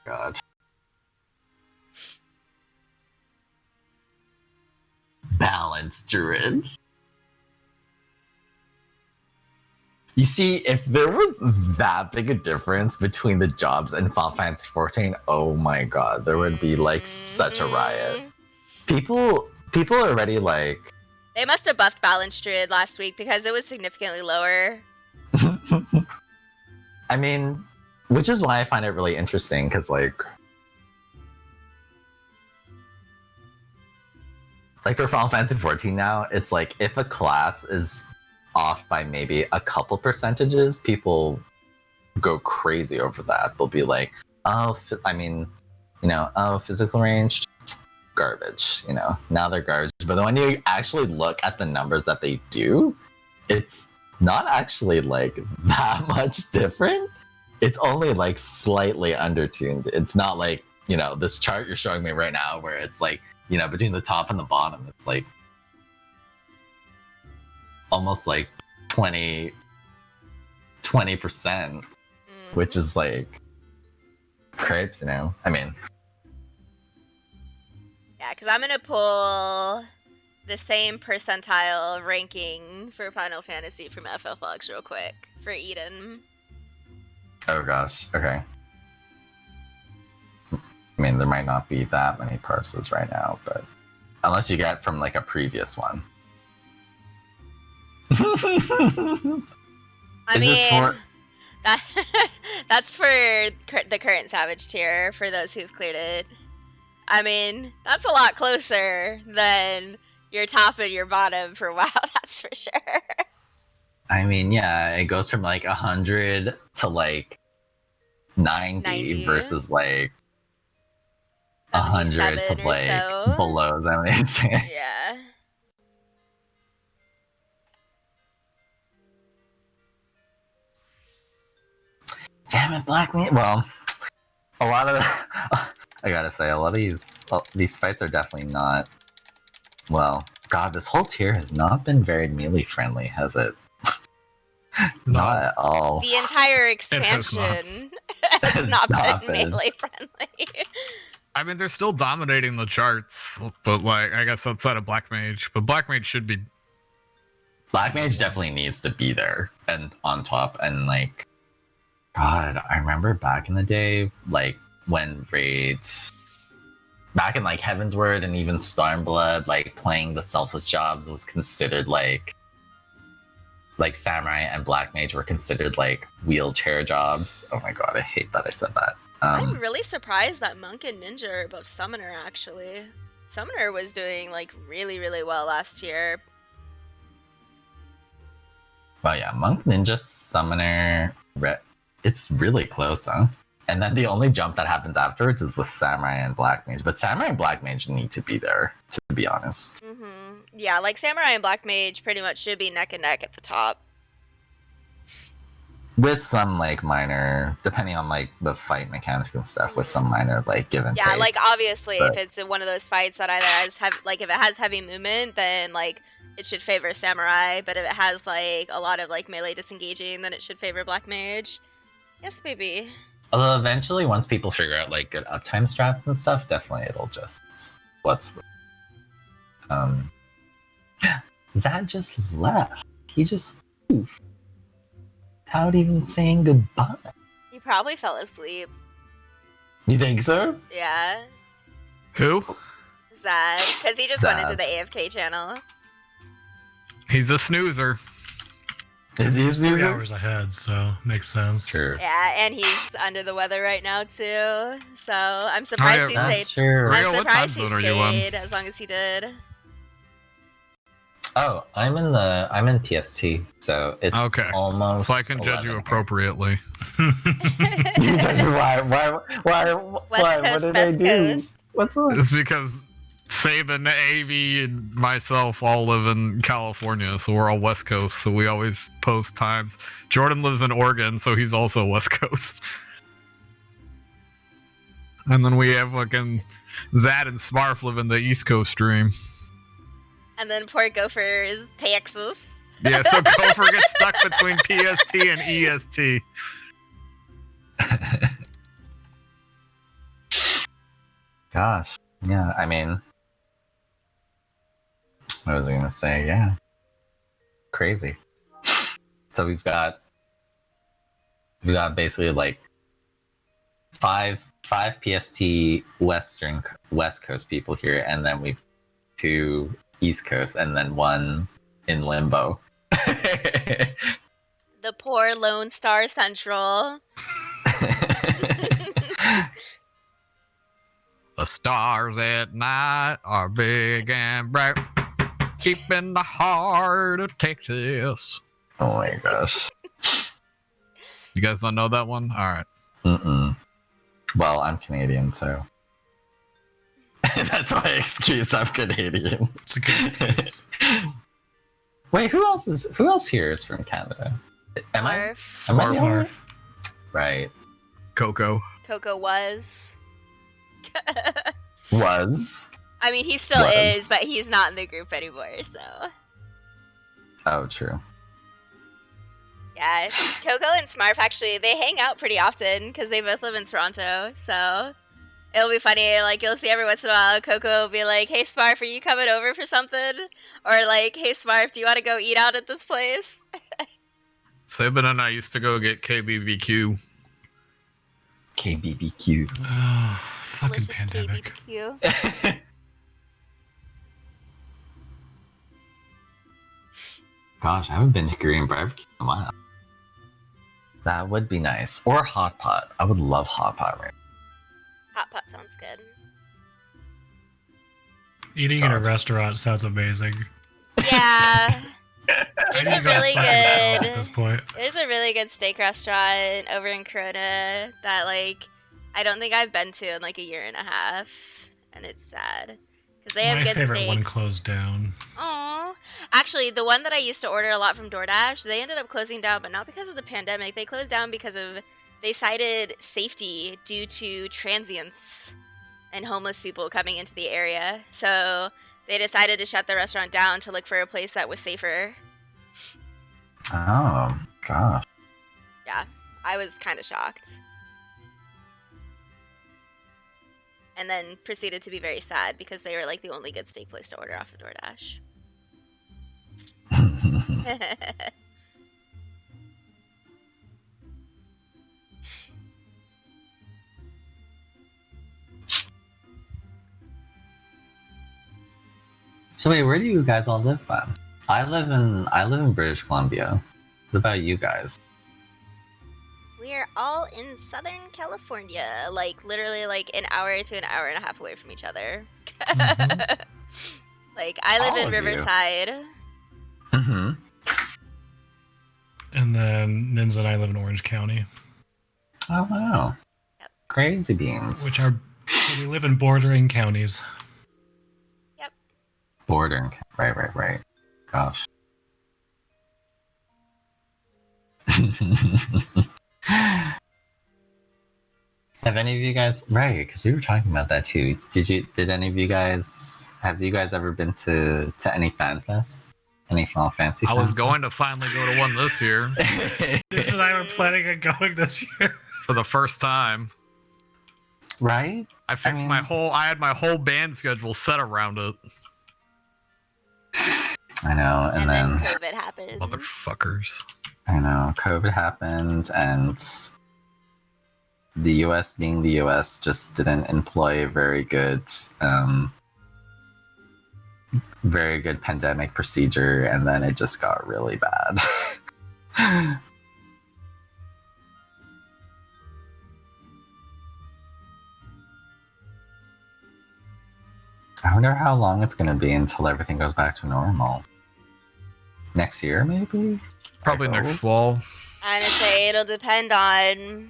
God. Balanced Druid. You see, if there was that big a difference between the jobs and Final Fantasy XIV, oh my god, there would be like such a riot. People are already like... They must have buffed Balanced Druid last week because it was significantly lower. I mean, which is why I find it really interesting, because like for Final Fantasy XIV now, it's like if a class is off by maybe a couple percentages, people go crazy over that. They'll be like, oh, physical range, garbage, you know, now they're garbage. But when you actually look at the numbers that they do, it's not actually like that much different. It's only like slightly undertuned. It's not like, you know, this chart you're showing me right now where it's like, you know, between the top and the bottom, it's like almost like 20%, which is like crepes, you know? I mean... Yeah, because I'm going to pull the same percentile ranking for Final Fantasy from FFXIV real quick for Eden. Oh gosh, okay. I mean, there might not be that many parses right now, but unless you get from like a previous one. I mean, that's for the current Savage tier, for those who've cleared it. I mean, that's a lot closer than your top and your bottom for WoW, that's for sure. I mean, yeah, it goes from like 100 to like 90 versus like 100 to like so. below 70. Yeah. Damn it, Black Meat. Well, a lot of I gotta say, a lot of these fights are definitely not. Well, God, this whole tier has not been very melee friendly, has it? Not at all. The entire expansion has not been melee friendly. I mean, they're still dominating the charts, but like, I guess outside of Black Mage, but Black Mage should be. Black Mage definitely needs to be there and on top, and like, God, I remember back in the day, like when raids, back in like Heavensward and even Stormblood, like playing the selfless jobs was considered like Samurai and Black Mage were considered like wheelchair jobs. Oh my God, I hate that I said that. I'm really surprised that Monk and Ninja are above Summoner, actually. Summoner was doing like really, really well last year. Well, yeah, Monk, Ninja, Summoner, it's really close, huh? And then the only jump that happens afterwards is with Samurai and Black Mage. But Samurai and Black Mage need to be there, to be honest. Yeah, like Samurai and Black Mage pretty much should be neck and neck at the top. With some like minor, depending on like the fight mechanics and stuff, with some minor like give and take. Yeah, like obviously but... if it's one of those fights that either has if it has heavy movement, then like it should favor Samurai, but if it has like a lot of like melee disengaging, then it should favor Black Mage. Yes, baby. Although eventually, once people figure out like good uptime strats and stuff, definitely it'll just Zad just left. He just poofed without even saying goodbye. He probably fell asleep. You think so? Yeah. Who? Zad, because he just went into the AFK channel. He's a snoozer. Is he a snoozer? 3 hours ahead, so makes sense. Sure. Yeah, and he's under the weather right now too. So I'm surprised he stayed. True. I'm surprised he stayed as long as he did. Oh, I'm in PST, so it's almost. So I can judge you appropriately. You judge me why? What did I do? What's up? It's because Saban, Avy, and myself all live in California, so we're all West Coast, so we always post times. Jordan lives in Oregon, so he's also West Coast. And then we have fucking Zad and Smarf live in the East Coast stream. And then poor Gopher is Texas. Yeah, so Gopher gets stuck between PST and EST. Gosh. Yeah, I mean... What was I gonna say? Yeah. Crazy. So we've got basically like five PST West Coast people here, and then we've 2 East Coast, and then 1 in limbo. The poor Lone Star Central. The stars at night are big and bright, deep in the heart of Texas. Oh my gosh. You guys don't know that one? Alright. Well, I'm Canadian, so... That's my excuse, I'm Canadian. It's a good excuse. Wait, who else here is from Canada? Am I the only one? Right. Coco was. I mean, he still is, but he's not in the group anymore, so... Oh, true. Yeah, Coco and Smarf actually, they hang out pretty often, because they both live in Toronto, so... It'll be funny, like, you'll see every once in a while, Coco will be like, hey, Smarf, are you coming over for something? Or like, hey, Smarf, do you want to go eat out at this place? Saban and I used to go get KBBQ. KBBQ. Oh, fucking Delicious pandemic. KBBQ. Gosh, I haven't been to Korean barbecue in a while. That would be nice. Or hot pot. I would love hot pot right now. Hot pot sounds good. Eating in a restaurant sounds amazing. Yeah. There's a really At this good point. there's a really good steak restaurant over in Corona that like I don't think I've been to in like a year and a half, and it's sad because they have My good favorite steaks. one closed down. Oh, actually, the one that I used to order a lot from DoorDash, they ended up closing down, but not because of the pandemic. They closed down because of they cited safety due to transients and homeless people coming into the area. So they decided to shut the restaurant down to look for a place that was safer. Oh, gosh. Yeah, I was kind of shocked. And then proceeded to be very sad because they were like the only good steak place to order off of DoorDash. So wait, where do you guys all live then? I live in British Columbia. What about you guys? We're all in Southern California, like literally like an hour to an hour and a half away from each other. Mhm. Like I live All in of you. Riverside. Mm-hmm. And then Ninja and I live in Orange County. Oh wow. Yep. Crazy beans. Which are we live in bordering counties. Bordering. Right. Gosh. Have any of you guys, right, because we were talking about that too. Did any of you guys, have you guys ever been to any fan fests? Any Final Fantasy I was fan going to fests? finally go to one this year This and I were planning on going this year. for the first time. Right? I fixed I had my whole band schedule set around it. I know, and then COVID happened. Motherfuckers. I know, COVID happened, and the US being the US just didn't employ very good pandemic procedure, and then it just got really bad. I wonder how long it's going to be until everything goes back to normal. Next year, maybe? Probably I next hope. fall. I'm gonna say it'll depend on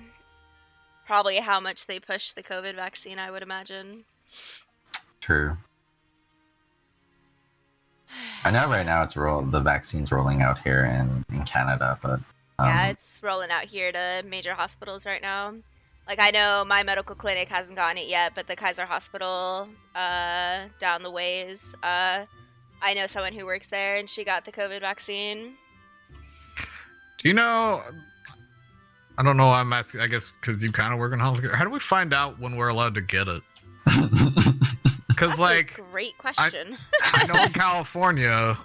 probably how much they push the COVID vaccine, I would imagine. True. I know right now the vaccine's rolling out here in Canada, but Yeah, it's rolling out here to major hospitals right now. Like, I know my medical clinic hasn't gotten it yet, but the Kaiser Hospital down the ways, I know someone who works there, and she got the COVID vaccine. Do you know? I don't know. I'm asking. I guess because you kind of work in healthcare. How do we find out when we're allowed to get it? Because That's like, a great question. I know in California,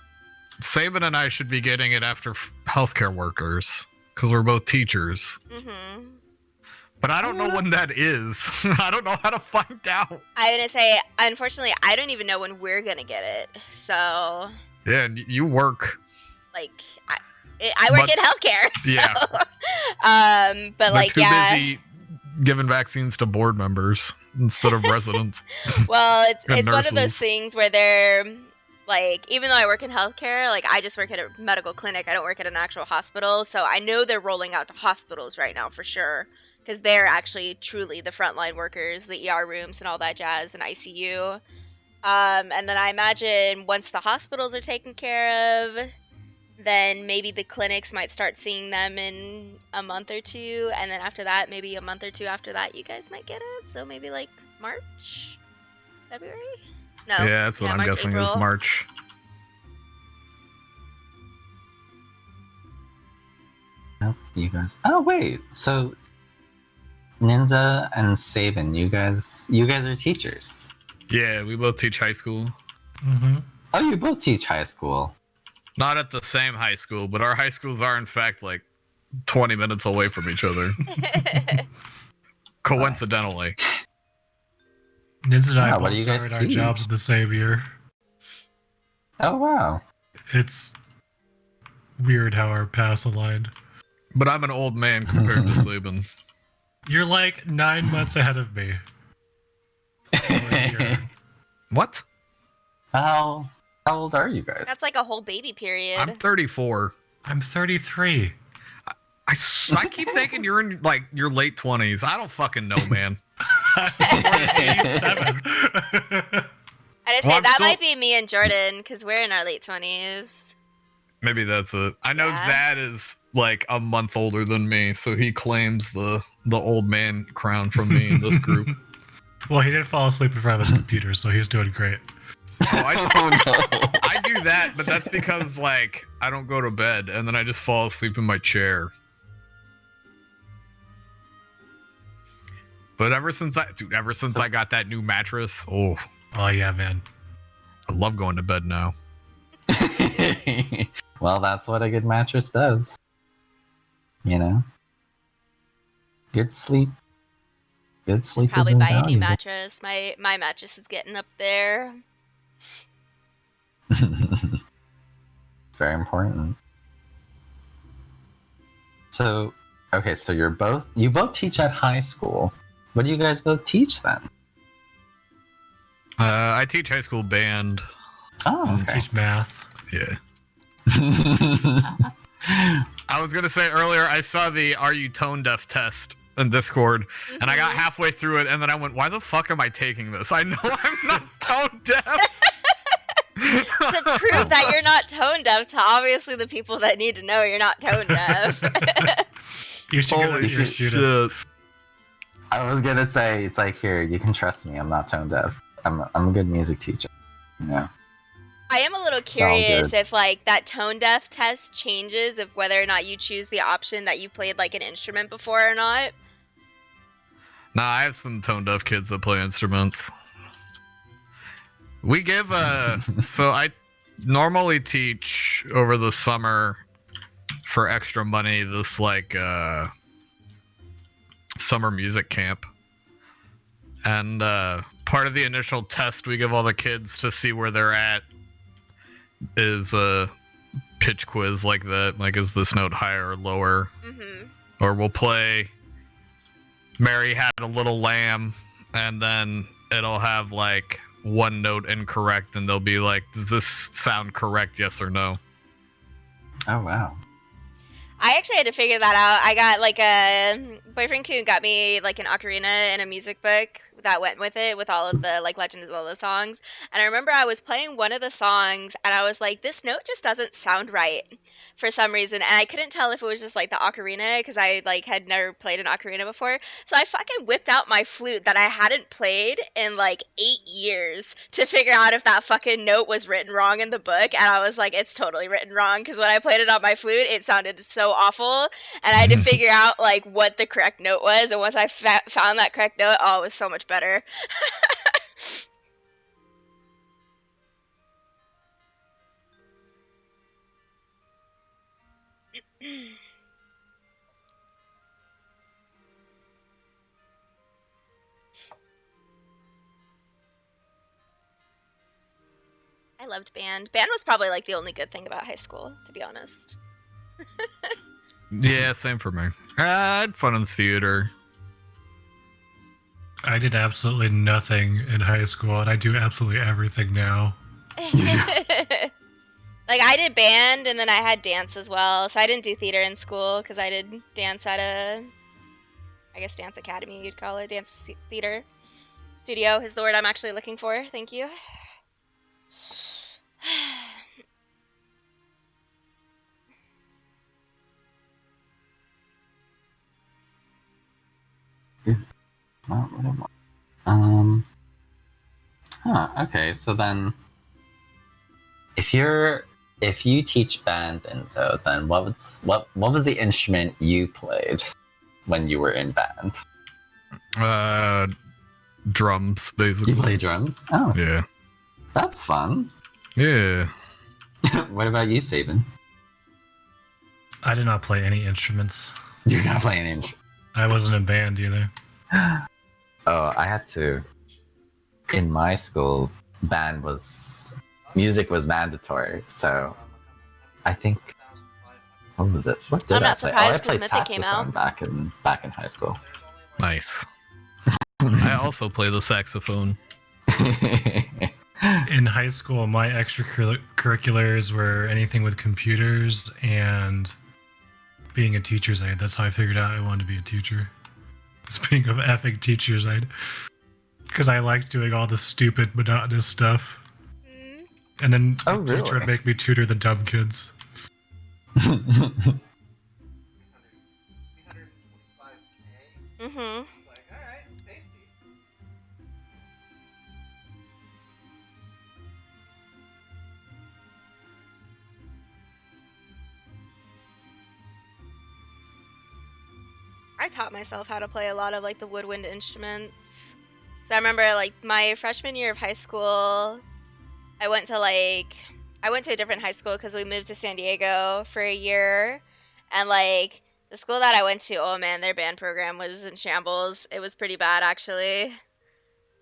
Saban and I should be getting it after healthcare workers because we're both teachers. Mm-hmm. But I don't know when that is. I don't know how to find out. I'm gonna say, unfortunately, I don't even know when we're gonna get it. So, Yeah, and you work. like, I work But- in healthcare. So, Yeah. but like, too yeah. busy giving vaccines to board members instead of residents. Well, it's And one of those nurses. things where they're like, even though I work in healthcare, like I just work at a medical clinic. I don't work at an actual hospital, so I know they're rolling out to hospitals right now for sure, because they're actually truly the frontline workers, the ER rooms and all that jazz, and ICU. And then I imagine once the hospitals are taken care of, then maybe the clinics might start seeing them in a month or two, and then after that, maybe a month or two after that, you guys might get it. So maybe like March, February. No. Yeah, that's what I'm March, guessing is April. March. Nope, you guys. Oh wait, so Ninja and Saban, you guys are teachers. Yeah, we both teach high school. Mm-hmm. Oh, you both teach high school. Not at the same high school, but our high schools are in fact like 20 minutes away from each other. Coincidentally. Ninja and I Wow, what both do you guys started our teach? jobs the same year. Oh wow. It's weird how our paths aligned. But I'm an old man compared to Saban. You're like 9 months ahead of me. What? How old are you guys? That's like a whole baby period. I'm 34. I'm 33. I keep thinking you're in like your late 20s. I don't fucking know, man. I'm 47. I just say Well, I'm that still- might be me and Jordan, because we're in our late 20s. Maybe that's it. I know Yeah. Zad is like a month older than me, so he claims the old man crown from me in this group. Well, he did fall asleep in front of his computer, so he's doing great. Oh, I no. I do that, but that's because like I don't go to bed and then I just fall asleep in my chair. But ever since I got that new mattress, oh, Oh yeah, man. I love going to bed now. Well, that's what a good mattress does. You know? Good sleep. Good sleep Probably is buy a new invaluable. mattress. My mattress is getting up there. Very important. So, okay, so you both teach at high school. What do you guys both teach then? I teach high school band. Oh, okay. Teach math. Yeah. I was gonna say earlier I saw the Are You Tone Deaf test in Discord, and I got Mhm. halfway through it, and then I went, "Why the fuck am I taking this? I know I'm not tone deaf." To prove that you're not tone deaf to obviously the people that need to know you're not tone deaf. You should go to Holy your students. shit! I was gonna say, it's like, here, you can trust me. I'm not tone deaf. I'm a good music teacher. Yeah. I am a little all curious good. if like that tone deaf test changes if whether or not you choose the option that you played like an instrument before or not. Nah, I have some tone deaf kids that play instruments. We give so I normally teach over the summer for extra money this like summer music camp. And part of the initial test we give all the kids to see where they're at is a pitch quiz like that. Like, is this note higher or lower? Mhm. Or we'll play Mary Had a Little Lamb, and then it'll have like one note incorrect, and they'll be like, does this sound correct, yes or no? Oh wow. I actually had to figure that out. I got like a boyfriend Coon got me like an ocarina and a music book that went with it with all of the like Legend of Zelda songs. And I remember I was playing one of the songs and I was like, this note just doesn't sound right for some reason. And I couldn't tell if it was just like the ocarina because I like had never played an ocarina before. So I fucking whipped out my flute that I hadn't played in like 8 years to figure out if that fucking note was written wrong in the book. And I was like, it's totally written wrong because when I played it on my flute, it sounded so awful. And I had to figure out like what the correct note was. And once I found that correct note, oh, it was so much better. I loved band. Band was probably like the only good thing about high school, to be honest. Yeah, same for me. I had fun in the theater. I did absolutely nothing in high school, and I do absolutely everything now. Like I did band and then I had dance as well. So I didn't do theater in school because I did dance at I guess dance academy you'd call it, dance theater studio is the word I'm actually looking for. Thank you. Not what I want. Okay, so then if you teach band and so then what was the instrument you played when you were in band? Drums, basically. You play drums? Oh, Yeah. that's fun. Yeah. What about you, Sabin? I did not play any instruments. You're not playing an instrument. I wasn't in band either. Oh, I had to. In my school, music was mandatory, so I think what was it? What did I'm I not play? surprised I 'cause played Mythic came saxophone out. back in high school. Nice. I also play the saxophone. In high school, my extracurriculars were anything with computers and being a teacher's aide. That's how I figured out I wanted to be a teacher. Speaking of effing teacher's aide. Because I liked doing all the stupid, monotonous stuff. Mm. And then Oh, the teacher really? would make me tutor the dumb kids. 325K. Mhm. Like, alright, tasty. I taught myself how to play a lot of like the woodwind instruments. So I remember like my freshman year of high school, I went to a different high school because we moved to San Diego for a year, and like the school that I went to, oh man, their band program was in shambles. It was pretty bad actually.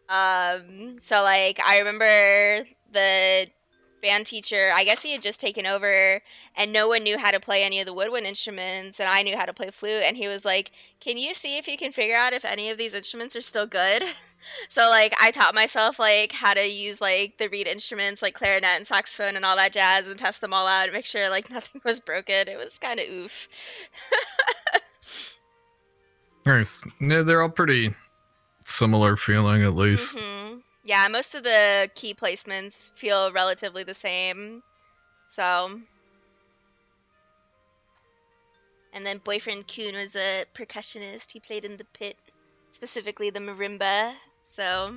So like I remember the band teacher, I guess he had just taken over and no one knew how to play any of the woodwind instruments and I knew how to play flute and he was like, "Can you see if you can figure out if any of these instruments are still good?" So like I taught myself like how to use like the reed instruments like clarinet and saxophone and all that jazz and test them all out and make sure like nothing was broken. It was kind of oof. Nice. Yeah, they're all pretty similar feeling, at least. Yeah, most of the key placements feel relatively the same. So. And then Boyfriend Kuhn was a percussionist. He played in the pit, specifically the marimba. So.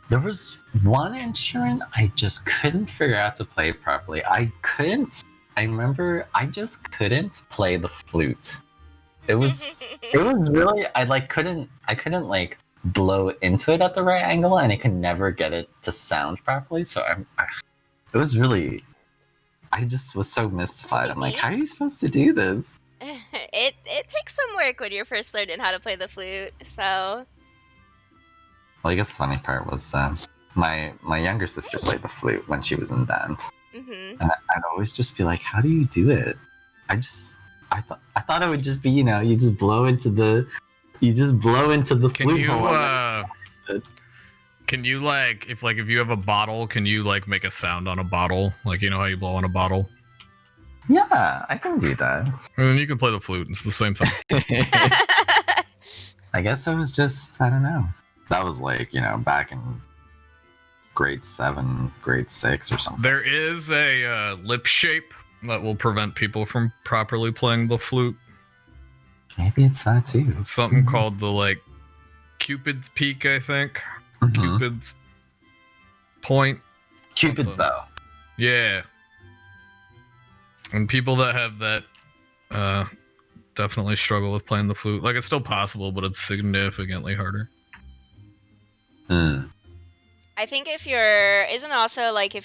There was one instrument I just couldn't figure out to play properly. I remember I just couldn't play the flute. It was really, I couldn't like blow into it at the right angle, and I could never get it to sound properly. So it was really, I just was so mystified. I'm like, how are you supposed to do this? It takes some work when you're first learning how to play the flute. So. Well, I guess the funny part was my younger sister played the flute when she was in band, and I'd always just be like, "How do you do it?" I thought it would just be, you just blow into the flute hole. Can you if you have a bottle, can you make a sound on a bottle? Like, how you blow on a bottle? Yeah, I can do that. And then you can play the flute. It's the same thing. I guess it was just, I don't know. That was back in grade 7, grade 6 or something. There is a lip shape that will prevent people from properly playing the flute. Maybe it's that too. It's something called the Cupid's peak, I think. Cupid's point. Cupid's bow. Yeah. And people that have that definitely struggle with playing the flute. It's still possible, but it's significantly harder. I think if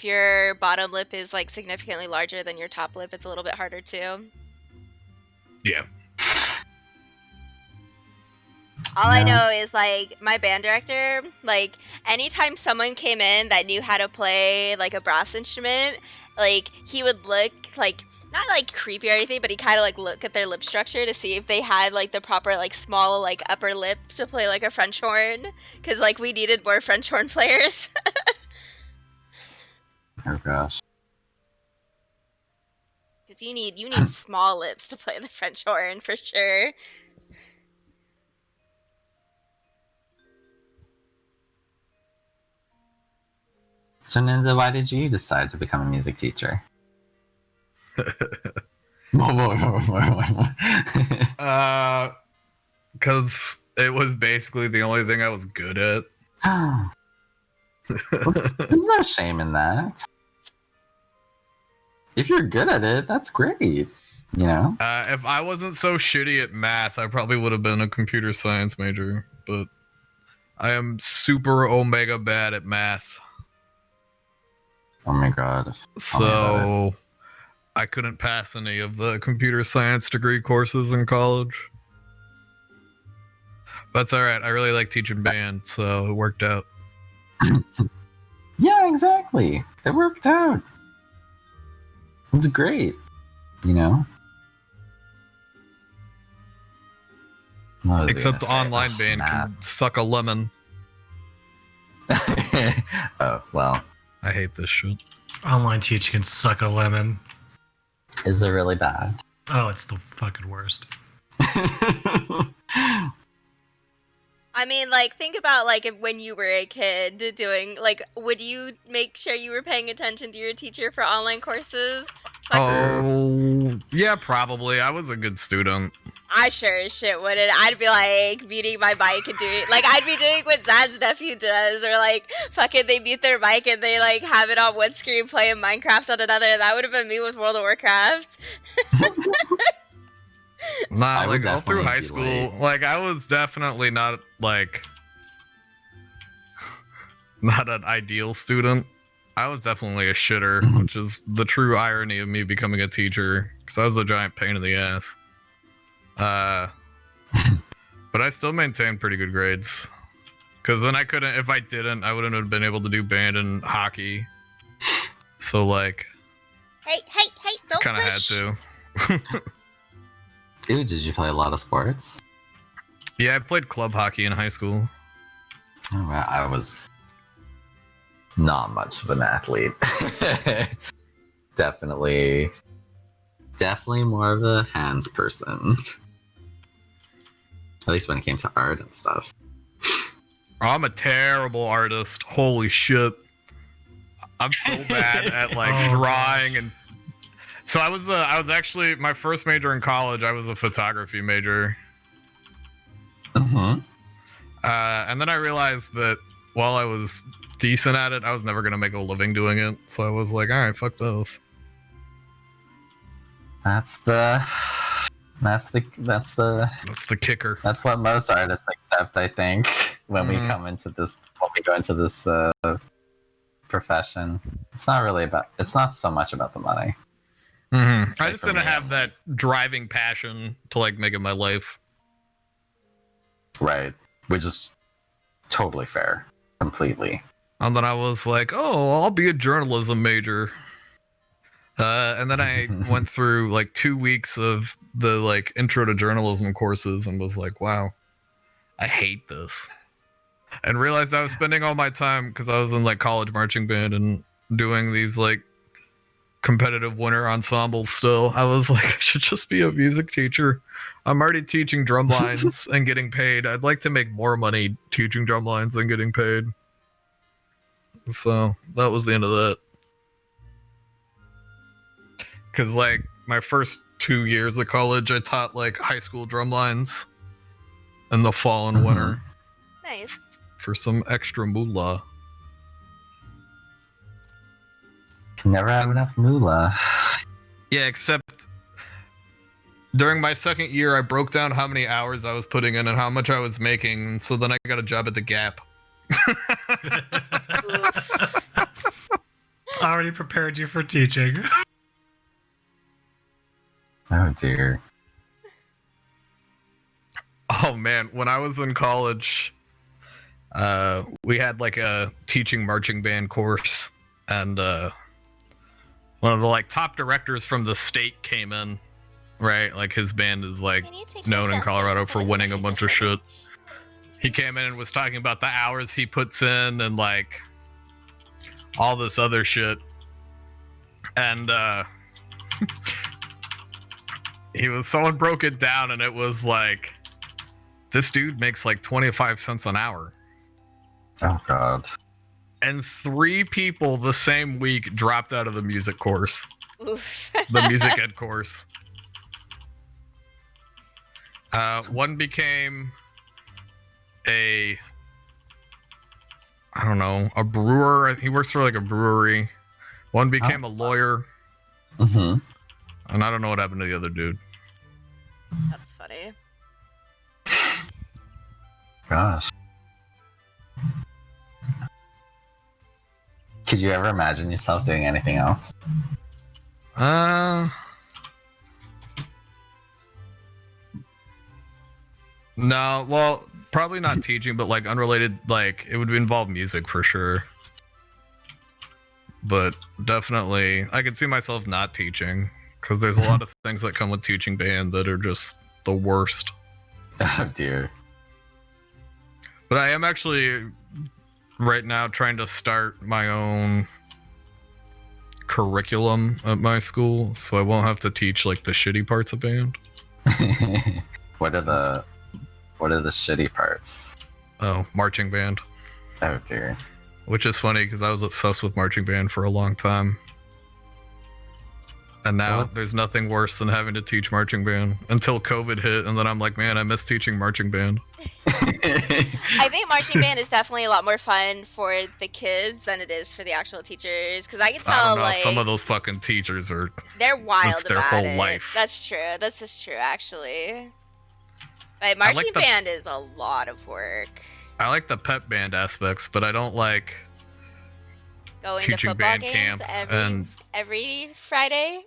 your bottom lip is significantly larger than your top lip, it's a little bit harder too. Yeah. All I know is my band director, anytime someone came in that knew how to play a brass instrument, he would look not creepy or anything, but he kind of look at their lip structure to see if they had the proper small upper lip to play a French horn, because we needed more French horn players. Oh gosh. Because you need small lips to play the French horn for sure. So Ninja, why did you decide to become a music teacher? Because it was basically the only thing I was good at. There's no shame in that. If you're good at it, that's great. If I wasn't so shitty at math, I probably would have been a computer science major. But I am super omega bad at math. Oh my god. So I couldn't pass any of the computer science degree courses in college. That's alright. I really like teaching band, so it worked out. Yeah, exactly. It worked out. It's great. Except online band can suck a lemon. Oh, well. I hate this shit. Online teaching can suck a lemon. Is it really bad? Oh, it's the fucking worst. I mean, think about if when you were a kid doing would you make sure you were paying attention to your teacher for online courses? Oh, yeah, probably. I was a good student. I sure as shit wouldn't. I'd be muting my mic and doing I'd be doing what Zad's nephew does, or fucking they mute their mic and they have it on one screen playing Minecraft on another. That would have been me with World of Warcraft. Nah, all through high school, I was definitely not not an ideal student. I was definitely a shitter, which is the true irony of me becoming a teacher, because I was a giant pain in the ass. But I still maintained pretty good grades, because then if I didn't, I wouldn't have been able to do band and hockey. So hey, don't kind of had push. to. Dude, did you play a lot of sports? Yeah, I played club hockey in high school. Oh, wow. I was not much of an athlete. definitely more of a hands person. At least when it came to art and stuff. I'm a terrible artist. Holy shit. I'm so bad at like drawing and so I was actually my first major in college, I was a photography major. Mm-hmm. And then I realized that while I was decent at it, I was never gonna make a living doing it. So I was like, all right, fuck this. That's the kicker. That's what most artists accept, I think, when we go into this profession. It's not so much about the money. Mm-hmm. I Like just for didn't me, have that driving passion to like make it my life. Right. Which is totally fair. Completely. And then I was like, oh, I'll be a journalism major. And then I went through like 2 weeks of the like intro to journalism courses and was like, wow, I hate this. And realized I was spending all my time because I was in like college marching band and doing these like competitive winter ensembles still. I was like, I should just be a music teacher. I'm already teaching drum lines and getting paid. I'd like to make more money teaching drum lines and getting paid. So that was the end of that. Because like my first 2 years of college, I taught like high school drum lines in the fall and winter. Nice. For some extra moolah. Can never have enough moolah. Yeah, except during my second year, I broke down how many hours I was putting in and how much I was making. So then I got a job at the Gap. Already prepared you for teaching. Oh dear. Oh man, when I was in college, we had like a teaching marching band course, and one of the like top directors from the state came in, right? Like his band is like known in Colorado for winning a bunch of shit. He came in and was talking about the hours he puts in and like all this other shit. And someone broke it down and it was like, this dude makes like 25 cents an hour. Oh god. And 3 people the same week dropped out of the music course. Oof. The music ed course. One became a brewer. He works for like a brewery. One became a lawyer. Mm-hmm. And I don't know what happened to the other dude. That's funny. Gosh. Could you ever imagine yourself doing anything else? No, well, probably not teaching, but like unrelated, like it would involve music for sure. But definitely, I could see myself not teaching because there's a lot of things that come with teaching band that are just the worst. Oh dear. But I am actually right now trying to start my own curriculum at my school, so I won't have to teach like the shitty parts of band. What are the shitty parts? Oh, marching band. Oh dear. Which is funny because I was obsessed with marching band for a long time. And now there's nothing worse than having to teach marching band until COVID hit, and then I'm like, man, I miss teaching marching band. I think marching band is definitely a lot more fun for the kids than it is for the actual teachers, because I can tell I don't know, like some of those fucking teachers are they're wild that's their about whole it. life. That's true. This is true actually. Like marching band is a lot of work. I like the pep band aspects, but I don't like Going teaching to football band games camp every Friday.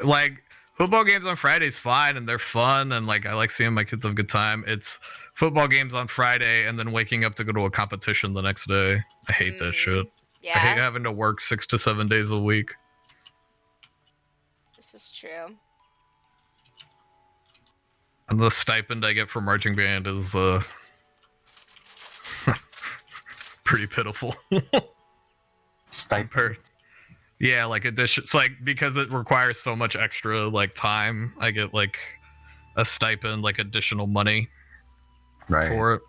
like football games on Friday's fine and they're fun and like I like seeing my kids have a good time. It's football games on Friday and then waking up to go to a competition the next day. I hate that shit. Yeah. I hate having to work 6 to 7 days a week. This is true. And the stipend I get for marching band is pretty pitiful. Stipend. Yeah, like addition. It's like because it requires so much extra like time, I get like a stipend, like additional money for it.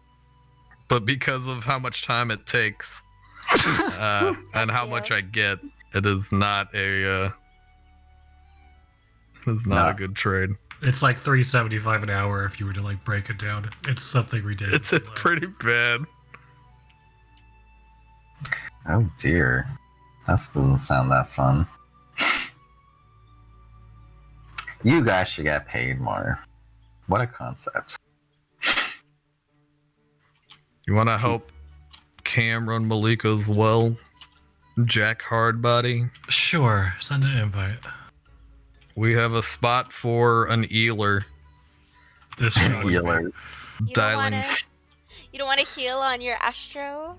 But because of how much time it takes and how much I get, it is not a a good trade. It's like $3.75 an hour if you were to like break it down. It's something ridiculous. It's pretty bad. Oh dear. That doesn't sound that fun. You guys should get paid more. What a concept. You want to help Cam run Malika as well? Jack Hardbody? Sure, send an invite. We have a spot for an Eeler. This Eeler. Dialing. You don't want to heal on your Astro?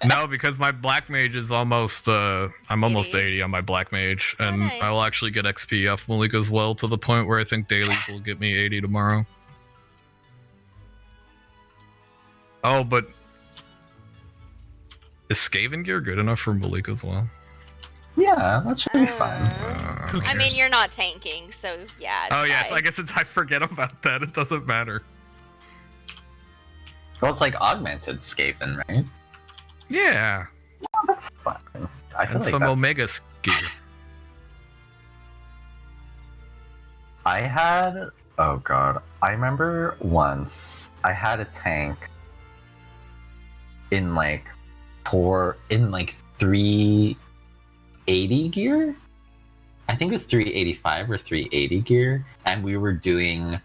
No, because my Black Mage is almost, I'm almost 80 on my Black Mage, and nice. I will actually get XP off Malika as well, to the point where I think dailies will get me 80 tomorrow. Oh, but is Skaven gear good enough for Malika as well? Yeah, that should be fun. I mean, you're not tanking, so yeah. Oh, yes, I guess I forget about that. It doesn't matter. Well, it's like augmented Skaven, right? Yeah. That's fun. I feel And like some that's... Omega gear. I had... Oh god. I remember once I had a tank in like 380 gear? I think it was 385 or 380 gear. And we were doing...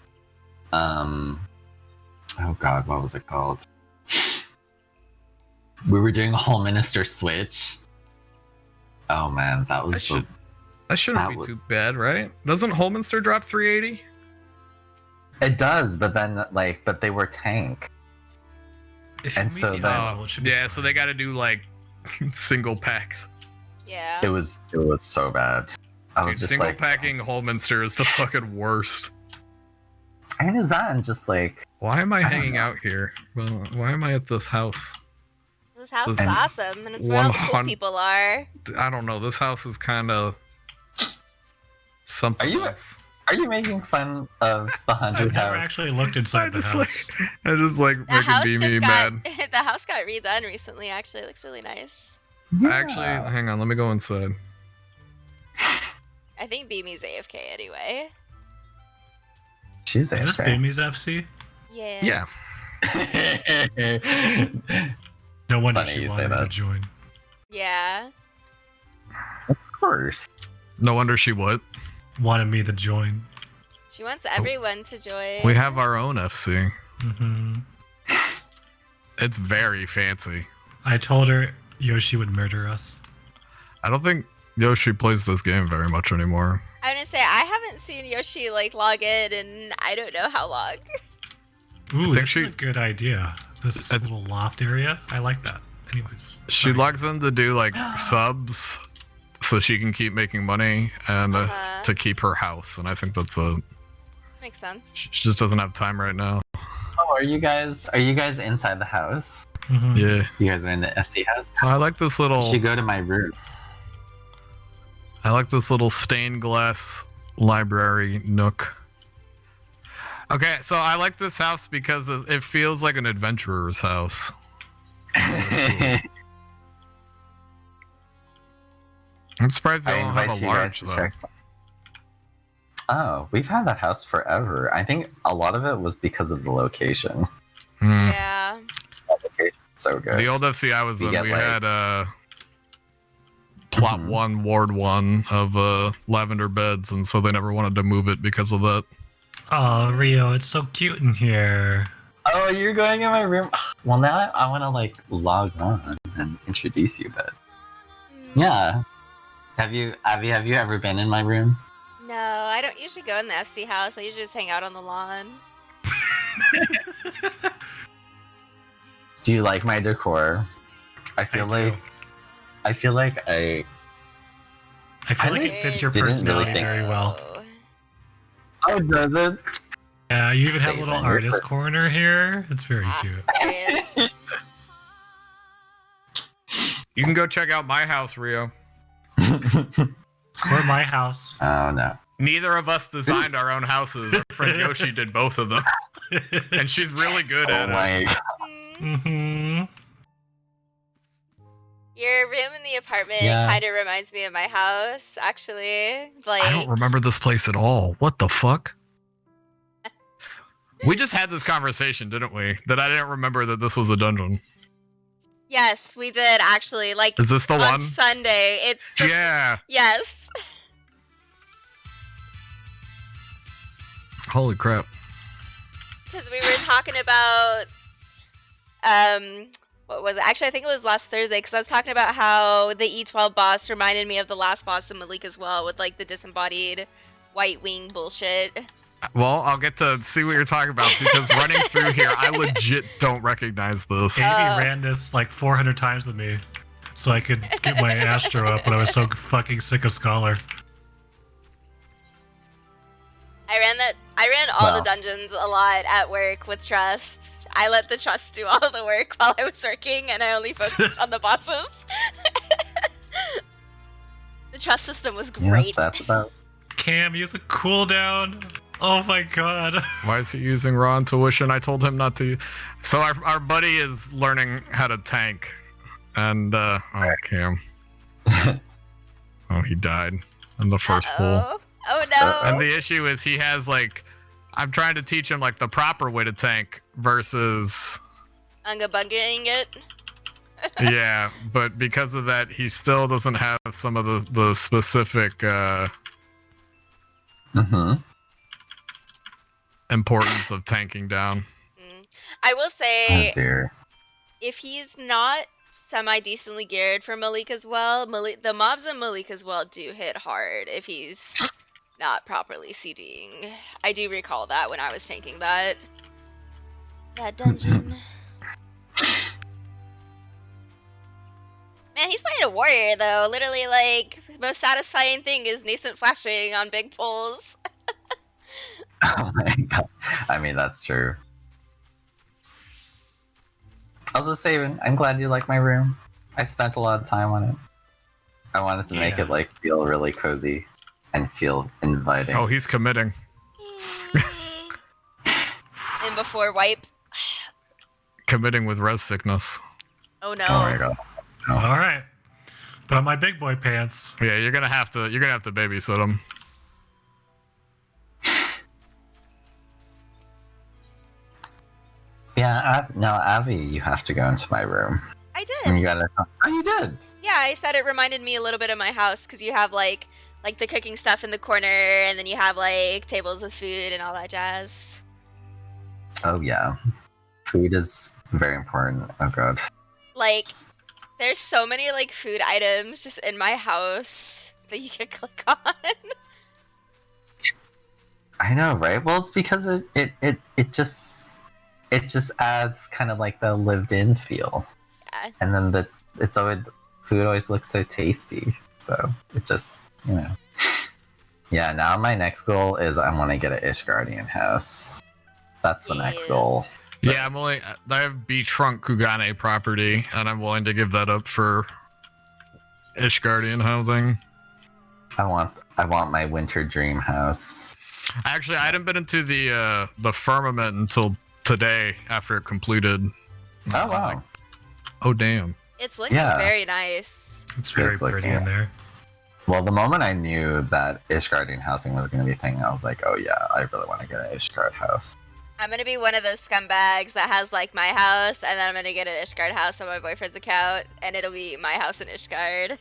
Oh god, what was it called? We were doing a whole minister switch. Oh man, that was That shouldn't be too bad, right? Doesn't Holminster drop 380? It does, but then but they were tank. And so then so they got to do like single packs. Yeah. it was so bad. I was Dude, just single like, packing Holminster is the fucking worst. I mean, it was that and just like, why am I don't hanging know. out here? Well, why am I at this house? This house is This- awesome, and it's where all the cool 100 people are. I don't know. This house is kind of something. Are you making fun of the I've 100 never house? actually looked inside the house. I just like The house making just Beamy got mad. the house got redone recently. Actually, it looks really nice. Actually, hang on. Let me go inside. I think Beamy's AFK anyway. She's Is this AFK. Bamy's FC? Yeah. No wonder Funny she you say wanted me to that. join. Yeah. Of course. No wonder she would. Wanted me to join. She wants everyone to join. We have our own FC. Hmm. It's very fancy. I told her Yoshi would murder us. I don't think Yoshi plays this game very much anymore. I'm gonna say I haven't seen Yoshi like log in I don't know how long. Ooh, that's a good idea. This little loft area. I like that. Anyways. She logs in to do like subs so she can keep making money and to keep her house. And I think that's Makes sense. she just doesn't have time right now. Oh, are you guys inside the house? Mm-hmm. Yeah. You guys are in the FC house? I like this little. You should go to my room. I like this little stained glass library nook. Okay, so I like this house because it feels like an adventurer's house. I'm surprised they I don't have invite a you guys large to though. check. Oh, we've had that house forever. I think a lot of it was because of the location. Hmm. Yeah. That location's so good. The old FC I was You in, get, we like- had plot 1, ward 1 of lavender beds, and so they never wanted to move it because of that. Oh, Rio, it's so cute in here. Oh, you're going in my room. Well, now I want to like log on and introduce you, but yeah. Have you ever been in my room? No, I don't usually go in the FC house. I usually just hang out on the lawn. Do you like my decor? I feel like I feel like it fits your didn't really personality think- very well. Oh, does it? Yeah, you even have a little Saving your artist first- corner here. It's very cute. There he is. You can go check out my house, Rio. Or my house. Oh no. Neither of us designed our own houses. Our friend Yoshi did both of them, and she's really good Oh at it. my god. Mm-hmm. Your room in the apartment Yeah. kind of reminds me of my house, actually. Like, I don't remember this place at all. What the fuck? We just had this conversation, didn't we? That I didn't remember that this was a dungeon. yes, we did actually. Like Is this the on one? Sunday. It's the, Yeah. yes. Holy crap. Because we were talking about what was it? Actually, I think it was last Thursday because I was talking about how the E12 boss reminded me of the last boss in Malik as well, with like the disembodied white wing bullshit. Well, I'll get to see what you're talking about because running through here, I legit don't recognize this. Amy ran this like 400 times with me, so I could get my Astro up when I was so fucking sick of Scholar. I ran all the Wow. dungeons a lot at work with Trust. I let the Trust do all the work while I was working, and I only focused on the bosses. The Trust system was Yeah, great. that's about. Cam, use a cooldown. Oh my god. Why is he using raw intuition? I told him not to. So our buddy is learning how to tank. And, oh, Cam. Oh, he died in the first pool. Uh-oh. Oh no. And the issue is he has, like, I'm trying to teach him, like, the proper way to tank versus, Unga bungaing it. yeah, but because of that, he still doesn't have some of the specific, Mm-hmm. importance of tanking down. I will Oh say, dear. if he's not semi-decently geared for Malik as well, the mobs in Malik as well do hit hard if he's not properly CDing. I do recall that when I was tanking that dungeon. Man, he's playing a warrior though. Literally, like, most satisfying thing is nascent flashing on big pulls. Oh my god. I mean, that's true. I was just saying, I'm glad you like my room. I spent a lot of time on it. I wanted to make Yeah. it like feel really cozy and feel inviting. Oh, he's committing. And before wipe. Committing with res sickness. Oh no. Oh my god. All right. Put on my big boy pants. Yeah, you're gonna have to babysit him. Yeah, Avi, you have to go into my room. I did. And you gotta. Oh, you did. Yeah, I said it reminded me a little bit of my house because you have like the cooking stuff in the corner, and then you have like tables with food and all that jazz. Oh yeah, food is very important. Oh god. Like, there's so many like food items just in my house that you can click on. I know, right? Well, it's because it just adds kind of like the lived-in feel. Yeah. And then food always looks so tasty. So it just, you know. Yeah, now my next goal is I want to get an Ishgardian house. That's the next Yes. goal. Yeah, I have Beachfront Kugane property, and I'm willing to give that up for Ishgardian housing. I want my winter dream house. Actually, I hadn't been into the firmament until today after it completed. Oh I'm wow. like, oh damn. It's looking Yeah. very nice. It's very It's looking pretty in there. Well, the moment I knew that Ishgardian housing was going to be a thing, I was like, oh yeah, I really want to get an Ishgard house. I'm gonna be one of those scumbags that has like my house, and then I'm gonna get an Ishgard house on my boyfriend's account, and it'll be my house in Ishgard.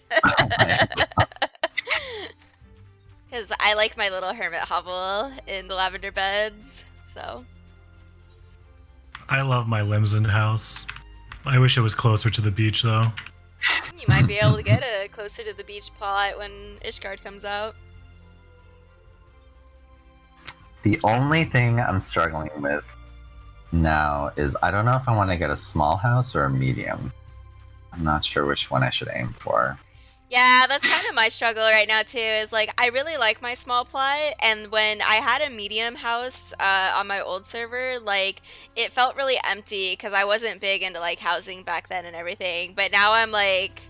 Because I like my little hermit hovel in the lavender beds, so. I love my Limson house. I wish it was closer to the beach though. You might be able to get a closer to the beach plot when Ishgard comes out. The only thing I'm struggling with now is I don't know if I want to get a small house or a medium. I'm not sure which one I should aim for. Yeah, that's kind of my struggle right now too. Is like I really like my small plot, and when I had a medium house on my old server, like it felt really empty because I wasn't big into like housing back then and everything. But now I'm like,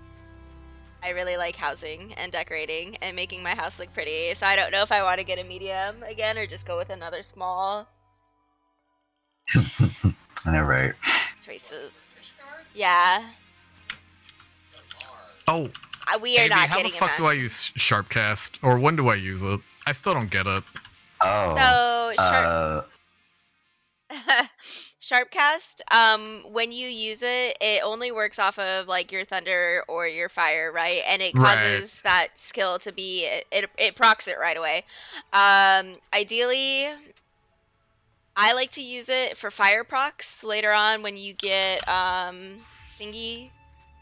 I really like housing and decorating and making my house look pretty. So I don't know if I want to get a medium again or just go with another small All right. choices. Yeah, Oh, we are Avy, not how the getting a fuck do I match. use Sharpcast? Or when do I use it? I still don't get it. Oh. So Sharpcast, when you use it, it only works off of like your thunder or your fire, right? And it Right. causes that skill to be it procs it right away. Ideally, I like to use it for fire procs later on when you get thingy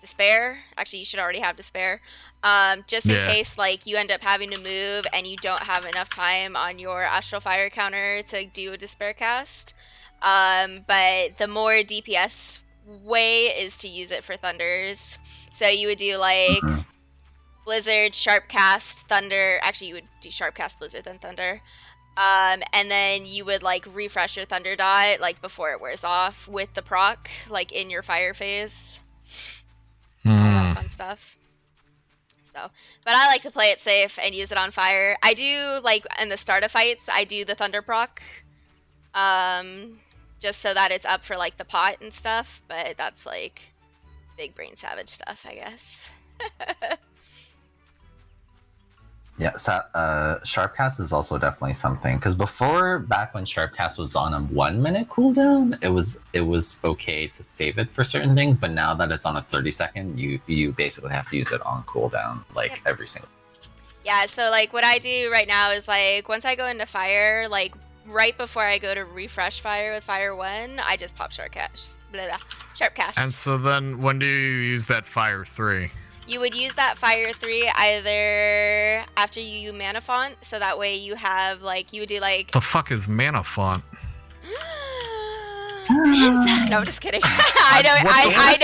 despair. Actually, you should already have despair. Just in Yeah. case like you end up having to move and you don't have enough time on your astral fire counter to do a despair cast. But the more DPS way is to use it for thunders. So you would do like Mhm. Blizzard, Sharpcast, Thunder. Actually, you would do Sharpcast, Blizzard, then Thunder. And then you would like refresh your Thunder dot like before it wears off with the proc like in your fire phase. All that fun stuff. So, but I like to play it safe and use it on fire. I do like in the start of fights, I do the Thunder proc, just so that it's up for like the pot and stuff. But that's like big brain savage stuff, I guess. Yeah, so Sharpcast is also definitely something because before, back when Sharpcast was on a 1 minute cooldown, it was okay to save it for certain things, but now that it's on a 30-second, you basically have to use it on cooldown like every single. Yeah, so like what I do right now is like once I go into fire, like right before I go to refresh fire with Fire 1, I just pop Sharpcast. Sharpcast. And so then when do you use that Fire 3? You would use that Fire 3 either after you Mana Font, so that way you have like you would do like The fuck is Mana Font? No, I'm just kidding. I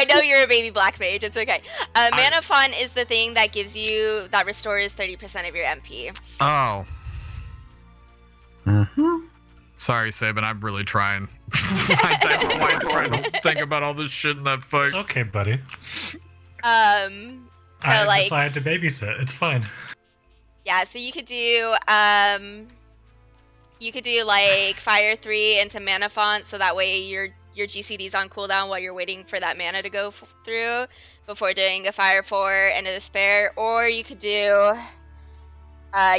know you're a baby black mage. It's okay. Mana Font is the thing that gives you that restores 30% of your MP. Oh. Mm-hmm. Sorry, Sabin, I'm really trying. I trying to think about all this shit in that fight. It's okay, buddy. So I like decided to babysit. It's fine. yeah, so you could do like Fire 3 into Mana Font, so that way your GCD's on cooldown while you're waiting for that mana to go through before doing a Fire 4 and a Despair, or you could do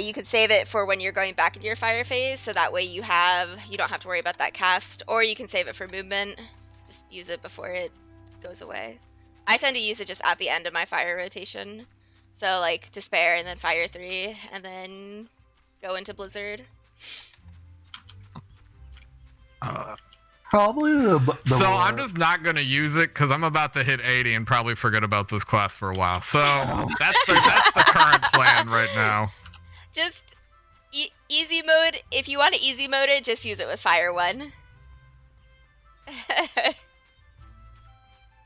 you could save it for when you're going back into your fire phase, so that way you don't have to worry about that cast, or you can save it for movement. Just use it before it goes away. I tend to use it just at the end of my fire rotation. So like Despair and then Fire 3 and then go into Blizzard. Probably So I'm just not gonna use it because I'm about to hit 80 and probably forget about this class for a while. So that's the current plan right now. Just easy mode. If you want to easy mode it, just use it with Fire 1.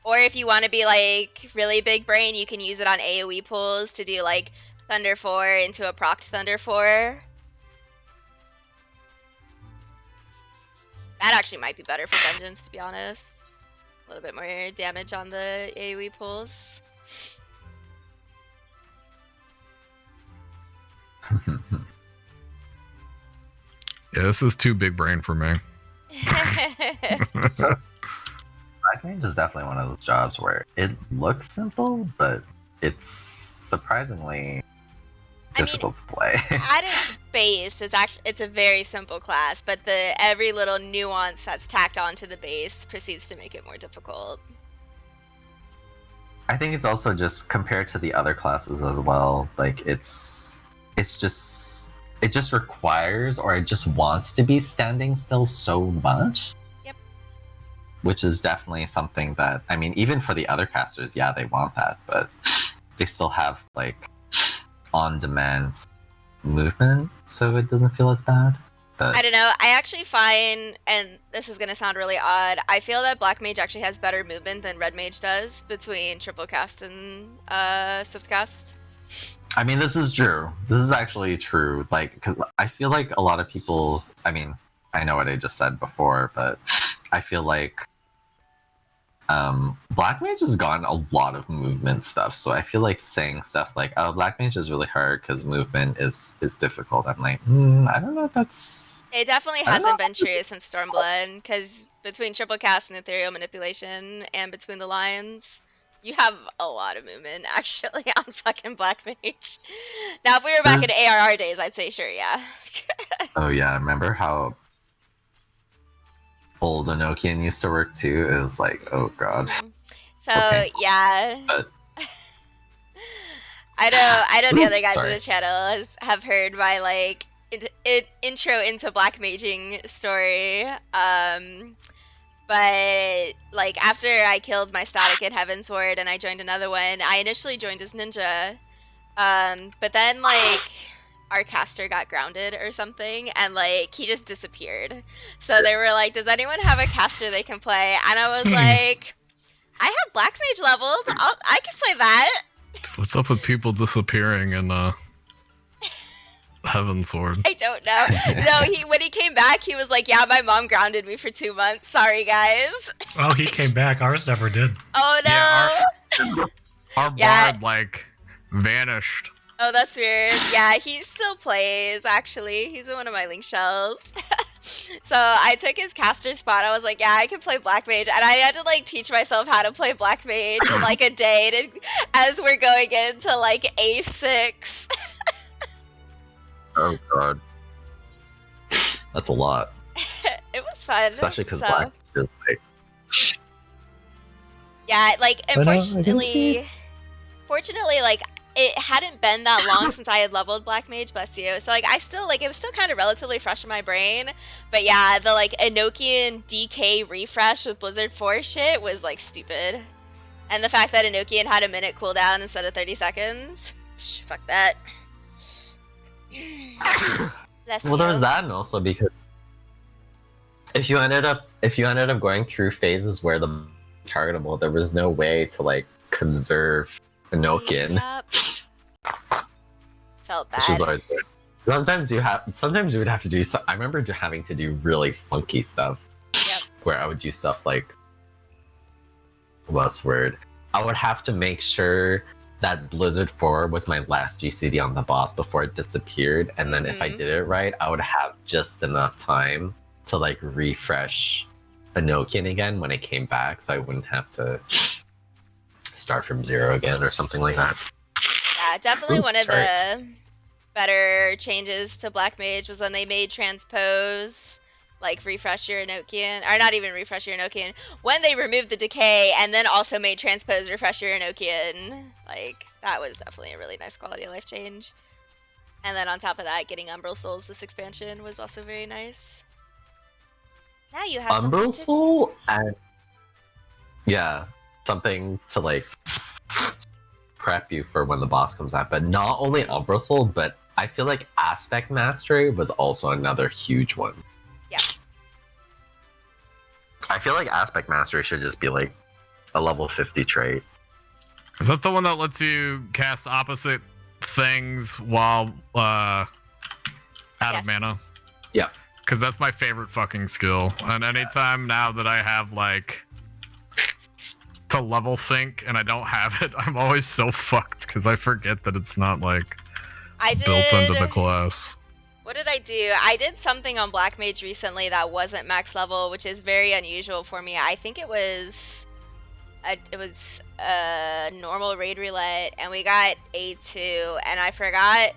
Or if you want to be like really big brain, you can use it on AoE pulls to do like Thunder 4 into a procced Thunder 4. That actually might be better for dungeons, to be honest. A little bit more damage on the AoE pulls. Yeah, this is too big brain for me. Black Mage is definitely one of those jobs where it looks simple, but it's surprisingly difficult to play. At its base, it's a very simple class, but every little nuance that's tacked onto the base proceeds to make it more difficult. I think it's also just compared to the other classes as well. Like it just requires, or it just wants to be standing still so much. Yep. Which is definitely something that, I mean, even for the other casters, yeah, they want that, but they still have like on-demand movement, so it doesn't feel as bad. I don't know. I actually find, and this is gonna sound really odd, I feel that Black Mage actually has better movement than Red Mage does between triple cast and swift cast. I mean, this is true. This is actually true. Like, 'cause I feel like a lot of people. I mean, I know what I just said before, but I feel like Black Mage has gotten a lot of movement stuff. So I feel like saying stuff like, "Oh, Black Mage is really hard because movement is difficult." I'm like, I don't know if that's. It definitely I don't hasn't know. been true since Stormblood, because between triple cast and ethereal manipulation, and between the lines, you have a lot of movement actually on fucking Black Mage. Now, if we were back in ARR days, I'd say sure, yeah. Oh yeah, remember how old Enochian used to work too? It was like, oh god. So Okay. yeah. But- I know the other guys Sorry. in the channel have heard my like intro into Black Maging story. But like after I killed my static in Heavensward and I joined another one, I initially joined as ninja. But then like our caster got grounded or something, and like he just disappeared. So they were like, "Does anyone have a caster they can play?" And I was like, "I have Black Mage levels. I can play that." What's up with people disappearing in Heavensward? I don't know. No, when he came back, he was like, "Yeah, my mom grounded me for 2 months. Sorry, guys." Oh, he came back. Ours never did. Oh no. Yeah, our Yeah. bard like vanished. Oh, that's weird. Yeah, he still plays, actually. He's in one of my link shells. So I took his caster spot. I was like, yeah, I can play Black Mage. And I had to, like, teach myself how to play Black Mage in, like, a day as we're going into, like, A6. Oh god. That's a lot. It was fun. Especially because so. Black is like. Yeah, like, But no, I can fortunately, like, it hadn't been that long since I had leveled Black Mage, bless you. So, like, it was still kind of relatively fresh in my brain. But yeah, the, like, Enochian DK refresh with Blizzard 4 shit was, like, stupid. And the fact that Enochian had a minute cooldown instead of 30 seconds. Fuck that. Well, there was that, and also because if you ended up going through phases where the targetable, there was no way to like conserve Enochian. Yep. Felt Which was bad. always good. Sometimes you would have to do. I remember having to do really funky stuff. Yep. Where I would do stuff like, what's the word? I would have to make sure that Blizzard 4 was my last GCD on the boss before it disappeared, and then if I Mhm. did it right, I would have just enough time to like refresh Enochian again when it came back, so I wouldn't have to start from zero again or something like that. Yeah, definitely Ooh, one of sorry. the better changes to Black Mage was when they made transpose, like refresh your Enochian, or not even refresh your Enochian, when they removed the decay and then also made transpose refresh your Enochian. Like, that was definitely a really nice quality of life change. And then on top of that, getting Umbral Souls this expansion was also very nice. Now you have something Umbral to- Soul and yeah, something to like prep you for when the boss comes out. But not only Umbral Soul, but I feel like Aspect Mastery was also another huge one. Yeah. I feel like Aspect Mastery should just be like a level 50 trait. Is that the one that lets you cast opposite things while out Yes. of mana? Yeah. Because that's my favorite fucking skill. And anytime now that I have like to level sync and I don't have it, I'm always so fucked because I forget that it's not like I did. built into the class. What did I do? I did something on Black Mage recently that wasn't max level, which is very unusual for me. I think it was a normal raid roulette, and we got A2, and I forgot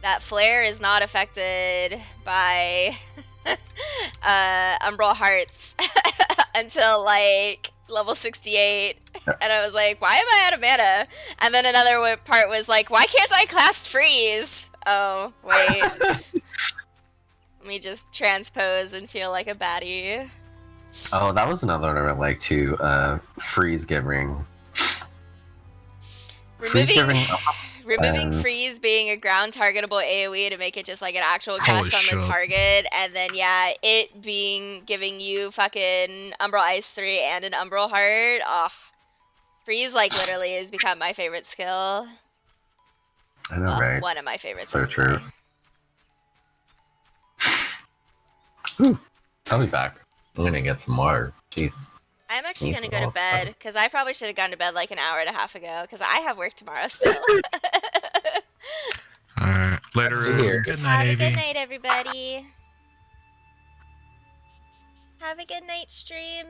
that Flare is not affected by Umbral Hearts until like level 68. And I was like, why am I out of mana? And then another part was like, why can't I cast freeze? Oh, wait. Let me just transpose and feel like a baddie. Oh, that was another one I like too. Freeze giving. Freeze Removing, giving. Removing And- freeze being a ground targetable AoE to make it just like an actual Holy cast on the shit. target, and then yeah, it being giving you fucking Umbral Ice 3 and an Umbral Heart. Oh, freeze like literally has become my favorite skill. I know, Well, right? one of my favorites. So anyway. true. Whew. I'll be back. I'm gonna get some more. Jeez. I'm actually Need gonna some go to help bed study. because I probably should have gone to bed like an hour and a half ago because I have work tomorrow still. All right. Later. Here. Good night, Have a good Avi. night, everybody. Have a good night, stream.